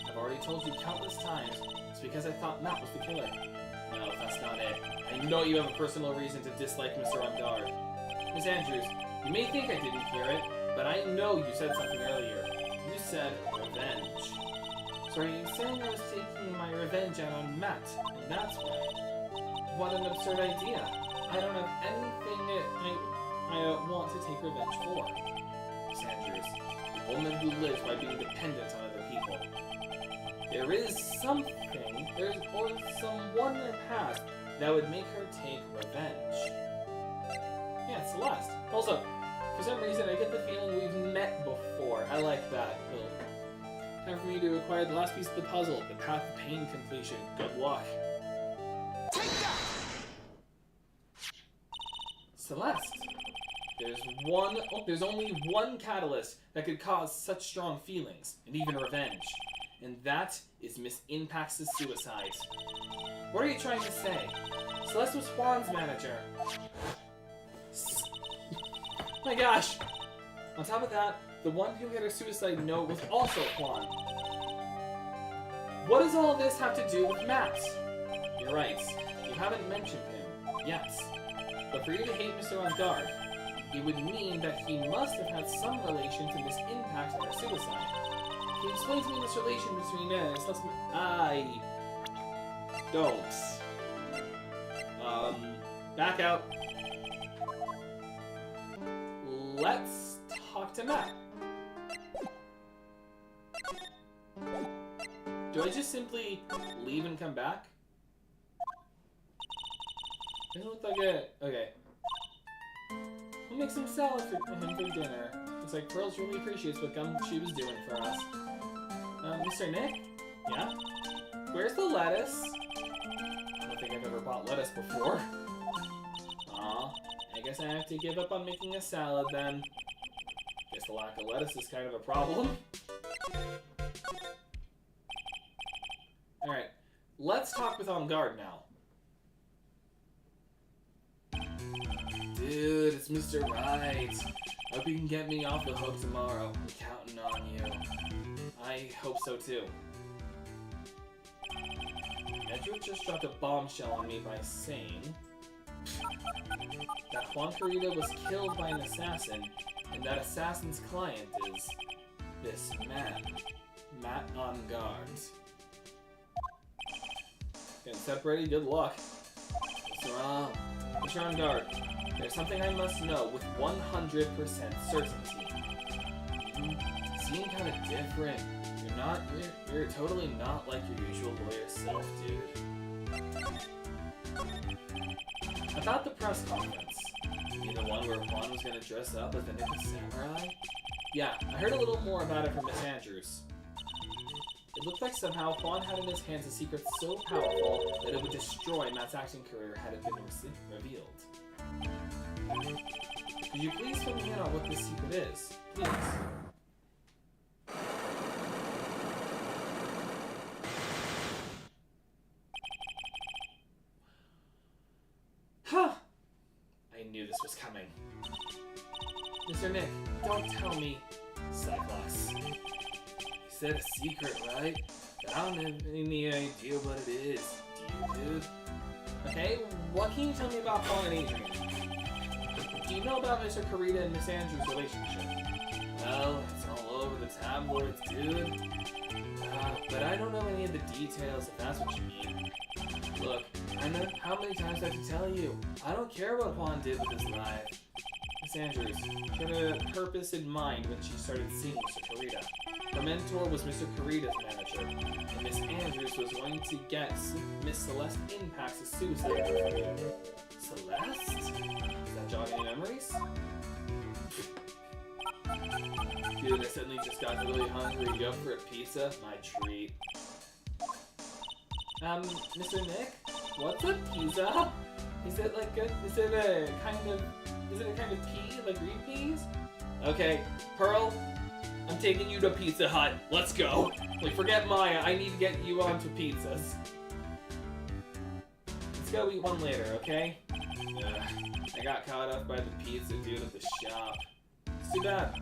I've already told you countless times. It's because I thought Matt was the killer. No, that's not it. I know you have a personal reason to dislike Mr. Ungard. Miss Andrews, you may think I didn't hear it, but I know you said something earlier. You said revenge. So are you saying I was taking my revenge out on Matt, and that's why? What an absurd idea. I don't have anything I want to take revenge for. Miss Andrews, a woman who lives by being dependent on other people. There is something, or someone in her past that would make her take revenge. Yeah, Celeste. Also, for some reason, I get the feeling we've met before. I like that. Time for me to acquire the last piece of the puzzle, the Path of Pain completion. Good luck. Take that! Celeste. There's only one catalyst that could cause such strong feelings, and even revenge. And that is Miss Impact's suicide. What are you trying to say? Celeste was Juan's manager. My gosh! On top of that, the one who hit her suicide note was also Juan. What does all this have to do with Matt? You're right. You haven't mentioned him. Yes. But for you to hate Mr. Ungard, it would mean that he must have had some relation to Miss Impact and her suicide. Can you explain to me this relation between Celeste and... I... don't. Back out. let's talk to Matt. Do I just simply leave and come back? Doesn't look like it. Okay. We'll make some salad for him for dinner. Looks like Pearls really appreciates what gum she was doing for us. Mr. Nick? Yeah? Where's the lettuce? I don't think I've ever bought lettuce before. Aw, I guess I have to give up on making a salad then. Guess the lack of lettuce is kind of a problem. Alright, let's talk with On Guard now. Dude, it's Mr. Wright. Hope you can get me off the hook tomorrow. I'm counting on you. I hope so too. Edgewood just dropped a bombshell on me by saying that Juan Carita was killed by an assassin, and that assassin's client is this man, Matt On Guard. Getting separated, good luck. Mr. On Guard, there's something I must know with 100% certainty. You seem kind of different. You're totally not like your usual lawyer self, dude. About the press conference. You mean the one where Juan was gonna dress up as the Ninja Samurai? Yeah, I heard a little more about it from Miss Andrews. It looked like somehow Juan had in his hands a secret so powerful that it would destroy Matt's acting career had it been revealed. Could you please fill me in on what this secret is? Please. Huh! I knew this was coming. Mr. Nick, don't tell me. Cyclops. You said a secret, right? But I don't have any idea what it is. Do you, dude? Okay, what can you tell me about Paul and Adrian? Do you know about Mr. Carita and Miss Andrews' relationship? Well, it's all over the tabloids, dude. But I don't know any of the details, if that's what you mean. Look, I know how many times I have to tell you. I don't care what Juan did with his life. Miss Andrews, she had a purpose in mind when she started seeing Mr. Carita. Her mentor was Mr. Carita's manager, and Miss Andrews was going to get Miss Celeste Impact's suicide rate. Celeste? Is that jogging any memories? Dude, I suddenly just got really hungry. You up for a pizza? My treat. Mr. Nick? What's a pizza? Is it like a, is it a kind of pea, like green peas? Okay, Pearl, I'm taking you to Pizza Hut. Let's go. Like, forget Maya, I need to get you onto pizzas. Let's go eat one later, okay? I got caught up by the pizza dude at the shop. It's too bad.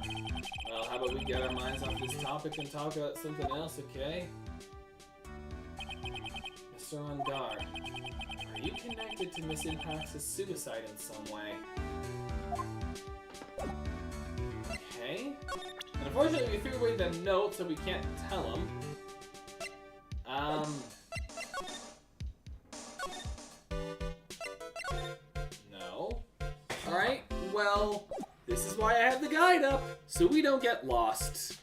Well, how about we get our minds off this topic and talk about something else, okay? Mr. On Guard, are you connected to Miss Impact's suicide in some way? Okay. And unfortunately, we threw away the note, so we can't tell him. No. Alright, well, this is why I have the guide up, so we don't get lost.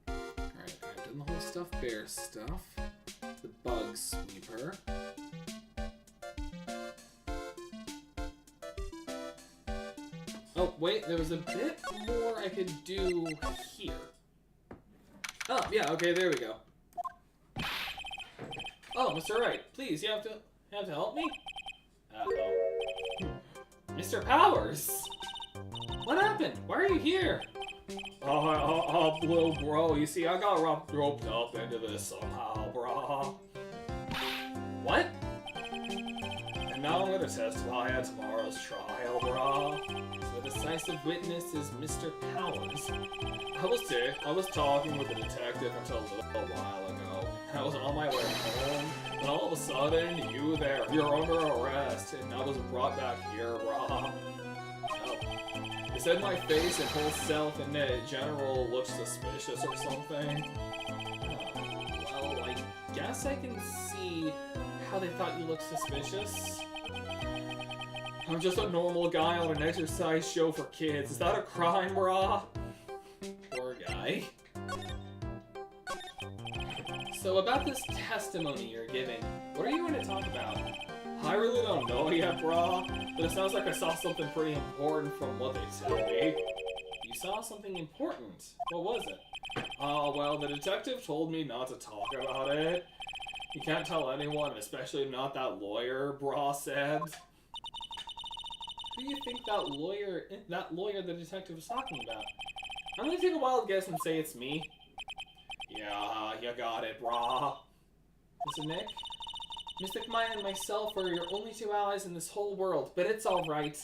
Alright, I've done the whole stuffed bear stuff. The bug sweeper. Oh, wait, there was a bit more I could do here. Oh, yeah, okay, there we go. Oh, Mr. Wright, please, you have to help me? Uh-oh. Mr. Powers! What happened? Why are you here? Little bro, you see, I got roped up into this somehow, bro. What? And now I'm gonna testify at tomorrow's trial, bro. The decisive witness is Mr. Powers. I was talking with the detective until a little while ago. I was on my way home, and all of a sudden, you're under arrest, and I was brought back here, brah. He said my face and whole self in general looks suspicious or something. Well, I guess I can see how they thought you looked suspicious? I'm just a normal guy on an exercise show for kids. Is that a crime, brah? Poor guy. So about this testimony you're giving, what are you going to talk about? I really don't know yet, brah, but it sounds like I saw something pretty important from what they tell me. You saw something important? What was it? Oh, well, the detective told me not to talk about it. You can't tell anyone, especially not that lawyer, brah said. Who do you think that lawyer the detective was talking about? I'm gonna take a wild guess and say it's me. Yeah, you got it, brah. Listen, Nick. Mystic Mine and myself are your only two allies in this whole world, but it's alright.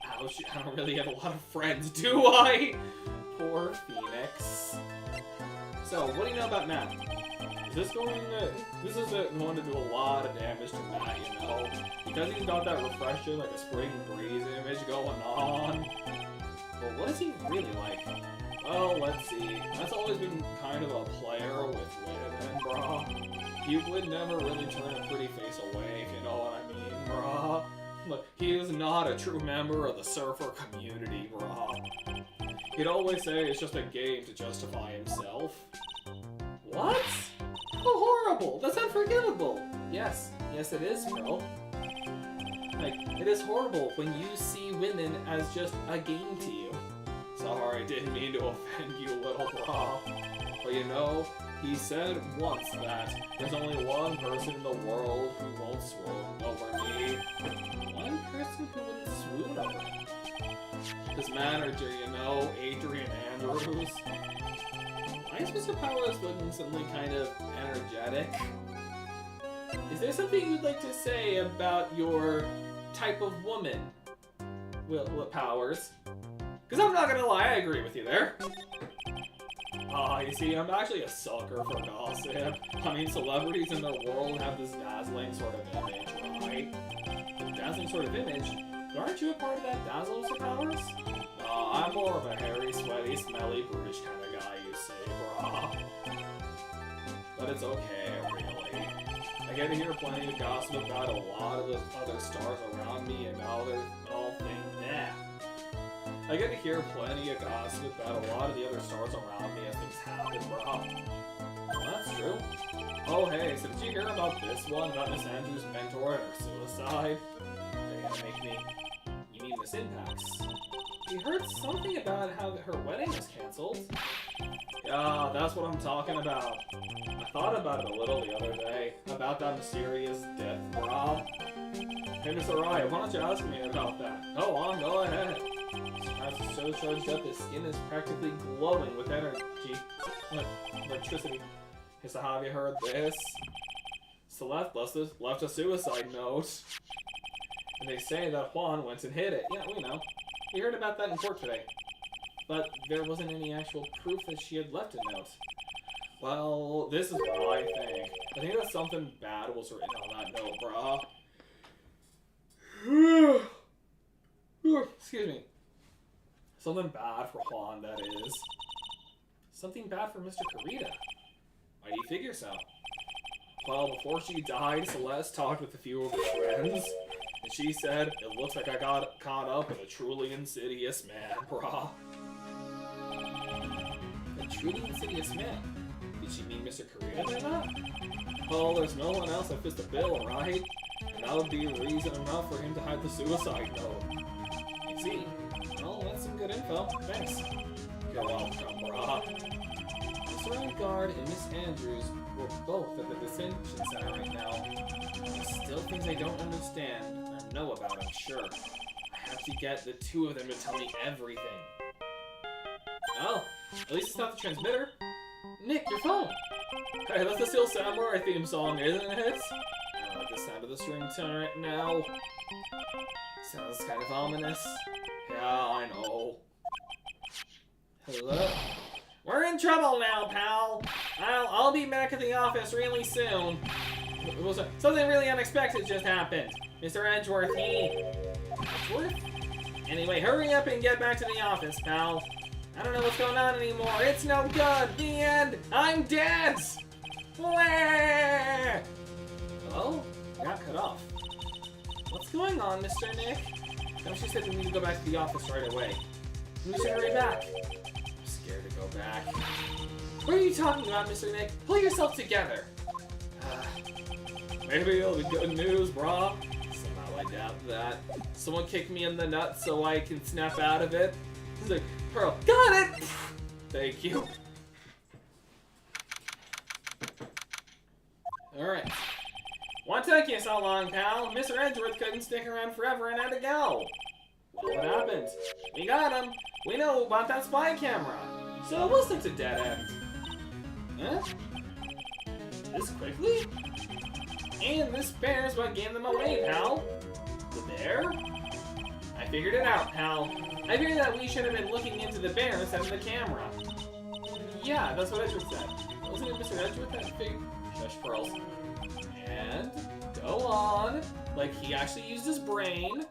Ouch, I don't really have a lot of friends, do I? Poor Phoenix. So, what do you know about Matt? This is going to do a lot of damage to Matt, you know? Because he's got that refreshing, like a spring breeze image going on. But what is he really like? Well, let's see. Matt's always been kind of a player with women, brah. He would never really turn a pretty face away, if you know what I mean, brah. But he is not a true member of the surfer community, brah. He'd always say it's just a game to justify himself. What? How horrible! That's unforgivable! Yes, it is, bro. Like, it is horrible when you see women as just a game to you. Sorry, I didn't mean to offend you, little bra. But you know, he said once that there's only one person in the world who won't swoon over me. One person who wouldn't swoon over me. This manager, you know, Adrian Andrews. Why is Mr. Powers looking suddenly kind of energetic? Is there something you'd like to say about your type of woman, Will Powers? Because I'm not gonna lie, I agree with you there. You see, I'm actually a sucker for gossip. I mean, celebrities in the world have this dazzling sort of image, right? The dazzling sort of image? But aren't you a part of that dazzle, Mr. Powers? I'm more of a hairy, sweaty, smelly, brutish kind of guy, you see, brah. But it's okay, really. I get to hear plenty of gossip about a lot of the other stars around me and all things that. I get to hear plenty of gossip about a lot of the other stars around me as things happen, brah. Well, that's true. Oh, hey, so did you hear about this one, about Miss Andrews' mentor and her suicide? Are you gonna make me... You mean Miss Impacts? We heard something about how her wedding was cancelled. Yeah, that's what I'm talking about. I thought about it a little the other day, about that mysterious death, brah. Hey, Mr. Wright, why don't you ask me about that? Go on, go ahead. Is so charged up, his skin is practically glowing with energy. Electricity. Hey, so have you heard this? Celeste left a suicide note. And they say that Juan went and hid it. Yeah, we know. We heard about that in court today. But there wasn't any actual proof that she had left a note. Well, this is what I think. I think that something bad was written on that note, brah. Excuse me. Something bad for Juan, that is. Something bad for Mr. Kurita. Why do you figure so? Well, before she died, Celeste talked with a few of her friends, and she said, it looks like I got caught up with a truly insidious man, brah. A truly insidious man? Did she mean Mr. Kurita by that? Well, there's no one else that fits the bill, right? And that would be reason enough for him to hide the suicide note. You see? Well, that's some good info. Thanks. You're welcome, brah. Mr. Guard and Miss Andrews were both at the detention center right now. There's still things I don't understand or know about, I'm sure. I have to get the two of them to tell me everything. Oh, at least it's not the transmitter. Nick, your phone! Hey, that's the Steel Samurai theme song, isn't it? I like the sound of the ringtone right now. Sounds kind of ominous. Yeah, I know. Hello? We're in trouble now, pal! I'll be back at the office really soon. Something really unexpected just happened. Mr. Edgeworth, Edgeworth? Anyway, hurry up and get back to the office, pal. I don't know what's going on anymore. It's no good. The end. I'm dead! Hello? I got cut off. What's going on, Mr. Nick? No, she said we need to go back to the office right away. We should hurry back. I'm scared to go back. What are you talking about, Mr. Nick? Pull yourself together. Maybe it'll be good news, brah. Somehow I doubt that. Someone kick me in the nuts so I can snap out of it. He's like, Pearl, got it! Thank you. Alright. Won't take you so long, pal. Mr. Edgeworth couldn't stick around forever and had to go. Well, what happened? We got him. We know about that spy camera. So it wasn't a dead end. Huh? This quickly? And this bear's what gave them away, pal. The bear? I figured it out, pal. I figured that we should have been looking into the bear instead of the camera. Yeah, that's what Edgeworth said. Wasn't it Mr. Edgeworth that figured? Shush, Pearls. And go on. Like he actually used his brain.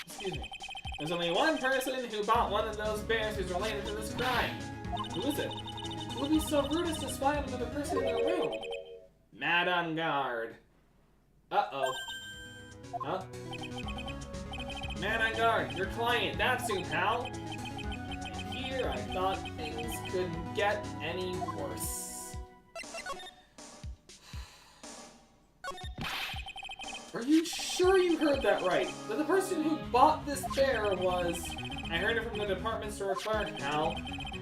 Excuse me. There's only one person who bought one of those bears who's related to this crime. Who is it? Who would be so rude as to spy on another person in their room? Mad on guard. Uh-oh. Huh? Mad on guard, your client, that's who, pal. And here I thought things couldn't get any worse. Are you sure you heard that right? That the person who bought this bear was... I heard it from the department store clerk, pal.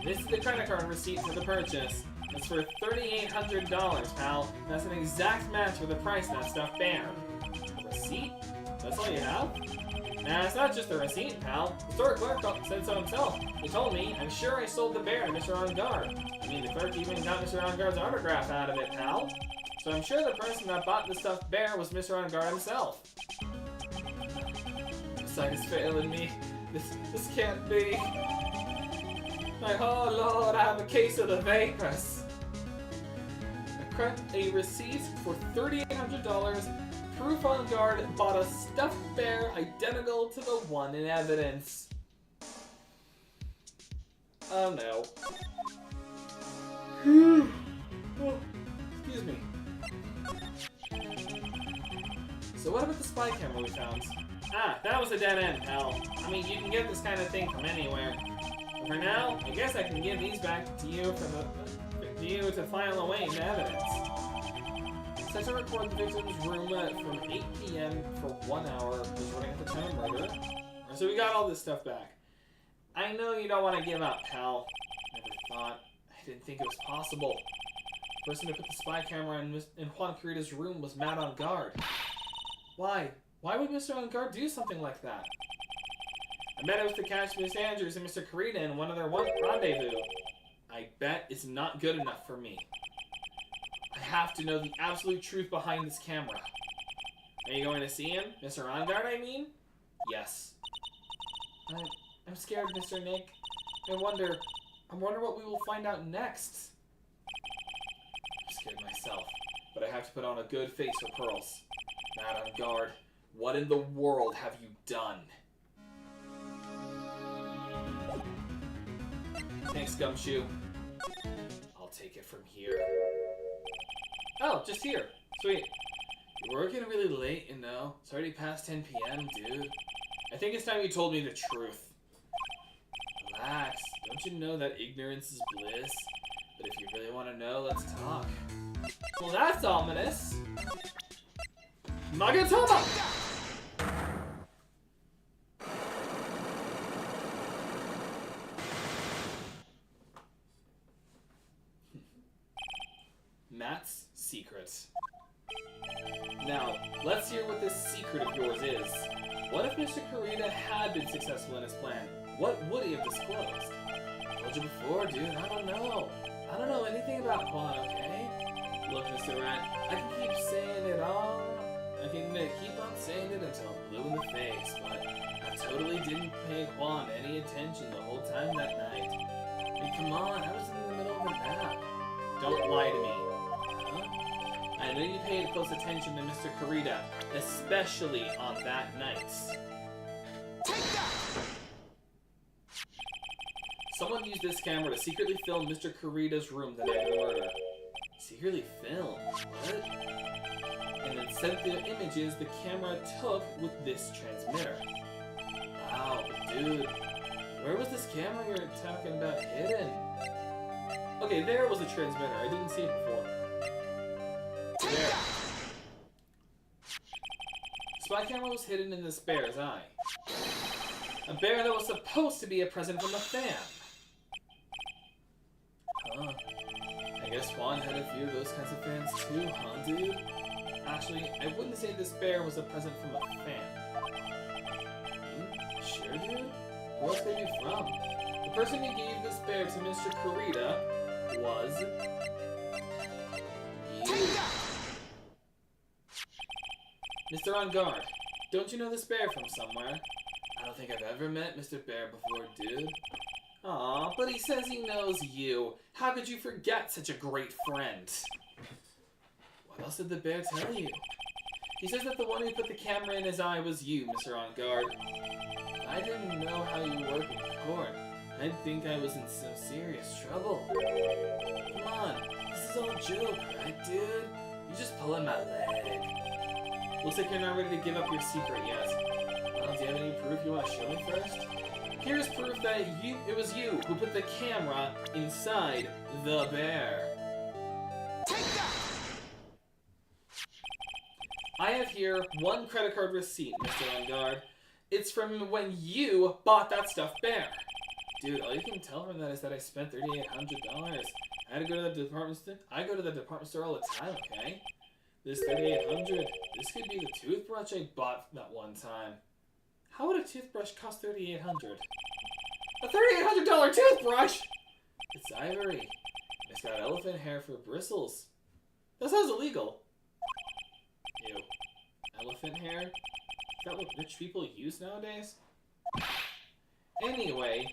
This is the credit card receipt for the purchase. It's for $3,800, pal. That's an exact match for the price of that stuffed bear. A receipt? That's all you have? Nah, it's not just a receipt, pal. The store clerk said so himself. He told me, I'm sure I sold the bear to Mr. Engard. I mean, the clerk even got Mr. Engard's autograph out of it, pal. So I'm sure the person that bought the stuffed bear was Mr. Engard himself. The sight is failing me. This can't be. Like, oh Lord, I have a case of the vapors. A receipt for $3,800. Proof on guard bought a stuffed bear identical to the one in evidence. Oh no. Oh, excuse me. So what about the spy camera we found? Ah, that was a dead end, pal. I mean, you can get this kind of thing from anywhere. But for now, I guess I can give these back to you for you to file away into evidence. Set to record the victim's room from 8 p.m. for 1 hour, was running at the time of murder. So we got all this stuff back. I know you don't want to give up, pal. Never thought. I didn't think it was possible. The person who put the spy camera in Juan Carita's room was Mad on Guard. Why? Why would Mr. On Guard do something like that? I bet it was to catch Miss Andrews and Mr. Carita in one of their rendezvous. I bet it's not good enough for me. I have to know the absolute truth behind this camera. Are you going to see him? Mr. On Guard, I mean? Yes. I'm scared, Mr. Nick. I wonder what we will find out next. I'm scared myself, but I have to put on a good face for Pearls. Mad on Guard, what in the world have you done? Thanks, Gumshoe. I'll take it from here. Oh, just here. Sweet. You're working really late, you know. It's already past 10 p.m., dude. I think it's time you told me the truth. Relax. Don't you know that ignorance is bliss? But if you really want to know, let's talk. Well, that's ominous. Magatama! Matt's secret. Now, let's hear what this secret of yours is. What if Mr. Carita had been successful in his plan? What would he have disclosed? I told you before, dude, I don't know. I don't know anything about Juan, okay? Look, Mr. Wright, I can keep saying it all. I can keep on saying it until I'm blue in the face, but I totally didn't pay Juan any attention the whole time that night. I mean, come on, I was in the middle of a nap. Don't lie to me. I know you paid close attention to Mr. Carita, especially on that night. Take that! Someone used this camera to secretly film Mr. Carita's room the night of the murder. Secretly film? What? And then sent the images the camera took with this transmitter. Wow, but dude, where was this camera you were talking about hidden? Okay, there was a transmitter. I didn't see it before. There. The spy camera was hidden in this bear's eye. A bear that was supposed to be a present from a fan. Huh. I guess Juan had a few of those kinds of fans too, huh, dude? Actually, I wouldn't say this bear was a present from a fan. Sure, dude? Who else could it be from? The person who gave this bear to Mr. Kurita was... you. Mr. On Guard, don't you know this bear from somewhere? I don't think I've ever met Mr. Bear before, dude. Aw, but he says he knows you. How could you forget such a great friend? What else did the bear tell you? He says that the one who put the camera in his eye was you, Mr. On Guard. I didn't know how you work in court. I'd think I was in some serious trouble. Come on, this is all a joke, right, dude? You're just pulling my leg. Looks like you're not ready to give up your secret yet. Well, do you have any proof you want to show me first? Here's proof that it was you who put the camera inside the bear. I have here one credit card receipt, Mr. On Guard. It's from when you bought that stuffed bear. Dude, all you can tell from that is that I spent $3,800. I had to go to the department store. I go to the department store all the time, okay? This $3,800. This could be the toothbrush I bought that one time. How would a toothbrush cost $3,800? A $3,800 toothbrush! It's ivory. It's got elephant hair for bristles. That sounds illegal. Ew. Elephant hair? Is that what rich people use nowadays? Anyway,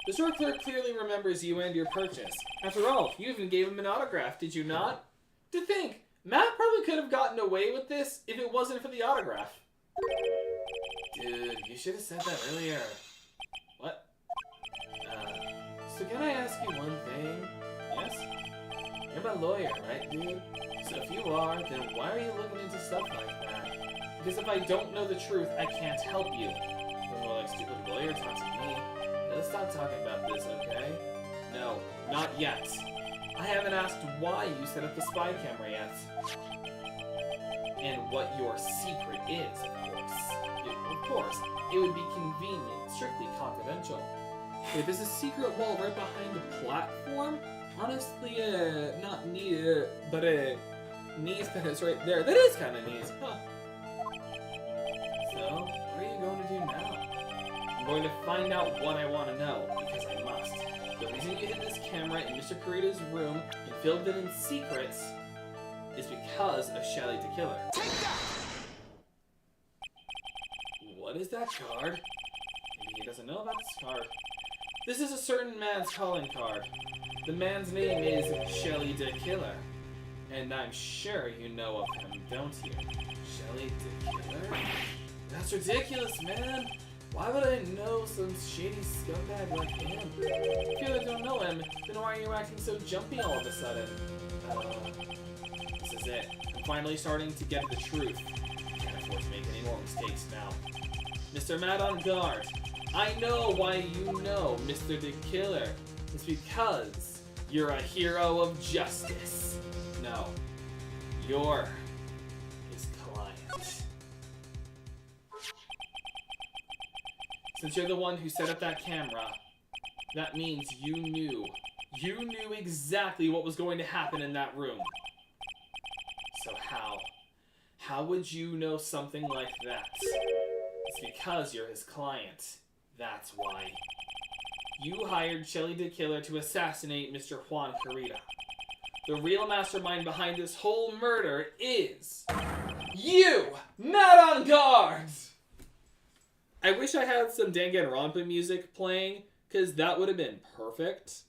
the store clerk clearly remembers you and your purchase. After all, you even gave him an autograph, did you not? To think, Matt probably could have gotten away with this if it wasn't for the autograph. Dude, you should have said that earlier. What? So can I ask you one thing? Yes? You're my lawyer, right, dude? So if you are, then why are you looking into stuff like that? Because if I don't know the truth, I can't help you. That's more like stupid lawyer talk to me. Now, let's stop talking about this, okay? No, not yet. I haven't asked why you set up the spy camera yet. And what your secret is, of course. Of course, it would be convenient, strictly confidential. Wait, there's a secret wall right behind the platform? Honestly, not neat, but neat that it's right there. That is kind of neat, huh? So, what are you going to do now? I'm going to find out what I want to know, because I must. The reason you hid this camera in Mr. Kurita's room and filmed it in secret is because of Shelly the Killer. What is that card? Maybe he doesn't know about this card. This is a certain man's calling card. The man's name is Shelly the Killer. And I'm sure you know of him, don't you? Shelly the Killer? That's ridiculous, man! Why would I know some shady scumbag like him? If you don't know him, then why are you acting so jumpy all of a sudden? This is it. I'm finally starting to get the truth. Can't afford to make any more mistakes now. Mr. Matt on Guard, I know why you know Mr. the Killer. It's because you're a hero of justice. No, you're his client. Since you're the one who set up that camera, that means you knew exactly what was going to happen in that room. So how would you know something like that? It's because you're his client. That's why. You hired Shelly the Killer to assassinate Mr. Juan Kurita. The real mastermind behind this whole murder is... you! Not on guard! I wish I had some Danganronpa music playing, because that would have been perfect.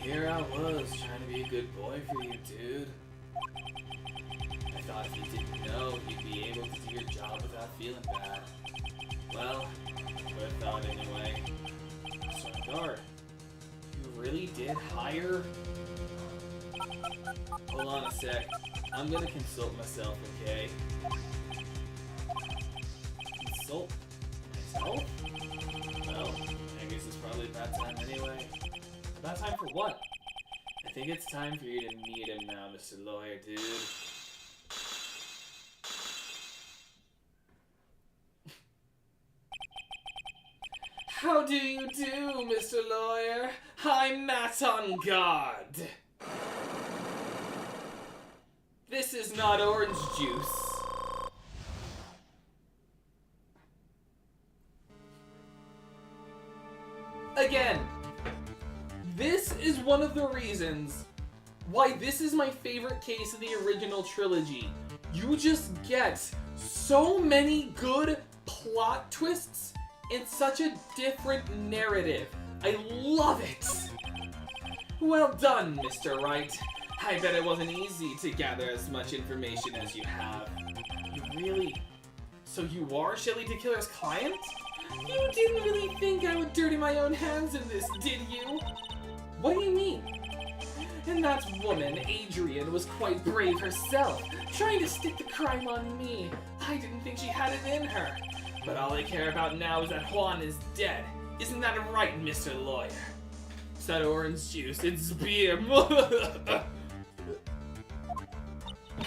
Here I was, trying to be a good boy for you, dude. I thought if you didn't know, you'd be able to do your job without feeling bad. Well, I thought anyway. So guard, you really did hire... Hold on a sec. I'm gonna consult myself, okay? Consult myself? Well, I guess it's probably about time anyway. About time for what? I think it's time for you to meet him now, Mr. Lawyer, dude. How do you do, Mr. Lawyer? I'm Matt on guard. This is not orange juice. Again, this is one of the reasons why this is my favorite case of the original trilogy. You just get so many good plot twists in such a different narrative. I love it! Well done, Mr. Wright. I bet it wasn't easy to gather as much information as you have. You really... So you are Shelley the Killer's client? You didn't really think I would dirty my own hands in this, did you? What do you mean? And that woman, Adrian, was quite brave herself, trying to stick the crime on me. I didn't think she had it in her. But all I care about now is that Juan is dead. Isn't that right, Mr. Lawyer? It's not orange juice, it's beer.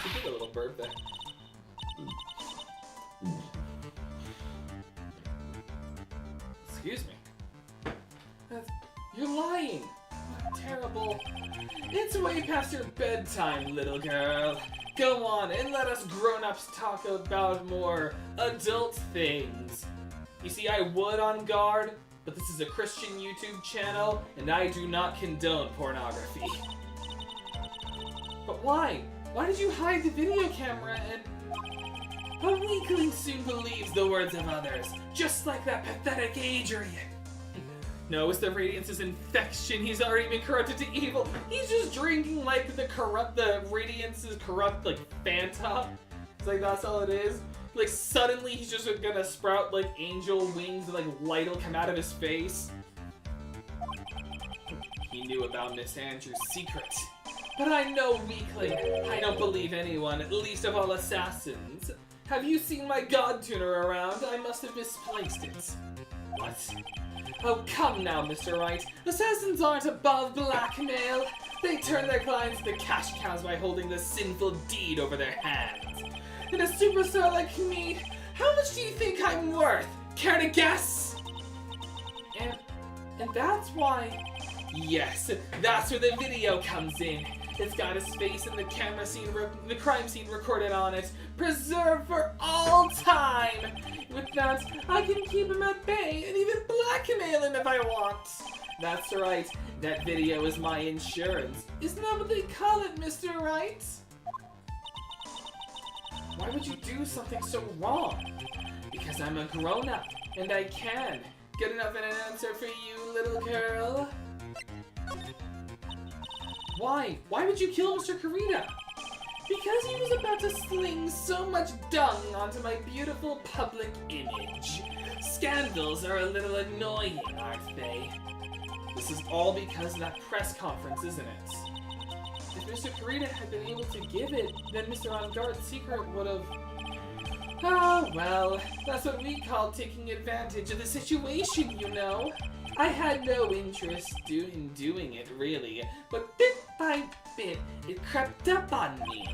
She did a little burp there. Excuse me. You're lying. What terrible. It's way past your bedtime, little girl. Go on and let us grown-ups talk about more adult things. You see, I would on guard, but this is a Christian YouTube channel, and I do not condone pornography. But why? Why did you hide the video camera and... A weakling soon believes the words of others, just like that pathetic Adrian. No, it's the Radiance's infection. He's already been corrupted to evil. He's just drinking like the Radiance's corrupt, like, Fanta. It's like, that's all it is. Like, suddenly he's just gonna sprout, like, angel wings and, like, light will come out of his face. He knew about Miss Andrews' secret. But I'm no weakling. I don't believe anyone, least of all assassins. Have you seen my god tuner around? I must have misplaced it. What? Oh, come now, Mr. Wright. Assassins aren't above blackmail. They turn their clients into cash cows by holding the sinful deed over their hands. And a superstar like me, how much do you think I'm worth? Care to guess? And that's why... Yes, that's where the video comes in. It's got his face in the camera scene, the crime scene recorded on it, preserved for all time. With that, I can keep him at bay and even blackmail him if I want. That's right, that video is my insurance. Isn't that what they call it, Mr. Wright? Why would you do something so wrong? Because I'm a grown-up, and I can. Good enough an answer for you, little girl? Why? Why would you kill Mr. Kurita? Because he was about to sling so much dung onto my beautiful public image. Scandals are a little annoying, aren't they? This is all because of that press conference, isn't it? If Mr. Kurita had been able to give it, then Mr. Onguard's secret would have... Oh, well, that's what we call taking advantage of the situation, you know. I had no interest in doing it, really, but bit by bit, it crept up on me.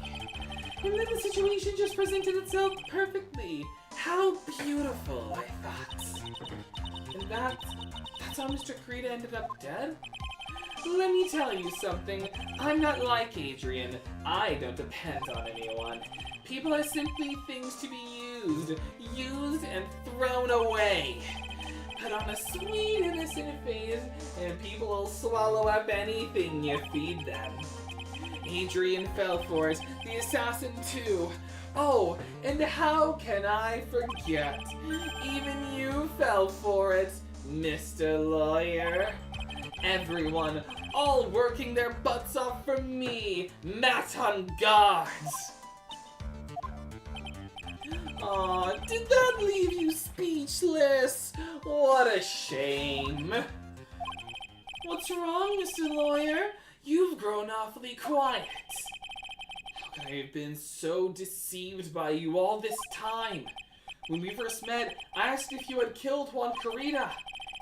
And then the situation just presented itself perfectly. How beautiful, I thought. And that's how Mr. Kurita ended up dead? Let me tell you something. I'm not like Adrian. I don't depend on anyone. People are simply things to be used and thrown away. Put on a sweet, innocent face, and people will swallow up anything you feed them. Adrian fell for it, the assassin too. Oh, and how can I forget? Even you fell for it, Mr. Lawyer. Everyone, all working their butts off for me, Matt on guard. Aw, did that leave you speechless? What a shame. What's wrong, Mr. Lawyer? You've grown awfully quiet. How could I have been so deceived by you all this time? When we first met, I asked if you had killed Juan Carita,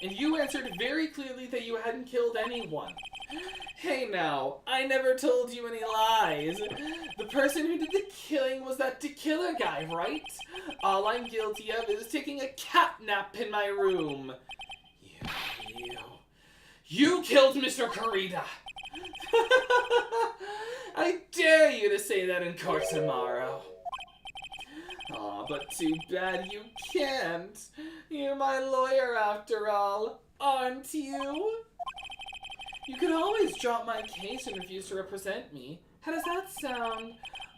and you answered very clearly that you hadn't killed anyone. Hey now, I never told you any lies. The person who did the killing was that killer guy, right? All I'm guilty of is taking a cat nap in my room. You killed Mr. Carita! I dare you to say that in court tomorrow. Aw, but too bad you can't. You're my lawyer after all, aren't you? You could always drop my case and refuse to represent me. How does that sound?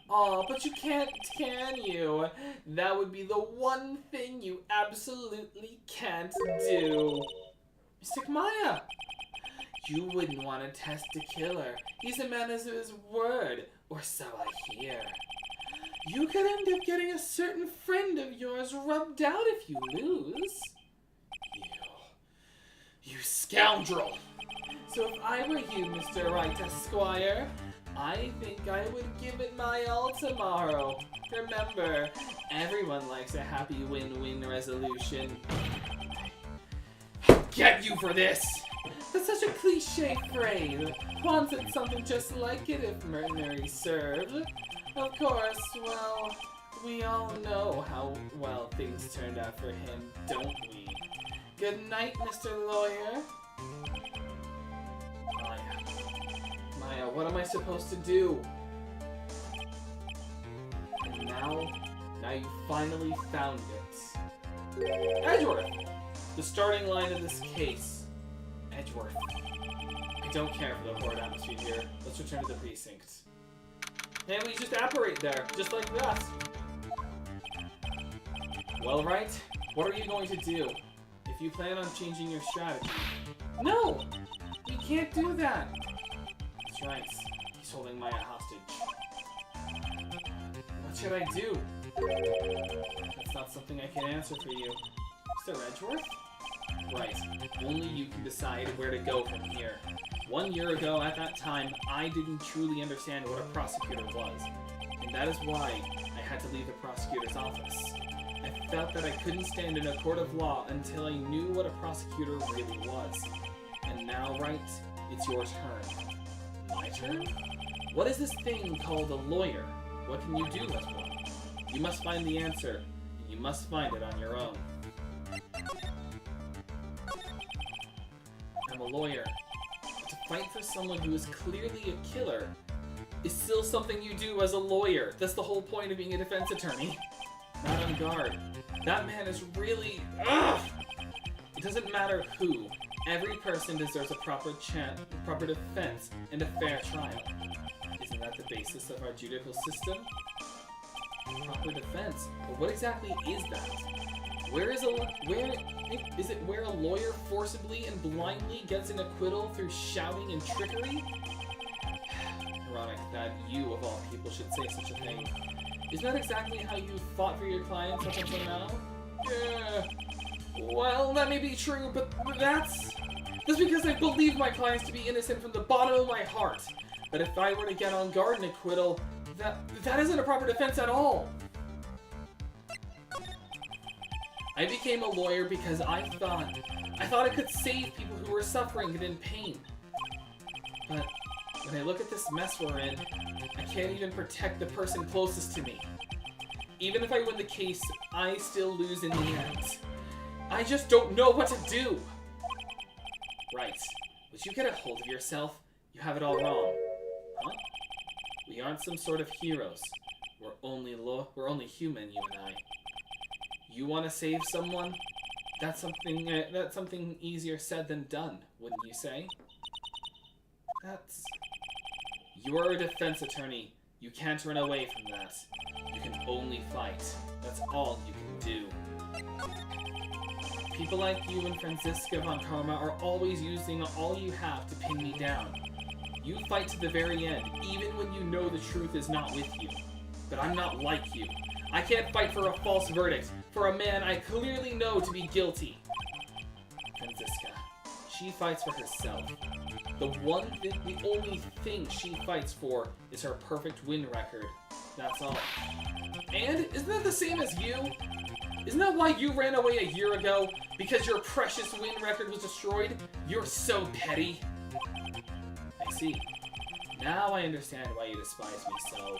Aw, but you can't, can you? That would be the one thing you absolutely can't do. Mr. Maya, you wouldn't want to test a killer. He's a man of his word, or so I hear. You could end up getting a certain friend of yours rubbed out if you lose. You scoundrel! So if I were you, Mr. Wright Esquire, I think I would give it my all tomorrow. Remember, everyone likes a happy win-win resolution. I'll get you for this! That's such a cliche phrase. Juan said something just like it if Mary served. Of course, well, we all know how well things turned out for him, don't we? Good night, Mr. Lawyer. Maya, what am I supposed to do? And now you finally found it. Edgeworth! The starting line of this case. Edgeworth. I don't care for the horrid atmosphere here. Let's return to the precinct. And we just apparate there, just like that. Well, Wright, what are you going to do? If you plan on changing your strategy. No! We can't do that! That's right. He's holding Maya hostage. What should I do? That's not something I can answer for you. Mr. Edgeworth? Right. Only you can decide where to go from here. 1 year ago, at that time, I didn't truly understand what a prosecutor was. And that is why I had to leave the prosecutor's office. I felt that I couldn't stand in a court of law until I knew what a prosecutor really was. And now, Wright, it's your turn. My turn? What is this thing called a lawyer? What can you do as one? You must find the answer, and you must find it on your own. I'm a lawyer. To fight for someone who is clearly a killer is still something you do as a lawyer. That's the whole point of being a defense attorney. Not on guard. That man is really... Ugh! It doesn't matter who. Every person deserves a proper defense and a fair trial. Isn't that the basis of our judicial system? Proper defense. But what exactly is that? Is it where a lawyer forcibly and blindly gets an acquittal through shouting and trickery? Ironic that you, of all people, should say such a thing. Isn't that exactly how you fought for your clients up until now? Yeah. Well, that may be true, but that's because I believe my clients to be innocent from the bottom of my heart. But if I were to get on guard and acquittal, that isn't a proper defense at all. I became a lawyer because I thought I could save people who were suffering and in pain. But when I look at this mess we're in, I can't even protect the person closest to me. Even if I win the case, I still lose in the end. I just don't know what to do! Right. Would you get a hold of yourself? You have it all wrong. Huh? We aren't some sort of heroes. We're only human, you and I. You want to save someone? That's something easier said than done, wouldn't you say? You're a defense attorney. You can't run away from that. You can only fight. That's all you can do. People like you and Franziska von Karma are always using all you have to pin me down. You fight to the very end, even when you know the truth is not with you. But I'm not like you. I can't fight for a false verdict, for a man I clearly know to be guilty. Franziska, She fights for herself. The only thing she fights for is her perfect win record. That's all. And isn't that the same as you? Isn't that why you ran away a year ago? Because your precious win record was destroyed? You're so petty. I see. Now I understand why you despise me so.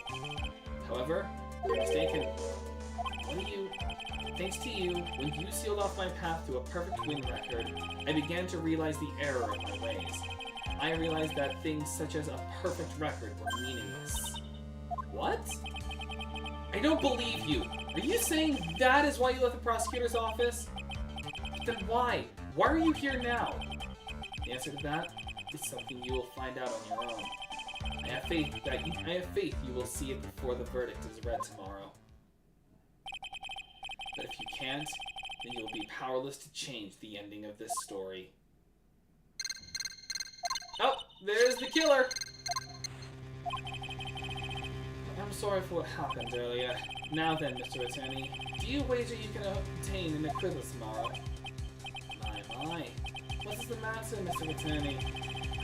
However, you're mistaken. Thanks to you, when you sealed off my path to a perfect win record, I began to realize the error of my ways. I realized that things such as a perfect record were meaningless. What? I don't believe you. Are you saying that is why you left the prosecutor's office? Then why? Why are you here now? The answer to that is something you will find out on your own. I have faith you will see it before the verdict is read tomorrow. But if you can't, then you will be powerless to change the ending of this story. Oh, there's the killer! I'm sorry for what happened earlier. Now then, Mr. Attorney, do you wager you can obtain an acquittal tomorrow? My. What is the matter, Mr. Attorney?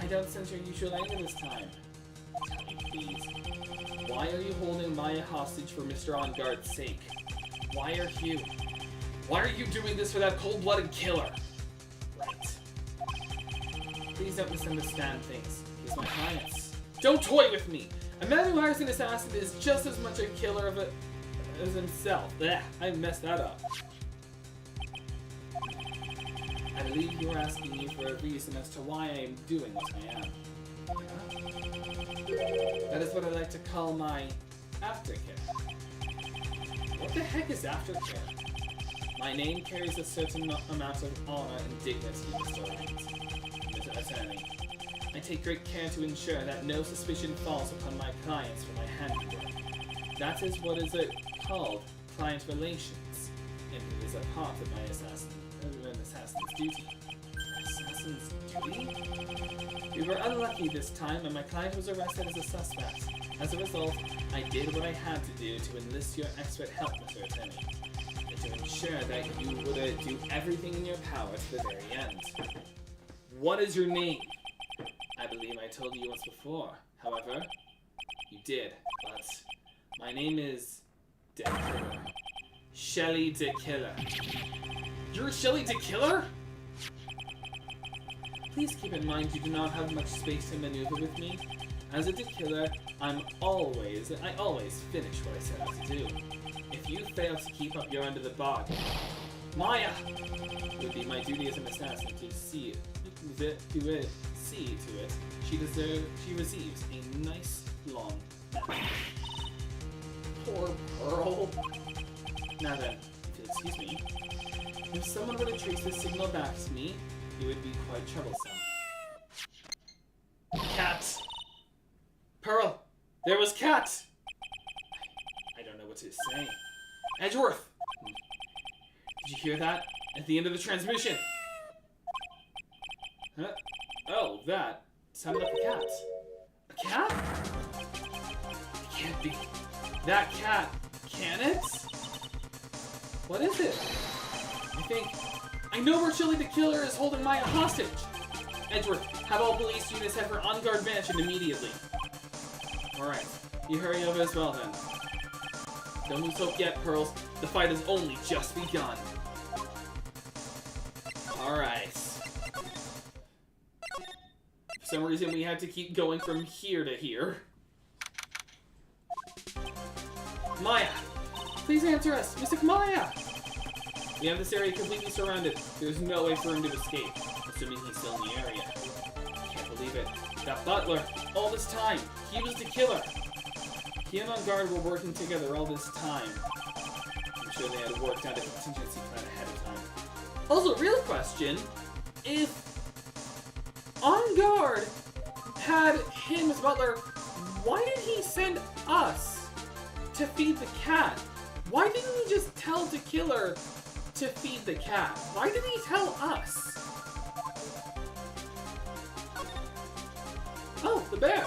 I don't sense your usual anger this time. Tell me, please. Why are you holding Maya hostage for Mr. On Guard's sake? Why are you doing this for that cold-blooded killer? Right. Please don't misunderstand things. He's my client. Don't toy with me! A man who hires an assassin is just as much a killer as himself. Blech, I messed that up. I believe you're asking me for a reason as to why I am doing what I am. That is what I like to call my aftercare. What the heck is aftercare? My name carries a certain amount of honor and dignity, Mr. Wright. Mr. Attorney. I take great care to ensure that no suspicion falls upon my clients for my handiwork. That is what is called client relations, and it is a part of my assassin's duty. Assassin's duty? We were unlucky this time, and my client was arrested as a suspect. As a result, I did what I had to do to enlist your expert help, Mr. Attorney, and to ensure that you would do everything in your power to the very end. What is your name? I believe I told you once before. However, you did, but my name is DeKiller. Shelly DeKiller. You're Shelly DeKiller? Please keep in mind you do not have much space to maneuver with me. As a DeKiller, I always finish what I set out to do. If you fail to keep up your end of the bargain, Maya! It would be my duty as an assassin to see to it she receives a nice long nap. Poor Pearl. Now then, if you'll excuse me, if someone were to trace this signal back to me, it would be quite troublesome. Cat! Pearl! There was Cat! I don't know what to say. Edgeworth! Did you hear that? At the end of the transmission! Huh? Oh, that sounded like a cat. A cat? It can't be. That cat. Can it? What is it? I know where Shelly DeKiller is holding Maya hostage. Edgeworth, have all police units head for On Guard Mansion immediately. Alright, you hurry over as well then. Don't lose hope yet, Pearls. The fight has only just begun. Alright. For some reason, we had to keep going from here to here. Maya! Please answer us! Mystic Maya! We have this area completely surrounded. There's no way for him to escape, assuming he's still in the area. Can't believe it. That butler! All this time! He was the killer! He and On Guard were working together all this time. I'm sure they had worked out a contingency plan ahead of time. Also, real question, if On Guard had him as butler, why did he send us to feed the cat? Why didn't he just tell the killer to feed the cat? Why did he tell us? Oh, the bear!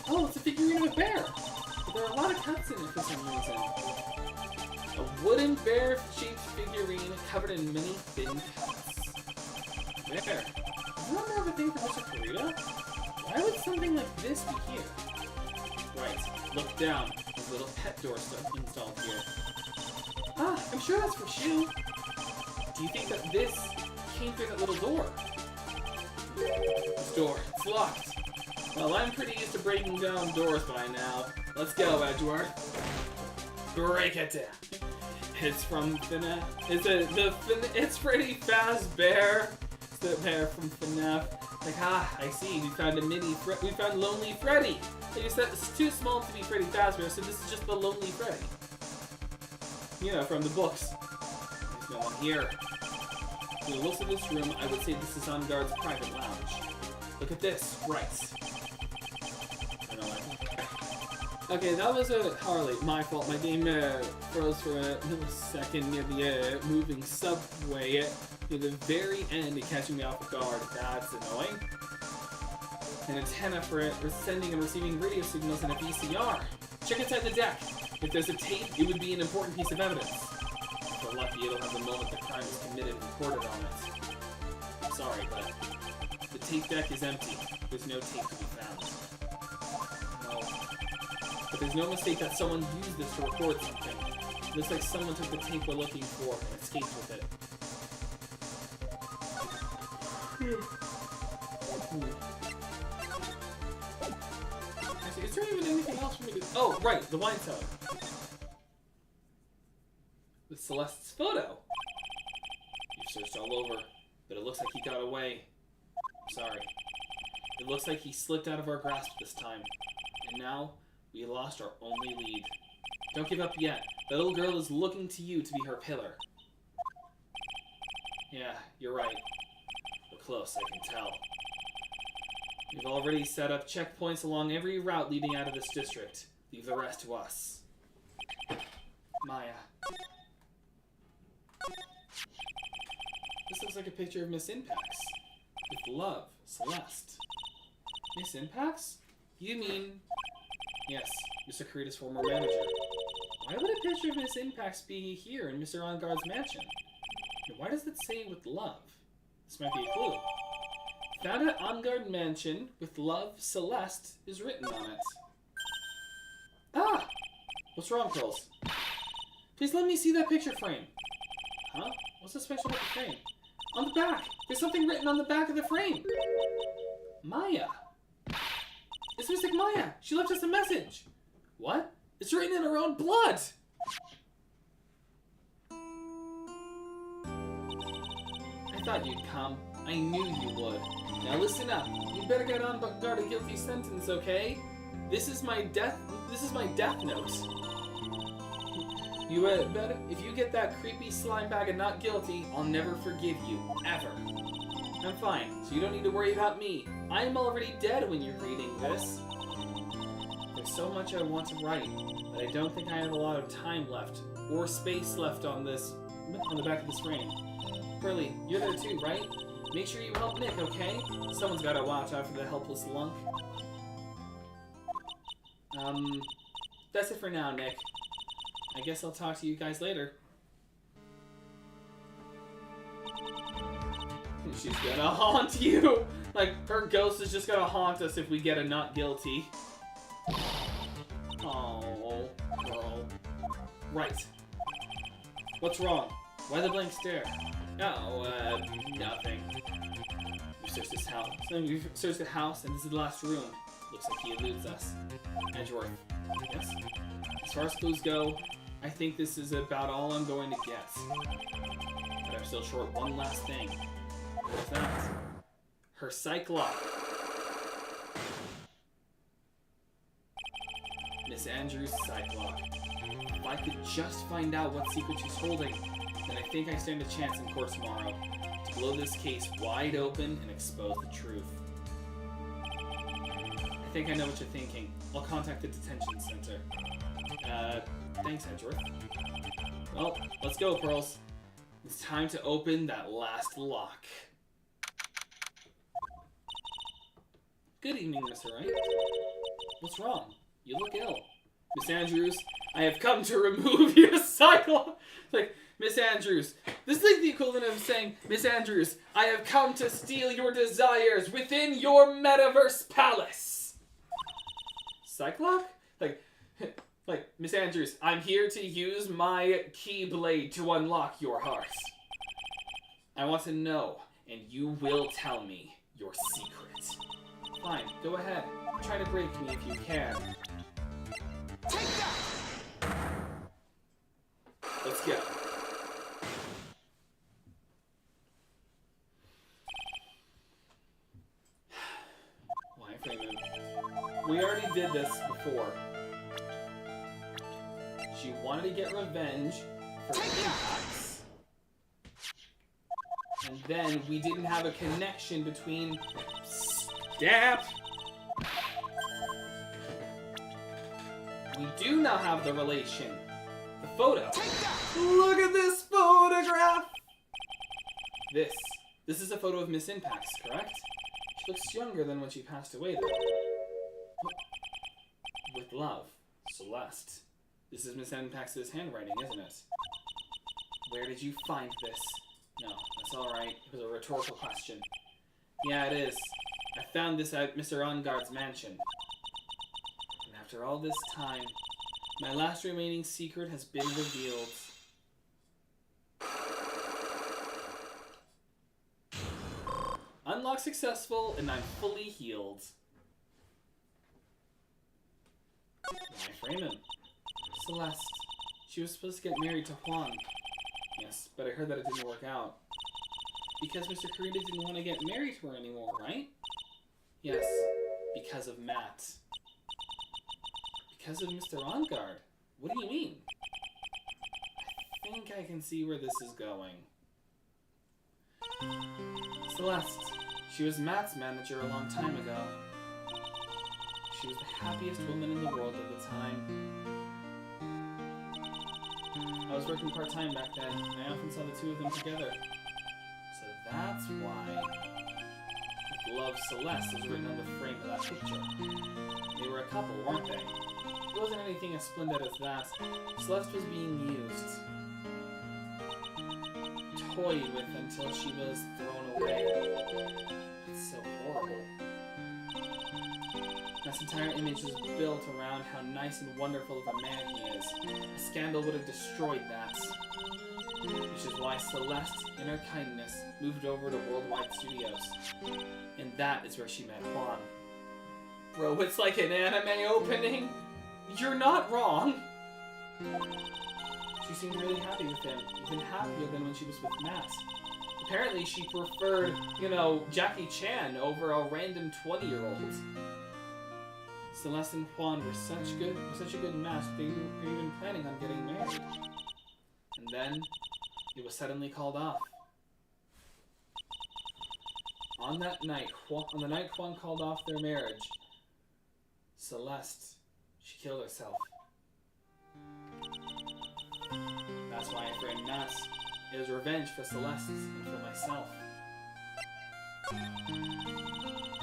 Oh, it's a figurine of a bear! But there are a lot of cuts in it for some reason. A wooden bear-shaped figurine covered in many thin cuts. There. Isn't that more of a thing for Mr. Karita? Why would something like this be here? Right. Look down. There's a little pet door installed here. Ah, I'm sure that's for Shu. Do you think that this came through that little door? This door. It's locked. Well, I'm pretty used to breaking down doors by now. Let's go, Edgeworth. Break it down. It's from FNAF. It's Freddy Fazbear. It's the bear from FNAF. Like, I see. We found we found Lonely Freddy. You said it's too small to be Freddy Fazbear, so this is just the Lonely Freddy. You know, from the books. There's no one here. From the looks of this room, I would say this is On Guard's private lounge. Look at this, Wright. I don't know why. Okay, that was Harley. My fault. My game froze for a millisecond near the moving subway. Near the very end, catching me off guard. That's annoying. An antenna for it, for sending and receiving radio signals in a VCR. Check inside the deck. If there's a tape, it would be an important piece of evidence. If we're lucky, it'll have the moment the crime was committed and recorded on it. I'm sorry, but the tape deck is empty. There's no tape to be found. No. But there's no mistake that someone used this to record something. It looks like someone took the tape we're looking for and escaped with it. Is there even anything else for me to... Oh, right, the wine cellar. With Celeste's photo. You've searched all over, but it looks like he got away. I'm sorry. It looks like he slipped out of our grasp this time. And now, we lost our only lead. Don't give up yet. That little girl is looking to you to be her pillar. Yeah, you're right. We're close, I can tell. We've already set up checkpoints along every route leading out of this district. Leave the rest to us. Maya. This looks like a picture of Miss Impax. With love, Celeste. Miss Impax? You mean... Yes, Mr. Karita's former manager. Why would a picture of Miss Impax be here in Mr. On Guard's mansion? And why does it say with love? This might be a clue. Found at On Guard Mansion with love, Celeste is written on it. Ah! What's wrong, Pearls? Please let me see that picture frame. Huh? What's so special about the frame? On the back! There's something written on the back of the frame! Maya! It's Mystic Maya! She left us a message! What? It's written in her own blood! I thought you'd come. I knew you would. Now listen up. You better get on guard a guilty sentence, okay? This is my death note. You better, if you get that creepy slime bag of not guilty, I'll never forgive you. Ever. I'm fine, so you don't need to worry about me. I am already dead when you're reading this. There's so much I want to write, but I don't think I have a lot of time left, or space left on the back of this frame. Pearly, you're there too, right? Make sure you help Nick, okay? Someone's gotta watch out for the helpless lunk. That's it for now, Nick. I guess I'll talk to you guys later. She's gonna haunt you! Like, her ghost is just gonna haunt us if we get a not guilty. Oh, girl. Right. What's wrong? Why the blank stare? Oh, nothing. We've searched this house. We've searched the house, and this is the last room. Looks like he eludes us. Edgeworth. Yes? As far as clues go, I think this is about all I'm going to get. But I'm still short one last thing. What's that? Her psych lock. Miss Andrews' psych lock. If I could just find out what secret she's holding, then I think I stand a chance in court tomorrow to blow this case wide open and expose the truth. I think I know what you're thinking. I'll contact the detention center. Thanks, Edgeworth. Well, let's go, Pearls. It's time to open that last lock. Good evening, Mr. Wright. What's wrong? You look ill. Miss Andrews, I have come to remove your psych lock. Like, Miss Andrews. This is like the equivalent of saying, Miss Andrews, I have come to steal your desires within your metaverse palace. Cyclops? Like, Miss Andrews, I'm here to use my keyblade to unlock your heart. I want to know, and you will tell me your secret. Fine, go ahead. Try to break me if you can. Take that! Let's go. Why, Freeman? We already did this before. She wanted to get revenge for Impacts. And then we didn't have a connection between Stab. We do now have the relation. The photo. Look at this photograph! This is a photo of Miss Impacts, correct? She looks younger than when she passed away, though. With love, Celeste. This is Miss Impacts' handwriting, isn't it? Where did you find this? No, that's alright. It was a rhetorical question. Yeah, it is. I found this at Mr. Ongard's mansion. And after all this time, my last remaining secret has been revealed. Unlock successful, and I'm fully healed. Why Freeman? Celeste. She was supposed to get married to Juan. Yes, but I heard that it didn't work out. Because Mr. Karita didn't want to get married to her anymore, right? Yes, because of Matt. Because of Mr. Ongard. What do you mean? I think I can see where this is going. Celeste. She was Matt's manager a long time ago. She was the happiest woman in the world at the time. I was working part-time back then, and I often saw the two of them together. So that's why Love Celeste is written on the frame of that picture. They were a couple, weren't they? It wasn't anything as splendid as that. Celeste was being used. Toyed with until she was thrown away. It's so horrible. Matt's entire image is built around how nice and wonderful of a man he is. A scandal would have destroyed that. Which is why Celeste, in her kindness, moved over to Worldwide Studios. And that is where she met Juan. Bro, it's like an anime opening. You're not wrong. She seemed really happy with him, even happier than when she was with Matt. Apparently she preferred, you know, Jackie Chan over a random 20-year-old. Celeste and Juan were such a good match they were even planning on getting married. And then it was suddenly called off. On that night, on the night Juan called off their marriage, Celeste, she killed herself. That's why I framed Matt. It was revenge for Celeste and for myself.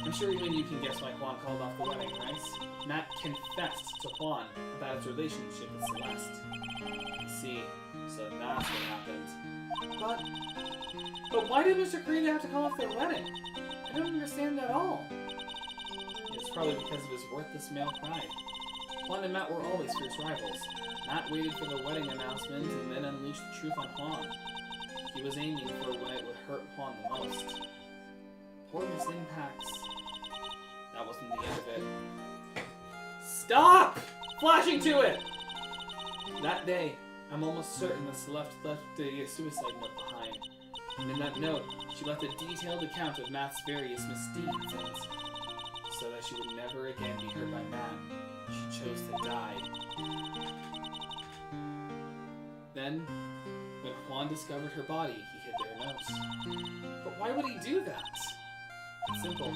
I'm sure even you can guess why Juan called off the wedding, right? Matt confessed to Juan about his relationship with Celeste. You see, so that's what happened. But why did Mr. Karita have to call off their wedding? I don't understand at all. It's probably because of his worthless male pride. Juan and Matt were always fierce rivals. Matt waited for the wedding announcement and then unleashed the truth on Juan. He was aiming for when it would hurt Juan the most. Poor Miss Impacts. That wasn't the end of it. Stop! Flashing to it! That day, I'm almost certain that Celeste left a suicide note behind. And in that note, she left a detailed account of Matt's various misdeeds, and so that she would never again be hurt by Matt, she chose to die. Then, when Juan discovered her body, he hid their notes. But why would he do that? It's simple.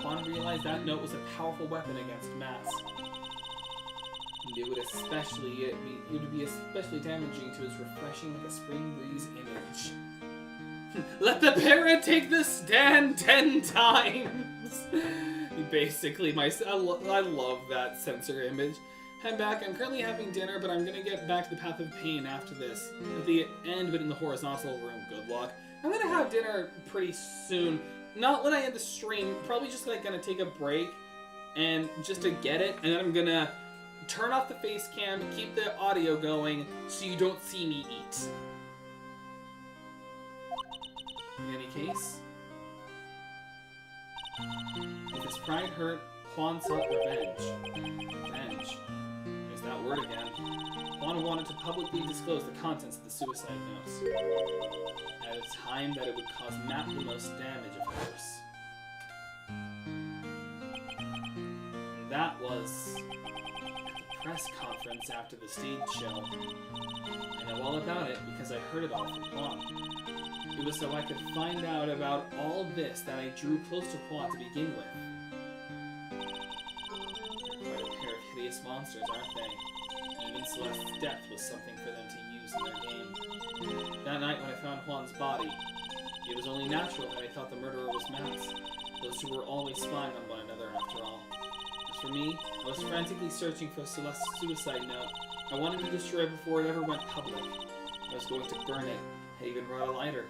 Juan realized that note was a powerful weapon against Matt. And it would be especially damaging to his refreshing like a spring breeze image. Let the parrot take the stand 10 times! Basically, I love that censor image. Head back. I'm currently having dinner, but I'm gonna get back to the Path of Pain after this. At the end, but in the horizontal room. Good luck. I'm gonna have dinner pretty soon. Not when I end the stream. Probably just like gonna take a break and just to get it, and then I'm gonna turn off the face cam, keep the audio going, so you don't see me eat. In any case, with his pride hurt, Juan sought revenge. Revenge. There's that word again. Juan wanted to publicly disclose the contents of the suicide notes. At a time that it would cause Matt the most damage, of course. And that was at the press conference after the stage show. I know all about it because I heard it all from Juan. It was so I could find out about all this that I drew close to Juan to begin with. They're quite a pair of hideous monsters, aren't they? Even Celeste's death was something for them to use in their game. That night when I found Juan's body, it was only natural that I thought the murderer was Matt's. Those two were always spying on one another after all. As for me, I was frantically searching for Celeste's suicide note. I wanted to destroy it before it ever went public. I was going to burn it. I even brought a lighter.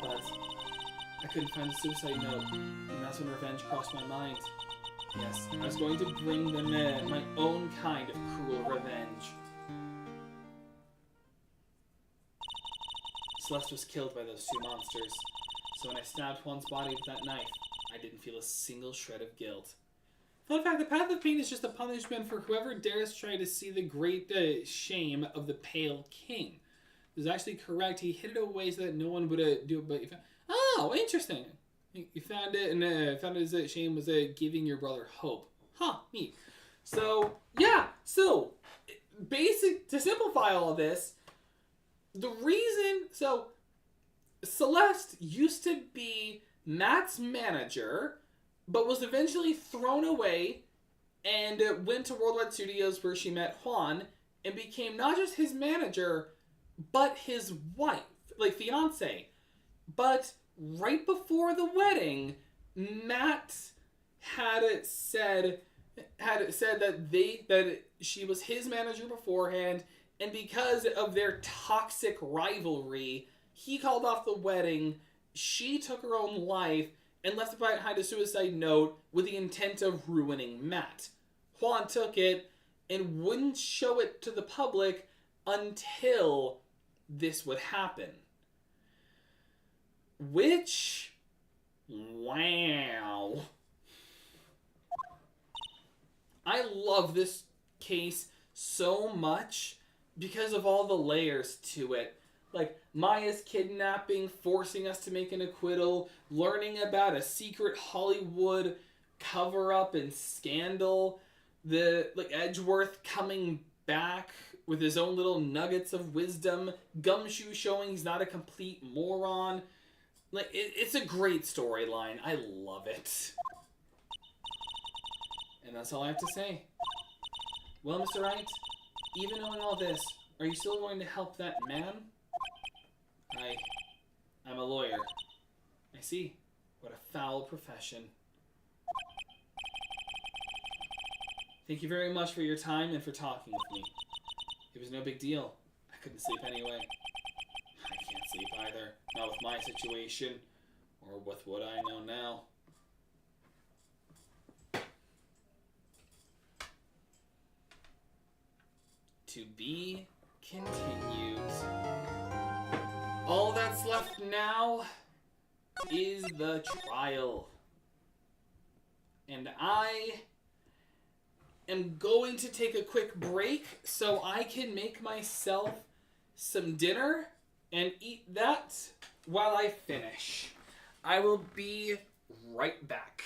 But I couldn't find the suicide note, and that's when revenge crossed my mind. Yes, I was going to bring them my own kind of cruel revenge. Celeste was killed by those two monsters, so when I stabbed Juan's body with that knife, I didn't feel a single shred of guilt. Fun fact, the Path of Pain is just a punishment for whoever dares try to see the great shame of the Pale King. It was actually correct. He hid it away so that no one would do it, but he found... Oh, interesting. You found it, and found his shame was giving your brother hope. Huh, neat. So, yeah, so, to simplify all of this, the reason, so, Celeste used to be Matt's manager, but was eventually thrown away and went to Worldwide Studios where she met Juan and became not just his manager, but his wife, like fiance. But right before the wedding, Matt had said that she was his manager beforehand, and because of their toxic rivalry, he called off the wedding. She took her own life and left behind a suicide note with the intent of ruining Matt. Juan took it and wouldn't show it to the public until this would happen. Which, wow. I love this case so much because of all the layers to it. Like, Maya's kidnapping, forcing us to make an acquittal, learning about a secret Hollywood cover-up and scandal, Edgeworth coming back with his own little nuggets of wisdom, Gumshoe showing he's not a complete moron. It's a great storyline. I love it. And that's all I have to say. Well, Mr. Wright, even knowing all this, are you still going to help that man? I'm a lawyer. I see. What a foul profession. Thank you very much for your time and for talking with me. It was no big deal. I couldn't sleep anyway. I can't sleep either. Not with my situation, or with what I know now. To be continued. All that's left now is the trial. And I am going to take a quick break so I can make myself some dinner and eat that while I finish. I will be right back.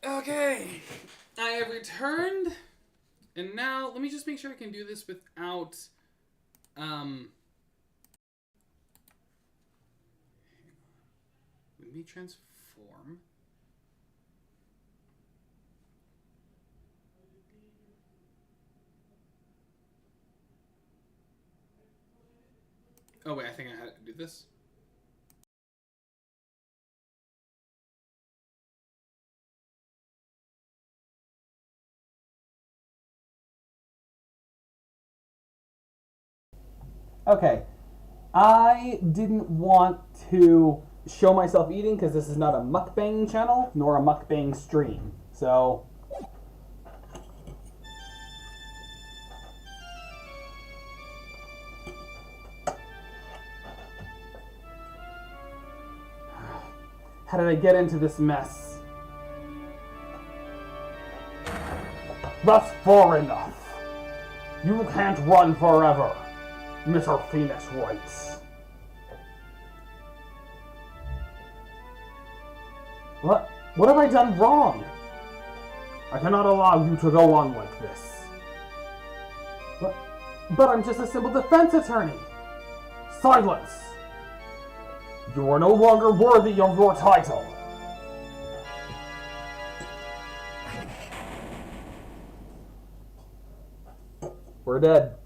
Okay, I have returned, and now let me just make sure I can do this without, let me transform. Oh wait, I think I had to do this. Okay, I didn't want to show myself eating because this is not a mukbang channel nor a mukbang stream. So, how did I get into this mess? That's far enough. You can't run forever, Mr. Phoenix Wright. What have I done wrong? I cannot allow you to go on like this. But I'm just a simple defense attorney. Silence! You are no longer worthy of your title. We're dead.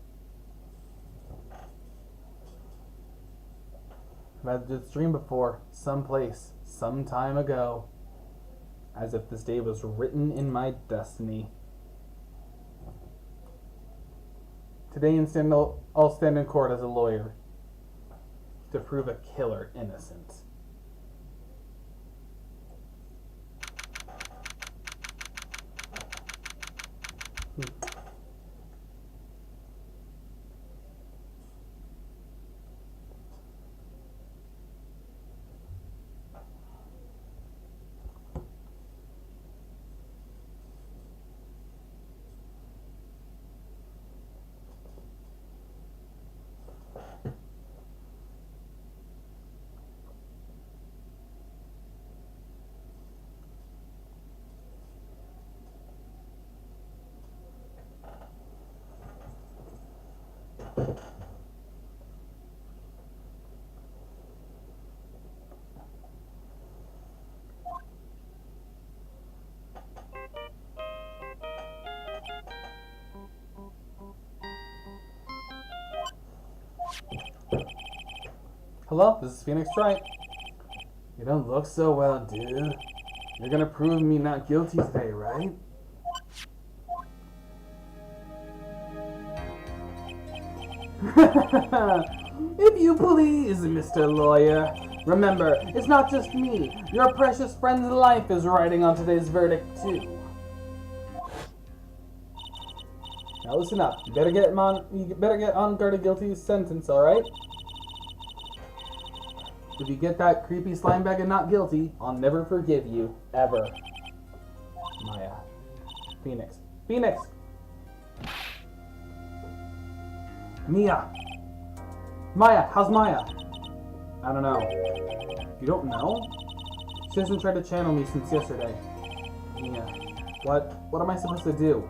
I've had this dream before, someplace, some time ago. As if this day was written in my destiny. Today instead I'll stand in court as a lawyer to prove a killer innocent. Hello, this is Phoenix Wright. You don't look so well, dude. You're gonna prove me not guilty today, right? If you please, Mr. Lawyer. Remember, it's not just me. Your precious friend's life is riding on today's verdict, too. Now listen up. You better get on guard a guilty sentence, alright? If you get that creepy slime bag and not guilty, I'll never forgive you, ever. Maya. Phoenix. Phoenix! Mia! Maya! How's Maya? I don't know. You don't know? She hasn't tried to channel me since yesterday. Mia. What am I supposed to do?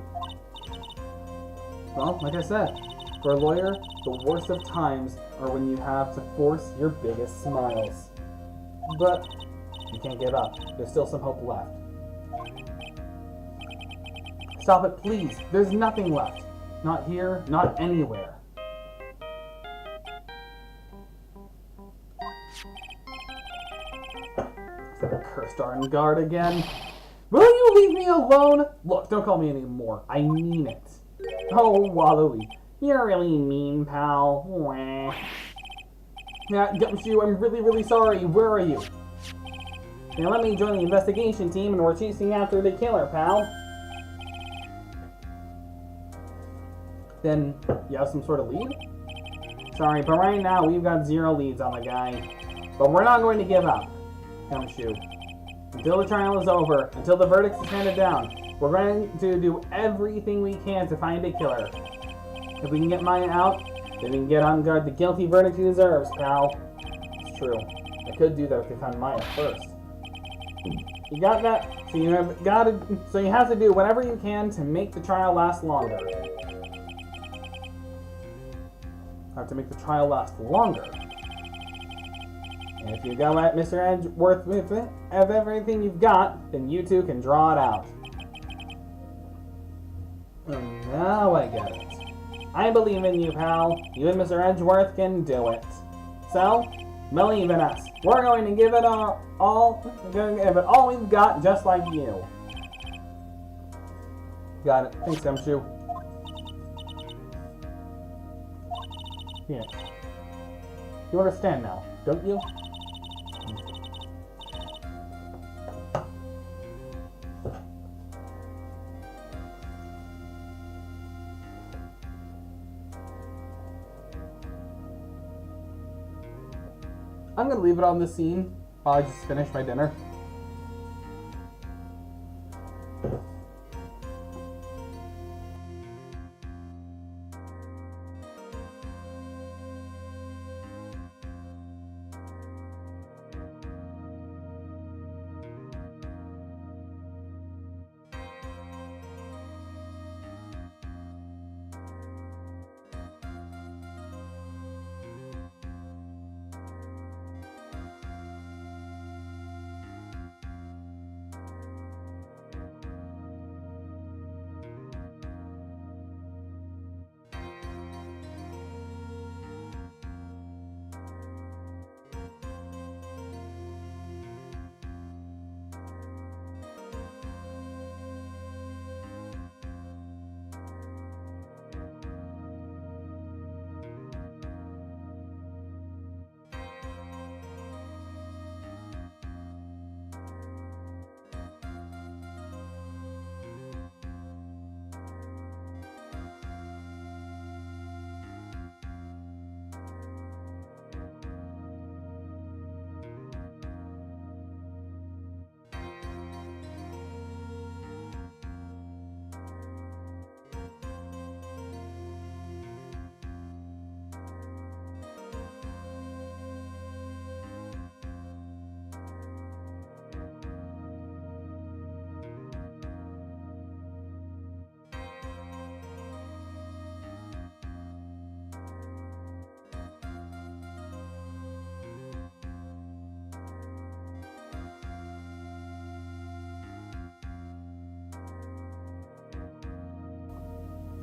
Well, like I said, for a lawyer, the worst of times are when you have to force your biggest smiles. But you can't give up. There's still some hope left. Stop it, please. There's nothing left. Not here, not anywhere. Is that a cursed on guard again? Will you leave me alone? Look, don't call me anymore. I mean it. Oh, Wallowly. You're really mean, pal. Wah. Yeah, Gumshoe, I'm really sorry. Where are you? Now let me join the investigation team and we're chasing after the killer, pal. Then, you have some sort of lead? Sorry, but right now we've got 0 leads on the guy. But we're not going to give up, Gumshoe. Until the trial is over, until the verdict is handed down, we're going to do everything we can to find a killer. If we can get Maya out, then we can get on guard the guilty verdict he deserves, pal. It's true. I could do that if they found Maya first. You got that? So you have to do whatever you can to make the trial last longer. Have to make the trial last longer. And if you go at Mr. Edgeworth with it, of everything you've got, then you two can draw it out. Now I get it. I believe in you, pal. You and Mr. Edgeworth can do it. So, believe in us. We're going to give it all we've got, just like you. Got it. Thanks, Gumshoe. Yeah. You understand now, don't you? I'm gonna leave it on this scene while I just finish my dinner.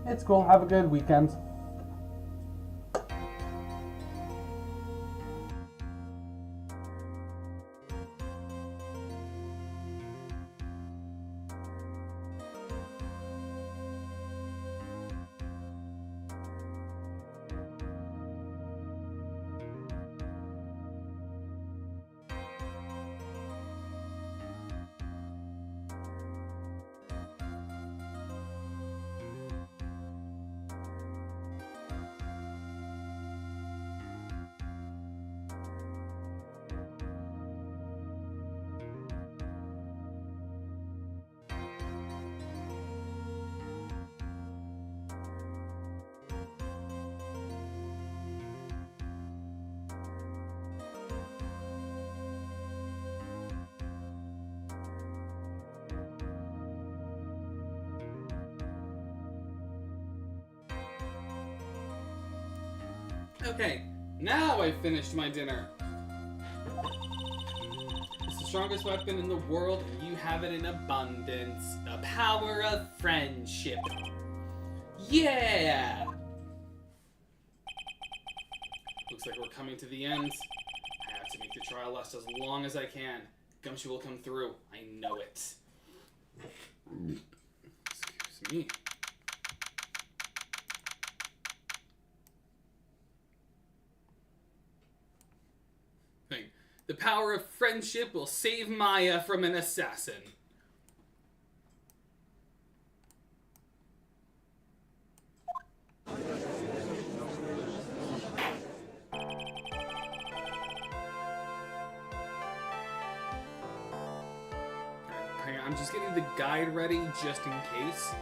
It's cool. Have a good weekend. Okay, now I've finished my dinner. It's the strongest weapon in the world, and you have it in abundance. The power of friendship. Yeah! Looks like we're coming to the end. I have to make the trial last as long as I can. Gumshoe will come through. I know it. Excuse me. The power of friendship will save Maya from an assassin. Alright, I'm just getting the guide ready just in case.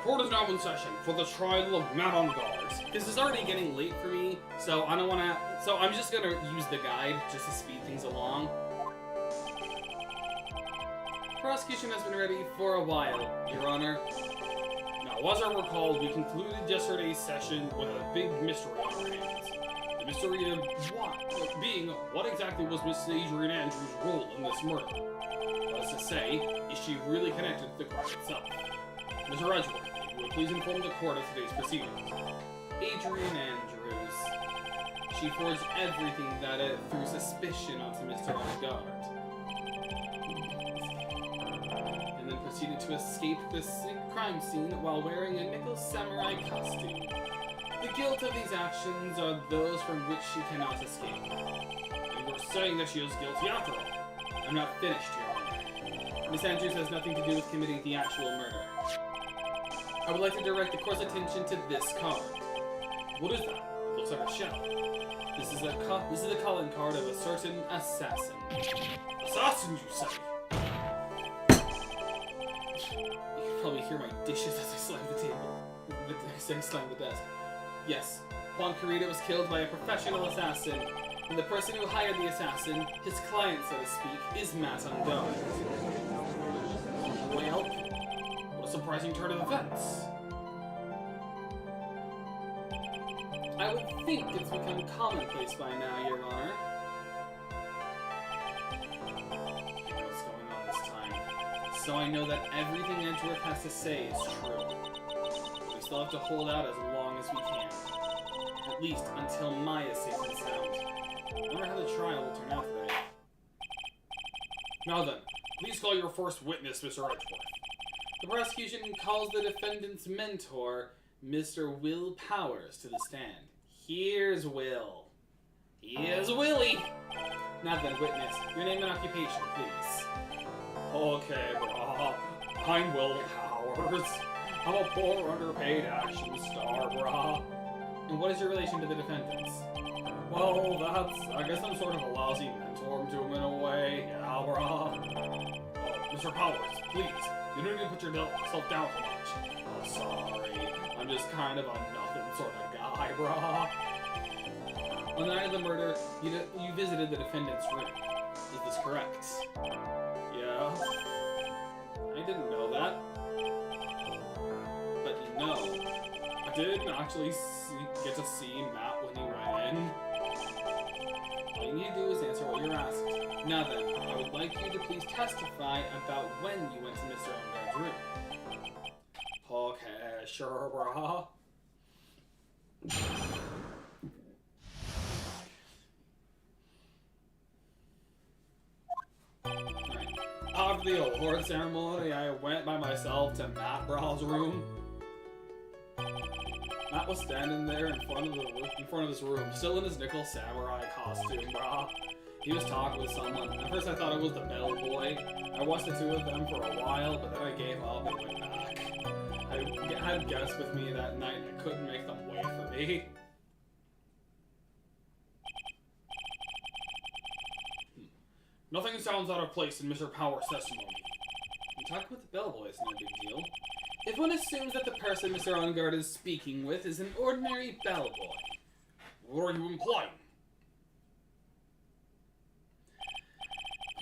Court is now in session for the trial of Matt on Guard. This is already getting late for me, so I don't want to. So I'm just gonna use the guide just to speed things along. Prosecution has been ready for a while, Your Honor. Now, as I recall, we concluded yesterday's session with a big mystery on our hands. The mystery of what exactly was Miss Adrian Andrews' role in this murder? That is to say, is she really connected to the crime itself? Mr. Edgeworth, if you would please inform the court of today's proceedings. Adrian Andrews. She forged everything that it threw suspicion onto Mr. Guard. And then proceeded to escape the crime scene while wearing a nickel samurai costume. The guilt of these actions are those from which she cannot escape. And you're saying that she is guilty after all? I'm not finished, Your Honor. Miss Andrews has nothing to do with committing the actual murder. I would like to direct the court's attention to this card. What is that? It looks like a shell. This is the calling card of a certain assassin. Assassin, you say? You can probably hear my dishes as I slam the table. As I slam the desk. Yes, Juan Carita was killed by a professional assassin, and the person who hired the assassin, his client so to speak, is Matt on Guard. Well, what a surprising turn of events. I would think it's become commonplace by now, Your Honor. What's going on this time? So I know that everything Edgeworth has to say is true. We still have to hold out as long as we can. At least until Maya is safe and sound. I wonder how the trial will turn out today. Now then, please call your first witness, Mr. Edgeworth. The prosecution calls the defendant's mentor, Mr. Will Powers, to the stand. Here's Will. Here's Willie! Now then, witness, your name and occupation, please. Okay, brah. I'm Will Powers. I'm a poor, underpaid action star, brah. And what is your relation to the defendants? Well, I guess I'm sort of a lousy mentor to him in a way. Yeah, brah. Oh, Mr. Powers, please. You don't need to put yourself down so much. Oh, sorry. I'm just kind of a nothing sort of guy, brah. On the night of the murder, you visited the defendant's room. Is this correct? Yeah. I didn't know that. But you know. I didn't actually get to see Matt when he went in. All you need to do is answer what you're asked. Now then, I would like you to please testify about when you went to Mr. Unguard's room. Okay, sure, brah. After the award ceremony, I went by myself to Matt Brah's room. Matt was standing there in front of his room, still in his nickel samurai costume, brah. He was talking with someone. At first I thought it was the bellboy. I watched the two of them for a while, but then I gave up and went back. I had guests with me that night and I couldn't make them wait for me. Nothing sounds out of place in Mr. Power's testimony. Talking with the bellboy is no big deal. If one assumes that the person Mr. Ungard is speaking with is an ordinary bellboy. What are you implying?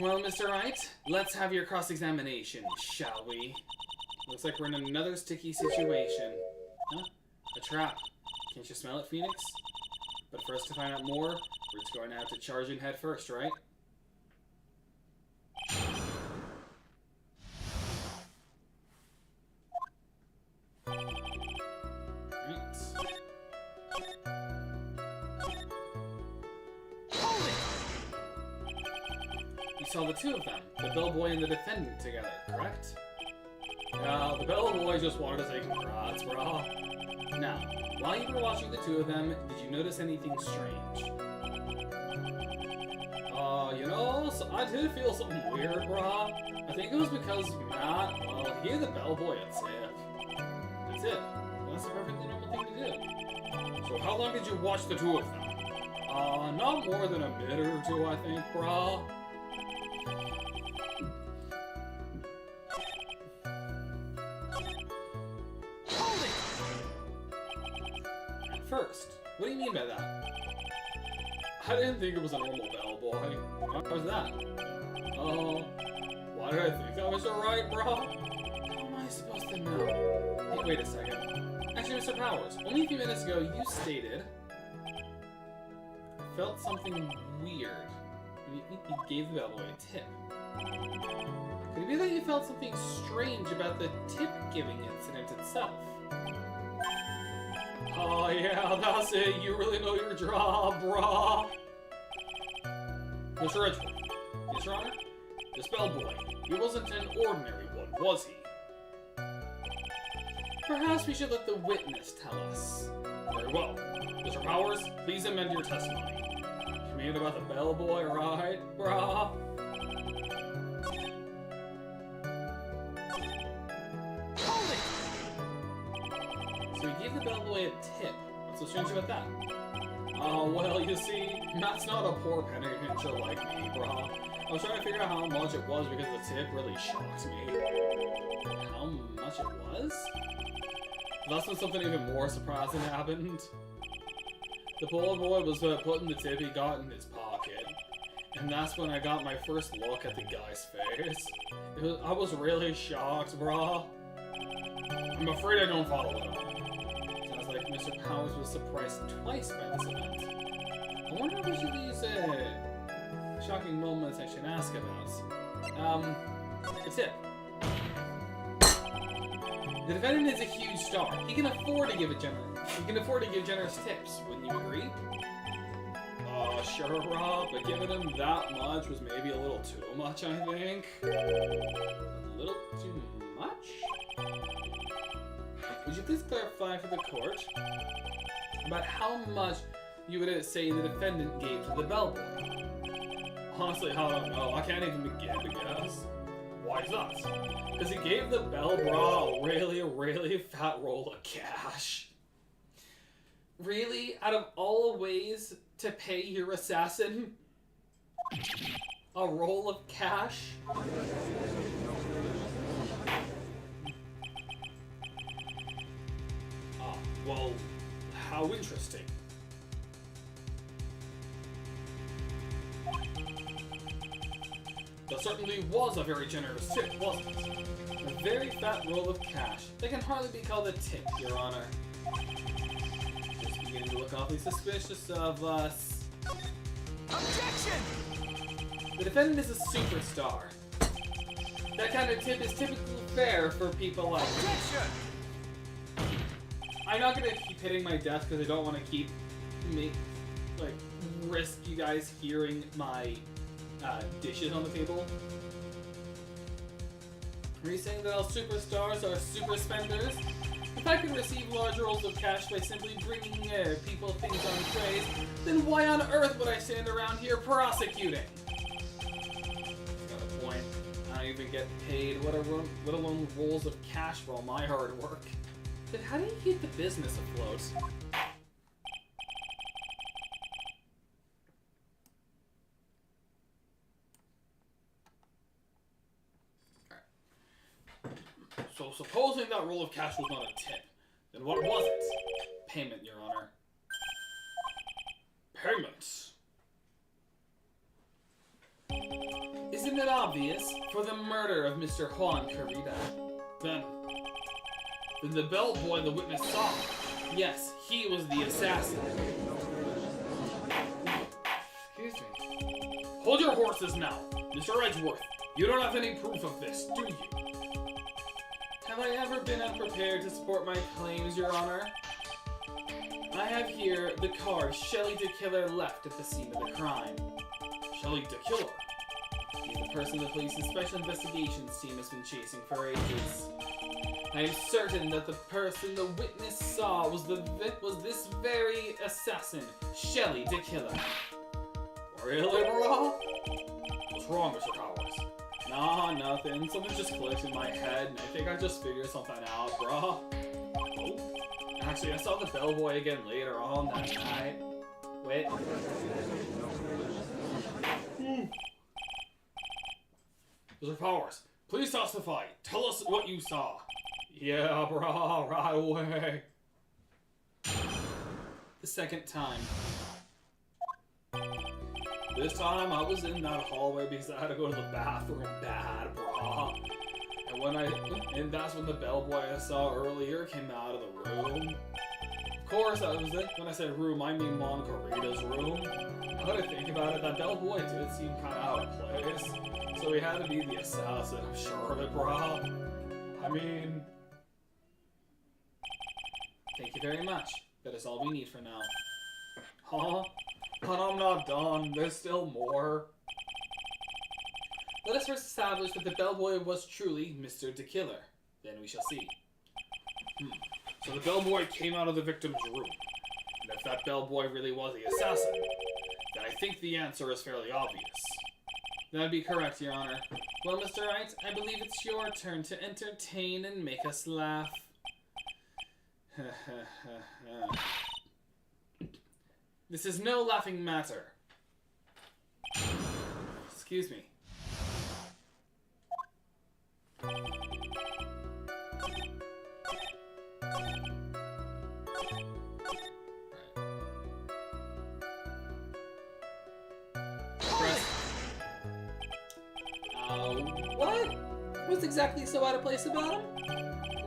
Well, Mr. Wright, let's have your cross-examination, shall we? Looks like we're in another sticky situation. Huh? A trap. Can't you smell it, Phoenix? But first, to find out more, we're just going to have to charge in head first, right? You saw the two of them, the bellboy and the defendant together, correct? Yeah, the bellboy just wanted to say congrats, brah. Now, while you were watching the two of them, did you notice anything strange? You know, so I did feel something weird, brah. I think it was because Matt, he and the bellboy had Tiff. That's it. Well, that's a perfectly normal thing to do. So how long did you watch the two of them? Not more than a minute or two, I think, brah. first. What do you mean by that? I didn't think it was a normal bellboy. What was that? Oh, why did I think that was a Wright, bro? How am I supposed to know? Hey, wait a second. Actually, Mr. Powers, only a few minutes ago you stated I felt something weird. You gave the bellboy a tip. Could it be that you felt something strange about the tip-giving incident itself? Oh yeah, that's it. You really know your job, brah. Mr. Edgeworth, yes, Your Honor? This bellboy, he wasn't an ordinary one, was he? Perhaps we should let the witness tell us. Very well. Mr. Powers, please amend your testimony. You mean about the bellboy, right, brah? Hold it! So he gave the bellboy a tip. What's so strange about that? Oh, well, you see, Matt's not a poor penny pincher like me, brah. I was trying to figure out how much it was because the tip really shocked me. How much it was? That's when something even more surprising happened. The poor boy was putting the tip he got in his pocket. And that's when I got my first look at the guy's face. I was really shocked, brah. I'm afraid I don't follow it up. Sounds like Mr. Powers was surprised twice by this event. I wonder which of these shocking moments I should ask about. The tip. The defendant is a huge star. He can afford to give generous tips. Wouldn't you agree? Sure, Rob, but giving him that much was maybe a little too much, I think. A little too much? Would you please clarify for the court about how much you would say the defendant gave to the bellboy? Honestly, I don't know. I can't even begin to guess. Why is that? Because he gave the bellboy a really fat roll of cash. Really? Out of all ways to pay your assassin? A roll of cash? Ah, well, how interesting. That certainly was a very generous tip, wasn't it? A very fat roll of cash. That can hardly be called a tip, Your Honor. Just beginning to look awfully suspicious of us. Objection! The defendant is a superstar. That kind of tip is typically fair for people like me. Objection! I'm not gonna keep hitting my desk because I don't want to risk you guys hearing my dishes on the table. Are you saying that all superstars are super spenders? If I could receive large rolls of cash by simply bringing people things on trays, then why on earth would I stand around here prosecuting? Got a point. I don't even get paid, let alone rolls of cash for all my hard work. Then how do you keep the business afloat? So supposing that roll of cash was not a tip, then what was it? Payment, Your Honor. Payment. Isn't it obvious? For the murder of Mr. Juan Carrida. Then the bellboy the witness saw. Yes, he was the assassin. Excuse me. Hold your horses now. Mr. Edgeworth, you don't have any proof of this, do you? Have I ever been unprepared to support my claims, Your Honor? I have here the card Shelley the Killer left at the scene of the crime. Shelley the Killer? He's the person the police's special investigations team has been chasing for ages. I am certain that the person the witness saw was this very assassin, Shelley the Killer. Really, bro? What's wrong, Mr. Powers? Nah, nothing. Something just clicked in my head, and I think I just figured something out, bro. Oh. Actually, I saw the bellboy again later on that night. Wait. Mr. Powers, please testify. Tell us what you saw. Yeah, bro, right away. the second time. This time I was in that hallway because I had to go to the bathroom bad, brah. And that's when the bellboy I saw earlier came out of the room. Of course, when I said room, I mean Mom Corita's room. Now that I think about it, that bellboy did seem kind of out of place. So he had to be the assassin, I'm sure of it, brah. I mean... Thank you very much. That is all we need for now. Huh? But I'm not done. There's still more. Let us first establish that the bellboy was truly Mr. the Killer. Then we shall see. So the bellboy came out of the victim's room. And if that bellboy really was the assassin, then I think the answer is fairly obvious. That'd be correct, Your Honor. Well, Mr. Wright, I believe it's your turn to entertain and make us laugh. This is no laughing matter. Excuse me. What? What's exactly so out of place about him?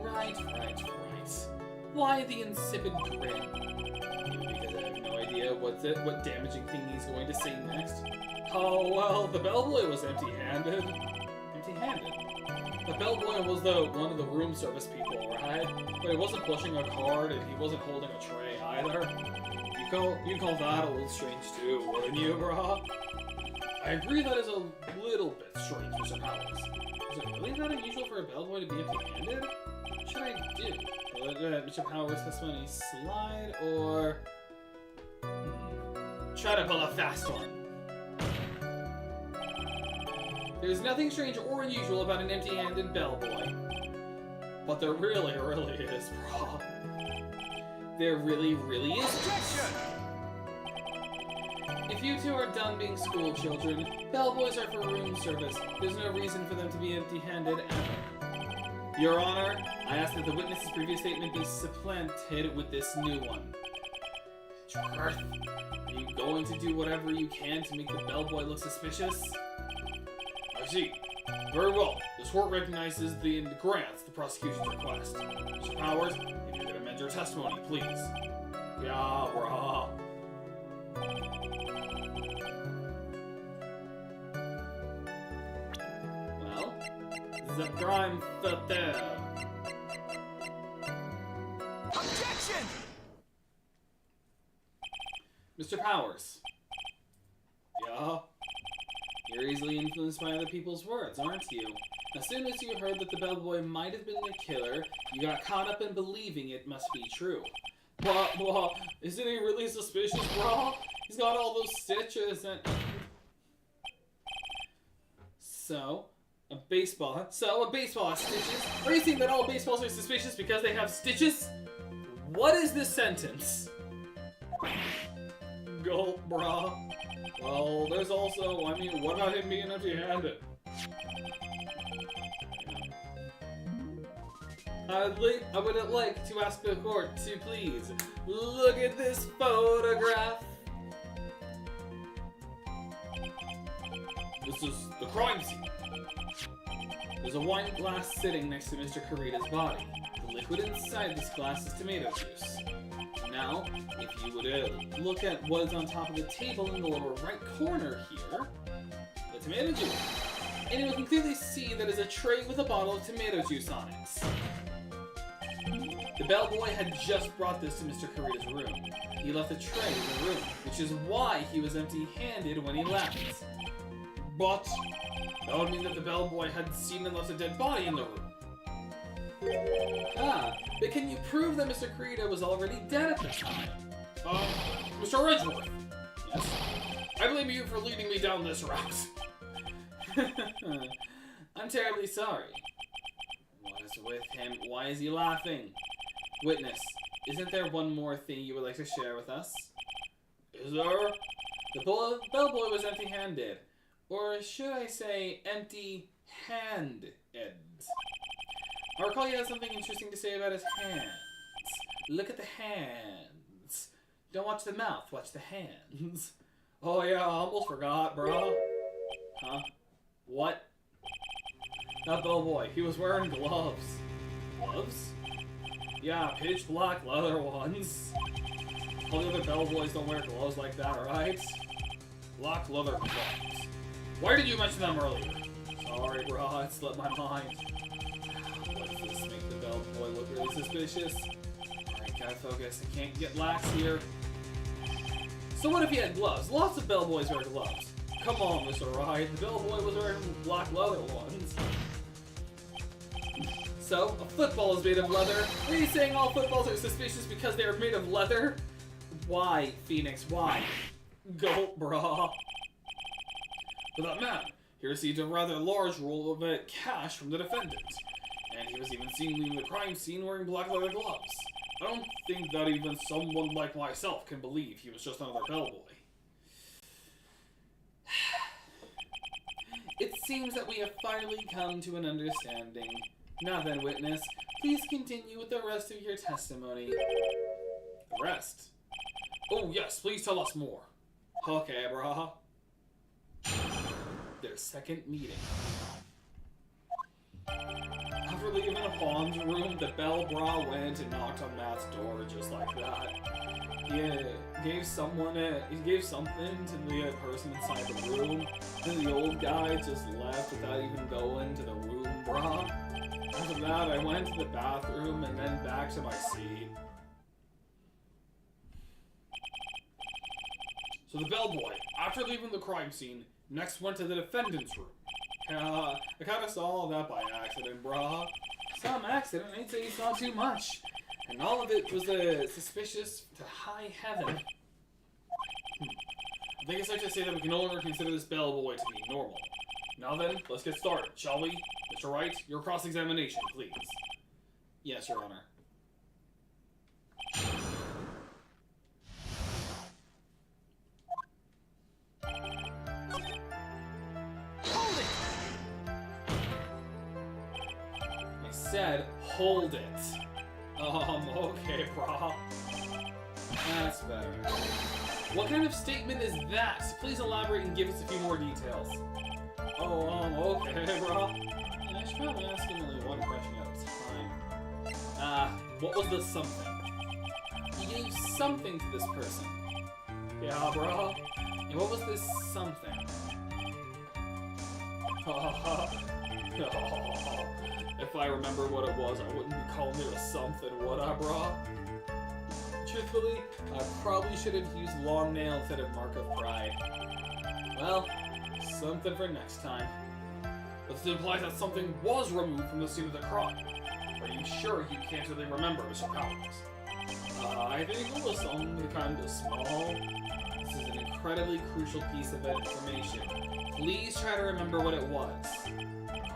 Right. Why the insipid grin? Because I have no idea what damaging thing he's going to say next. Oh, well, the bellboy was empty-handed. Empty-handed? The bellboy was one of the room service people, right? But he wasn't pushing a cart and he wasn't holding a tray either. You call that a little strange too, wouldn't you, brah? I agree that is a little bit strange, Mr. Powers. Is it really that unusual for a bellboy to be empty-handed? What should I do? Let Mr. Powers testimony slide, or... try to pull a fast one. There's nothing strange or unusual about an empty-handed bellboy. But there really is, bro. There really is. Objection! If you two are done being school children, bellboys are for room service. There's no reason for them to be empty-handed ever. Your Honor, I ask that the witness's previous statement be supplanted with this new one. Jarth, are you going to do whatever you can to make the bellboy look suspicious? I see. Very well. This court recognizes and grants the prosecution's request. Mr. Powers, if you could amend your testimony, please. Yeah, brah. Well, the crime fatal. Objection! Mr. Powers. Yeah? You're easily influenced by other people's words, aren't you? As soon as you heard that the bellboy might have been the killer, you got caught up in believing it must be true. Blah, isn't he really suspicious, bro? He's got all those stitches and... So, a baseball has stitches? Are you saying that all baseballs are suspicious because they have stitches? What is this sentence? Gulp, brah. Well, there's also, what about him being empty-handed? I would like to ask the court to please look at this photograph. This is the crime scene. There's a wine glass sitting next to Mr. Corita's body. The liquid inside this glass is tomato juice. Now, if you would look at what is on top of the table in the lower right corner here, the tomato juice. And you can clearly see that is a tray with a bottle of tomato juice on it. The bellboy had just brought this to Mr. Corita's room. He left the tray in the room, which is why he was empty-handed when he left. But that would mean that the bellboy had seen and left a dead body in the room. Ah, but can you prove that Mr. Corita was already dead at the time? Mr. Ridgeworth. Yes? I blame you for leading me down this route. I'm terribly sorry. What is with him? Why is he laughing? Witness, isn't there one more thing you would like to share with us? Is there? The bellboy was empty-handed. Or should I say empty-handed? I recall you had something interesting to say about his hands. Look at the hands. Don't watch the mouth, watch the hands. Oh yeah, I almost forgot, bro. Huh? What? That bellboy, he was wearing gloves. Gloves? Yeah, pitch black leather ones. All the other bellboys don't wear gloves like that, right? Black leather gloves. Why did you mention them earlier? Sorry, bro, it slipped my mind. What does this make the bellboy look really suspicious? Alright, gotta focus. I can't get lax here. So what if he had gloves? Lots of bellboys wear gloves. Come on, Mr. Wright. The bellboy was wearing black leather ones. So, a football is made of leather. Are you saying all footballs are suspicious because they are made of leather? Why, Phoenix? Why? Go, brah. But that man, he received a rather large roll of cash from the defendant. And he was even seen leaving the crime scene wearing black leather gloves. I don't think that even someone like myself can believe he was just another bellboy. It seems that we have finally come to an understanding. Now then, witness, please continue with the rest of your testimony. The rest? Oh yes, please tell us more. Okay, brah. Their second meeting. After leaving a pawn's room, the bell bra went and knocked on Matt's door just like that. He gave something to the person inside the room, and the old guy just left without even going to the room, brah. After that, I went to the bathroom and then back to my seat. So the bellboy, after leaving the crime scene, next went to the defendant's room. I kind of saw all that by accident, brah. Some accident, I'd say it's not too much. And all of it was suspicious to high heaven. I think it's safe to say that we can no longer consider this bellboy to be normal. Now then, let's get started, shall we? Mr. Wright, your cross-examination, please. Yes, Your Honor. Hold it! I said, hold it. Okay, brah. That's better. What kind of statement is that? Please elaborate and give us a few more details. Oh, okay, brah. I should probably ask him only one question at a time. What was the something? He gave something to this person. Yeah, brah. And what was this something? If I remember what it was, I wouldn't be calling it a something, would I, brah? Truthfully, I probably should have used long nail instead of mark of pride. Well, something for next time. But this implies that something was removed from the scene of the crime. Are you sure you can't really remember, Mr. Powers? I think it was something kind of small. This is an incredibly crucial piece of information. Please try to remember what it was.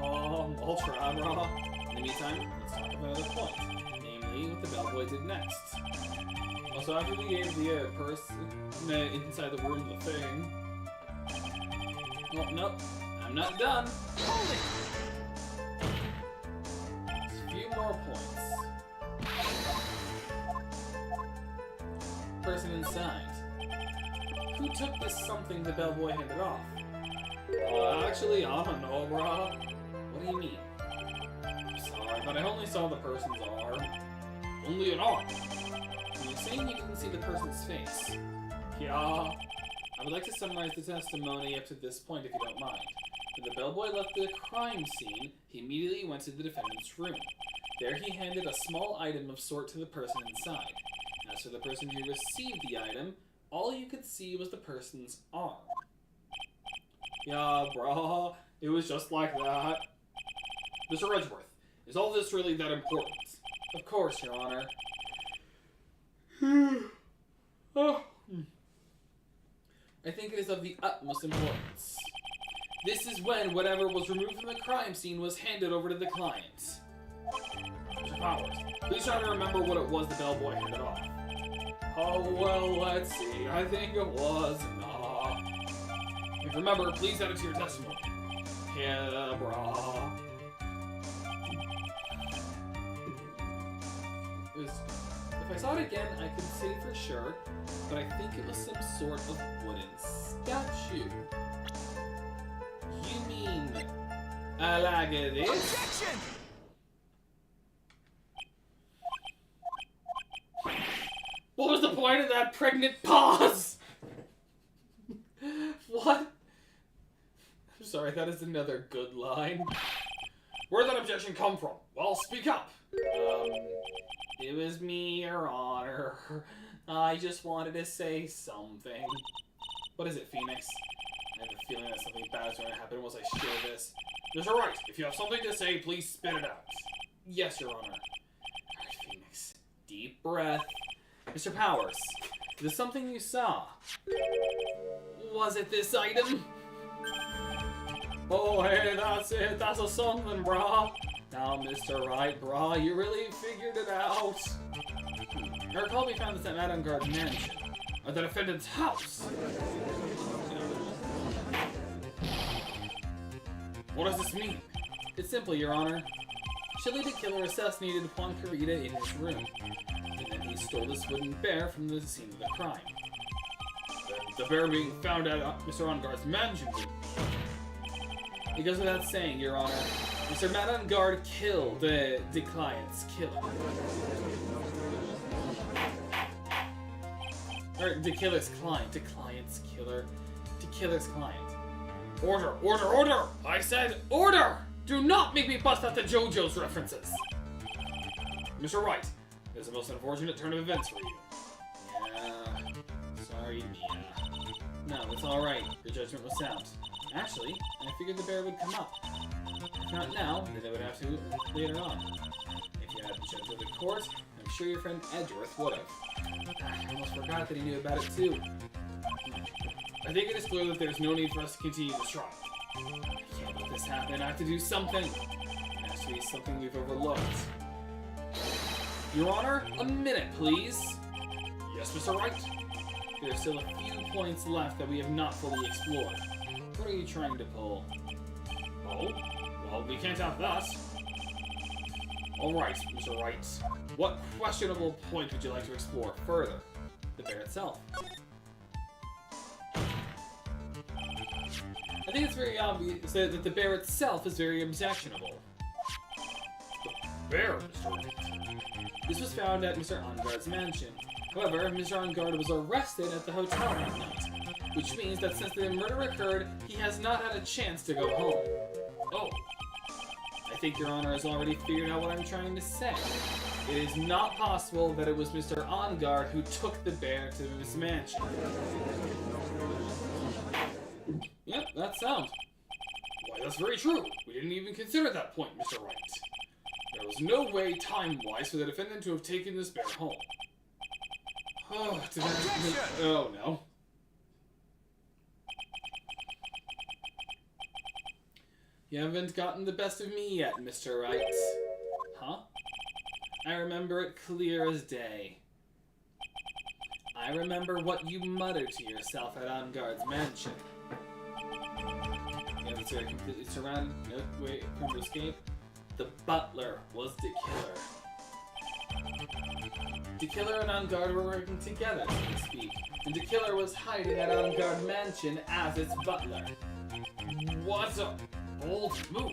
I'll try, brah. In the meantime, let's talk about another point. Namely, what the bellboy did next. Also, after we gave the person inside the room the thing... Oh, nope. I'm not done. Hold it! Just a few more points. Person inside. Who took this something the bellboy handed off? Actually, I don't know, brah. What do you mean? I'm sorry, but I only saw the person's arm. Only an arm. You're saying you didn't see the person's face. Yeah. I would like to summarize the testimony up to this point, if you don't mind. When the bellboy left the crime scene, he immediately went to the defendant's room. There he handed a small item of sort to the person inside. As for the person who received the item, all you could see was the person's arm. Yeah, brah. It was just like that. Mr. Edgeworth, is all this really that important? Of course, Your Honor. I think it is of the utmost importance. This is when whatever was removed from the crime scene was handed over to the client. Mr. Powers, please try to remember what it was the bellboy handed off. Oh, well, let's see. I think it was... If you remember, please add it to your testimony. Yeah, brah. If If I saw it again, I could say for sure, but I think it was some sort of wooden statue. You mean like this? Objection! What was the point of that pregnant pause? What? I'm sorry, that is another good line. Where'd that objection come from? Well, speak up. It was me, Your Honor. I just wanted to say something. What is it, Phoenix? I have a feeling that something bad is going to happen once I share this. Mr. Wright, if you have something to say, please spit it out. Yes, Your Honor. Alright, Phoenix. Deep breath. Mr. Powers, is this something you saw? Was it this item? Oh, hey, that's it. That's a something, brah. Now, Mr. Wright, brah, you really figured it out. I recall we found this at Madame Guard's mansion. At the defendant's house. What does this mean? It's simple, Your Honor. Chili the killer assassinated Juan Carita in his room, and then he stole this wooden bear from the scene of the crime. The bear being found at Mr. Onguard's mansion. It goes without saying, Your Honor, Mr. Madame Guard killed the client's killer. Or the killer's client. The client's killer. The killer's client. Order, order, order! I said order! Do not make me bust out the JoJo's references! Mr. Wright, this is the most unfortunate turn of events for you. Yeah. Sorry, Mia. No, it's alright. Your judgment was sound. Actually, I figured the bear would come up. If not now, then it would have to later on. If you hadn't shown to the court, I'm sure your friend Edgeworth would have. I almost forgot that he knew about it too. I think it is clear that there's no need for us to continue this trial. I can't let this happen. I have to do something. It has to be something we've overlooked. Your Honor, a minute, please. Yes, Mr. Wright? There are still a few points left that we have not fully explored. What are you trying to pull? Oh? Well, we can't have that. Alright, Mr. Wright. What questionable point would you like to explore further? The bear itself. I think it's very obvious that the bear itself is very objectionable. The bear, Mr. Wright. This was found at Mr. Onguard's mansion. However, Mr. Onguard was arrested at the hotel that night, which means that since the murder occurred, he has not had a chance to go home. Oh. I think Your Honor has already figured out what I'm trying to say. It is not possible that it was Mr. Onguard who took the bear to his mansion. Yep, that's sound. Why, that's very true. We didn't even consider that point, Mr. Wright. There was no way, time-wise, for the defendant to have taken this bear home. Oh, Objection! Oh, no. You haven't gotten the best of me yet, Mr. Wright. Huh? I remember it clear as day. I remember what you muttered to yourself at Onguard's mansion. Yeah, it's completely surrounded. No way from escape. The butler was the killer. The killer and Onguard were working together, so to speak, and the killer was hiding at Onguard mansion as its butler. What a bold move.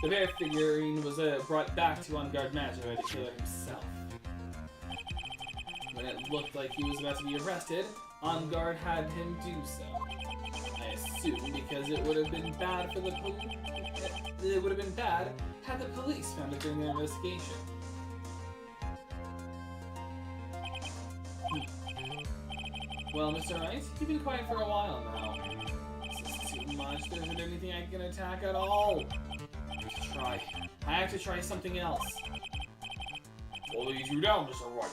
The bear figurine was brought back to Onguard mansion by the killer himself. When it looked like he was about to be arrested, Onguard had him do so. I assume because it would have been bad for the police. It would have been bad had the police found it during their investigation. Well, Mr. Wright, you've been quiet for a while now. This is too much. There isn't anything I can attack at all. I have to try something else. What leads you down, Mr. Wright?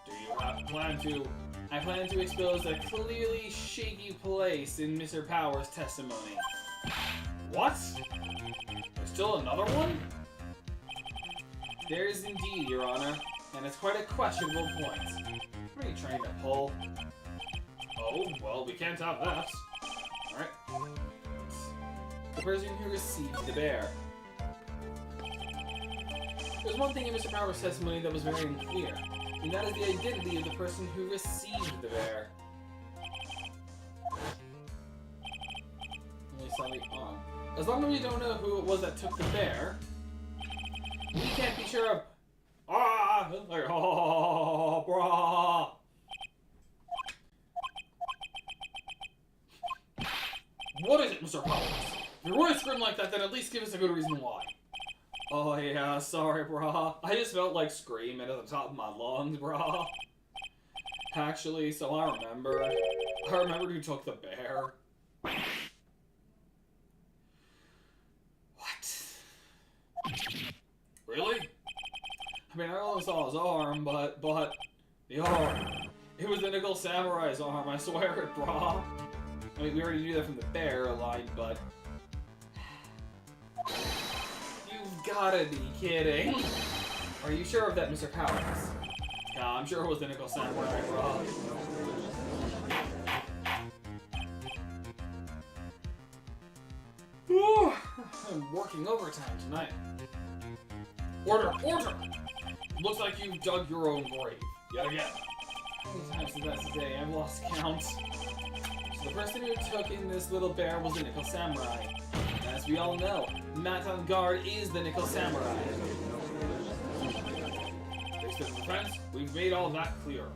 Do you have a plan to... I plan to expose a clearly shaky place in Mr. Powers' testimony. What? There's still another one? There is indeed, Your Honor, and it's quite a questionable point. What are you trying to pull? Oh, well, we can't have that. Alright. The person who received the bear. There's one thing in Mr. Power's testimony that was very unclear, and that is the identity of the person who received the bear. Only saw the arm. As long as we don't know who it was that took the bear, we can't be sure of. Like, brah. What is it, Mr. Powers? If you're going to scream like that, then at least give us a good reason why. Oh yeah, sorry, brah. I just felt like screaming at the top of my lungs, brah. Actually, so I remembered who took the bear. What? Really? I mean, I only saw his arm, but the arm. It was the Nickel Samurai's arm, I swear it, brah. I mean, we already knew that from the bear line, but... You've gotta be kidding. Are you sure of that, Mr. Powers? Yeah, I'm sure it was the Nickel Samurai, brah. I'm working overtime tonight. Order! Order! Looks like you've dug your own grave. Yet again. How many times did that today? I've lost count. So the person who took in this little bear was the Nickel Samurai. As we all know, Matt on guard is the Nickel Samurai. Thanks to the defense, we've made all that clearer.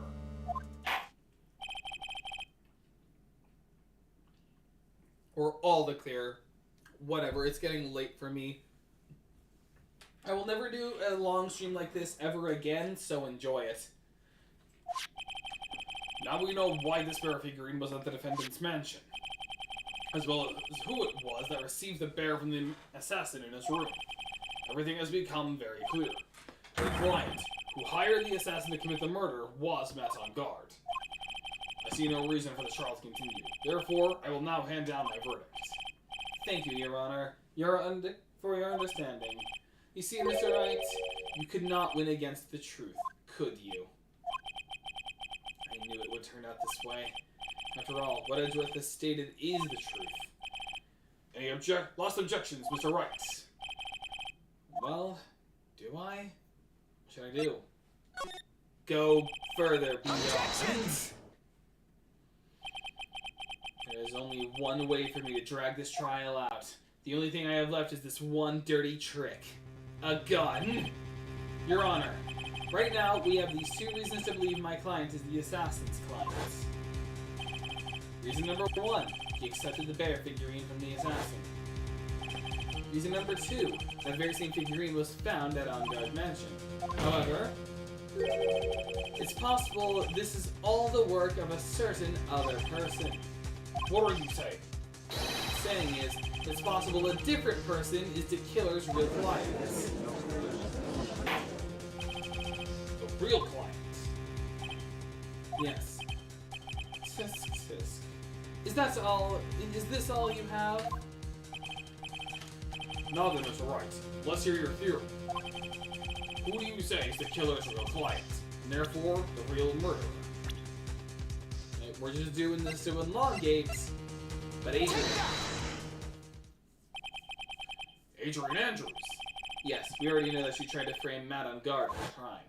Or all the clearer. Whatever, it's getting late for me. I will never do a long stream like this ever again, so enjoy it. Now we know why this bear figurine was at the defendant's mansion, as well as who it was that received the bear from the assassin in his room. Everything has become very clear. The client, who hired the assassin to commit the murder, was Matt on guard. I see no reason for this trial to continue. Therefore, I will now hand down my verdict. Thank you, Your Honor, for your understanding. You see, Mr. Wright, you could not win against the truth, could you? I knew it would turn out this way. After all, what Edgeworth has stated is the truth. Any last objections, Mr. Wright? Well, do I? What should I do? Go further beyond. There is only one way for me to drag this trial out. The only thing I have left is this one dirty trick. A gun. Your Honor, right now we have these two reasons to believe my client is the assassin's client. Reason number one, he accepted the bear figurine from the assassin. Reason number two, that very same figurine was found at On Guard Mansion. However, it's possible this is all the work of a certain other person. What are you saying? What I'm saying is, it's possible a different person is the killer's real client. The real client? Yes. Tisk tisk. Is this all you have? Now then, Mr. Wright, let's hear your theory. Who do you say is the killer's real client, and therefore the real murderer? We're just doing this to elongate, but Adrian Andrews. Yes, we already know that she tried to frame Matt on guard for the crime.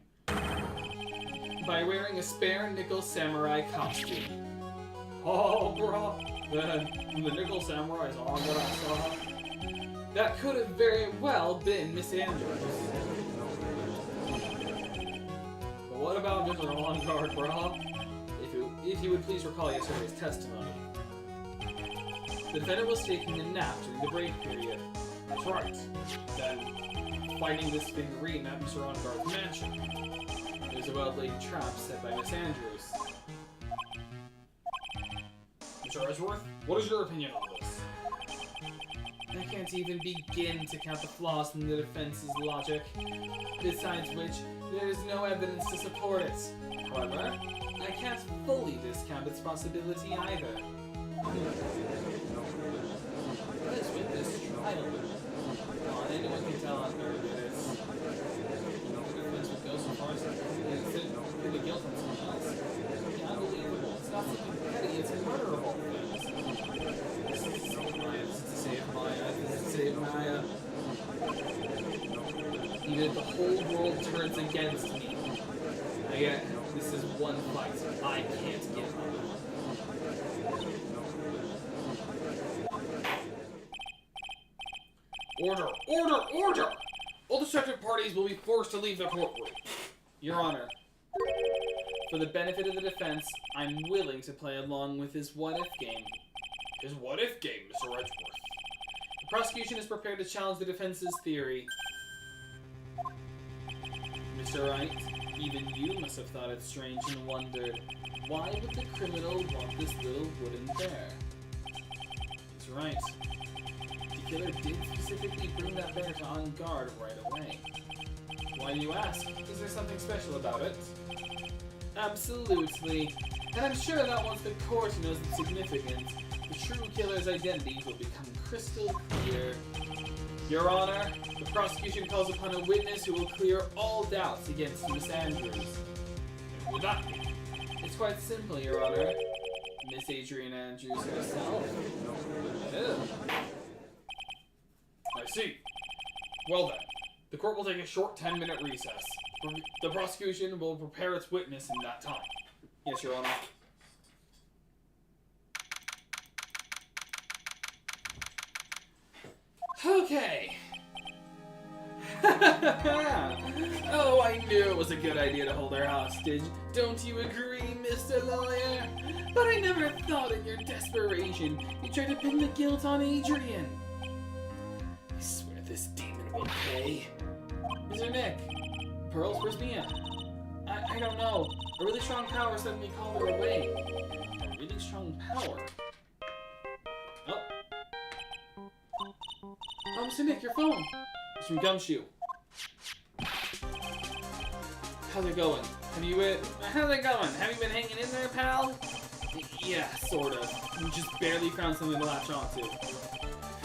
By wearing a spare Nickel Samurai costume. Oh, bro. The Nickel Samurai's arm that I saw. That could have very well been Miss Andrews. But what about Mr. On Guard, bro? If you would please recall yesterday's testimony. The defendant was taking a nap during the break period. That's right. Then, finding this figurine at Mr. On Guard's mansion. It was a well-laid trap set by Miss Andrews. Mr. Edgeworth, what is your opinion on this? I can't even begin to count the flaws in the defense's logic. Besides which, there is no evidence to support it. However, I can't fully discount its possibility either. What is with this trial? Come on, anyone can tell on Guard who it is. The defense would go so far as to put the guilt on someone else. Yeah, unbelievable. It's not something petty, it's a murder of all things. This is to save Maya. This is to save Maya. Even if the whole world turns against me. Again, this is one fight. I can't give up. Order! Order! Order! All distracted parties will be forced to leave the courtroom. Your Honor, for the benefit of the defense, I'm willing to play along with his what-if game. His what-if game, Mr. Edgeworth. The prosecution is prepared to challenge the defense's theory. Mr. Wright, even you must have thought it strange and wondered, why would the criminal want this little wooden bear? He's right. The killer did specifically bring that bear to on guard right away. Why do you ask? Is there something special about it? Absolutely. And I'm sure that once the court knows its significance, the true killer's identity will become crystal clear. Your Honor, the prosecution calls upon a witness who will clear all doubts against Miss Andrews. Who would that be? It's quite simple, Your Honor. Miss Adrian Andrews herself. I see. Well then, the court will take a short 10-minute recess. The prosecution will prepare its witness in that time. Yes, Your Honor. Okay. Oh, I knew it was a good idea to hold her hostage. Don't you agree, Mr. Lawyer? But I never thought in your desperation you tried to pin the guilt on Adrian. I swear this demon will pay. Mr. Nick, Pearls, where's Mia? I don't know. A really strong power suddenly called her away. A really strong power? Oh. Oh, Mr. Nick, your phone. It's from Gumshoe. How's it going? How's it going? Have you been hanging in there, pal? Yeah, sort of. We just barely found something to latch onto.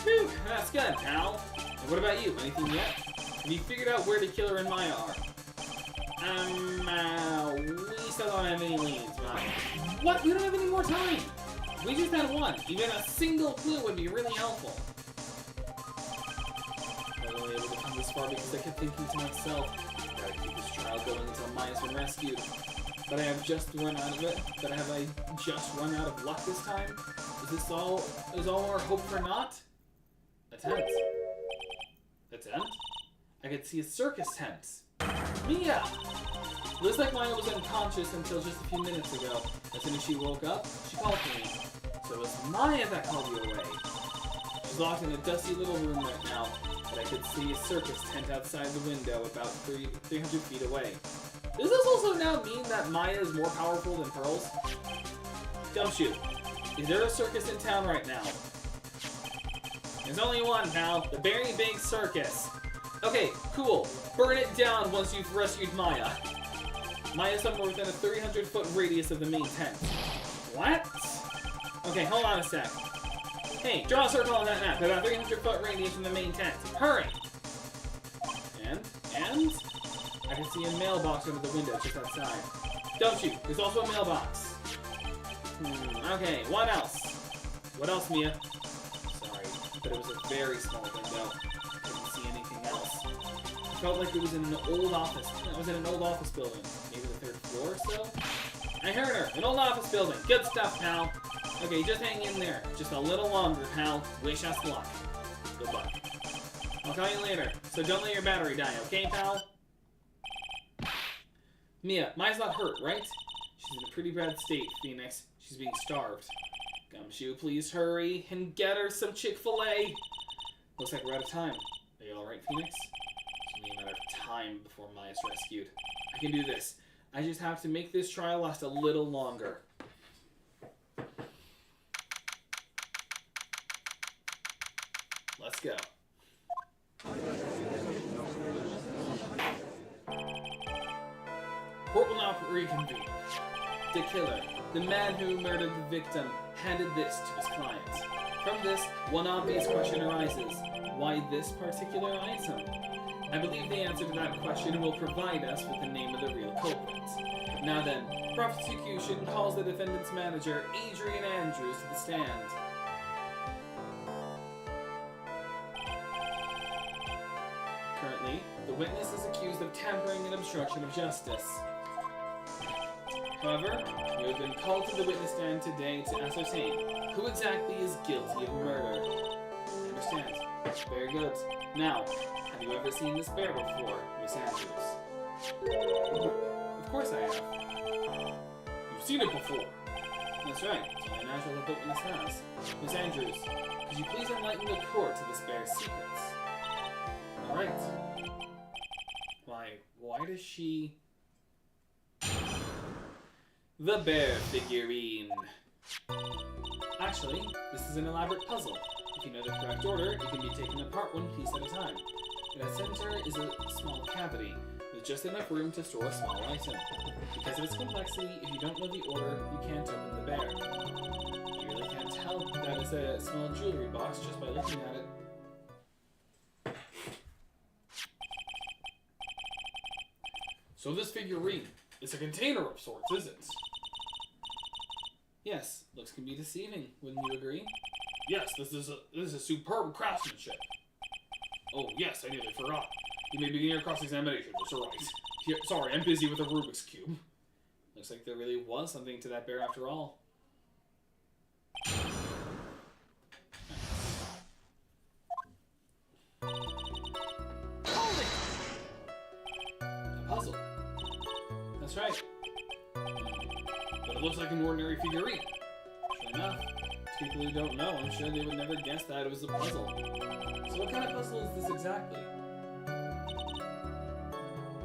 Phew, that's good, pal. And what about you? Anything yet? Have you figured out where the killer and Maya are? We still don't have any leads, Maya. What? We don't have any more time! We just had one. Even a single clue would be really helpful. I was only able to come this far because I kept thinking to myself, gotta keep this trial going until Maya's been rescued. But I have just run out of it. But have I just run out of luck this time? Is all our hope for naught? A tent. A tent? I could see a circus tent. Mia! Looks like Maya was unconscious until just a few minutes ago. As soon as she woke up, she called for me. So it was Maya that called you away. She's locked in a dusty little room right now, but I could see a circus tent outside the window about 300 feet away. Does this also now mean that Maya is more powerful than Pearls? Gumshoe, is there a circus in town right now? There's only one, pal. The Berry Big Circus. Okay, cool. Burn it down once you've rescued Maya. Maya's somewhere within a 300-foot radius of the main tent. What? Okay, hold on a sec. Hey, draw a circle on that map. About 300-foot radius from the main tent. Hurry! And? I can see a mailbox over the window just outside. Don't you? There's also a mailbox. Okay, what else? What else, Mia? Sorry, but it was a very small window. Couldn't see anything else. It felt like it was in an old office. It was in an old office building. Maybe the 3rd floor or so? I heard her! An old office building! Good stuff, pal! Okay, just hang in there. Just a little longer, pal. Wish us luck. Good luck. I'll call you later, so don't let your battery die, okay, pal? Mia, Maya's not hurt, right? She's in a pretty bad state, Phoenix. She's being starved. Gumshoe, please hurry and get her some Chick-fil-A. Looks like we're out of time. Are you alright, Phoenix? It's only a matter of time before Maya's rescued. I can do this. I just have to make this trial last a little longer. Let's go. Court will now reconvene. The killer, the man who murdered the victim, handed this to his client. From this, one obvious question arises. Why this particular item? I believe the answer to that question will provide us with the name of the real culprit. Now then, prosecution calls the defendant's manager, Adrian Andrews, to the stand. Currently, the witness is accused of tampering and obstruction of justice. However, you have been called to the witness stand today to ascertain who exactly is guilty of murder. I understand. Very good. Now, have you ever seen this bear before, Miss Andrews? Of course I have. You've seen it before. That's right. It's only natural that the witness has. Miss Andrews, could you please enlighten the court to this bear's secrets? Alright. Why does she... The bear figurine. Actually, this is an elaborate puzzle. If you know the correct order, it can be taken apart one piece at a time. In the center is a small cavity, with just enough room to store a small item. Because of its complexity, if you don't know the order, you can't open the bear. You really can't tell that it's a small jewelry box just by looking at it. So this figurine is a container of sorts, is it? Yes, looks can be deceiving, wouldn't you agree? Yes, this is superb craftsmanship. Oh yes, I nearly forgot. You may begin your cross-examination, Mr. Wright. Here, sorry, I'm busy with a Rubik's Cube. Looks like there really was something to that bear after all. Hold it! A puzzle. That's right. But it looks like an ordinary figurine. Sure enough. To people who don't know, I'm sure they would never guess that it was a puzzle. So what kind of puzzle is this exactly?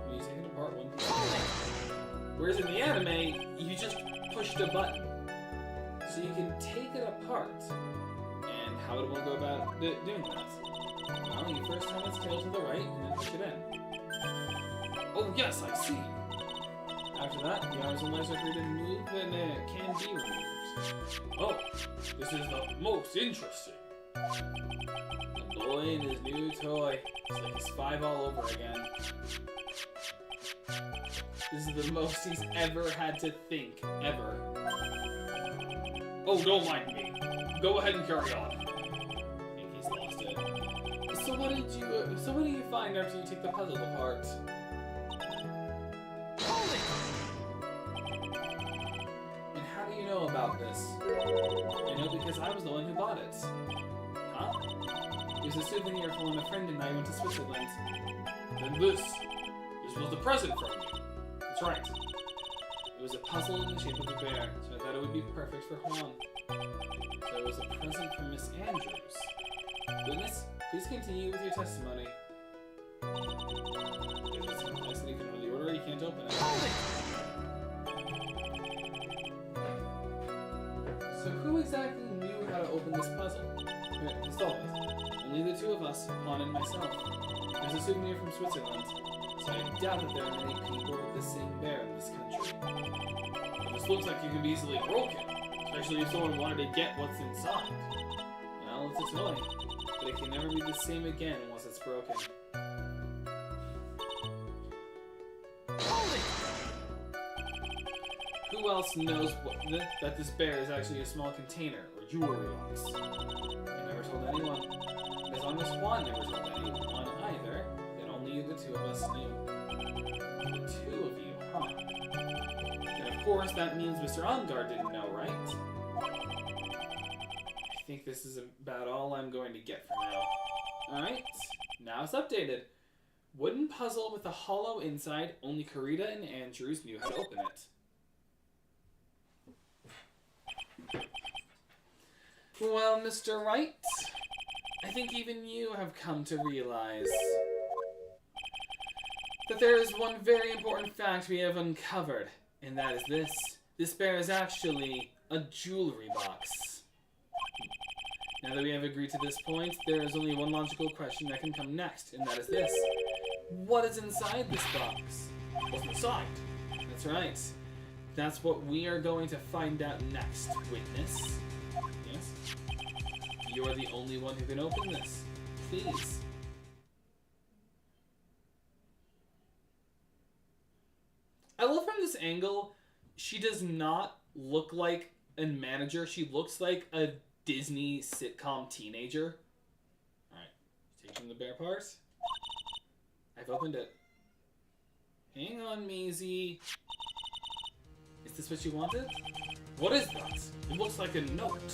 When you take it apart one piece. Whereas in the anime, you just pushed a button. So you can take it apart. And how would one go about doing that? Well, you first turn its tail to the right and then push it in. Oh yes, I see. After that, the arms and legs are free to move and can be removed. Oh, this is the most interesting. The boy and his new toy. It's like he's 5 all over again. This is the most he's ever had to think, ever. Oh, don't mind me. Go ahead and carry on. I think he's lost it. So what do you find after you take the puzzle apart? Hold it! And how do you know about this? I know because I was the one who bought it. Huh? It was a souvenir from when a friend and I went to Switzerland. Then this was the present from you. That's right. It was a puzzle in the shape of a bear, so I thought it would be perfect for Juan. So it was a present from Miss Andrews. Witness, please continue with your testimony. If it's complexity, if you know the order, you can't open it. Hold it! So who exactly knew how to open this puzzle? Here, to solve it. Only the two of us, Juan and myself. There's a souvenir from Switzerland, so I doubt that there are many people with the same bear in this country. But this looks like it can be easily broken, especially if someone wanted to get what's inside. Well, it's a toy, but it can never be the same again once it's broken. Hold it! Who else knows that this bear is actually a small container or jewelry box? I never told anyone. As long as Juan never told anyone either, then only the two of us knew. The two of you, huh? And of course, that means Mr. Ongar didn't know, right? I think this is about all I'm going to get for now. Alright, now it's updated. Wooden puzzle with a hollow inside, only Karita and Andrews knew how to open it. Well, Mr. Wright, I think even you have come to realize that there is one very important fact we have uncovered, and that is this. This bear is actually a jewelry box. Now that we have agreed to this point, there is only one logical question that can come next, and that is this. What is inside this box? What's inside? That's right. That's what we are going to find out next, witness. Yes? You're the only one who can open this. Please. I love from this angle, she does not look like a manager. She looks like a Disney sitcom teenager. Alright, taking the bear parts. I've opened it. Hang on, Maisie. Is this what you wanted? What is that? It looks like a note.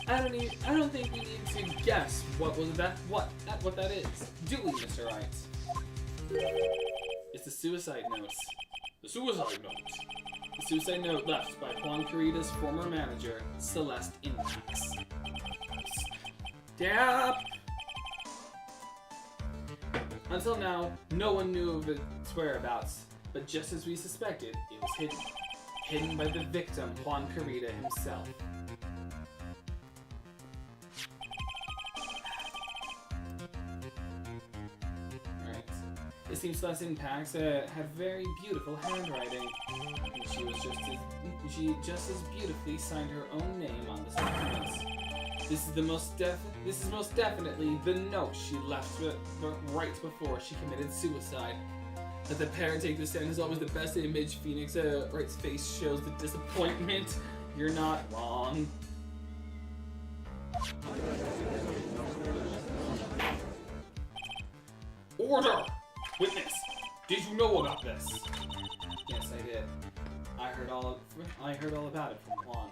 I don't think we need to guess what that is. Do we, Mr. Wright? It's the suicide note. The suicide note. The suicide note left by Juan Carita's former manager, Celeste Impax. Stop! Until now, no one knew of its whereabouts, but just as we suspected, it was hidden. Hidden by the victim, Juan Carita himself. Alright. It seems Celeste Impax had very beautiful handwriting. And she just as beautifully signed her own name on the documents. This is most definitely the note she left right before she committed suicide. Let the parent take the stand is always the best image. Phoenix Wright's face shows the disappointment. You're not wrong. Order! Witness! Did you know about this? Yes, I did. I heard all about it from Juan.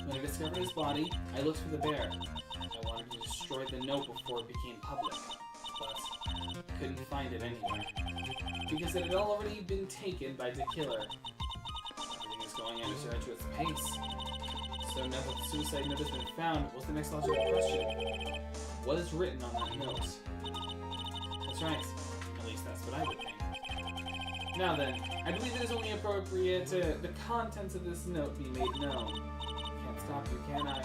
When I discovered his body, I looked for the bear. I wanted to destroy the note before it became public, but I couldn't find it anywhere. Because it had already been taken by the killer. Everything is going at a tumultuous pace. So now that the suicide note has been found, what's the next logical question? What is written on that note? That's right. At least that's what I would think. Now then, I believe it is only appropriate the contents of this note be made known. Can't stop you, can I?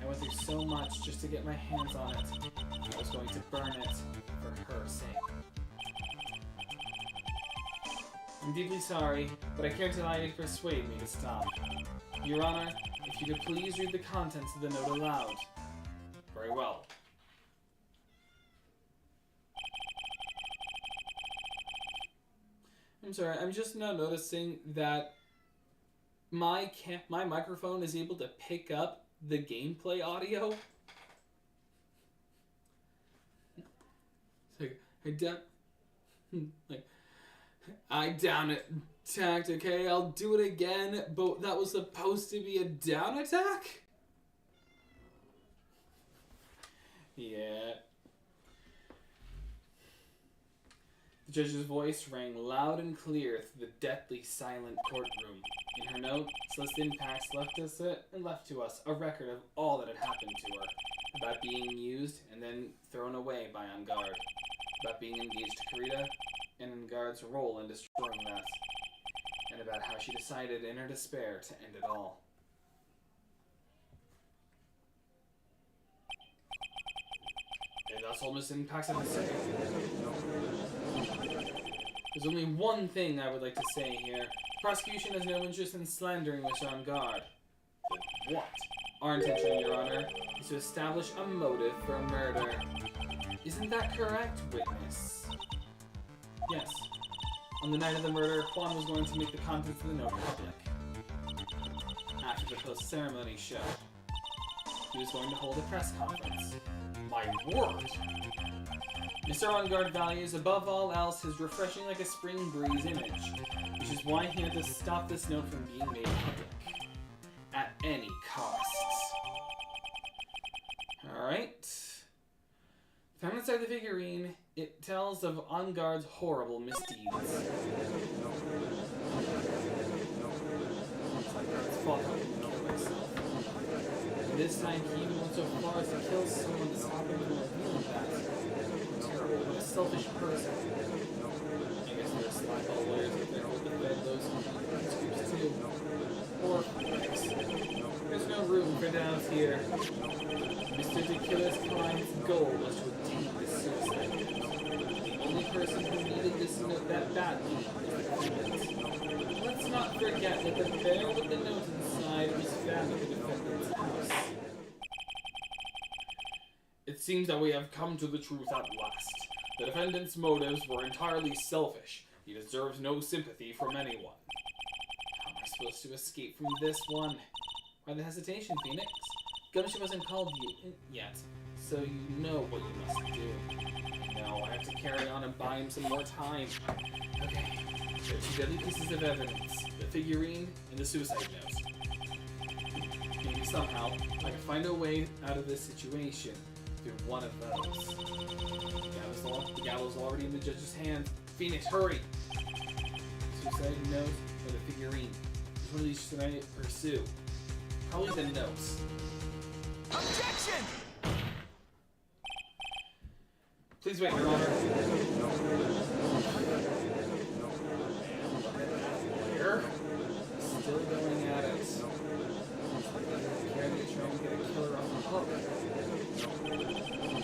I went through so much just to get my hands on it. I was going to burn it for her sake. I'm deeply sorry, but I can't allow you to persuade me to stop. Your Honor, if you could please read the contents of the note aloud. Very well. I'm sorry, I'm just now noticing that my microphone is able to pick up the gameplay audio. It's like, I down attacked, okay, I'll do it again, but that was supposed to be a down attack? Yeah. The judge's voice rang loud and clear through the deathly silent courtroom. In her note, Celeste Impax left to us a record of all that had happened to her, about being used and then thrown away by Enguarde, about being engaged to Carita and Enguarde's role in destroying that, and about how she decided in her despair to end it all. And that's all Miss Impax had to say. There's only one thing I would like to say here. The prosecution has no interest in slandering Miss Enguarde. But what? Our intention, Your Honor, is to establish a motive for murder. Isn't that correct, witness? Yes. On the night of the murder, Juan was going to make the contents of the note public. After the post-ceremony show, he was going to hold a press conference. My word! Mr. Enguarde values above all else his refreshing like a spring breeze image, which is why he had to stop this note from being made public. At any cost. Alright. Found inside the figurine, it tells of Enguarde's horrible misdeeds. Enguarde's fault he killed himself. This time he even went so far as to kill someone to stop him from revealing that. Terrible, what a selfish person. I guess there are slackball lawyers out there who defend those scoops too. Poor Felix. There's no room for doubts here. Mr. Tequila's client's goal was to obtain this suicide note. The only person who needed this note that badly was the defendant. Let's not forget that the bear with the note inside was found at the defendant's house. It seems that we have come to the truth at last. The defendant's motives were entirely selfish. He deserves no sympathy from anyone. How am I supposed to escape from this one? Why the hesitation, Phoenix? Gumshoe hasn't called you yet, so you know what you must do. No, I have to carry on and buy him some more time. Okay, there are 2 deadly pieces of evidence. The figurine and the suicide note. Maybe somehow I can find a way out of this situation through one of those. The gallows already in the judge's hand. Phoenix, hurry! Suicide note or the figurine? Which one of these should I pursue? Probably the notes. Objection! Please wait, Your Honor. Here. Still going at it. Apparently trying to get a killer off the hook.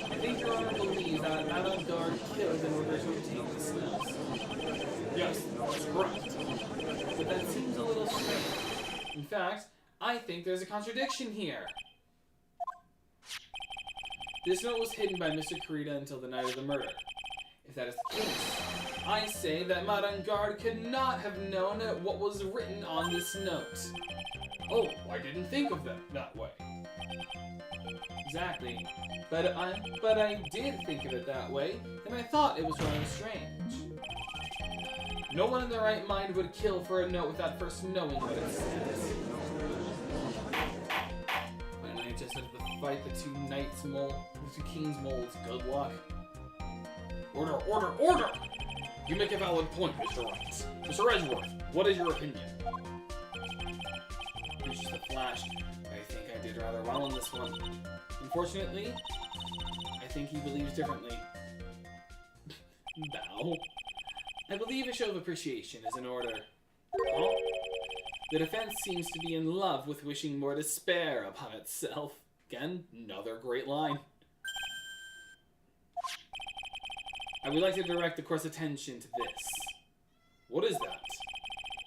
I think Your Honor believes that avant-garde killed in order to obtain the snows. Yes, that's correct. But that seems a little strange. In fact, I think there's a contradiction here. This note was hidden by Mr. Kurita until the night of the murder. If that is the case, I say that Madame Garde could not have known what was written on this note. Oh, I didn't think of it that way. Exactly. But I did think of it that way, and I thought it was rather strange. No one in their right mind would kill for a note without first knowing what it says. And I just had to fight the 2 knights mole, the 2 kings moles. Good luck. Order, order, order! You make a valid point, Mr. Wright. Mr. Edgeworth, what is your opinion? It's just a flash. I think I did rather well on this one. Unfortunately, I think he believes differently. Bow. I believe a show of appreciation is in order. Oh. The defense seems to be in love with wishing more despair upon itself. Again, another great line. I would like to direct the court's attention to this. What is that?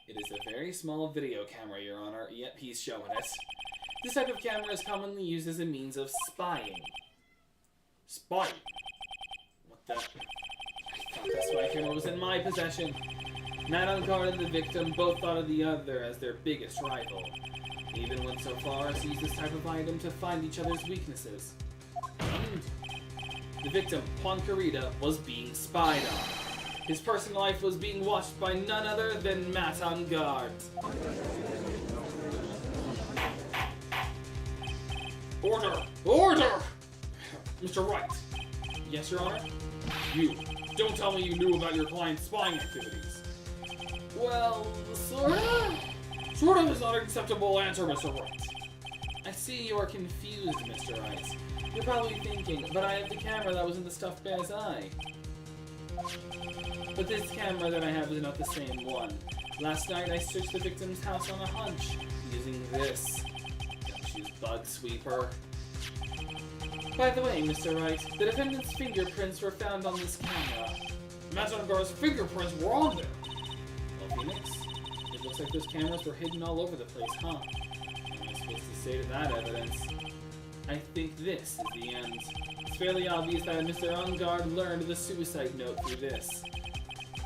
It is a very small video camera, Your Honor. Yep, he's showing it. This type of camera is commonly used as a means of spying. Spying? What the? I thought the spy camera was in my possession. Madame Garde and the victim both thought of the other as their biggest rival. They even went so far as to use this type of item to find each other's weaknesses. The victim, Juan Kurita, was being spied on. His personal life was being watched by none other than Madame Garde. Order! Order! Mr. Wright. Yes, Your Honor? You. Don't tell me you knew about your client's spying activities. Well, sort of is not an acceptable answer, Mr. Wright. I see you are confused, Mr. Wright. You're probably thinking, but I have the camera that was in the stuffed bear's eye. But this camera that I have is not the same one. Last night I searched the victim's house on a hunch, using this. She's bug sweeper. By the way, Mr. Wright, the defendant's fingerprints were found on this camera. Madame Garde's fingerprints were on there! Well, Phoenix, it looks like those cameras were hidden all over the place, huh? What am I supposed to say to that evidence? I think this is the end. It's fairly obvious that Mr. Engarde learned the suicide note through this.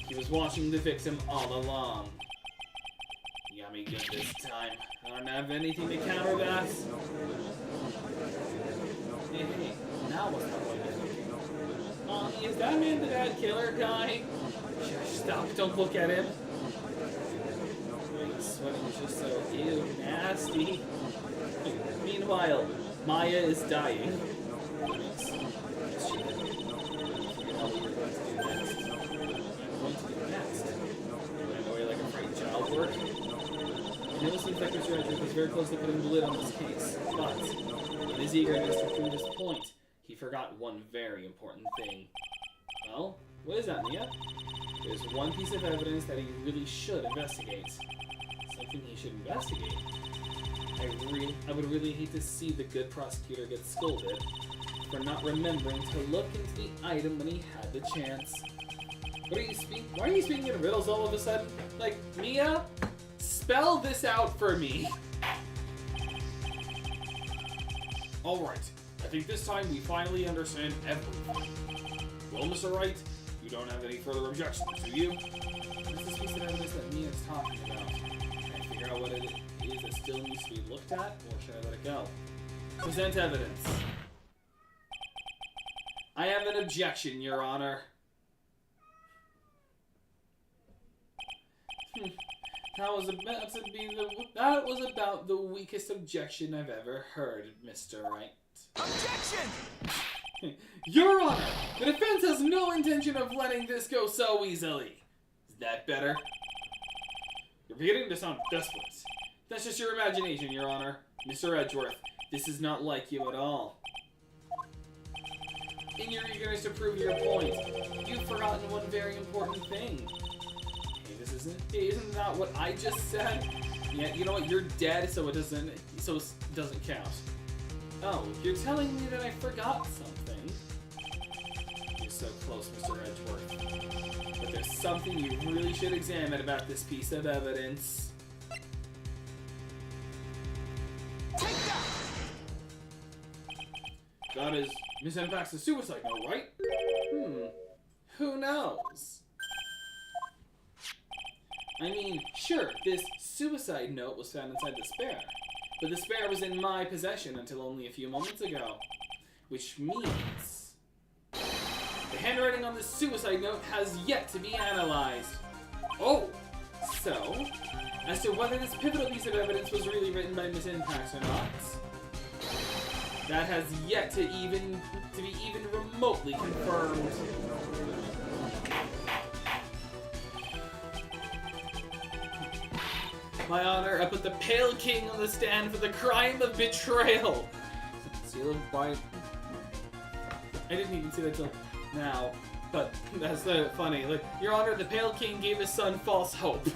He was watching the victim all along. You got me good this time. I don't have anything to counter that. Hey, now what's that one thinking? Is that man the bad killer guy? Stop, don't look at him. He's sweating just so ew, nasty. Meanwhile, Maya is dying. I know it seems like Mr. Edgeworth is very close to putting the lid on this case, but in his eagerness to prove his point, he forgot one very important thing. Well, what is that, Mia? There's one piece of evidence that he really should investigate. Something he should investigate? I would really hate to see the good prosecutor get scolded for not remembering to look into the item when he had the chance. What are you speaking? Why are you speaking in riddles all of a sudden? Like, Mia, spell this out for me. Alright, I think this time we finally understand everything. Well, Mr. Wright, you don't have any further objections, do you? What's this piece of evidence that Mia's talking about? Can I figure out what it is that still needs to be looked at, or should I let it go? Present evidence. I have an objection, Your Honor. That was about the weakest objection I've ever heard, Mr. Wright. Objection! Your Honor, the defense has no intention of letting this go so easily. Is that better? You're beginning to sound desperate. That's just your imagination, Your Honor. Mr. Edgeworth, this is not like you at all. In your eagerness to prove your point, you've forgotten one very important thing. Isn't that what I just said? Yeah, you know what? You're dead, so it doesn't count. Oh, you're telling me that I forgot something. You're so close, Mr. Edgeworth. But there's something you really should examine about this piece of evidence. Take that! That is Miss Impax's suicide note, right? Who knows? I mean, sure, this suicide note was found inside the spare, but the spare was in my possession until only a few moments ago, which means the handwriting on the suicide note has yet to be analyzed. Oh, so, as to whether this pivotal piece of evidence was really written by Miss Impax or not, that has yet to be even remotely confirmed. My honor, I put the Pale King on the stand for the crime of betrayal. Seal of Wright. I didn't even see that till now, but that's funny. Like, Your Honor, the Pale King gave his son false hope.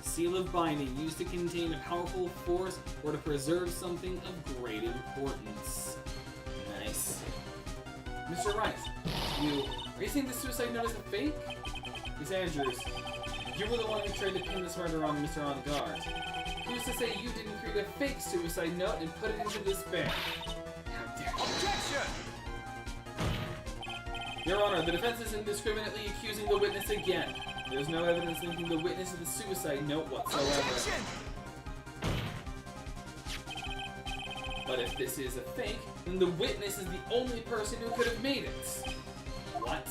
Seal of binding used to contain a powerful force or to preserve something of great importance. Nice. Mr. Wright, are you saying the suicide note is a fake? Miss Andrews, you were the one who tried to pin this murder on Mr. On Guard. Who's to say you didn't create a fake suicide note and put it into the spare? How dare you? Objection! Your Honor, the defense is indiscriminately accusing the witness again. There's no evidence linking the witness to the suicide note whatsoever. Objection! But if this is a fake, then the witness is the only person who could have made it. What?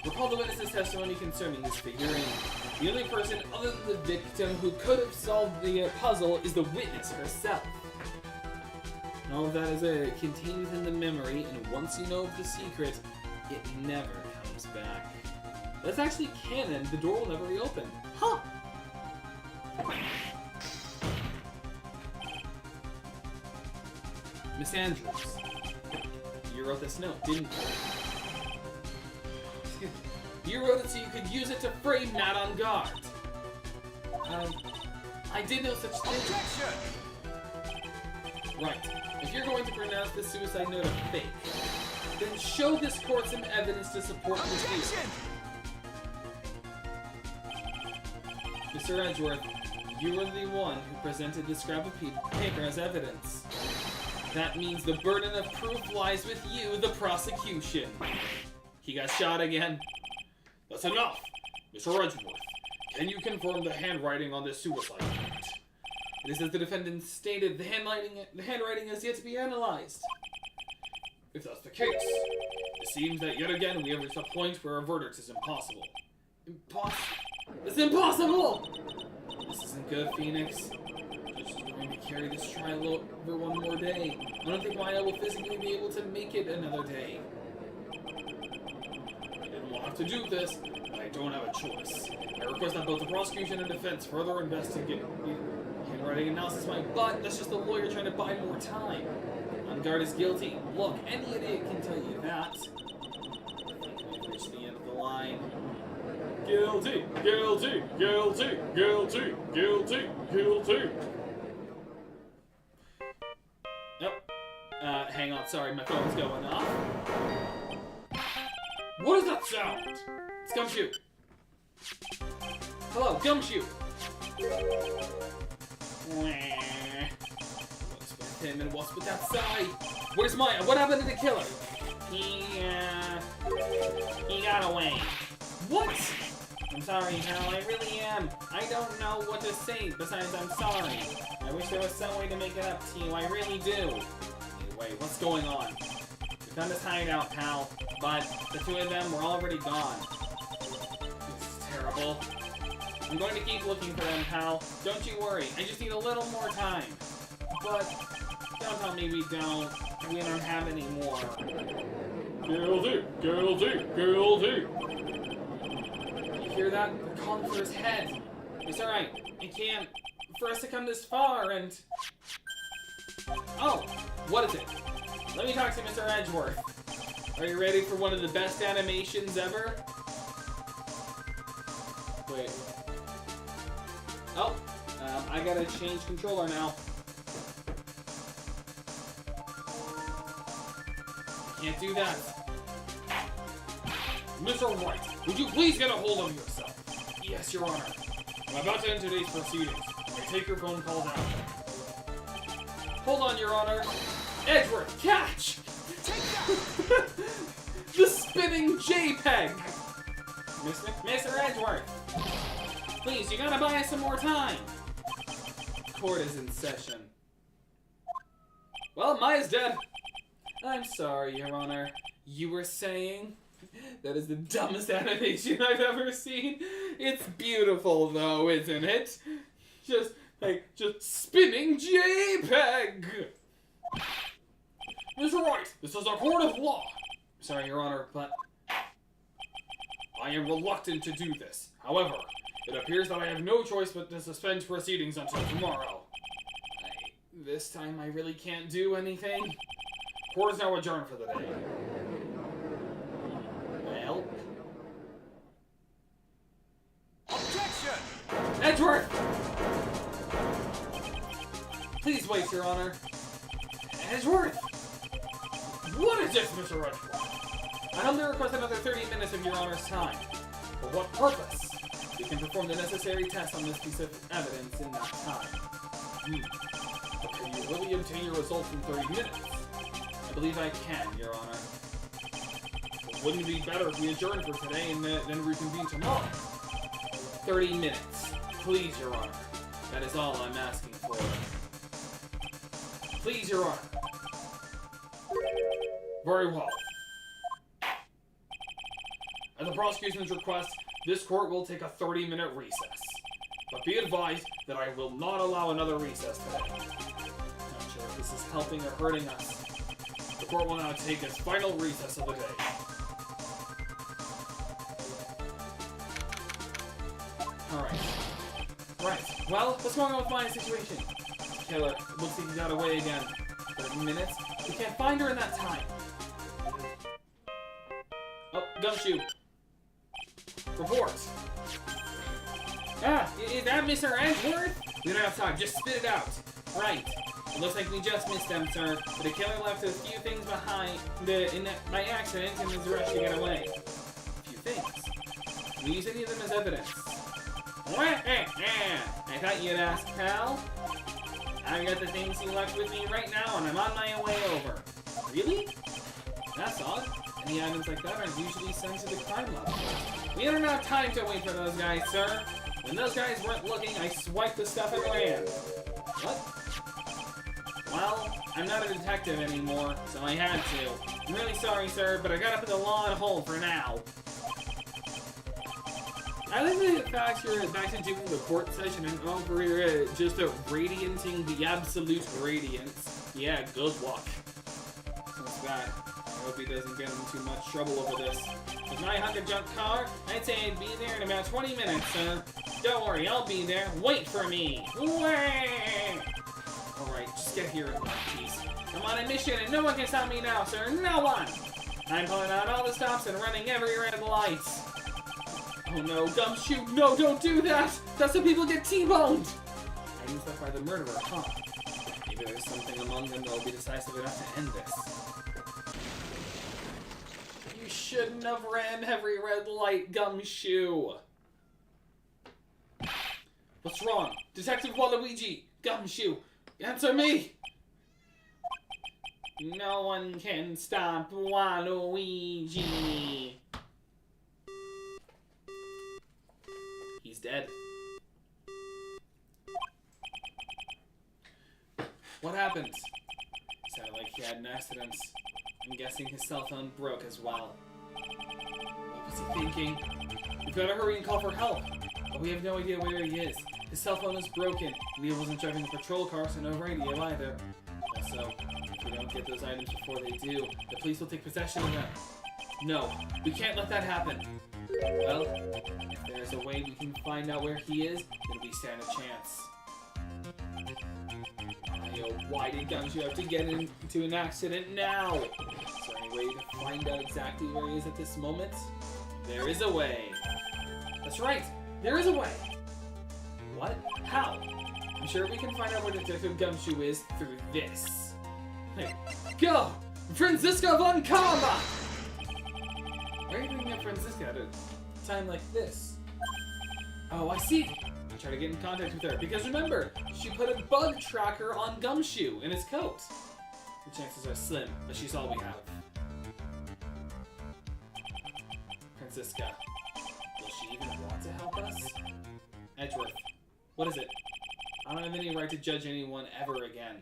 Recall the witness's testimony concerning this figurine. The only person other than the victim who could have solved the puzzle is the witness herself. And all of that is contained within the memory, and once you know of the secret, it never comes back. That's actually canon. The door will never reopen. Huh! Miss Andrews, you wrote this note, didn't you? You wrote it so you could use it to frame Matt on Guard. I did no such thing. Objection! Right. If you're going to pronounce the suicide note a fake, then show this court some evidence to support the theory. Objection! Mr. Edgeworth, you were the one who presented this scrap of paper as evidence. That means the burden of proof lies with you, the prosecution. He got shot again. That's enough! Mr. Edgeworth, can you confirm the handwriting on this suicide note? It is as the defendant stated, the handwriting has yet to be analyzed. If that's the case, it seems that yet again we have reached a point where a verdict is impossible. It's impossible! This isn't good, Phoenix. You're just going to carry this trial over one more day. I don't think why I will physically be able to make it another day. I didn't want to do this, but I don't have a choice. I request that both the prosecution and defense further investigate handwriting analysis my butt. That's just the lawyer trying to buy more time. On Guard is guilty. Look, any idiot can tell you that. We've reached the end of the line. Guilty, guilty, guilty, guilty, guilty, guilty. Yep. Hang on, sorry, my phone's going off. What is that sound? It's Gumshoe. Hello, Gumshoe. What's with him and what's with that side? Where's Maya? What happened to the killer? He got away. What? I'm sorry, pal, I really am. I don't know what to say besides I'm sorry. I wish there was some way to make it up to you, I really do. Anyway, what's going on? We found this hideout, pal, but the two of them were already gone. This is terrible. I'm going to keep looking for them, pal. Don't you worry, I just need a little more time. But don't tell me we don't have any more. Guilty, guilty, guilty. You hear that? They're calling for his head. It's alright. It can't. For us to come this far and... Oh! What is it? Let me talk to Mr. Edgeworth. Are you ready for one of the best animations ever? Wait. Oh! I gotta change controller now. Can't do that. Mr. Wright, would you please get a hold of yourself? Yes, Your Honor. I'm about to end today's proceedings. You may take your phone calls out. Hold on, Your Honor. Edgeworth, catch! Take that! The spinning JPEG! Mr. Edgeworth! Please, you gotta buy us some more time! Court is in session. Well, Maya's dead. I'm sorry, Your Honor. You were saying? That is the dumbest animation I've ever seen. It's beautiful, though, isn't it? Just spinning JPEG! Mr. Wright, this is a court of law. Sorry, Your Honor, but... I am reluctant to do this. However, it appears that I have no choice but to suspend proceedings until tomorrow. This time I really can't do anything. Court is now adjourned for the day. Well... Objection! Edgeworth! Please wait, Your Honor. Edgeworth! What is this, Mr. Edgeworth? I humbly request another 30 minutes of Your Honor's time. For what purpose? We can perform the necessary tests on this piece of evidence in that time. But can you really obtain your results in 30 minutes? I believe I can, Your Honor. But wouldn't it be better if we adjourn for today and then reconvene tomorrow? 30 minutes. Please, Your Honor. That is all I'm asking for. Please, Your Honor. Very well. At the prosecution's request, this court will take a 30-minute recess. But be advised that I will not allow another recess today. Not sure if this is helping or hurting us. The court will now take its final recess of the day. Alright. Right. Well, what's going on with my situation? Killer, looks like he got away again. 30 minutes? We can't find her in that time. Oh, Gumshoe. Report. Ah, is that Mr. Edgeworth? We don't have time, just spit it out. Right. It looks like we just missed them, sir. But the killer left a few things behind by accident in his rush to get away. A few things? Can we use any of them as evidence? I thought you'd ask, pal. I've got the things he left with me right now, and I'm on my way over. Really? That's odd. Any items like that are usually sent to the crime lab. We don't have time to wait for those guys, sir. When those guys weren't looking, I swiped the stuff and ran. What? Well, I'm not a detective anymore, so I had to. I'm really sorry, sir, but I gotta put the law on hold for now. I like the fact you're back to doing the court session and over here just radiating the absolute radiance. Yeah, good luck. Since that, I hope he doesn't get in too much trouble over this. With my hunter junk car, I'd say I'd be there in about 20 minutes, sir. Don't worry, I'll be there. Wait for me. Alright, just get here in one piece. I'm on a mission and no one can stop me now, sir. No one! I'm pulling out all the stops and running every red light. Oh no, Gumshoe, no, don't do that! That's how people get T-boned! Items left by the murderer, huh? Maybe there's something among them that will be decisive enough to end this. You shouldn't have ran every red light, Gumshoe! What's wrong? Detective Waluigi! Gumshoe! Answer me! No one can stop Waluigi! happened? Sounded like he had an accident. I'm guessing his cell phone broke as well. What was he thinking? We've got to hurry and call for help. But we have no idea where he is. His cell phone is broken. Leo wasn't driving the patrol car, so no radio either. Also, if we don't get those items before they do, the police will take possession of them. No, we can't let that happen. Well, if there's a way we can find out where he is, then we stand a chance. Why did Gumshoe have to get into an accident now? Is there any way to find out exactly where he is at this moment? There is a way. That's right, there is a way. What? How? I'm sure we can find out where Detective Gumshoe is through this. Hey, go! Franziska von Kama! Why are you bringing up Franziska at a time like this? Oh, I see. Try to get in contact with her, because remember, she put a bug tracker on Gumshoe in his coat. The chances are slim, but she's all we have. Franziska, will she even want to help us? Edgeworth, what is it? I don't have any right to judge anyone ever again.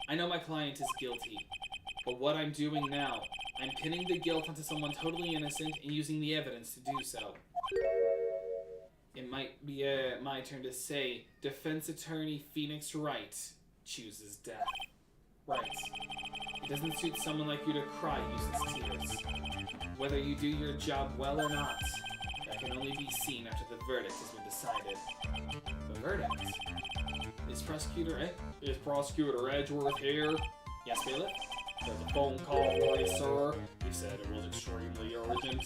I know my client is guilty, but what I'm doing now, I'm pinning the guilt onto someone totally innocent and using the evidence to do so. It might be my turn to say, defense attorney Phoenix Wright chooses death. Right. It doesn't suit someone like you to cry useless tears. Whether you do your job well or not, that can only be seen after the verdict has been decided. The verdict? Is Prosecutor Edgeworth here? Yes, bailiff? There's a phone call for you, sir. He said it was extremely urgent.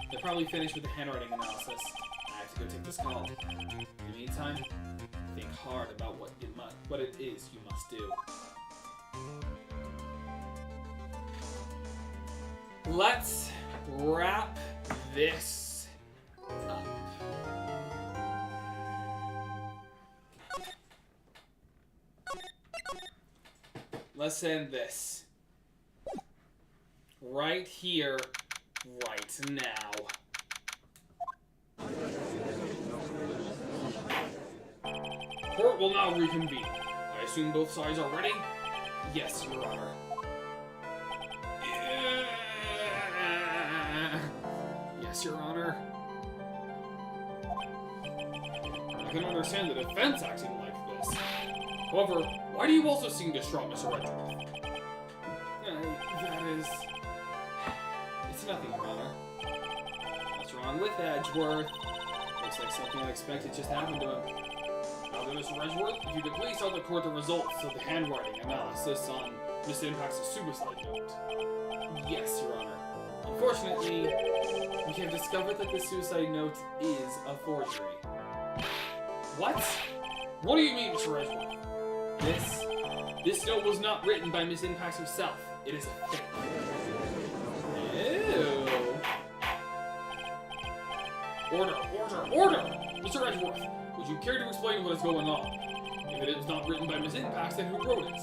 They're probably finished with the handwriting analysis. Go take this call. In the meantime, think hard about what it is you must do. Let's wrap this up. Let's end this right here, right now. Court will now reconvene. I assume both sides are ready? Yes, Your Honor. Yes, Your Honor. I can understand the defense acting like this. However, why do you also seem distraught, Mr. Edgeworth? That is... It's nothing, Your Honor. What's wrong with Edgeworth? Looks like something unexpected just happened to him. Now then, Mr. Edgeworth, if you could please tell the court the results of the handwriting analysis on Mr. Impact's suicide note. Yes, Your Honor. Unfortunately, we have discovered that the suicide note is a forgery. What? What do you mean, Mr. Edgeworth? This note was not written by Miss Impact herself. It is a fake. Ew. Order! Mr. Edgeworth, would you care to explain what is going on? If it is not written by Miss Impact, then who wrote it?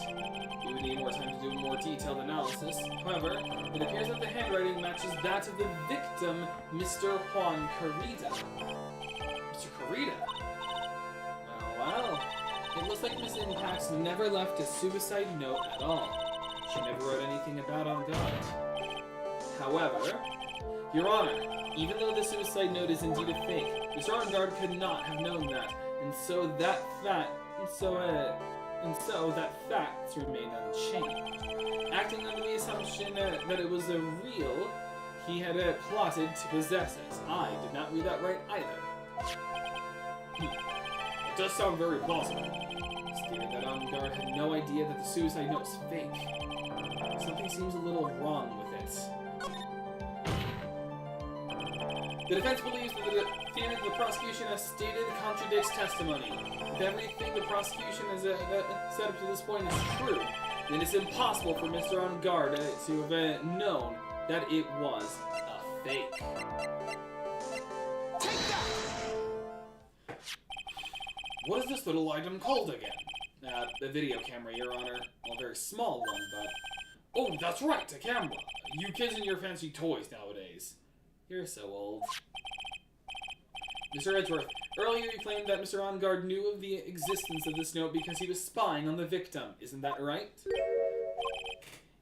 We would need more time to do a more detailed analysis. However, it appears that the handwriting matches that of the victim, Mr. Juan Carida. Mr. Carida? Well, it looks like Miss Impact never left a suicide note at all. She never wrote anything about On Guard. However, Your Honor, even though the suicide note is indeed a fake, Mr. On Guard could not have known that, and so that fact remained unchanged. Acting under the assumption that it was a real, he had plotted to possess it. I did not read that right either. It does sound very plausible. It's stated that On Guard had no idea that the suicide note was fake. Something seems a little wrong with it. The defense believes that the theory the prosecution has stated contradicts testimony. If everything the prosecution has said up to this point is true, then it's impossible for Mr. On Guard to have known that it was a fake. Take that! What is this little item called again? The video camera, Your Honor. Well, a very small one, but... Oh, that's right, a camera. You kids and your fancy toys nowadays. You're so old. Mr. Edgeworth, Earlier you claimed that Mr. Ongard knew of the existence of this note because he was spying on the victim. Isn't that right?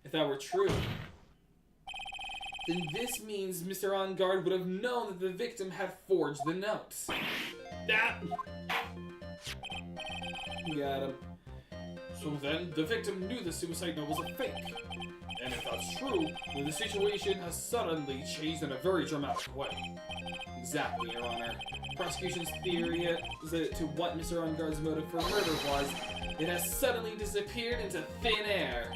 If that were true, then this means Mr. Ongard would have known that the victim had forged the note. Ah! Got him. So then, the victim knew the suicide note was a fake. And if that's true, then the situation has suddenly changed in a very dramatic way. Exactly, Your Honor. Prosecution's theory is that to what Mr. Ongard's motive for murder was, it has suddenly disappeared into thin air.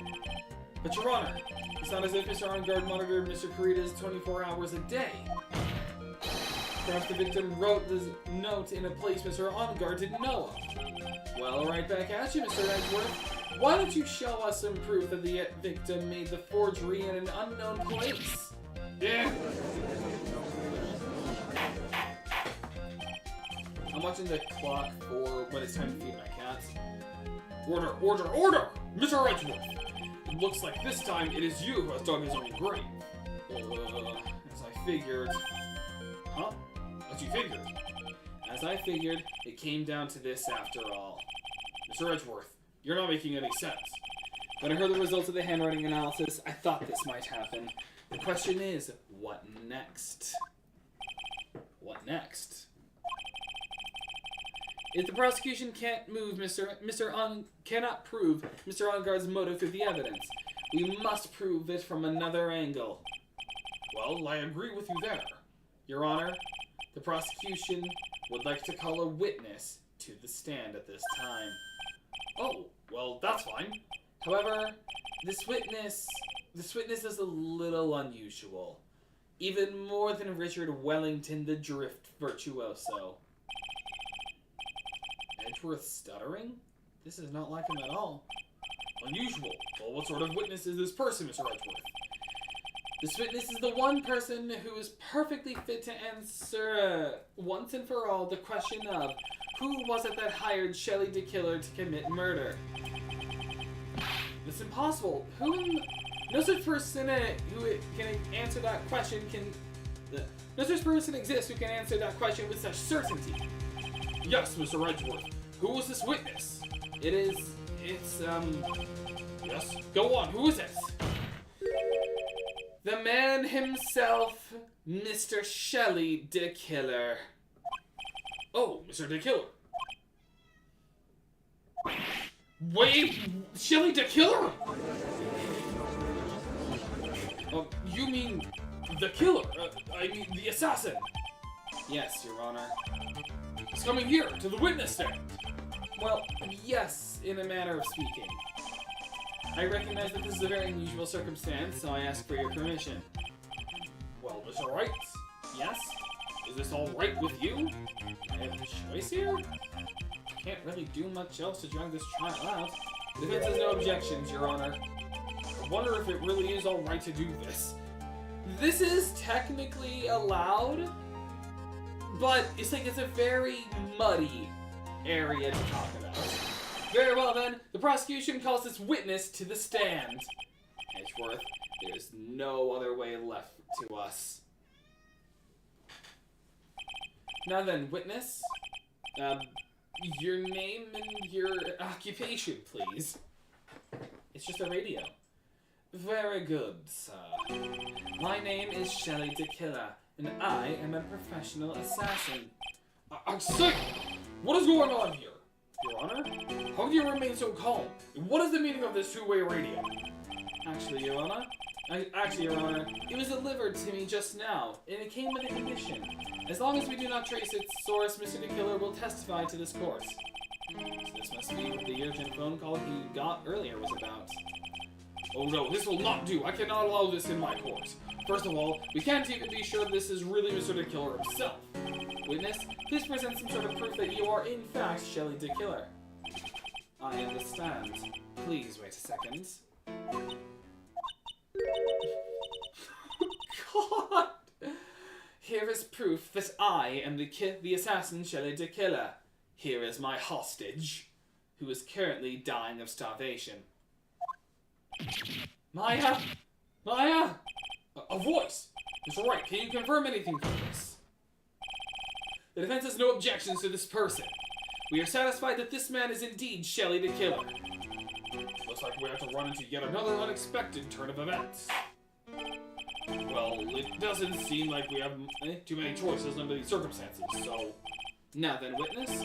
But Your Honor, it's not as if Mr. Ongard monitored Mr. Kurita's 24 hours a day. Perhaps the victim wrote this note in a place Mr. Ongard didn't know of. Well, right back at you, Mr. Edgeworth. Why don't you show us some proof that the victim made the forgery in an unknown place? Yeah. I'm watching the clock for when it's time to feed my cats. Order, order, order! Mr. Edgeworth! It looks like this time it is you who has dug his own grave. As I figured. Huh? As you figured. As I figured, it came down to this after all. Mr. Edgeworth, you're not making any sense. When I heard the results of the handwriting analysis, I thought this might happen. The question is, what next? What next? If the prosecution can't prove Mr. Ongard's motive through the evidence, we must prove it from another angle. Well, I agree with you there. Your Honor, the prosecution would like to call a witness to the stand at this time. Oh, well, that's fine. However, this witness is a little unusual. Even more than Richard Wellington, the drift virtuoso. Edgeworth stuttering? This is not like him at all. Unusual. Well, what sort of witness is this person, Mr. Edgeworth? This witness is the one person who is perfectly fit to answer, once and for all, the question of who was it that hired Shelley the Killer to commit murder? It's impossible. No such person who can answer that question no such person exists who can answer that question with such certainty. Yes, Mr. Edgeworth. Who was this witness? It's Yes? Go on, who is it? the man himself, Mr. Shelley the Killer. Oh, Mr. the Killer. Wait, Shelley the Killer? You mean the killer? I mean the assassin. Yes, Your Honor. He's coming here, to the witness stand. Well, yes, in a manner of speaking. I recognize that this is a very unusual circumstance, so I ask for your permission. Well, Mr. Wright, Yes? is this all right with you? I have a choice here? Can't really do much else to drag this trial out. The defense has no objections, Your Honor. I wonder if it really is all right to do this. This is technically allowed, but it's a very muddy area to talk about. Very well then, the prosecution calls this witness to the stand. Edgeworth, there's no other way left to us. Now then, witness, your name and your occupation, please. It's just a radio. Very good, sir. My name is Shelley the Killer, and I am a professional assassin. I say, what is going on here? Your Honor? How do you remain so calm? What is the meaning of this two-way radio? Actually, Your Honor, it was delivered to me just now, and it came with a condition. As long as we do not trace its source, Mr. the Killer will testify to this course. So this must be what the urgent phone call he got earlier was about. Oh no, this will not do. I cannot allow this in my court. First of all, we can't even be sure this is really Mr. the Killer himself. Witness, please present some sort of proof that you are in fact Shelley the Killer. I understand. Please wait a second. God! Here is proof that I am the assassin Shelley the Killer. Here is my hostage, who is currently dying of starvation. Maya! Maya! A voice! Mr. Wright, can you confirm anything from this? The defense has no objections to this person. We are satisfied that this man is indeed Shelley the Killer. Looks like we have to run into yet another unexpected turn of events. Well, it doesn't seem like we have too many choices under these circumstances, so... Now then, witness,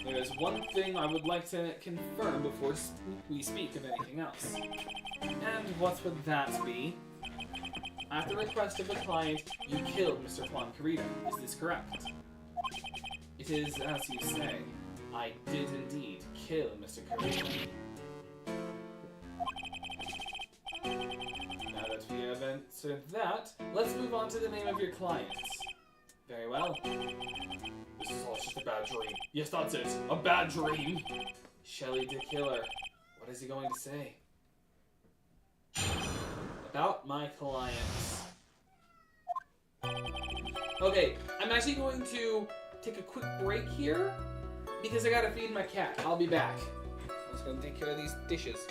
there is one thing I would like to confirm before we speak of anything else. And what would that be? At the request of the client, you killed Mr. Juan Carita. Is this correct? It is as you say. I did indeed kill Mr. Carita. Now that we have answered that, let's move on to the name of your client. Very well. This is all just a bad dream. Yes, that's it. A bad dream. Shelley the Killer. What is he going to say? About my clients. Okay, I'm actually going to take a quick break here because I gotta feed my cat. I'll be back. I'm just gonna take care of these dishes.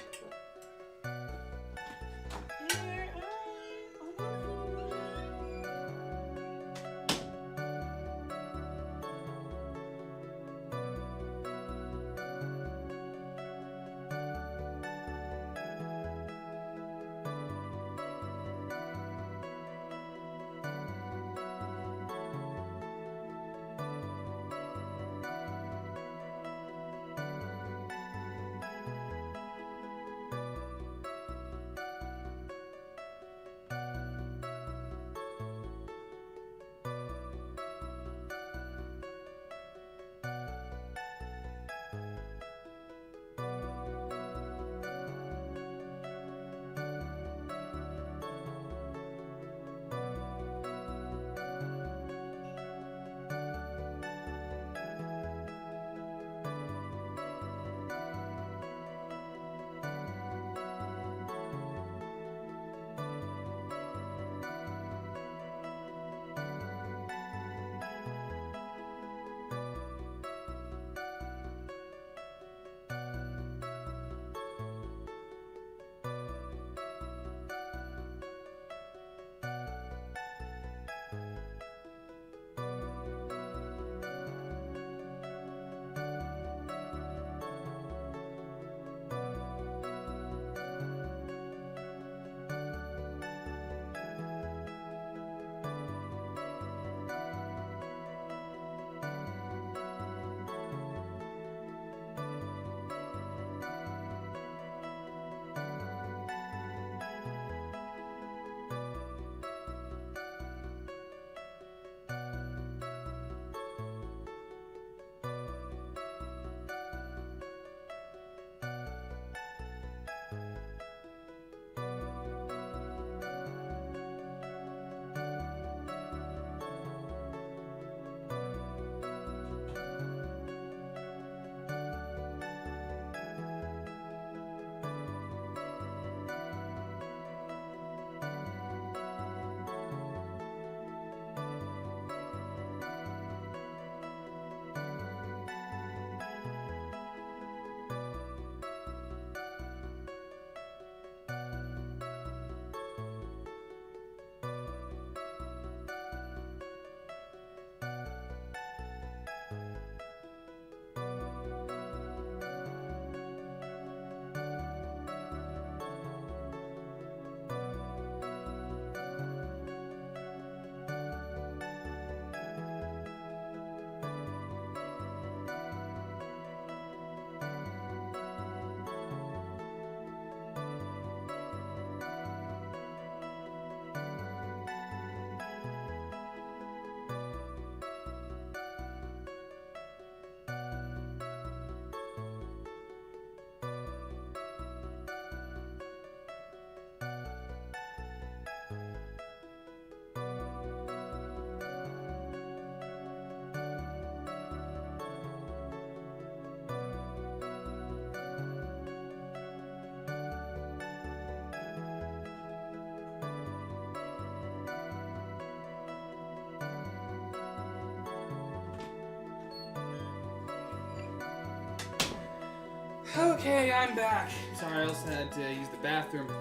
Okay, I'm back. Sorry, I also had to use the bathroom.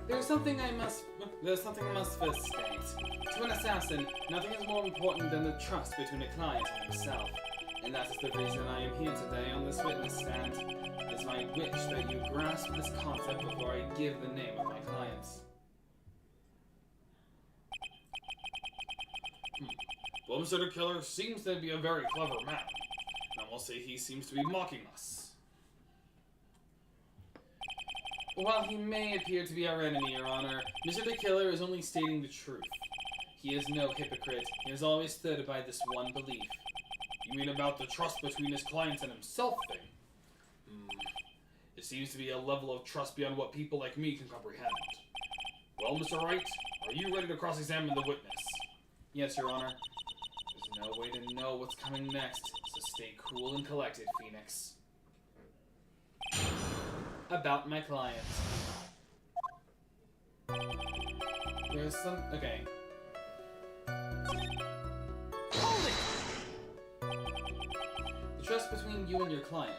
There's something I must There's something I must first state. To an assassin, nothing is more important than the trust between a client and himself. And that is the reason I am here today on this witness stand. It is my wish that you grasp this concept before I give the name of my clients. Well, Mr. the Killer seems to be a very clever man. And I will say he seems to be mocking us. While he may appear to be our enemy, Your Honor, Mr. the Killer is only stating the truth. He is no hypocrite. He has always stood by this one belief. You mean about the trust between his clients and himself thing? It seems to be a level of trust beyond what people like me can comprehend. Well, Mr. Wright, are you ready to cross-examine the witness? Yes, Your Honor. There's no way to know what's coming next, so stay cool and collected, Phoenix. About my client. There's some... Okay. Hold it! The trust between you and your clients.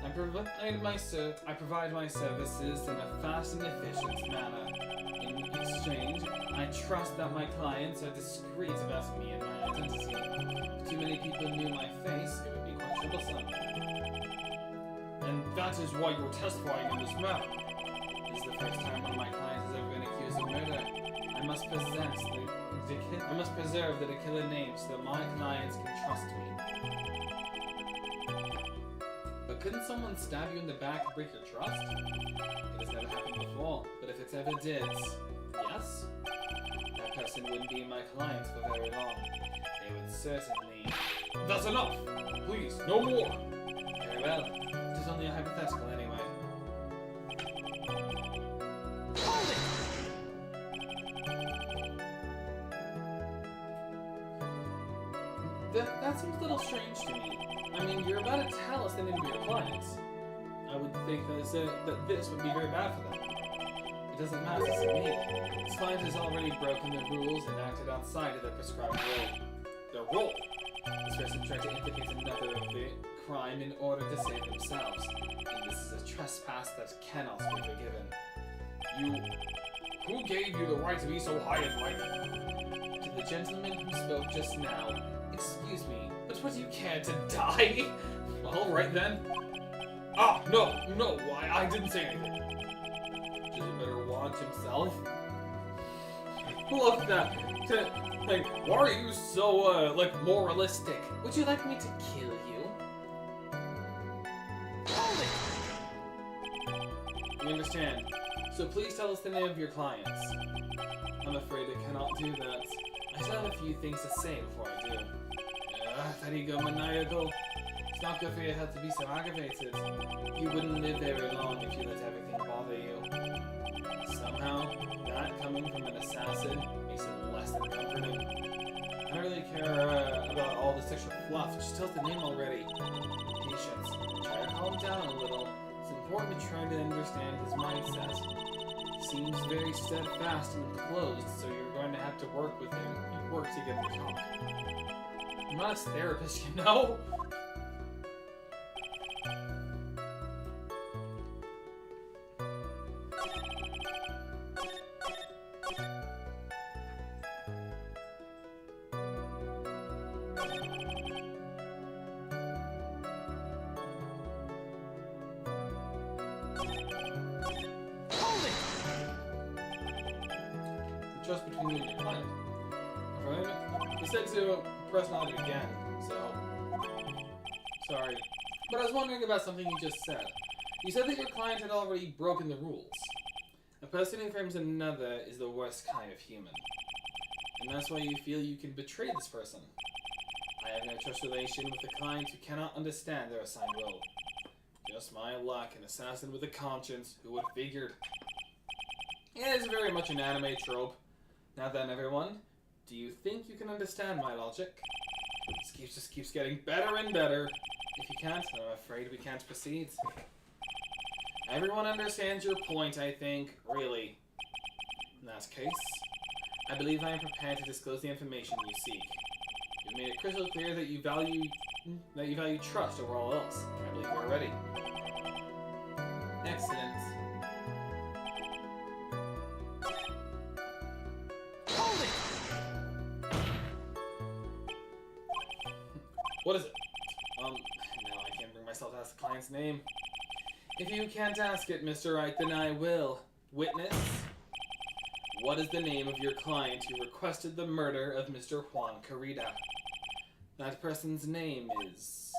I provide my services in a fast and efficient manner. In exchange, I trust that my clients are discreet about me and my identity. If too many people knew my face, it would be quite troublesome. And that is why you're testifying in this matter. This is the first time one of my clients has ever been accused of murder. I must preserve the killer name so that my clients can trust me. But couldn't someone stab you in the back and break your trust? It has never happened before, but if it ever did, yes? That person wouldn't be my client for very long. They would certainly... That's enough! Please, no more! Very well. It is only a hypothetical anyway. Hold it! That seems a little strange to me. I mean, you're about to tell us the name of your clients. I would think that this would be very bad for them. It doesn't matter to me. This client has already broken the rules and acted outside of their prescribed role. Their role? This person tried to implicate another of the crime in order to save themselves. And this is a trespass that cannot be forgiven. Who gave you the right to be so high and mighty? To the gentleman who spoke just now, excuse me, but would you care to die? Alright then. Ah, no, I didn't say anything. Just better watch himself. Look at that. Like, why are you so, moralistic? Would you like me to kill you? Hold it! We understand. So please tell us the name of your clients. I'm afraid I cannot do that. I still have a few things to say before I do. That egomaniacal. It's not good for your health to be so aggravated. You wouldn't live very long if you let everything bother you. Somehow, that coming from an assassin makes it less than comforting. I don't really care about all this extra fluff. Just tell us the name already. Patience. Try to calm down a little. It's important to try to understand his mindset. He seems very steadfast and closed, so you're going to have to work with him. Work to get him to talk. I'm not his therapist, you know? Hold it! The trust between you and your client. You said to press not again, so... Sorry. But I was wondering about something you just said. You said that your client had already broken the rules. A person who frames another is the worst kind of human. And that's why you feel you can betray this person. I have no trust relation with a client who cannot understand their assigned role. Just my luck, an assassin with a conscience, who would have figured. Yeah, it's very much an anime trope. Now then, everyone, do you think you can understand my logic? This just keeps getting better and better. If you can't, I'm afraid we can't proceed. Everyone understands your point, I think, really. In that case, I believe I am prepared to disclose the information you seek. You've made it crystal clear that you value trust over all else. I believe we're ready. Excellent. What is it? Now I can't bring myself to ask the client's name. If you can't ask it, Mr. Wright, then I will. Witness, what is the name of your client who requested the murder of Mr. Juan Carida? That person's name is...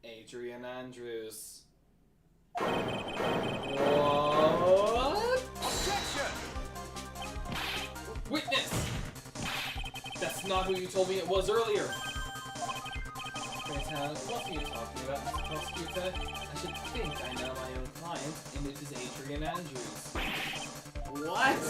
Adrian Andrews. What? Objection! Witness! That's not who you told me it was earlier. What are you talking about, Mr. Prosecutor? I should think I know my own client, and it is Adrian Andrews. What?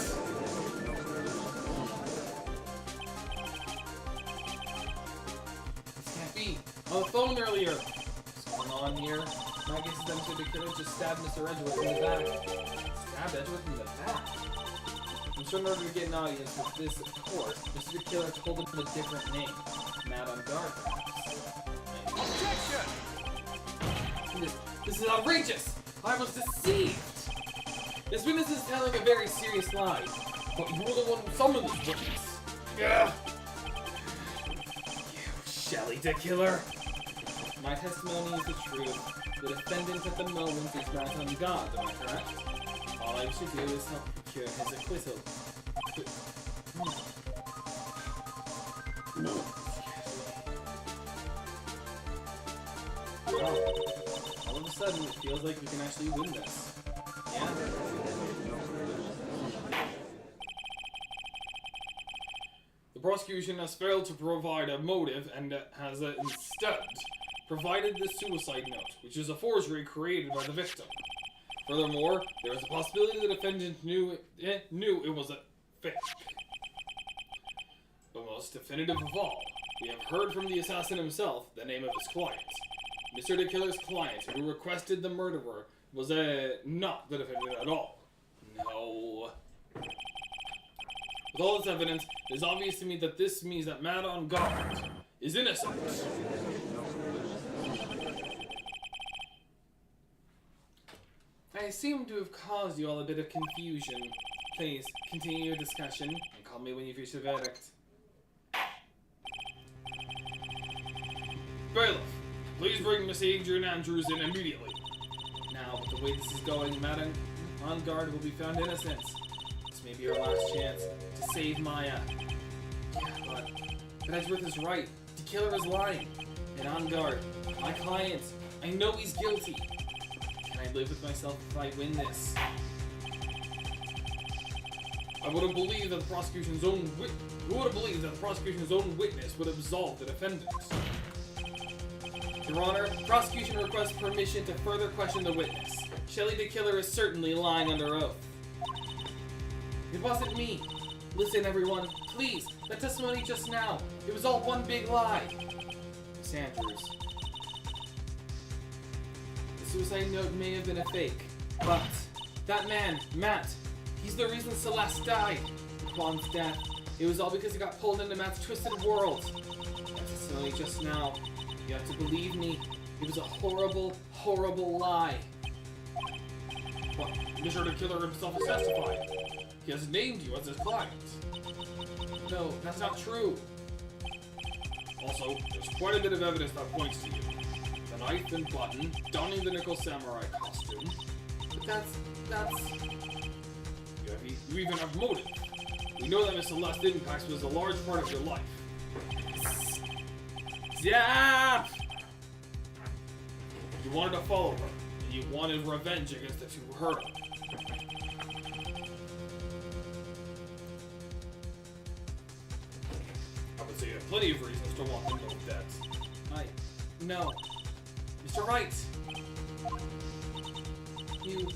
This can't be. On the phone earlier. What's going on here? My guess is that Mr. Killer just stabbed Mr. Edgeworth in the back. Stabbed Edgeworth in the back? I'm sure in order to get an audience with this, of course, Mr. Killer told him a different name. Mad on guard, perhaps. Objection! This is outrageous! I was deceived! This witness is telling a very serious lie, but you're the one who summoned this witness. Yeah. You Shelley the killer! My testimony is the truth. The defendant at the moment is not on guard, am I correct? All I should do is help procure his acquittal. Well, all of a sudden it feels like we can actually win this. Yeah? The prosecution has failed to provide a motive and has instead provided the suicide note, which is a forgery created by the victim. Furthermore, there is a possibility the defendant knew it was a fake. The most definitive of all, we have heard from the assassin himself the name of his client. Mr. the Killer's client, who requested the murderer, was not the defendant at all. No. With all this evidence, it is obvious to me that this means that Mad on Guard is innocent. I seem to have caused you all a bit of confusion. Please, continue your discussion, and call me when you've reached a verdict. Bailiff, please bring Miss Adrian Andrews in immediately. Now, with the way this is going, Madam On Guard will be found innocent. This may be our last chance to save Maya. Yeah, but Edgeworth is right. The killer is lying. And On Guard, my client, I know he's guilty. Can I live with myself if I win this? I would have believed that the prosecution's own witness would absolve the defendant. Your Honor, the prosecution requests permission to further question the witness. Shelley the killer is certainly lying under oath. It wasn't me. Listen, everyone, please. That testimony just now. It was all one big lie. Miss Andrews. The suicide note may have been a fake, but that man, Matt, he's the reason Celeste died. Juan's death. It was all because he got pulled into Matt's twisted world. That testimony just now. You have to believe me. It was a horrible, horrible lie. But Mr. the Killer himself has testified. He has named you as his client. No, that's not true. Also, there's quite a bit of evidence that points to you. The knife and button, donning the nickel samurai costume. But that's... You even have motive. We know that Miss Celeste Impact was a large part of your life. Zap! You wanted to follow her, and you wanted revenge against the two who hurt her. I would say you have plenty of reasons to want them both dead. No. Mr. Wright! You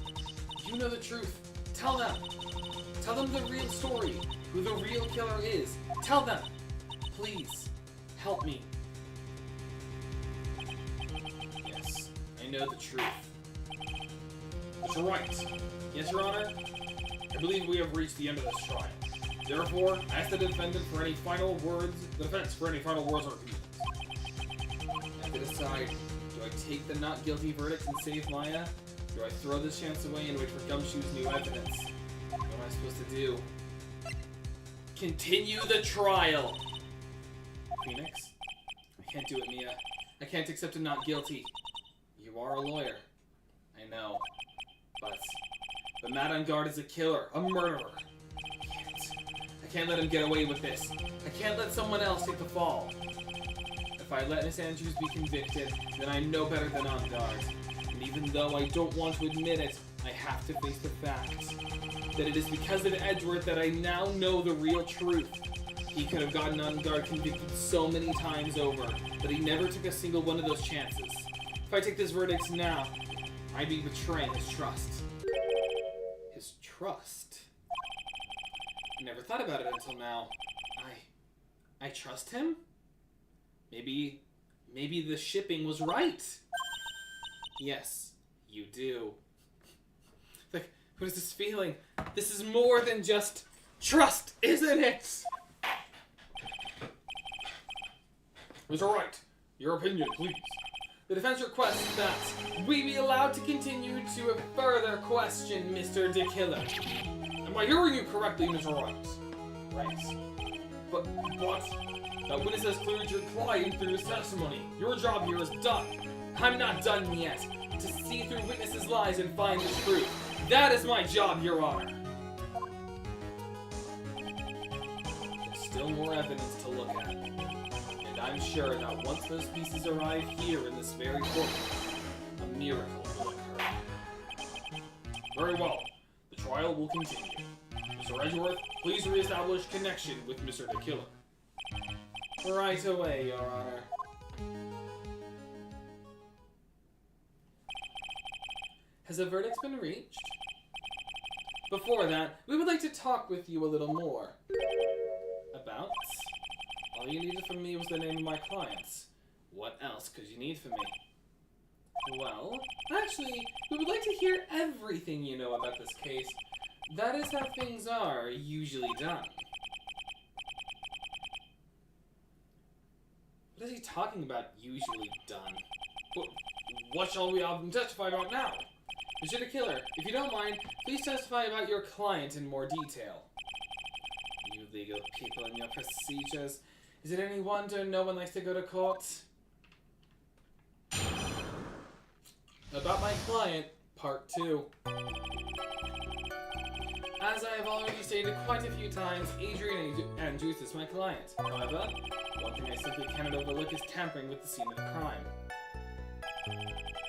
know the truth. Tell them. Tell them the real story. Who the real killer is. Tell them. Please. Help me. Yes, I know the truth. Mr. Wright. Yes, Your Honor? I believe we have reached the end of this trial. Therefore, I ask the defendant for any final words, the defense for any final words or opinions. I have to decide. Do I take the not guilty verdict and save Maya? Do I throw this chance away and wait for Gumshoe's new evidence? What am I supposed to do? Continue the trial. Phoenix? I can't do it, Mia. I can't accept a not guilty. You are a lawyer. I know. But Matt on guard is a killer, a murderer. I can't let him get away with this. I can't let someone else take the fall. If I let Miss Andrews be convicted, then I know better than on guard. And even though I don't want to admit it, I have to face the fact that it is because of Edward that I now know the real truth. He could have gotten on guard convicted so many times over, but he never took a single one of those chances. If I take this verdict now, I'd be betraying his trust. His trust? I never thought about it until now. I trust him? Maybe the shipping was right. Yes, you do. Like, what is this feeling? This is more than just trust, isn't it? Mr. Wright, your opinion, please. The defense requests that we be allowed to continue to further question Mr. DeKiller. Am I hearing you correctly, Mr. Wright? Right. But that witness has cleared your client through his testimony. Your job here is done. I'm not done yet. To see through witnesses' lies and find the truth. That is my job, Your Honor. There's still more evidence to look at. And I'm sure that once those pieces arrive here in this very courtroom, a miracle will occur. Very well. The trial will continue. Mr. Edgeworth, please reestablish connection with Mr. DeKiller. Right away, Your Honor. Has a verdict been reached? Before that, we would like to talk with you a little more. About? All you needed from me was the name of my clients. What else could you need from me? Well, actually, we would like to hear everything you know about this case. That is how things are usually done. What is he talking about, usually done? What shall we have them testify about now? Mr. DeKiller, if you don't mind, please testify about your client in more detail. You legal people and your procedures. Is it any wonder no one likes to go to court? About my client, Part 2. As I have already stated quite a few times, Adrian Andrews is my client. However, one thing I simply cannot overlook is tampering with the scene of the crime.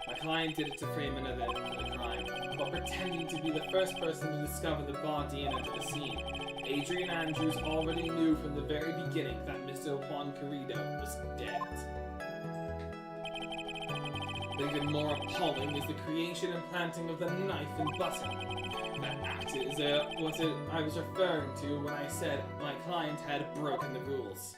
My client did it to frame an event for the crime, while pretending to be the first person to discover the body and enter the scene. Adrian Andrews already knew from the very beginning that Mr. Juan Carrido was dead. But even more appalling is the creation and planting of the knife and button. That act is what I was referring to when I said my client had broken the rules.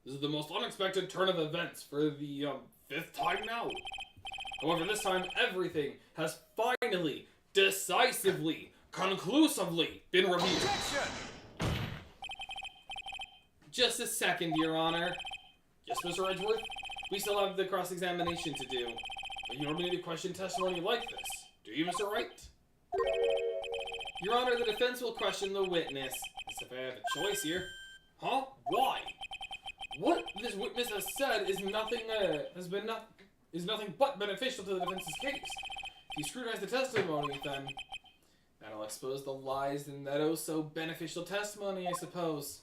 This is the most unexpected turn of events for the 5th time now. However, this time everything has finally, decisively, conclusively been reviewed. Objection! Just a second, Your Honor. Yes, Mr. Edgeworth? We still have the cross-examination to do. But you don't need to question testimony like this, do you, Mr. Wright? Your Honor, the defense will question the witness. As if I have a choice here. Huh? Why? What this witness has said is nothing but beneficial to the defense's case. If you scrutinize the testimony, then that'll expose the lies in that oh-so-beneficial testimony, I suppose.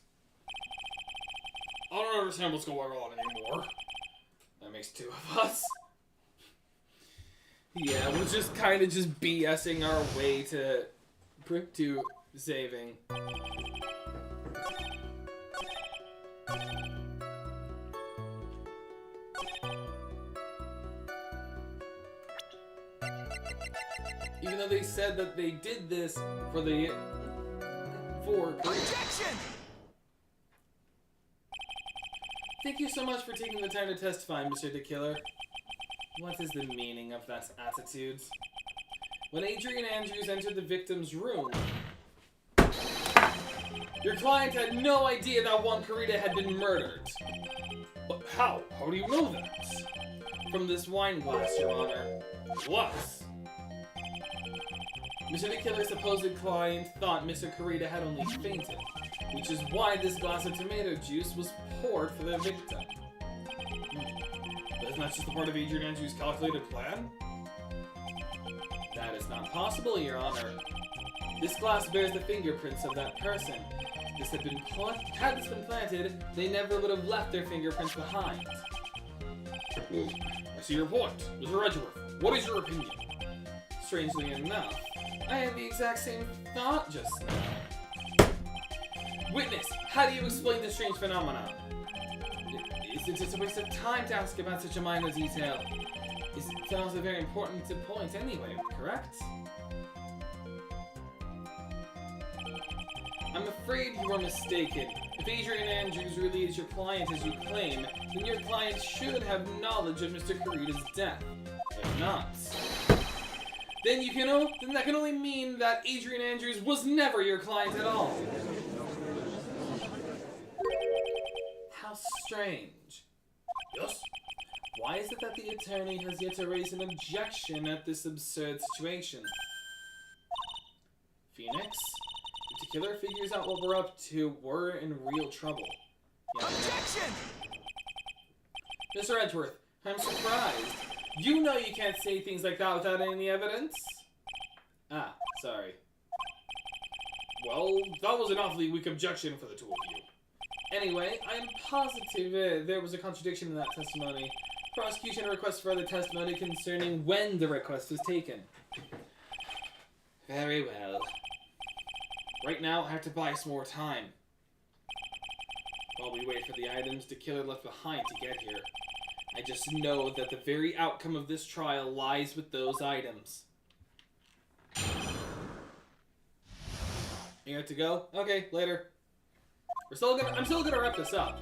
I don't understand what's going on anymore. That makes two of us. Yeah, we're just kind of just BSing our way to saving. Even though they said that they did this for Objection! Thank you so much for taking the time to testify, Mr. DeKiller. What is the meaning of that attitude? When Adrian Andrews entered the victim's room, Your client had no idea that Juan Carita had been murdered. But how? How do you know that? From this wine glass, Your Honor. Glass. Mr. the Killer's supposed client thought Mr. Carita had only fainted, which is why this glass of tomato juice was poured for the victim. But isn't that just a part of Adrian Andrews' calculated plan? That is not possible, Your Honor. This glass bears the fingerprints of that person. Had this been planted, they never would have left their fingerprints behind. I see your point. Mr. Edgeworth, what is your opinion? Strangely enough, I had the exact same thought just now. Witness, how do you explain this strange phenomenon? Is it just a waste of time to ask about such a minor detail? It's also very important to point anyway, correct? I'm afraid you are mistaken. If Adrian Andrews really is your client as you claim, then your client should have knowledge of Mr. Carita's death. If not, then that can only mean that Adrian Andrews was never your client at all. How strange. Yes? Why is it that the attorney has yet to raise an objection at this absurd situation? Phoenix? If the killer figures out what we're up to, we're in real trouble. Yeah. Objection! Mr. Edgeworth, I'm surprised. You know you can't say things like that without any evidence? Ah, sorry. Well, that was an awfully weak objection for the two of you. Anyway, I am positive there was a contradiction in that testimony. Prosecution requests further testimony concerning when the request was taken. Very well. Right now, I have to buy some more time. While we wait for the items the killer left behind to get here, I just know that the very outcome of this trial lies with those items. You have to go? Okay, later. I'm still gonna wrap this up.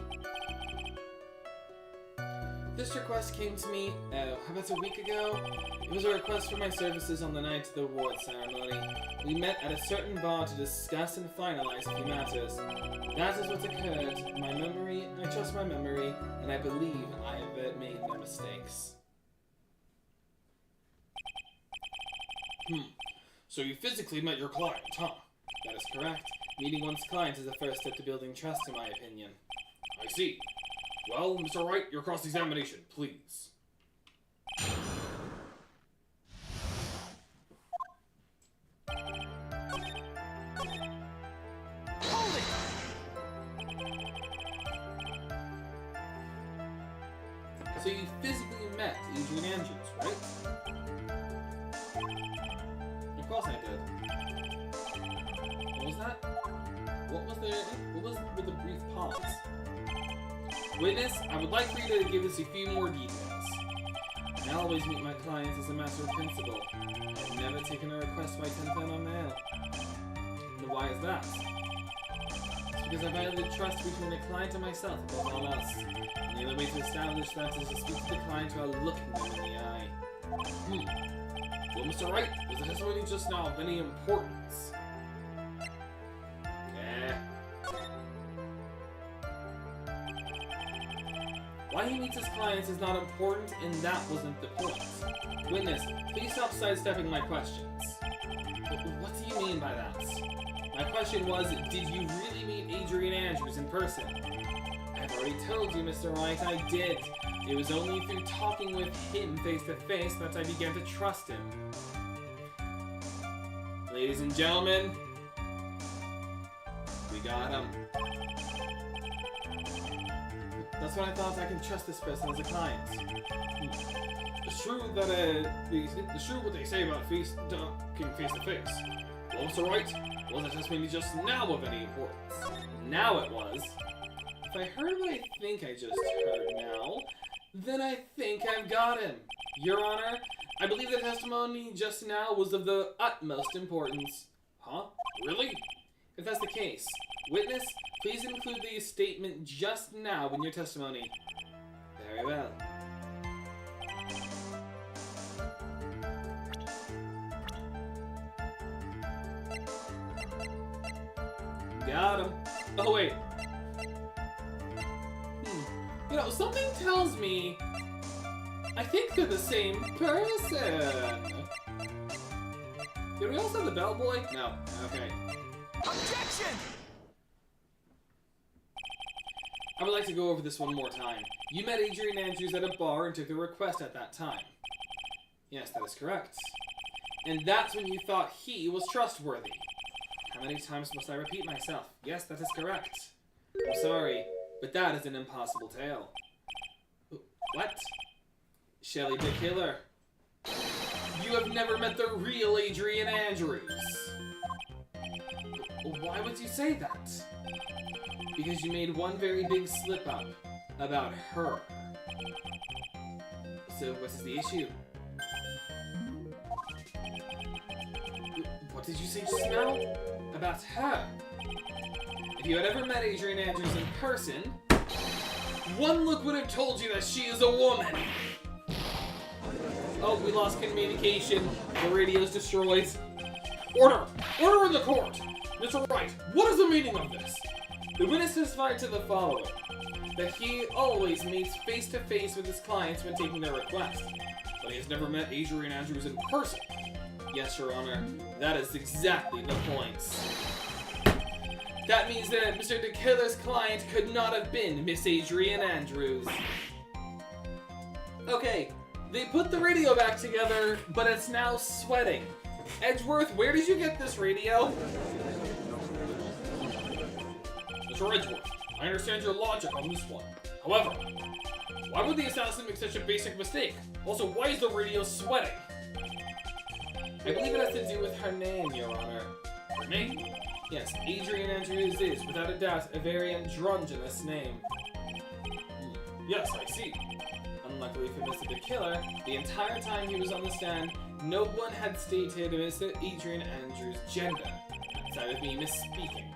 This request came to me, about a week ago. It was a request for my services on the night of the award ceremony. We met at a certain bar to discuss and finalize a few matters. That is what occurred. I trust my memory, and I believe I have made no mistakes. So you physically met your client, huh? That is correct. Meeting one's client is the first step to building trust, in my opinion. I see. Well, Mr. Wright, your cross-examination, please. Hold it! So you physically met Adrian Andrews, right? Of course I did. What was that? What was with the brief pause? Witness, I would like for you to give us a few more details. I always meet my clients as a matter of principle. I've never taken a request by 10 pound on mail. And why is that? It's because I value the trust between the client and myself above all else. And the only way to establish that is to speak to the client while looking them in the eye. Well, Mr. Wright, was the testimony just now of any importance? Why he meets his clients is not important, and that wasn't the point. Witness, please stop sidestepping my questions. What do you mean by that? My question was, did you really meet Adrian Andrews in person? I've already told you, Mr. Wright, I did. It was only through talking with him face to face that I began to trust him. Ladies and gentlemen, we got him. That's when I thought I can trust this person as a client. It's true that it's true what they say about talking face to face. Well, Mr. Wright, was the testimony just now of any importance? Now it was. If I heard what I think I just heard now, then I think I've got him. Your Honor, I believe the testimony just now was of the utmost importance. Huh? Really? If that's the case, witness, please include the statement just now in your testimony. Very well. got him. Oh, wait. You know, something tells me I think they're the same person. Did we also have the bellboy? No. Okay. Objection! I would like to go over this one more time. You met Adrian Andrews at a bar and took the request at that time. Yes, that is correct. And that's when you thought he was trustworthy. How many times must I repeat myself? Yes, that is correct. I'm sorry, but that is an impossible tale. What? Shelley the Killer. You have never met the real Adrian Andrews. Why would you say that? Because you made one very big slip-up about her. So what is the issue? What did you say just now? About her? If you had ever met Adrian Andrews in person, one look would have told you that she is a woman. Oh, we lost communication. The radio's destroyed. Order! Order in the court! Mr. Wright, what is the meaning of this? The witness testified to the following. That he always meets face-to-face with his clients when taking their request. But he has never met Adrian Andrews in person. Yes, Your Honor. That is exactly the point. That means that Mr. the Killer's client could not have been Miss Adrian Andrews. Okay, they put the radio back together, but it's now sweating. Edgeworth, where did you get this radio? Mr. Edgeworth, I understand your logic on this one. However, why would the assassin make such a basic mistake? Also, why is the radio sweating? I believe it has to do with her name, Your Honor. Her name? Yes, Adrian Andrews is, without a doubt, a very androgynous name. Yes, I see. Unluckily for Mr. the Killer, the entire time he was on the stand, no one had stated Mr. Adrian Andrews' gender, outside of me misspeaking.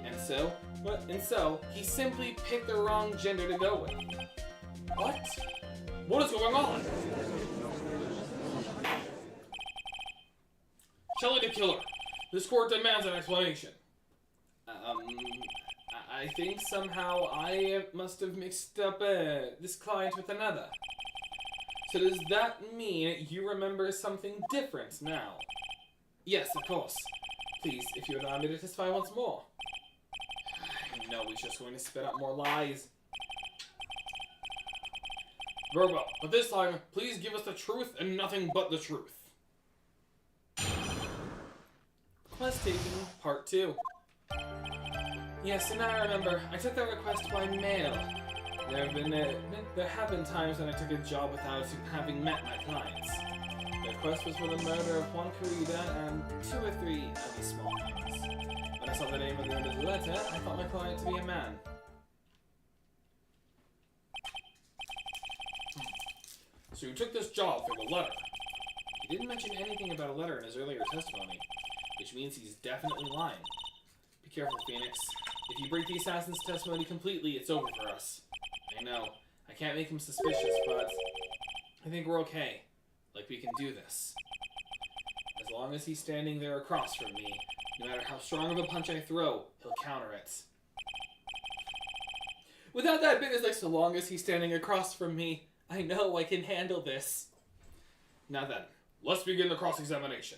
And so, he simply picked the wrong gender to go with. What? What is going on? Shelley the Killer, this court demands an explanation. I think somehow I must have mixed up this client with another. So does that mean you remember something different now? Yes, of course. Please, if you allow me to testify once more. No, he's just going to spit out more lies. Very well, but this time, please give us the truth and nothing but the truth. Quest taking, part 2. Yes, and I remember, I took that request by mail. There have been times when I took a job without having met my clients. The request was for the murder of one Corrida and 2 or 3 other small things. When I saw the name at the end of the letter, I thought my client to be a man. So you took this job for the letter. He didn't mention anything about a letter in his earlier testimony, which means he's definitely lying. Be careful, Phoenix. If you break the assassin's testimony completely, it's over for us. I know. I can't make him suspicious, but I think we're okay. Like, we can do this. As long as he's standing there across from me, no matter how strong of a punch I throw, he'll counter it. Without that bit, it's like, so long as he's standing across from me, I know I can handle this. Now then, let's begin the cross-examination.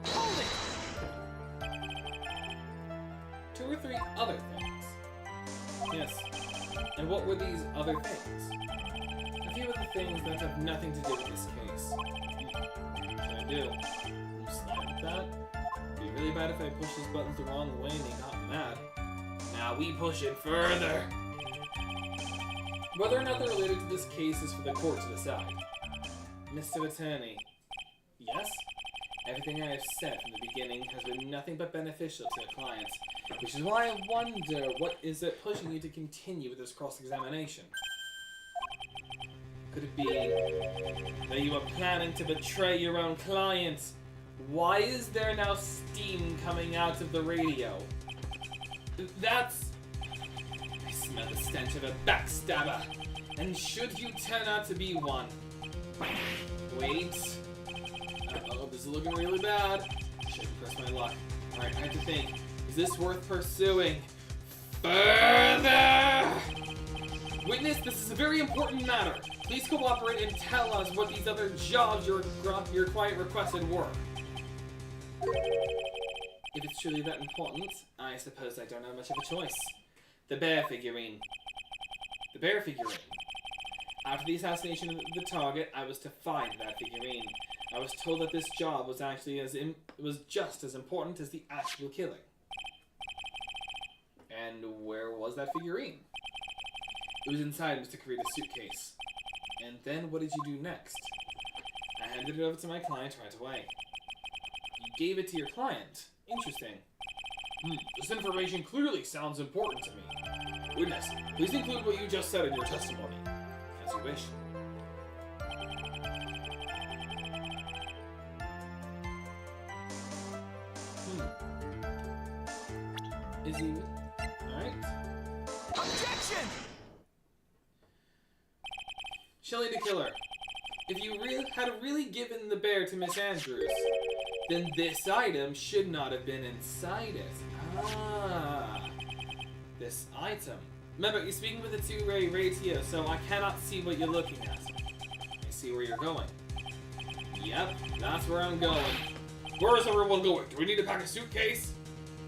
Hold it! 2 or 3 other things. Yes. And what were these other things? A few of the things that have nothing to do with this case. What should I do? Slide with that? It'd be really bad if I push these buttons the wrong way and they got mad. Now we push it further! Whether or not they're related to this case is for the court to decide. Mr. Attorney. Yes? Everything I have said from the beginning has been nothing but beneficial to the client, which is why I wonder what is it pushing you to continue with this cross-examination. Could it be that you are planning to betray your own client? Why is there now steam coming out of the radio? That's... I smell the stench of a backstabber. And should you turn out to be one... Wait. Uh-oh, this is looking really bad. Should press my luck. Alright, I have to think. Is this worth pursuing? Further! Witness, this is a very important matter. Please cooperate and tell us what these other jobs your client requested were. If it's truly that important, I suppose I don't have much of a choice. The bear figurine. The bear figurine. After the assassination of the target, I was to find that figurine. I was told that this job was actually was just as important as the actual killing. And where was that figurine? It was inside Mr. Kurita's suitcase. And then what did you do next? I handed it over to my client right away. You gave it to your client? Interesting. This information clearly sounds important to me. Witness, please include what you just said in your testimony. As you wish. Is he... Alright. Objection! Shelley the Killer. If you had really given the bear to Miss Andrews, then this item should not have been inside it. Ah. This item. Remember, you're speaking with a two-ray radio, so I cannot see what you're looking at. I see where you're going. Yep, that's where I'm going. Where is everyone going? Do we need to pack a suitcase?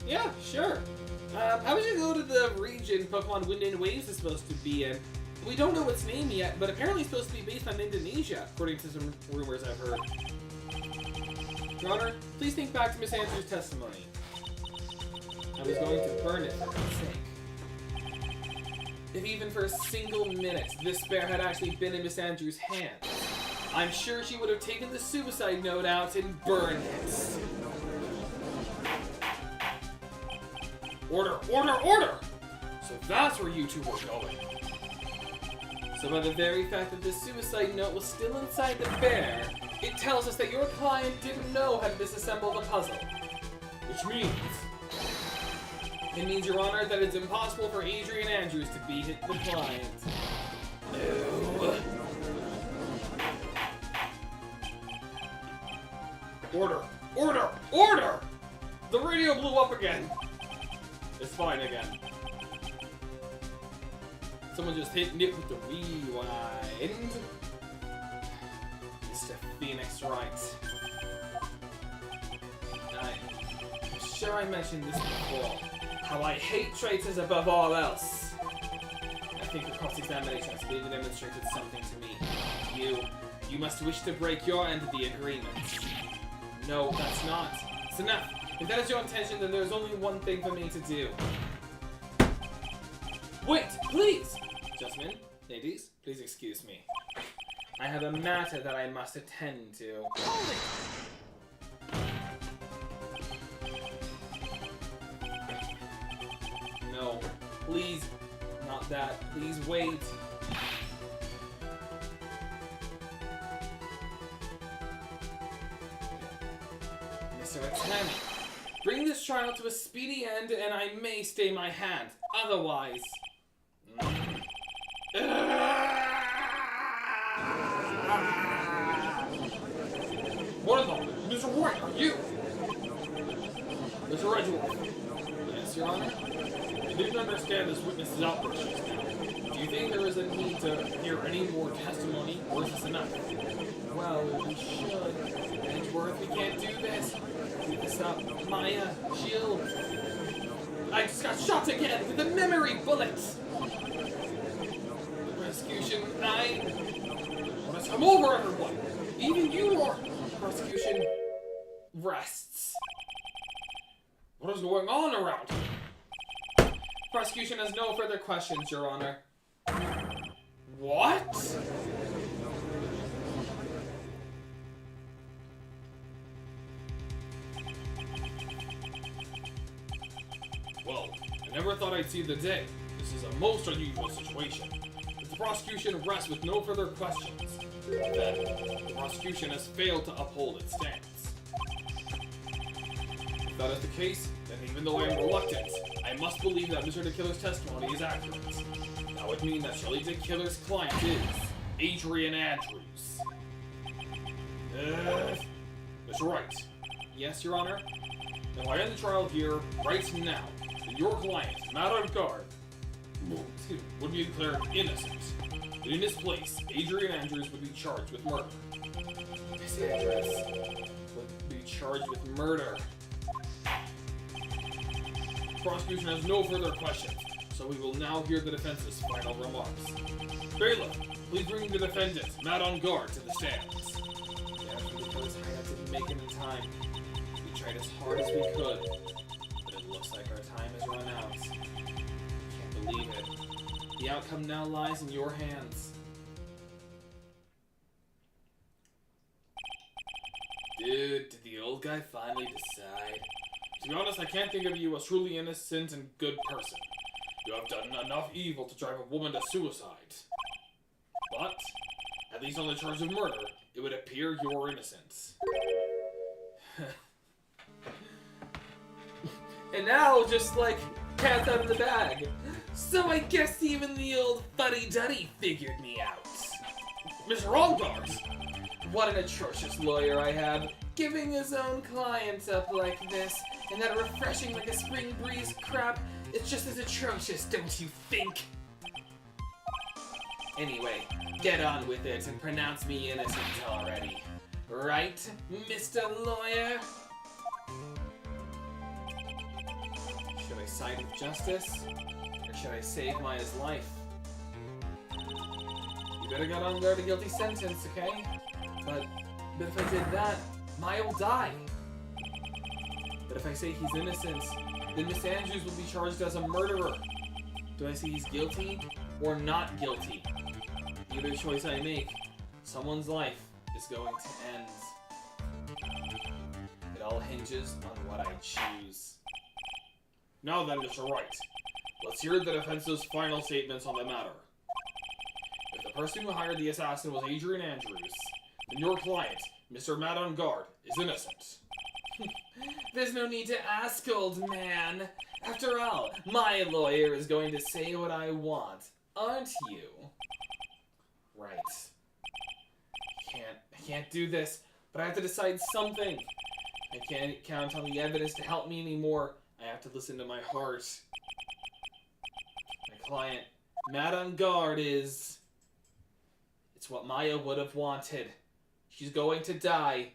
Yeah, sure. How would you go to the region Pokemon Wind and Waves is supposed to be in? We don't know its name yet, but apparently it's supposed to be based on Indonesia, according to some rumors I've heard. Your Honor, please think back to Miss Andrews' testimony. I was going to burn it for God's sake. If even for a single minute this bear had actually been in Miss Andrews' hands, I'm sure she would have taken the suicide note out and burned it. Order! Order! Order! So that's where you two were going. So by the very fact that the suicide note was still inside the bear, it tells us that your client didn't know how to disassemble the puzzle. Which means... It means, Your Honor, that it's impossible for Adrian Andrews to beat the client. No. Order! Order! Order! The radio blew up again. It's fine again. Someone just hit it with the rewind. Mr. Phoenix Wright. I'm sure I mentioned this before. How I hate traitors above all else. I think the cross-examination has clearly demonstrated something to me. You must wish to break your end of the agreement. No, that's not. It's enough. If that is your intention, then there's only one thing for me to do. Wait, please! Gentlemen, ladies, please excuse me. I have a matter that I must attend to. Hold it! No, please, not that. Please wait. Mr. Attorney, bring this trial to a speedy end and I may stay my hand. Otherwise... What in the... Mr. Wright, are you? Mr. Reginald. Yes, Your Honor? I didn't understand this witness's outburst just now. Do you think there is a need to Hear any more testimony, or is this enough? Well, we should. Edgeworth, we can't do this. Keep this up. Maya, shield. I just got shot again with a memory bullet. The prosecution, Let us come over, everyone! even you are. Prosecution rests. What is going on around here? Prosecution has no further questions, Your Honor. What? Well, I never thought I'd see the day. This is a most unusual situation. If the prosecution rests with no further questions, then the prosecution has failed to uphold its stance. If that is the case, then even though I am reluctant, I must believe that Mr. the Killer's testimony is accurate. Now, That would mean that Shelly the Killer's client is Adrian Andrews. Mr. Wright. Yes, Your Honor? If I end the trial here, right now, then your client, not on guard, would be declared innocent. But in his place, Adrian Andrews would be charged with murder. Miss Andrews Would be charged with murder. The prosecution has no further questions, so we will now hear the defense's final remarks. Bailiff, please bring the defendant, not on guard, to the stands. Yeah, because I didn't make it in time. We tried as hard as we could, but it looks like our time has run out. Can't believe it. The outcome now lies in your hands. Dude, did the old guy finally decide? To be honest, I can't think of you as truly innocent and good person. You have done enough evil to drive a woman to suicide. But, at least on the charge of murder, it would appear you're innocent. And now, just like, cat's out of the bag. So I guess even the old fuddy-duddy figured me out. Mr. Allgars! What an atrocious lawyer I have, giving his own clients up like this, and that refreshing like a spring breeze crap, it's just as atrocious, don't you think? Anyway, get on with it and pronounce me innocent already. Right, Mr. Lawyer? Should I side with justice? Or should I save Maya's life? You better get on guard a guilty sentence, okay? But if I did that, Maya will die. But if I say he's innocent, then Miss Andrews will be charged as a murderer. Do I say he's guilty or not guilty? Either choice I make, someone's life is going to end. It all hinges on what I choose. Now then, Mr. Wright, let's hear the defense's final statements on the matter. If the person who hired the assassin was Adrian Andrews, then your client, Mr. Matt on Guard, is innocent. There's no need to ask, old man. After all, my lawyer is going to say what I want, aren't you? Right. I can't do this, but I have to decide something. I can't count on the evidence to help me anymore. I have to listen to my heart. My client, Matt on Guard, is... It's what Maya would have wanted. She's going to die.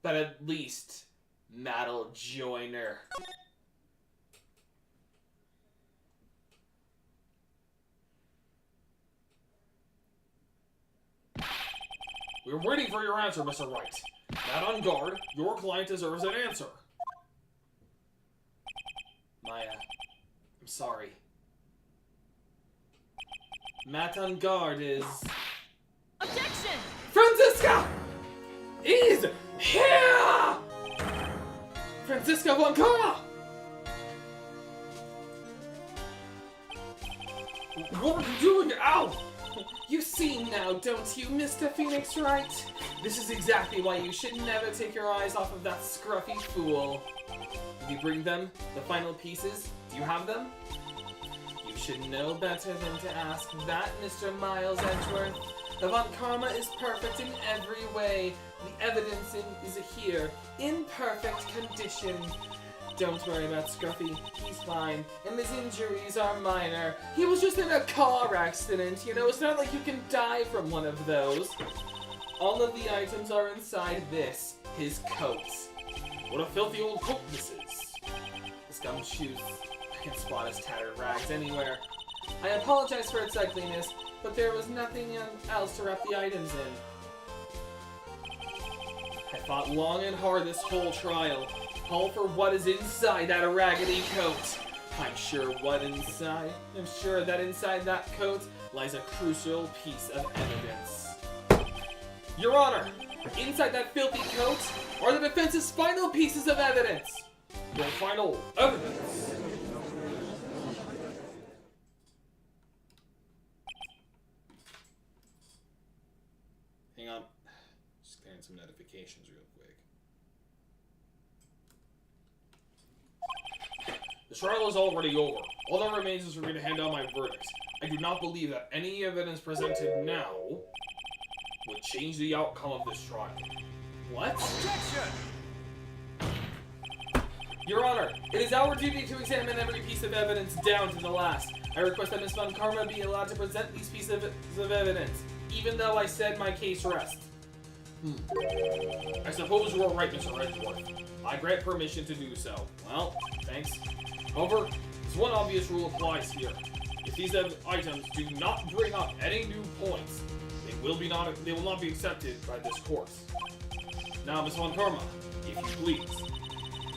But at least, Matt'll join her. We're waiting for your answer, Mr. Wright. Matt on Guard, your client deserves an answer. Maya, I'm sorry. Matt on Guard is... Objection! Franziska! Is here! Franziska von Kara! What are you doing? Ow! You see now, don't you, Mr. Phoenix Wright? This is exactly why you should never take your eyes off of that scruffy fool. Did you bring them? The final pieces? Do you have them? You should know better than to ask that, Mr. Miles Edgeworth. Avant Karma is perfect in every way. The evidence is here, in perfect condition. Don't worry about Scruffy, he's fine, and his injuries are minor. He was just in a car accident, you know, it's not like you can die from one of those. All of the items are inside this, his coat. What a filthy old coat this is. His gumshoes, I can spot his tattered rags anywhere. I apologize for its ugliness, but there was nothing else to wrap the items in. I fought long and hard this whole trial, all for what is inside that raggedy coat. I'm sure that inside that coat lies a crucial piece of evidence. Your Honor, inside that filthy coat are the defense's final pieces of evidence. Your final evidence. Hang on. Just clearing some notifications real quick. The trial is already over. All that remains is for me to hand down my verdict. I do not believe that any evidence presented now would change the outcome of this trial. What? Objection! Your Honor, it is our duty to examine every piece of evidence down to the last. I request that Ms. Von Karma be allowed to present these pieces of evidence, even though I said my case rests. I suppose you are right, Mr. Redworth. I grant permission to do so. Well, thanks. However, this one obvious rule applies here. If these items do not bring up any new points, they will not be accepted by this court. Now, Ms. Von Karma, if you please.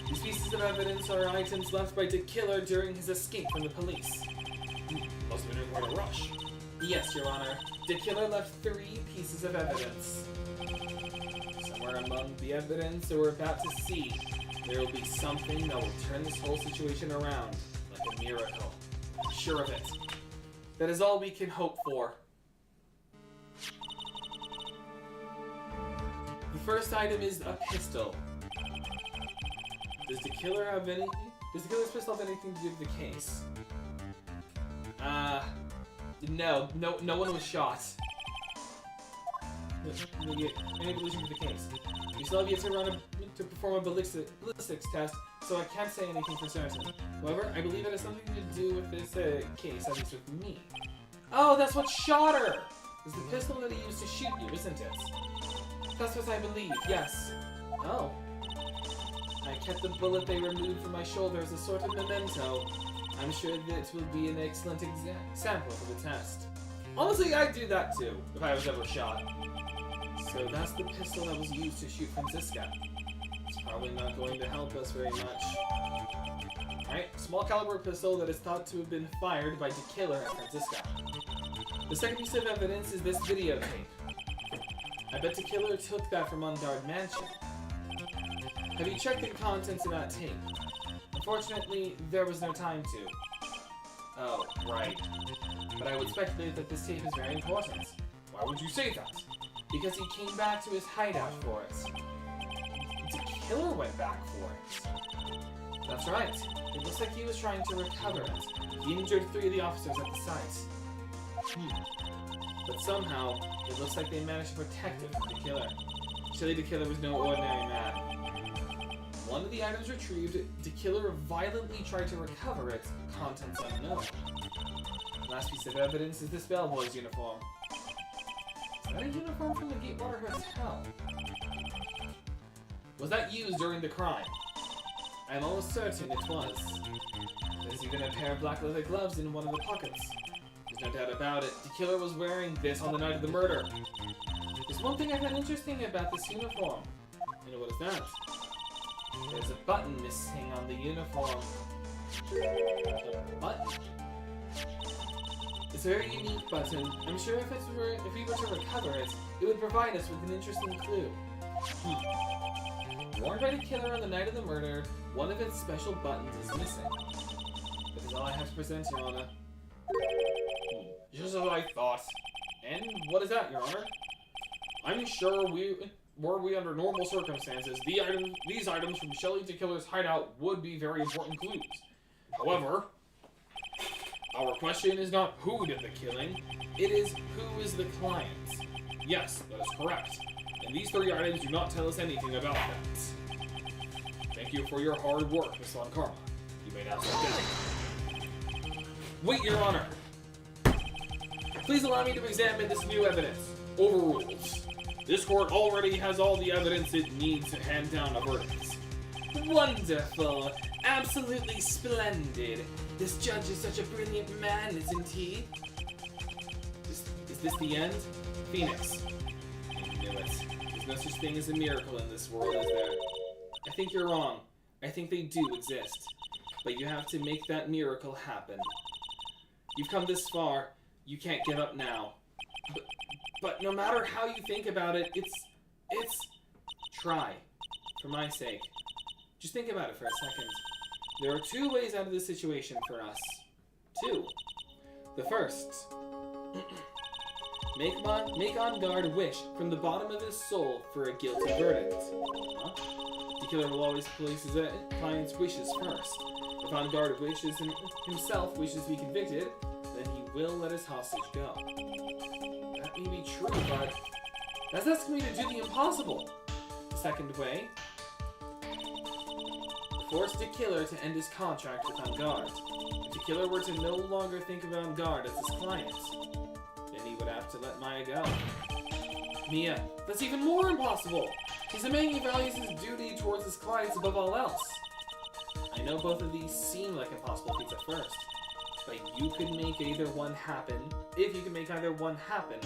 These pieces of evidence are items left by the killer during his escape from the police. Must have been in quite a rush. Yes, Your Honor. The killer left 3 pieces of evidence. Somewhere among the evidence that we're about to see, there will be something that will turn this whole situation around, like a miracle. I'm sure of it. That is all we can hope for. The first item is a pistol. Does the killer's pistol have anything to do with the case? No one was shot. Any collusion with the case. You still have yet to perform a ballistics test, so I can't say anything for certain. However, I believe it has something to do with this case, at least with me. Oh, that's what shot her! It's the pistol that he used to shoot you, isn't it? That's what I believe, yes. Oh. I kept the bullet they removed from my shoulder as a sort of memento. I'm sure that it will be an excellent example for the test. Honestly, I'd do that too, if I was ever shot. So that's the pistol that was used to shoot Franziska. It's probably not going to help us very much. Alright, small caliber pistol that is thought to have been fired by the killer at Franziska. The second piece of evidence is this videotape. I bet the killer took that from Unguard Mansion. Have you checked the contents of that tape? Unfortunately, there was no time to. Oh, right. But I would speculate that this tape is very important. Why would you say that? Because he came back to his hideout for it. The killer went back for it. That's right. It looks like he was trying to recover it. He injured 3 of the officers at the site. But somehow, it looks like they managed to protect it from the killer. Surely the killer was no ordinary man. One of the items retrieved, the killer violently tried to recover it, contents unknown. Last piece of evidence is this bellboy's uniform. Is that a uniform from the Gatewater Hotel? Was that used during the crime? I'm almost certain it was. There's even a pair of black leather gloves in one of the pockets. There's no doubt about it, the killer was wearing this on the night of the murder. There's one thing I found interesting about this uniform. And what is that? There's a button missing on the uniform. A button? It's a very unique button. I'm sure if we were to recover it, it would provide us with an interesting clue. Worn by the killer on the night of the murder, one of its special buttons is missing. That is all I have to present, Your Honor. Just as I thought. And what is that, Your Honor? I'm sure were we under normal circumstances, these items from Shelley the Killer's hideout would be very important clues. However, our question is not who did the killing, it is who is the client. Yes, that is correct. And these 3 items do not tell us anything about that. Thank you for your hard work, Miss Von Karma. You may now step down. Wait, Your Honor! Please allow me to examine this new evidence. Overruled. This court already has all the evidence it needs to hand down a verdict. Wonderful! Absolutely splendid! This judge is such a brilliant man, isn't he? Is this the end? Phoenix. I knew it. There's no such thing as a miracle in this world, is there? I think you're wrong. I think they do exist. But you have to make that miracle happen. You've come this far. You can't give up now. But no matter how you think about it, it's... Try. For my sake. Just think about it for a second. There are 2 ways out of this situation for us. 2. The first. Make on guard a wish from the bottom of his soul for a guilty verdict. Huh? The killer will always place his client's wishes first. If on guard himself wishes to be convicted, then he will let his hostage go. That may be true, but that's asking me to do the impossible. The second way, force the killer to end his contract with On Guard. If the killer were to no longer think of On Guard as his client, then he would have to let Maya go. Mia, that's even more impossible! He's a man who values his duty towards his clients above all else. I know both of these seem like impossible feats at first, but you could make either one happen. If you could make either one happen,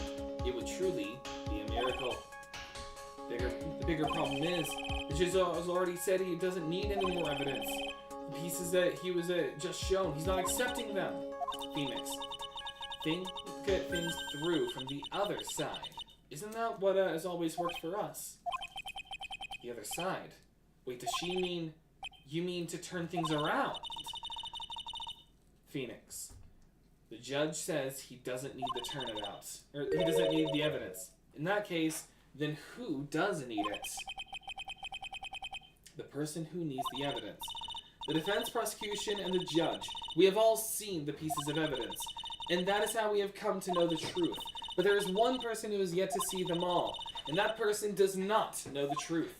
it would truly be a miracle. The bigger problem is, the Jizo has already said he doesn't need any more evidence. The pieces that he was just shown, he's not accepting them. Phoenix, think at things through from the other side. Isn't that what has always worked for us? The other side? Wait, does she mean... You mean to turn things around? Phoenix, the judge says he doesn't need the turnabout. Or he doesn't need the evidence. In that case, then who does need it? The person who needs the evidence. The defense, prosecution, and the judge. We have all seen the pieces of evidence, and that is how we have come to know the truth. But there is one person who has yet to see them all, and that person does not know the truth.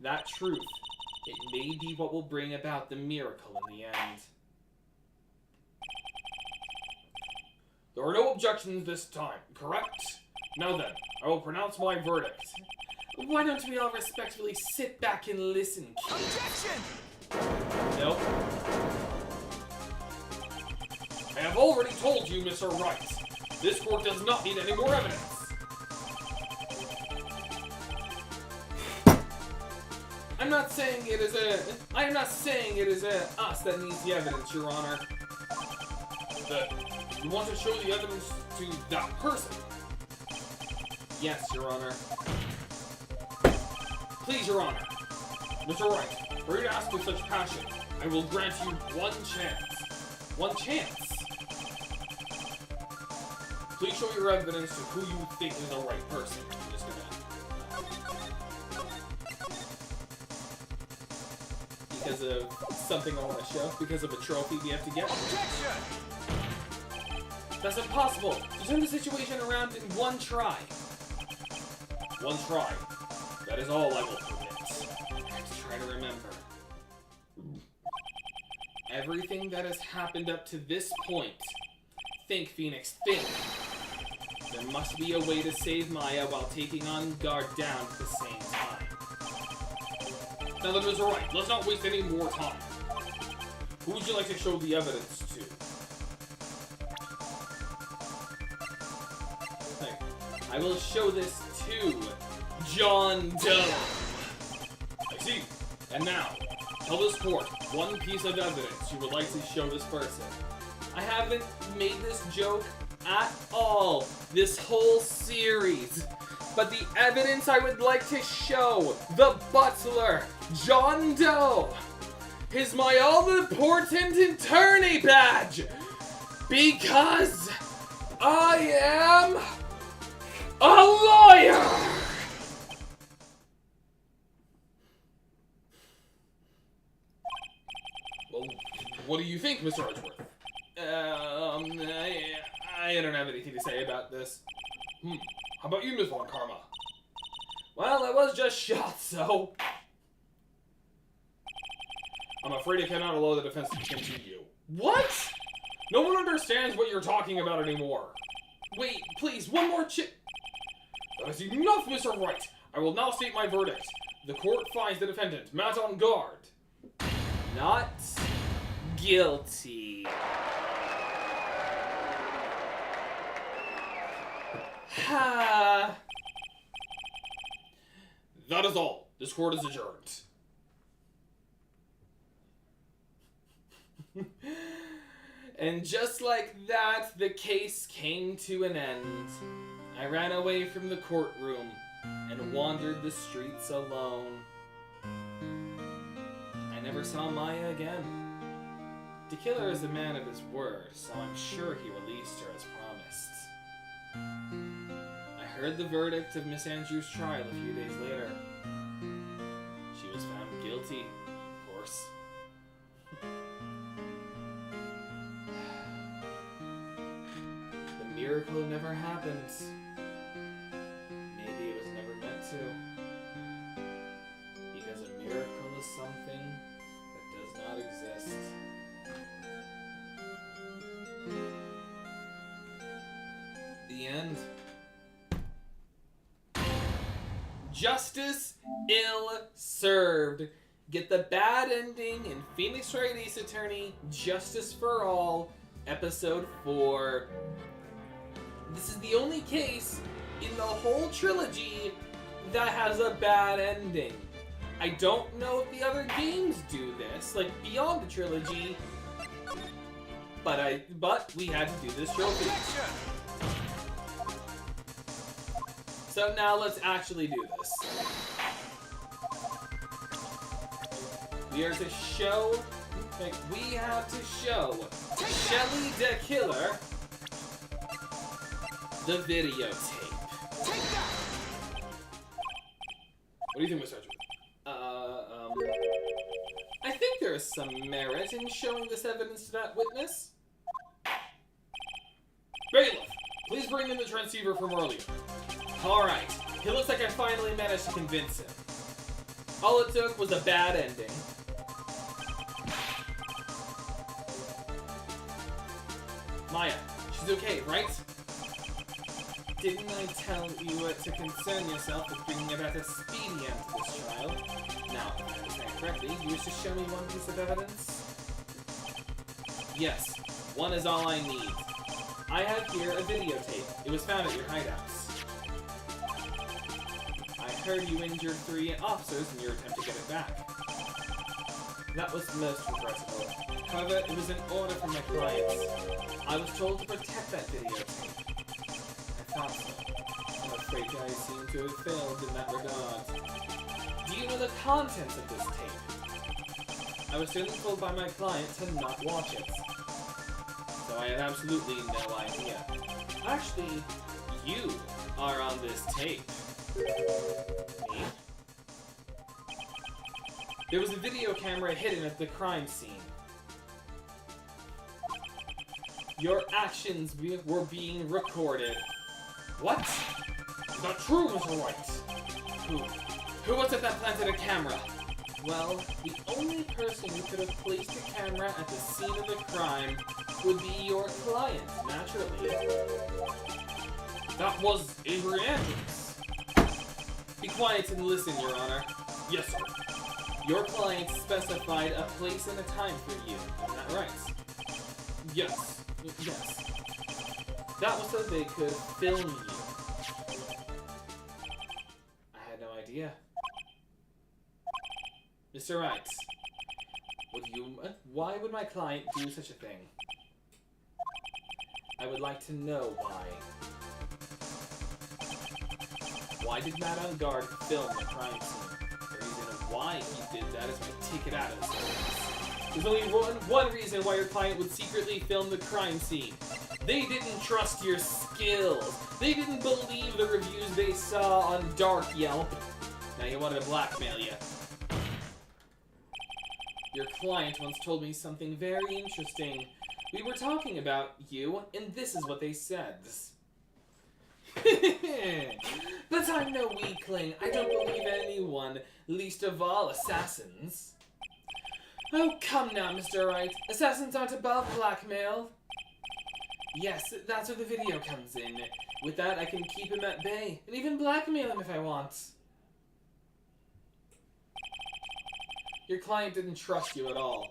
That truth, it may be what will bring about the miracle in the end. There are no objections this time, correct? Now then, I will pronounce my verdict. Why don't we all respectfully sit back and listen, kid? Objection! Nope. I have already told you, Mr. Wright. This court does not need any more evidence. I am not saying it is us that needs the evidence, Your Honor. You want to show the evidence to that person? Yes, Your Honor. Please, Your Honor. Mr. Wright, for you to ask with such passion, I will grant you one chance. One chance? Please show your evidence to who you think is the right person. I'm just gonna... Because of something on the show? Because of a trophy we have to get? Objection! That's impossible! To turn the situation around in one try. One try. That is all I will permit. I have to try to remember. Everything that has happened up to this point. Think, Phoenix, think. There must be a way to save Maya while taking On Guard down at the same time. Now that Mr. Wright, let's not waste any more time. Who would you like to show the evidence to? I will show this to John Doe. I see. And now, tell this court one piece of evidence you would like to show this person. I haven't made this joke at all this whole series. But the evidence I would like to show the butler, John Doe, is my all-important attorney badge. Because I am a lawyer! Well, what do you think, Mr. Archworth? I don't have anything to say about this. How about you, Miss Von Karma? Well, I was just shot, so... I'm afraid I cannot allow the defense to continue. What? No one understands what you're talking about anymore. Wait, please, one more That is enough, Mr. Wright. I will now state my verdict. The court finds the defendant, Matt On Guard, not guilty. Ha! That is all. This court is adjourned. And just like that, the case came to an end. I ran away from the courtroom and wandered the streets alone. I never saw Maya again. The killer is a man of his word, so I'm sure he released her as promised. heard the verdict of Miss Andrews' trial a few days later. She was found guilty, of course. The miracle never happened. Maybe it was never meant to. Because a miracle is something that does not exist. The end. Justice ill-served. Get the bad ending in Phoenix Wright Ace Attorney, Justice for All, Episode 4. This is the only case in the whole trilogy that has a bad ending. I don't know if the other games do this, like beyond the trilogy, but we had to do this trophy. So now let's actually do this. We are to show, we have to show Shelly the Killer the videotape. What do you think, Mr. Archer? I think there is some merit in showing this evidence to that witness. Bailiff, please bring in the transceiver from earlier. Alright, it looks like I finally managed to convince him. All it took was a bad ending. Maya, she's okay, right? Didn't I tell you to concern yourself with bringing about a speedy end to this trial? Now, if I understand correctly, you wish to show me one piece of evidence? Yes, one is all I need. I have here a videotape. It was found at your hideouts. I heard you injured 3 officers in your attempt to get it back. That was most regrettable. However, it was an order from my clients. I was told to protect that videotape. I thought so. I'm afraid I seem to have failed in that regard. Do you know the contents of this tape? I was certainly told by my client to not watch it. So I have absolutely no idea. Actually, you are on this tape. Me? There was a video camera hidden at the crime scene. Your actions were being recorded. What? Is that true, Mr. Wright? Who was it that planted a camera? Well, the only person who could have placed a camera at the scene of the crime would be your client, naturally. That was Avery Andrews. Be quiet and listen, Your Honor. Yes, sir. Your client specified a place and a time for you, isn't that right? Yes. Yes. That was so they could film you. I had no idea. Mr. Wright, why would my client do such a thing? I would like to know why. Why did Madame Guard film the crime scene? The reason why he did that is my ticket out of this place. There's only one reason why your client would secretly film the crime scene. They didn't trust your skills. They didn't believe the reviews they saw on Dark Yelp. Now you wanted to blackmail you. Your client once told me something very interesting. We were talking about you, and this is what they said. But I'm no weakling. I don't believe anyone, least of all assassins. Oh, come now, Mr. Wright. Assassins aren't above blackmail. Yes, that's where the video comes in. With that, I can keep him at bay, and even blackmail him if I want. Your client didn't trust you at all.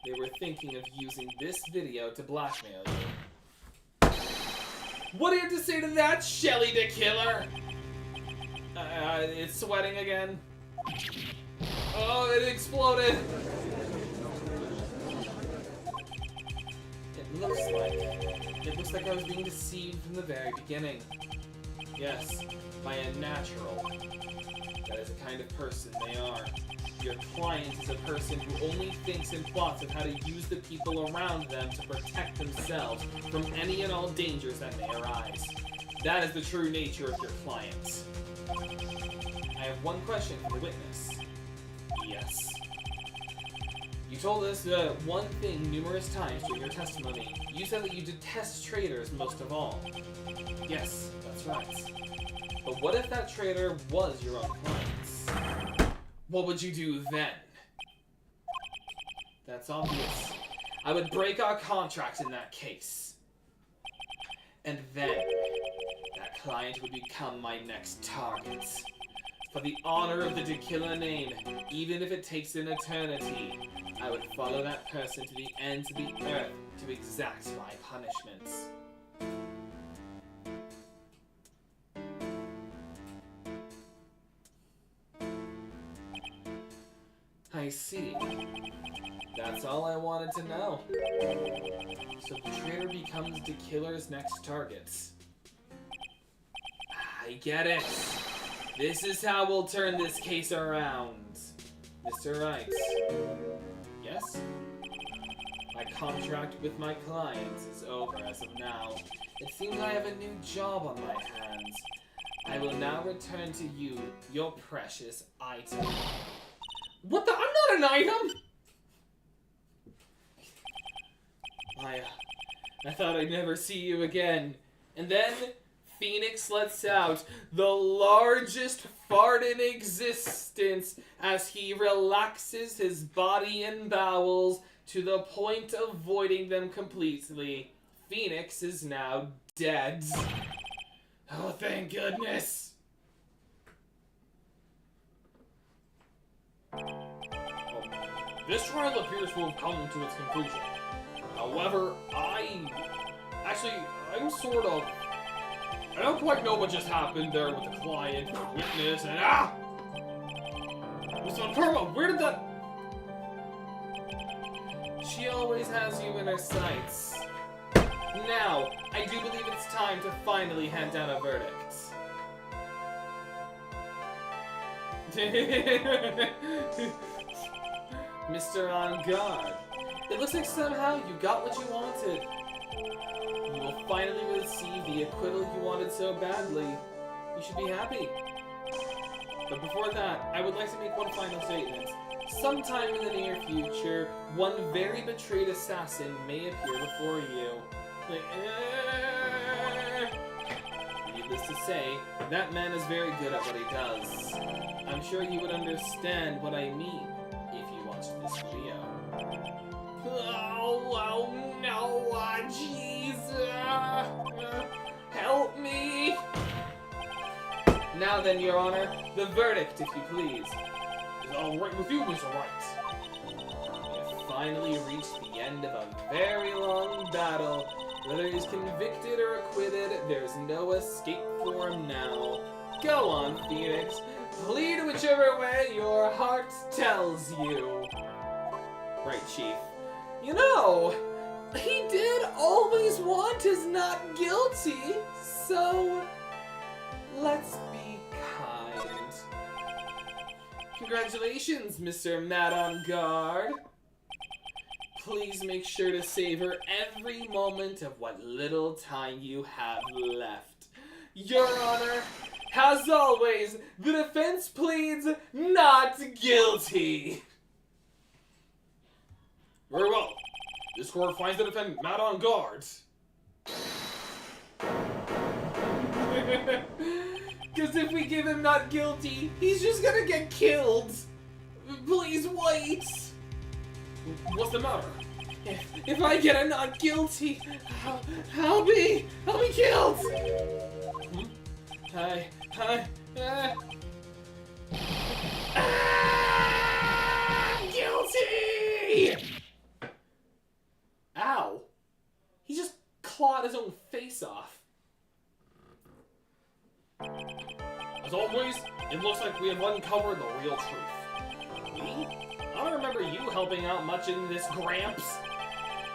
They were thinking of using this video to blackmail you. What do you have to say to that, Shelly the Killer? It's sweating again. Oh, it exploded! It looks like I was being deceived from the very beginning. Yes, by a natural. That is the kind of person they are. Your client is a person who only thinks and plots of how to use the people around them to protect themselves from any and all dangers that may arise. That is the true nature of your client. I have one question for the witness. Yes. You told us one thing numerous times during your testimony. You said that you detest traitors most of all. Yes, that's right. But what if that traitor was your own client? What would you do then? That's obvious. I would break our contract in that case. And then, that client would become my next target. For the honor of the Tequila name, even if it takes an eternity, I would follow that person to the ends of the earth to exact my punishments. I see. That's all I wanted to know. So the traitor becomes the killer's next target. I get it. This is how we'll turn this case around. Mr. Wright. Yes? My contract with my clients is over as of now. It seems I have a new job on my hands. I will now return to you your precious item. What the? I'm not an item! I thought I'd never see you again. And then Phoenix lets out the largest fart in existence as he relaxes his body and bowels to the point of voiding them completely. Phoenix is now dead. Oh, thank goodness. This trial appears to have come to its conclusion. However, I'm sort of... I don't quite know what just happened there with the client, the witness, and Mr. Karma, where did that... She always has you in her sights. Now, I do believe it's time to finally hand down a verdict. Mr. On Guard, it looks like somehow you got what you wanted. You will finally receive the acquittal you wanted so badly. You should be happy. But before that, I would like to make one final statement. Sometime in the near future, one very betrayed assassin may appear before you. Needless to say, that man is very good at what he does. I'm sure you would understand what I mean if you watched this video. Oh no, jeez. Help me. Now then, Your Honor, the verdict, if you please. Is all right with you, Mr. Wright? We have finally reached the end of a very long battle. Whether he's convicted or acquitted, there's no escape for him now. Go on, Phoenix. Plead whichever way your heart tells you. Right, Chief. You know, he did always want his not guilty, so let's be kind. Congratulations, Mr. Mad on Guard. Please make sure to savor every moment of what little time you have left. Your Honor, as always, the defense pleads not guilty. Very well. This court finds the defendant Mad on Guard. Because if we give him not guilty, he's just gonna get killed. Please wait. What's the matter? If I get a not guilty, I'll be killed. Guilty! Ow. He just clawed his own face off. As always, it looks like we have uncovered the real truth. Me? I don't remember you helping out much in this, Gramps.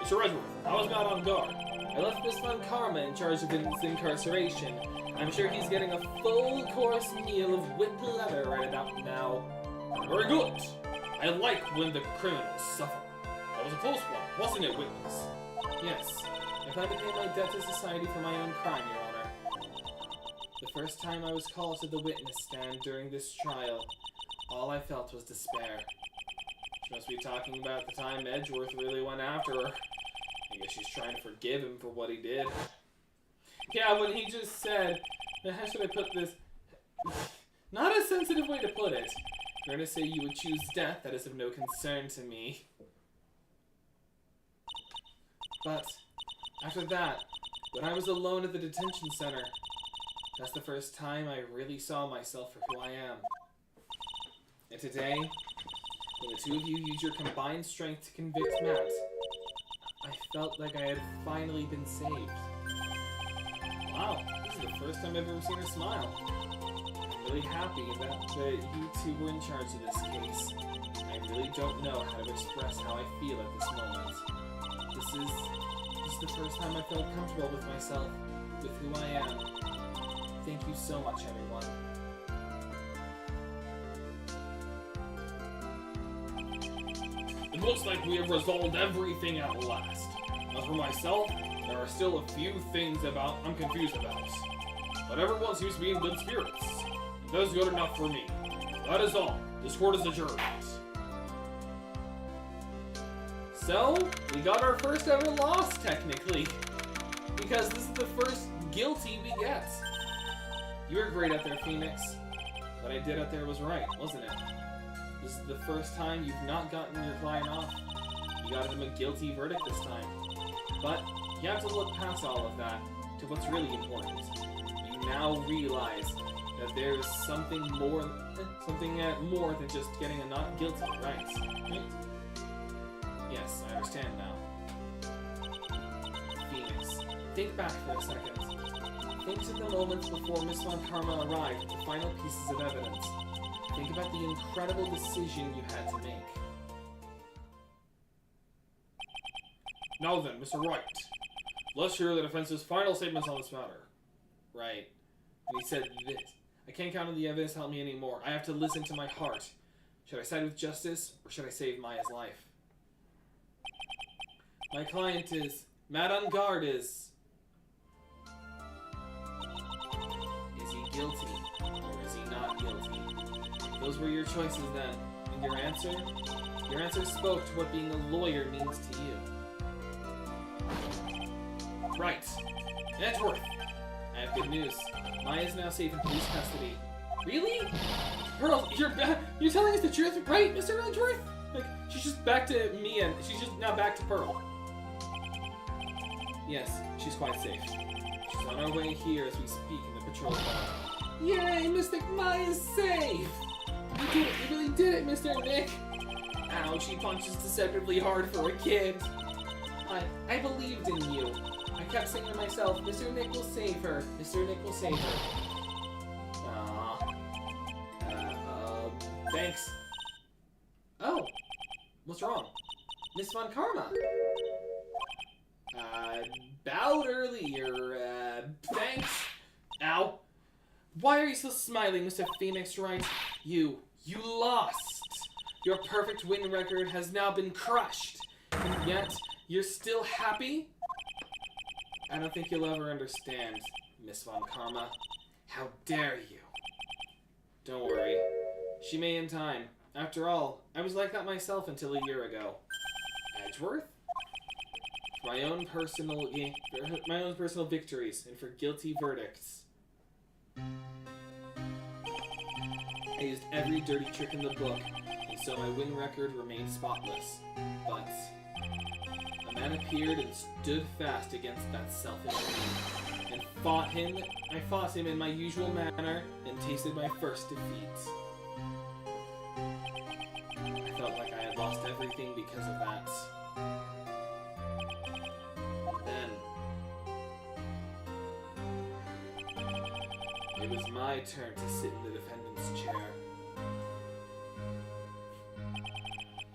Mr. Edgeworth, I was not on guard. I left Miss Von Karma in charge of his incarceration. I'm sure he's getting a full-course meal of whipped leather right about now. Very good. I like when the criminals suffer. That was a close one, wasn't it, witness? Yes. I plan to pay my debt to society for my own crime, Your Honor. The first time I was called to the witness stand during this trial, all I felt was despair. She must be talking about the time Edgeworth really went after her. I guess she's trying to forgive him for what he did. Yeah, when he just said, how should I put this? Not a sensitive way to put it. If you're going to say you would choose death, that is of no concern to me. But, after that, when I was alone at the detention center, that's the first time I really saw myself for who I am. And today, when the two of you used your combined strength to convict Matt, I felt like I had finally been saved. Wow, this is the first time I've ever seen her smile. I'm really happy that you two were in charge of this case. I really don't know how to express how I feel at this moment. This is the first time I felt comfortable with myself, with who I am. Thank you so much, everyone. It looks like we have resolved everything at last. As for myself, there are still a few things I'm confused about. But everyone seems to be in good spirits. That is good enough for me. That is all. This court is adjourned. So, we got our first ever loss, technically. Because this is the first guilty we get. You were great out there, Phoenix. What I did out there was right, wasn't it? This is the first time you've not gotten your client off. You got him a guilty verdict this time. But you have to look past all of that to what's really important. You now realize that there's something more than just getting a not guilty, right? Yes, I understand now. Phoenix, think back for a second. Think to the moments before Miss Von Karma arrived with the final pieces of evidence. Think about the incredible decision you had to make. Now then, Mr. Wright, let's hear the defense's final statements on this matter. Right. And he said this. I can't count on the evidence to help me anymore. I have to listen to my heart. Should I side with justice, or should I save Maya's life? My client is... Matt on guard is he guilty, or is he not guilty? Those were your choices then. And your answer? Your answer spoke to what being a lawyer means to you. Right. Edgeworth! I have good news. Maya is now safe in police custody. Really? Pearl, you're telling us the truth, right, Mr. Edgeworth? Like, she's just back to Mia. She's just now back to Pearl. Yes, she's quite safe. She's on her way here as we speak in the patrol car. Yay, Mystic Maya's safe! You did it! You really did it, Mr. Nick! Ow, she punches deceptively hard for a kid. I believed in you. I kept saying to myself, Mr. Nick will save her. Mr. Nick will save her. Thanks. Oh, what's wrong? Miss Von Karma. Bowed earlier, thanks. Ow. Why are you so smiling, Mr. Phoenix Wright? You lost. Your perfect win record has now been crushed. And yet, you're still happy? I don't think you'll ever understand, Miss Von Karma. How dare you? Don't worry. She may in time. After all, I was like that myself until a year ago. Edgeworth? For my own personal victories and for guilty verdicts. I used every dirty trick in the book, and so my win record remained spotless. But a man appeared and stood fast against that selfish man, and I fought him in my usual manner, and tasted my first defeat. I felt like I had lost everything because of that. Then, it was my turn to sit in the defendant's chair.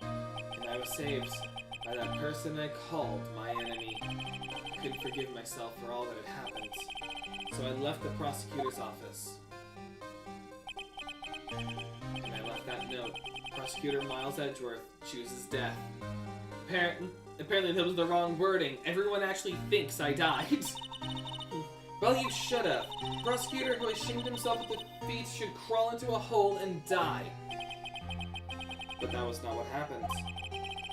And I was saved by that person I called my enemy. I couldn't forgive myself for all that had happened, so I left the prosecutor's office. And I left that note. Prosecutor Miles Edgeworth chooses death. Apparently that was the wrong wording. Everyone actually thinks I died. Well, you should have. A prosecutor who has shamed himself at the feet should crawl into a hole and die. But that was not what happened.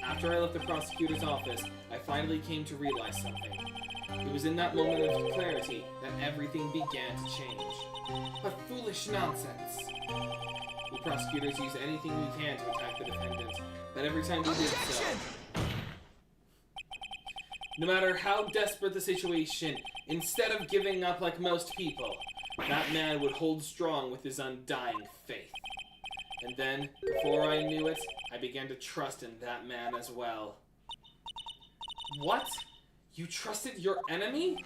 After I left the prosecutor's office, I finally came to realize something. It was in that moment of clarity that everything began to change. What foolish nonsense! We prosecutors use anything we can to attack the defendant, but every time we did so, no matter how desperate the situation, instead of giving up like most people, that man would hold strong with his undying faith. And then, before I knew it, I began to trust in that man as well. What? You trusted your enemy?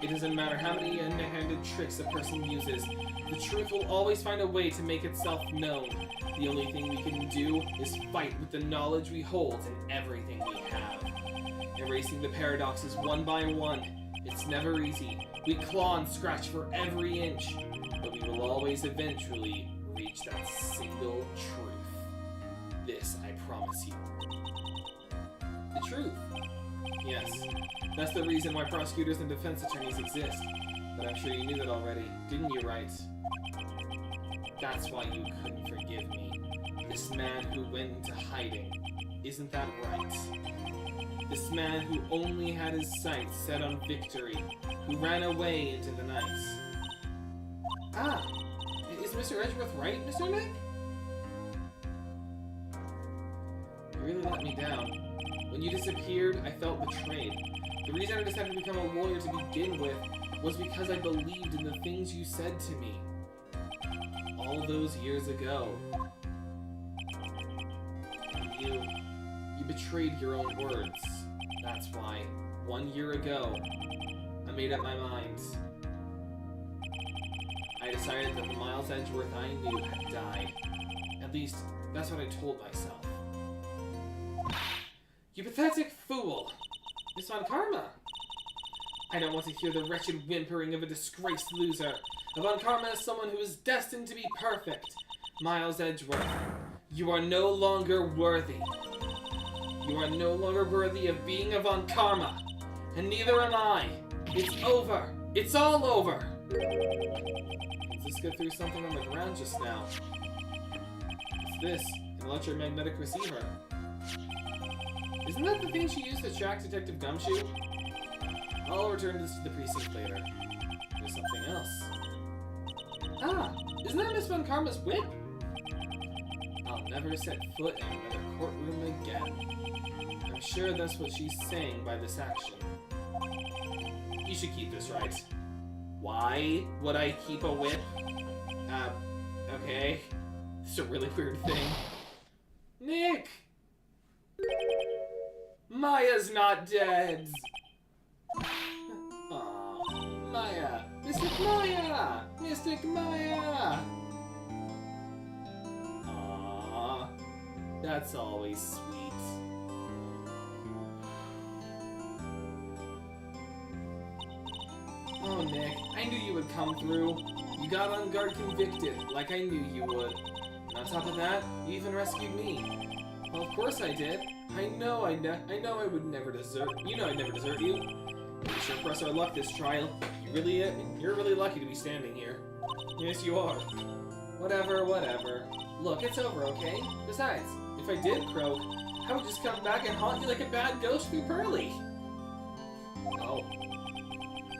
It doesn't matter how many underhanded tricks a person uses, the truth will always find a way to make itself known. The only thing we can do is fight with the knowledge we hold in everything we have. Erasing the paradoxes one by one. It's never easy. We claw and scratch for every inch, but we will always eventually reach that single truth. This I promise you. The truth. Yes, that's the reason why prosecutors and defense attorneys exist. But I'm sure you knew that already, didn't you, Wright? That's why you couldn't forgive me. This man who went into hiding. Isn't that right? This man who only had his sights set on victory, who ran away into the night. Ah, is Mr. Edgeworth right, Mr. Nick? You really let me down. When you disappeared, I felt betrayed. The reason I decided to become a lawyer to begin with was because I believed in the things you said to me. All those years ago. You betrayed your own words. That's why, 1 year ago, I made up my mind. I decided that the Miles Edgeworth I knew had died. At least, that's what I told myself. You pathetic fool! Miss Von Karma! I don't want to hear the wretched whimpering of a disgraced loser. Von Karma is someone who is destined to be perfect. Miles Edgeworth, you are no longer worthy. You are no longer worthy of being a Von Karma. And neither am I. It's over. It's all over. Let's just get through something on the ground just now. It's this, an electromagnetic receiver. Isn't that the thing she used to track Detective Gumshoe? I'll return this to the precinct later. There's something else. Ah, isn't that Miss Von Karma's whip? I'll never set foot in another courtroom again. I'm sure that's what she's saying by this action. You should keep this, right? Why would I keep a whip? Okay. It's a really weird thing. Nick! Maya's not dead! Aw, Maya! Mystic Maya! Mystic Maya! Aw, that's always sweet. Oh, Nick, I knew you would come through. You got on guard convicted, like I knew you would. And on top of that, you even rescued me. Well, of course I did. I know I would never desert. You know I'd never desert you. We sure press our luck this trial. You're really lucky to be standing here. Yes, you are. Whatever. Look, it's over, okay? Besides, if I did croak, I would just come back and haunt you like a bad ghost through Pearly. Oh.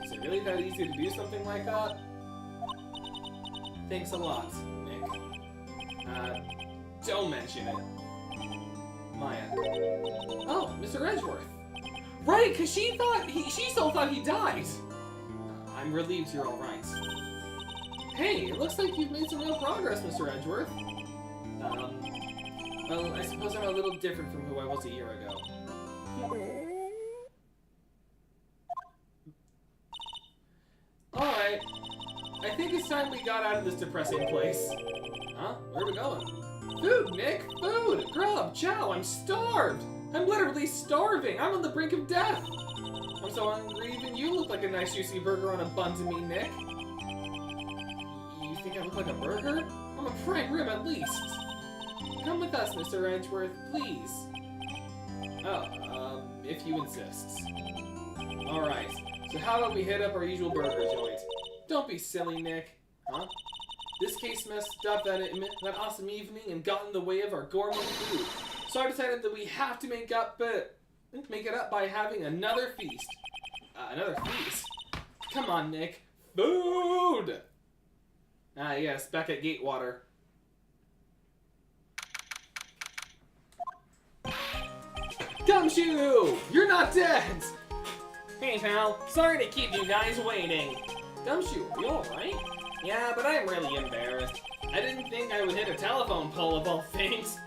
Is it really that easy to do something like that? Thanks a lot, Nick. Don't mention it. Maya. Oh, Mr. Edgeworth. Right, because she still thought he died. I'm relieved you're alright. Hey, it looks like you've made some real progress, Mr. Edgeworth. Well, I suppose I'm a little different from who I was a year ago. Alright. I think it's time we got out of this depressing place. Huh? Where are we going? Food, Nick! Food! Grub! Chow! I'm starved! I'm literally starving! I'm on the brink of death! I'm so hungry, even you look like a nice juicy burger on a bun to me, Nick. You think I look like a burger? I'm a prime rib at least! Come with us, Mr. Edgeworth, please. Oh, if you insist. Alright, So how about we hit up our usual burger joint? Don't be silly, Nick. Huh? This case messed up that awesome evening and got in the way of our gourmet food. So I decided that we have to make it up by having another feast. Another feast? Come on, Nick. Food! Ah, yes, back at Gatewater. Gumshoe! You're not dead! Hey, pal. Sorry to keep you guys waiting. Gumshoe, are you alright? Yeah, but I'm really embarrassed. I didn't think I would hit a telephone pole of all things.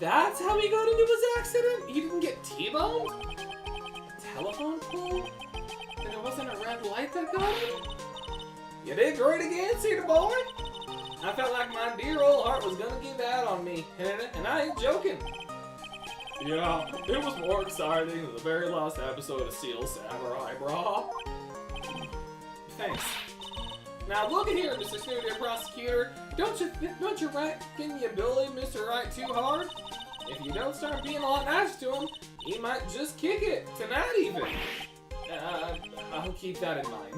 That's how he got into his accident? He didn't get T-boned? A telephone pole? Then it wasn't a red light that got him? You did great again, Cedar Boy. I felt like my dear old heart was gonna give out on me, and I ain't joking. Yeah, it was more exciting than the very last episode of Seal Samurai, brah. Thanks. Now look at here, Mr. Studio Prosecutor. Don't you reckon you bully Mr. Wright too hard? If you don't start being a lot nice to him, he might just kick it tonight even. I'll keep that in mind.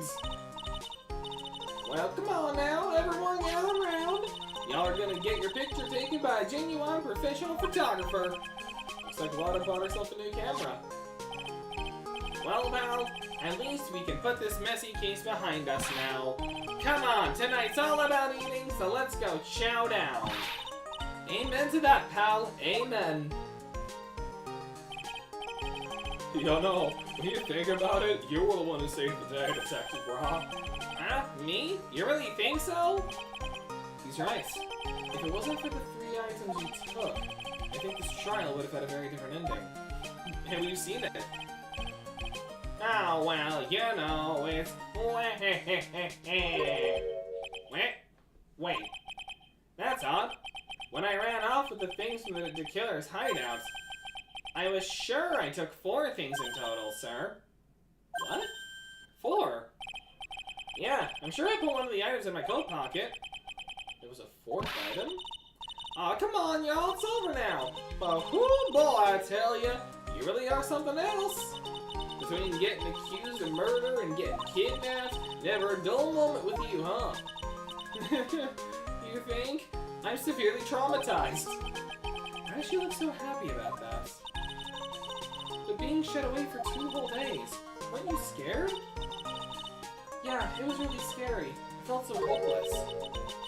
Well, come on now, everyone gather around. Y'all are gonna get your picture taken by a genuine professional photographer. Looks like Wada bought herself a new camera. Well, pal, at least we can put this messy case behind us now. Come on, tonight's all about eating, so let's go chow down. Amen to that, pal. Amen. You know, when you think about it, you were the one who saved the day, Detective Rob. Huh? Me? You really think so? He's right. If it wasn't for the 3 items you took, I think this trial would have had a very different ending. And we've seen it. Oh, well, you know, it's... Wait. That's odd. When I ran off with the things from the killer's hideout, I was sure I took 4 things in total, sir. What? 4? Yeah, I'm sure I put one of the items in my coat pocket. There was a 4th item? Aw, come on, y'all, it's over now. But whoo, boy, I tell ya, you really are something else. Between getting accused of murder and getting kidnapped, never a dull moment with you, huh? You think? I'm severely traumatized. Why does she look so happy about that? But being shut away for 2 whole days, weren't you scared? Yeah, it was really scary. I felt so hopeless.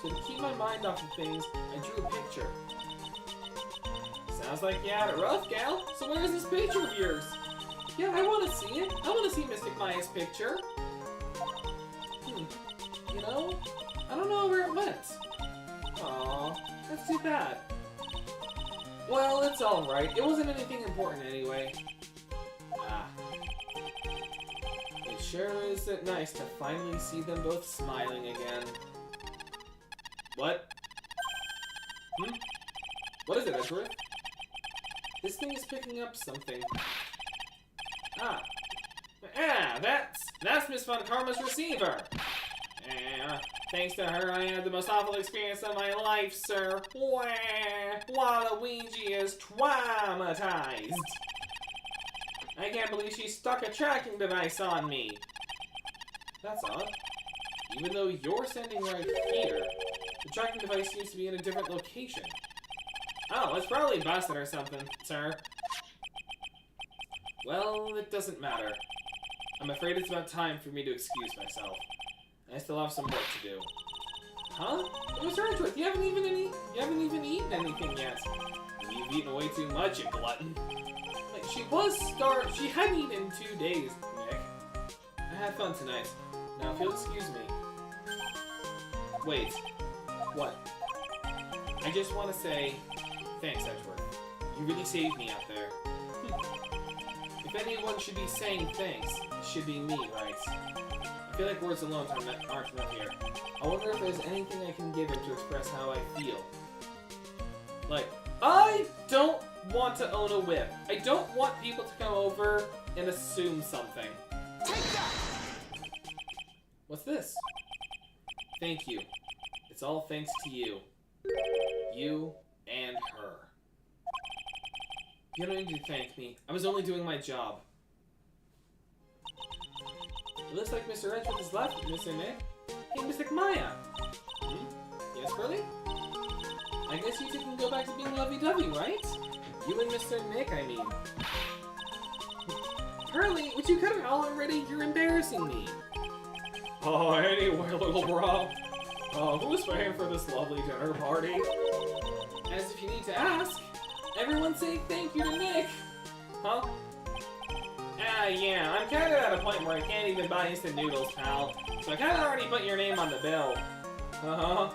So to keep my mind off of things, I drew a picture. Sounds like you had it rough, gal. So where's this picture of yours? Yeah, I want to see it. I want to see Mystic Maya's picture. You know, I don't know where it went. Aw, that's too bad. Well, it's alright. It wasn't anything important anyway. Ah. It sure is nice to finally see them both smiling again. What? What is it, Edgeworth? This thing is picking up something. That's Miss Von Karma's receiver. Thanks to her, I had the most awful experience of my life, sir. Waluigi is traumatized. I can't believe she stuck a tracking device on me. That's odd. Even though you're standing right here, the tracking device seems to be in a different location. Oh, it's probably busted or something, sir. Well, it doesn't matter. I'm afraid it's about time for me to excuse myself. I still have some work to do. Huh? Mr. Edgeworth, you haven't even eaten anything yet. You've eaten way too much, you glutton. Like, she hadn't eaten in 2 days, Nick. I had fun tonight. Now, if you'll excuse me. Wait. What? I just want to say, thanks, Edgeworth. You really saved me out there. If anyone should be saying thanks, it should be me, right? I feel like words alone aren't enough here. I wonder if there's anything I can give him to express how I feel. Like, I don't want to own a whip. I don't want people to come over and assume something. Take that! What's this? Thank you. It's all thanks to you. You and her. You don't need to thank me. I was only doing my job. It looks like Mr. Edgeworth is left, Mr. Nick. Hey, Mr. Maya. Yes, Pearly? I guess you two can go back to being lovey-dovey, right? You and Mr. Nick, I mean. Pearly, would you cut it all already? You're embarrassing me. Oh, anyway, little bro. Who's paying for this lovely dinner party? As if you need to ask. Everyone say thank you to Nick. Huh? Yeah, I'm kind of at a point where I can't even buy instant noodles, pal. So I kind of already put your name on the bill. Uh-huh.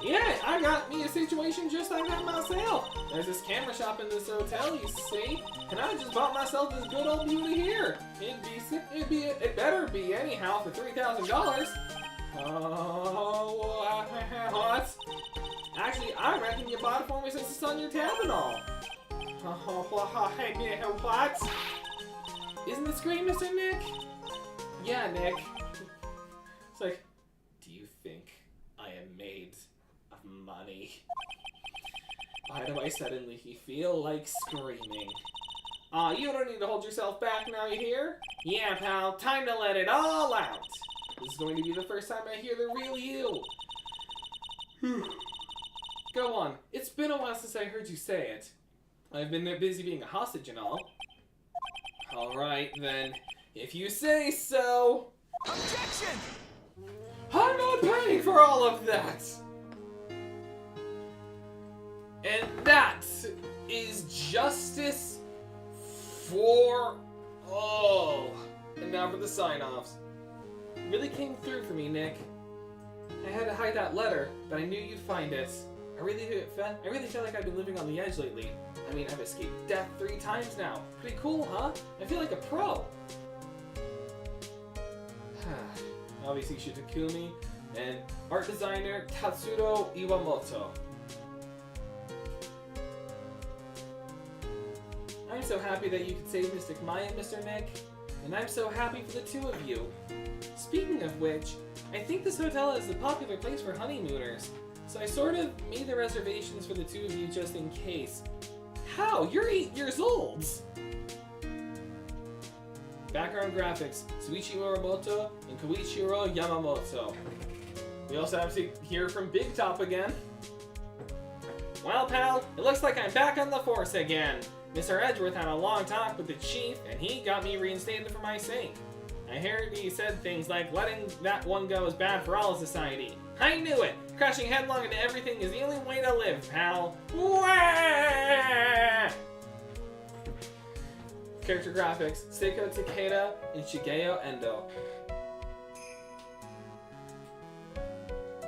Yeah, I got me a situation just like that myself. There's this camera shop in this hotel, you see, and I just bought myself this good old beauty here. It better be anyhow for $3,000. Oh, what? Actually, I reckon you bought it for me since it's on your tab and all. What? Isn't this great, Mr. Nick? Yeah, Nick. It's like, do you think I am made of money? Why do I suddenly feel like screaming? Aw, you don't need to hold yourself back now, you hear? Yeah, pal, time to let it all out. This is going to be the first time I hear the real you. Go on. It's been a while since I heard you say it. I've been busy being a hostage and all. Alright, then. If you say so. Objection! I'm not paying for all of that! And that is justice for all. And now for the sign-offs. Really came through for me, Nick. I had to hide that letter, but I knew you'd find it. I really feel like I've been living on the edge lately. I mean, I've escaped death 3 times now. Pretty cool, huh? I feel like a pro. Obviously Shitakumi and art designer Tatsuro Iwamoto. I'm so happy that you could save Mystic Maya, Mr. Nick. And I'm so happy for the 2 of you. Speaking of which, I think this hotel is a popular place for honeymooners. So I sort of made the reservations for the 2 of you just in case. How? You're 8 years old! Background graphics, Suichi Muramoto and Koichiro Yamamoto. We also have to hear from Big Top again. Well, pal, it looks like I'm back on the force again. Mr. Edgeworth had a long talk with the chief, and he got me reinstated for my sake. I heard he said things like letting that one go is bad for all of society. I knew it! Crashing headlong into everything is the only way to live, pal. Wah! Character graphics, Seiko Takeda and Shigeo Endo.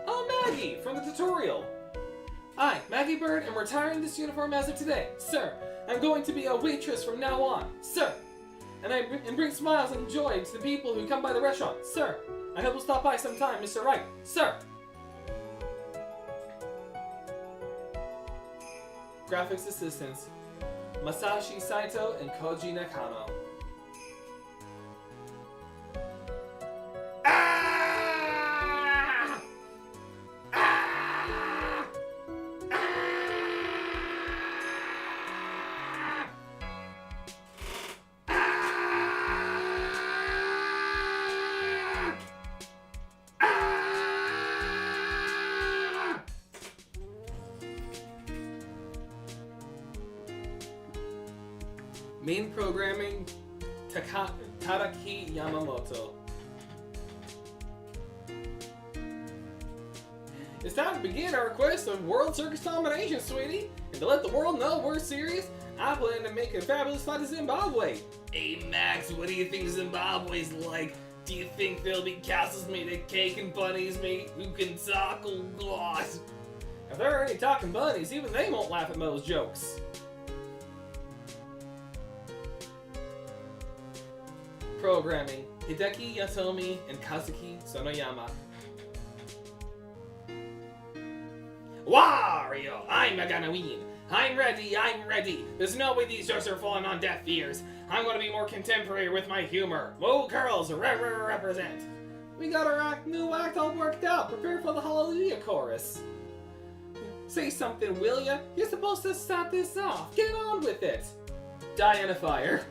Oh, Maggie, from the tutorial. I, Maggie Bird, am retiring this uniform as of today. Sir, I'm going to be a waitress from now on. Sir! And bring smiles and joy to the people who come by the restaurant. Sir! I hope you'll stop by sometime, Mr. Wright. Sir! Graphics assistants, Masashi Saito and Koji Nakano. Ah! Ah! Main programming, Tadaki Yamamoto. It's time to begin our quest of World Circus Domination, sweetie. And to let the world know we're serious, I plan to make a fabulous flight to Zimbabwe. Hey Max, what do you think Zimbabwe's like? Do you think there'll be castles made of cake and bunnies made who can talk? Oh God. If there are any talking bunnies, even they won't laugh at Mo's jokes. Programming, Hideki Yatomi and Kazuki Sonoyama. Wario, I'm gonna win. I'm ready. There's no way these jokes are falling on deaf ears. I'm gonna be more contemporary with my humor. Whoa, girls, represent. We got our new act all worked out. Prepare for the Hallelujah chorus. Say something, will ya? You're supposed to start this off. Get on with it. Die in a fire.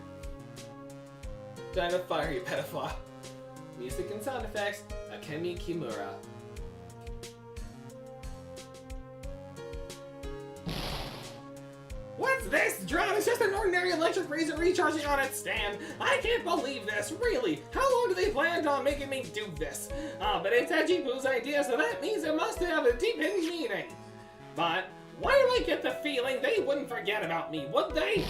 Die in a fire, you pedophile. Music and sound effects, Akemi Kimura. What's this? Drone is just an ordinary electric razor recharging on its stand. I can't believe this, really. How long do they plan on making me do this? But it's Ejibu's idea, so that means it must have a deep hidden meaning. But why do I get the feeling they wouldn't forget about me, would they?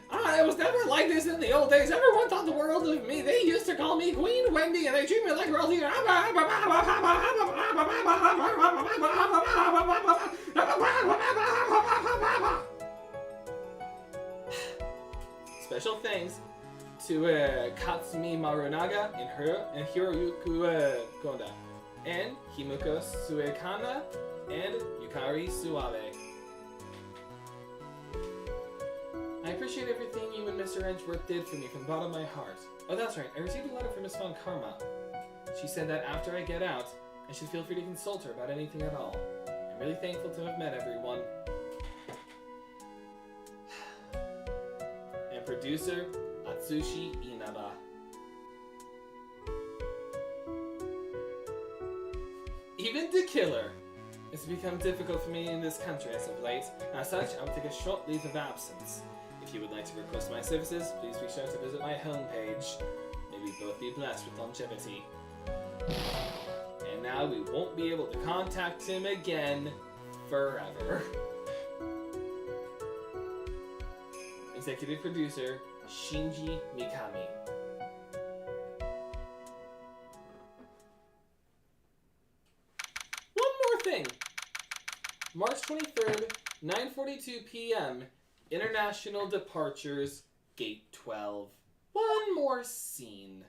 I was never like this in the old days. Everyone thought the world of me. They used to call me Queen Wendy, and they treat me like royalty. Special thanks to Katsumi Marunaga and Hiroyuku Gonda, and Himuka Suekana, and Yukari Suave. I appreciate everything you and Mr. Edgeworth did for me from the bottom of my heart. Oh, that's right, I received a letter from Miss Von Karma. She said that after I get out, I should feel free to consult her about anything at all. I'm really thankful to have met everyone. And producer, Atsushi Inaba. Even to kill her! It's become difficult for me in this country as of late. As such, I will take a short leave of absence. If you would like to request my services, please be sure to visit my homepage. May we both be blessed with longevity. And now we won't be able to contact him again forever. Executive producer, Shinji Mikami. One more thing! March 23rd, 9:42 p.m. International Departures, Gate 12. One more scene.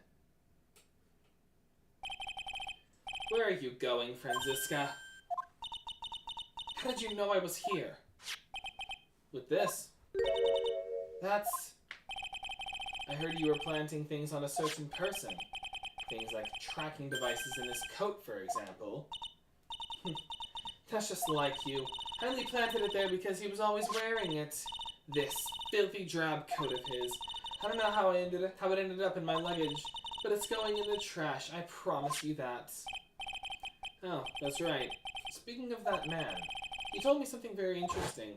Where are you going, Franziska? How did you know I was here? With this? That's... I heard you were planting things on a certain person. Things like tracking devices in his coat, for example. That's just like you. I only planted it there because he was always wearing it. This filthy drab coat of his. I don't know how it ended up in my luggage, but it's going in the trash, I promise you that. Oh, that's right. Speaking of that man, he told me something very interesting.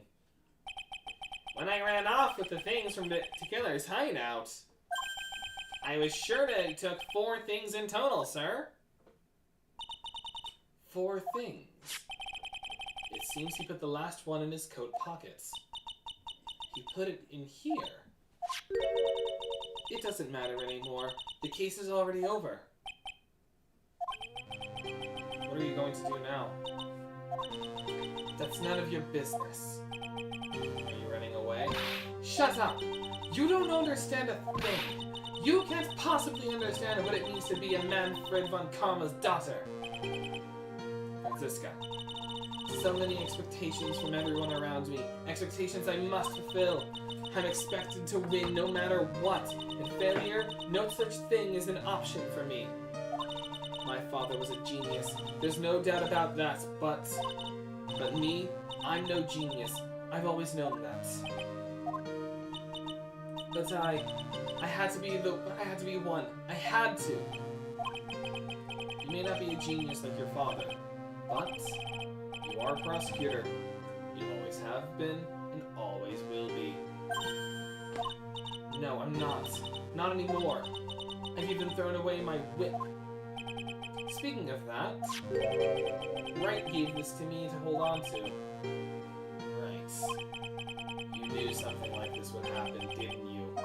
When I ran off with the things from the killer's hideout, I was sure that it took 4 things in total, sir. 4 things. It seems he put the last one in his coat pockets. He put it in here. It doesn't matter anymore. The case is already over. What are you going to do now? That's none of your business. Are you running away? Shut up! You don't understand a thing. You can't possibly understand what it means to be a Manfred von Karma's daughter. Franziska. So many expectations from everyone around me. Expectations I must fulfill. I'm expected to win no matter what. And failure, no such thing is an option for me. My father was a genius. There's no doubt about that, but me, I'm no genius. I've always known that. But I had to be one. I had to. You may not be a genius like your father, but you are a prosecutor. You always have been and always will be. No, I'm not. Not anymore. I've even thrown away my whip. Speaking of that, Wright gave this to me to hold on to. Right. You knew something like this would happen, didn't you?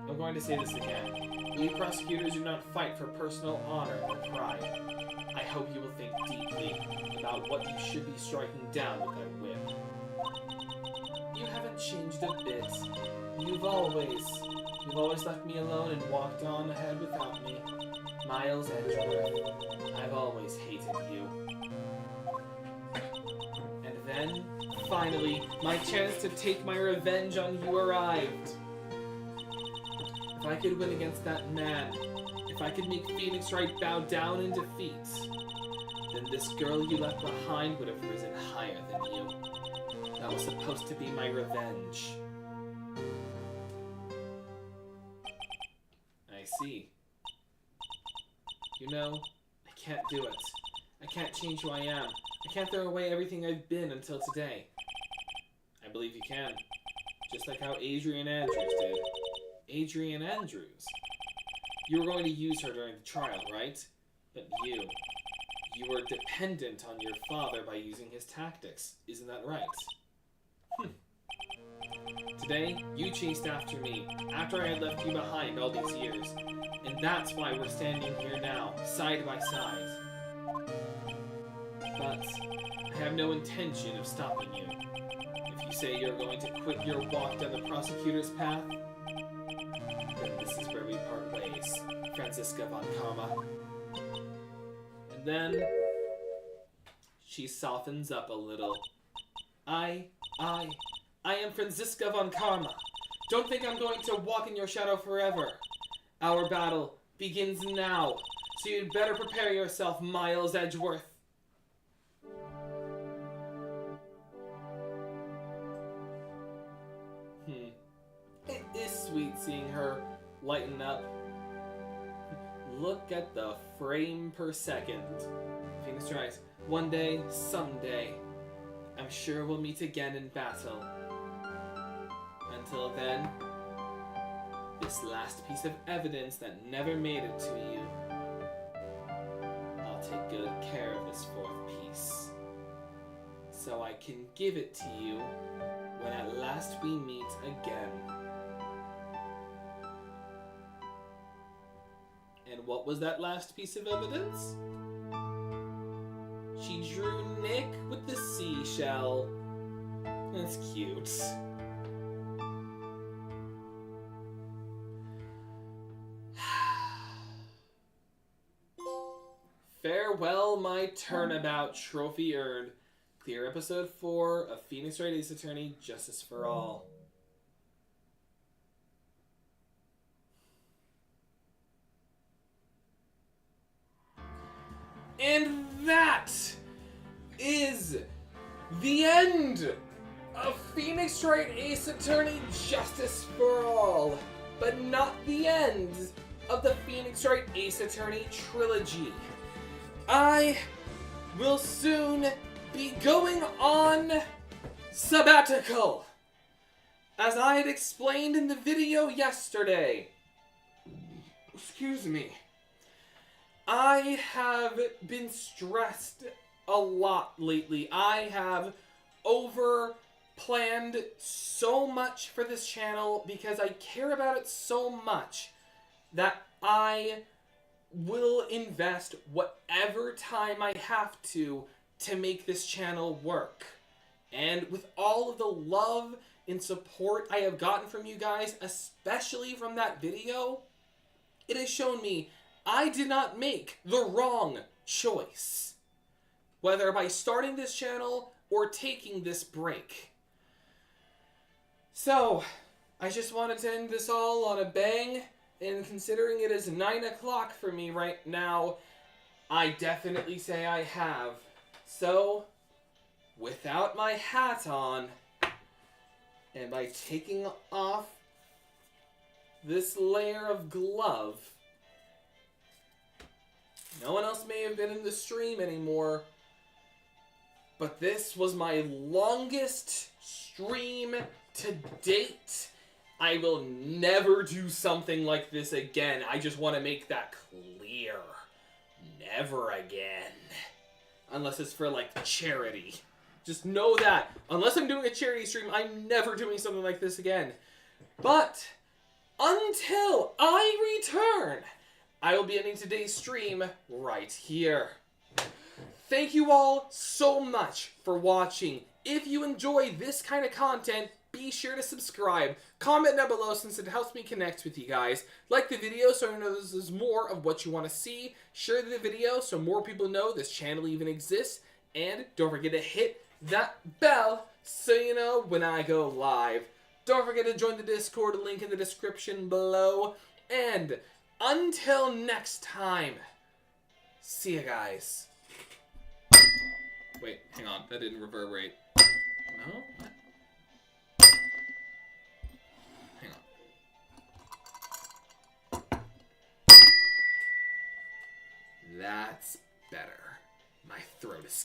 I'm going to say this again. We prosecutors do not fight for personal honor or pride. I hope you will think deeply about what you should be striking down with that whip. You haven't changed a bit. You've always left me alone and walked on ahead without me. Miles Edgeworth, I've always hated you. And then, finally, my chance to take my revenge on you arrived. If I could win against that man, if I could make Phoenix Wright bow down in defeat, then this girl you left behind would have risen higher than you. That was supposed to be my revenge. see. You know, I can't do it. I can't change who I am. I can't throw away everything I've been until today. I believe you can. Just like how Adrian Andrews did. Adrian Andrews. You were going to use her during the trial, right? But you were dependent on your father by using his tactics. Isn't that right? Today, you chased after me, after I had left you behind all these years. And that's why we're standing here now, side by side. But I have no intention of stopping you. If you say you're going to quit your walk down the prosecutor's path, then this is where we part ways, Franziska von Karma. And then she softens up a little. I am Franziska von Karma. Don't think I'm going to walk in your shadow forever. Our battle begins now, so you'd better prepare yourself, Miles Edgeworth. It is sweet seeing her lighten up. Look at the frame per second. Phoenix Wright, one day, someday, I'm sure we'll meet again in battle. Until then, this last piece of evidence that never made it to you, I'll take good care of this fourth piece, so I can give it to you when at last we meet again. And what was that last piece of evidence? She drew Nick with the seashell. That's cute. Farewell, my turnabout trophy earned. Clear episode 4 of Phoenix Wright Ace Attorney, Justice for All. And that is the end of Phoenix Wright Ace Attorney, Justice for All. But not the end of the Phoenix Wright Ace Attorney trilogy. I will soon be going on sabbatical, as I had explained in the video yesterday. Excuse me. I have been stressed a lot lately. I have over-planned so much for this channel because I care about it so much that I will invest whatever time I have to make this channel work. And with all of the love and support I have gotten from you guys, especially from that video, it has shown me I did not make the wrong choice, whether by starting this channel or taking this break. So, I just wanted to end this all on a bang. And considering it is 9 o'clock for me right now, I definitely say I have. So, without my hat on, and by taking off this layer of glove, no one else may have been in the stream anymore, but this was my longest stream to date. I will never do something like this again. I just want to make that clear. Never again. Unless it's for, like, charity. Just know that. Unless I'm doing a charity stream, I'm never doing something like this again. But, until I return, I will be ending today's stream right here. Thank you all so much for watching. If you enjoy this kind of content, be sure to subscribe. Comment down below since it helps me connect with you guys. Like the video so you know this is more of what you want to see. Share the video so more people know this channel even exists. And don't forget to hit that bell so you know when I go live. Don't forget to join the Discord, link in the description below. And until next time, see you guys. Wait, hang on, that didn't reverberate. No? What? Hang on. That's better. My throat is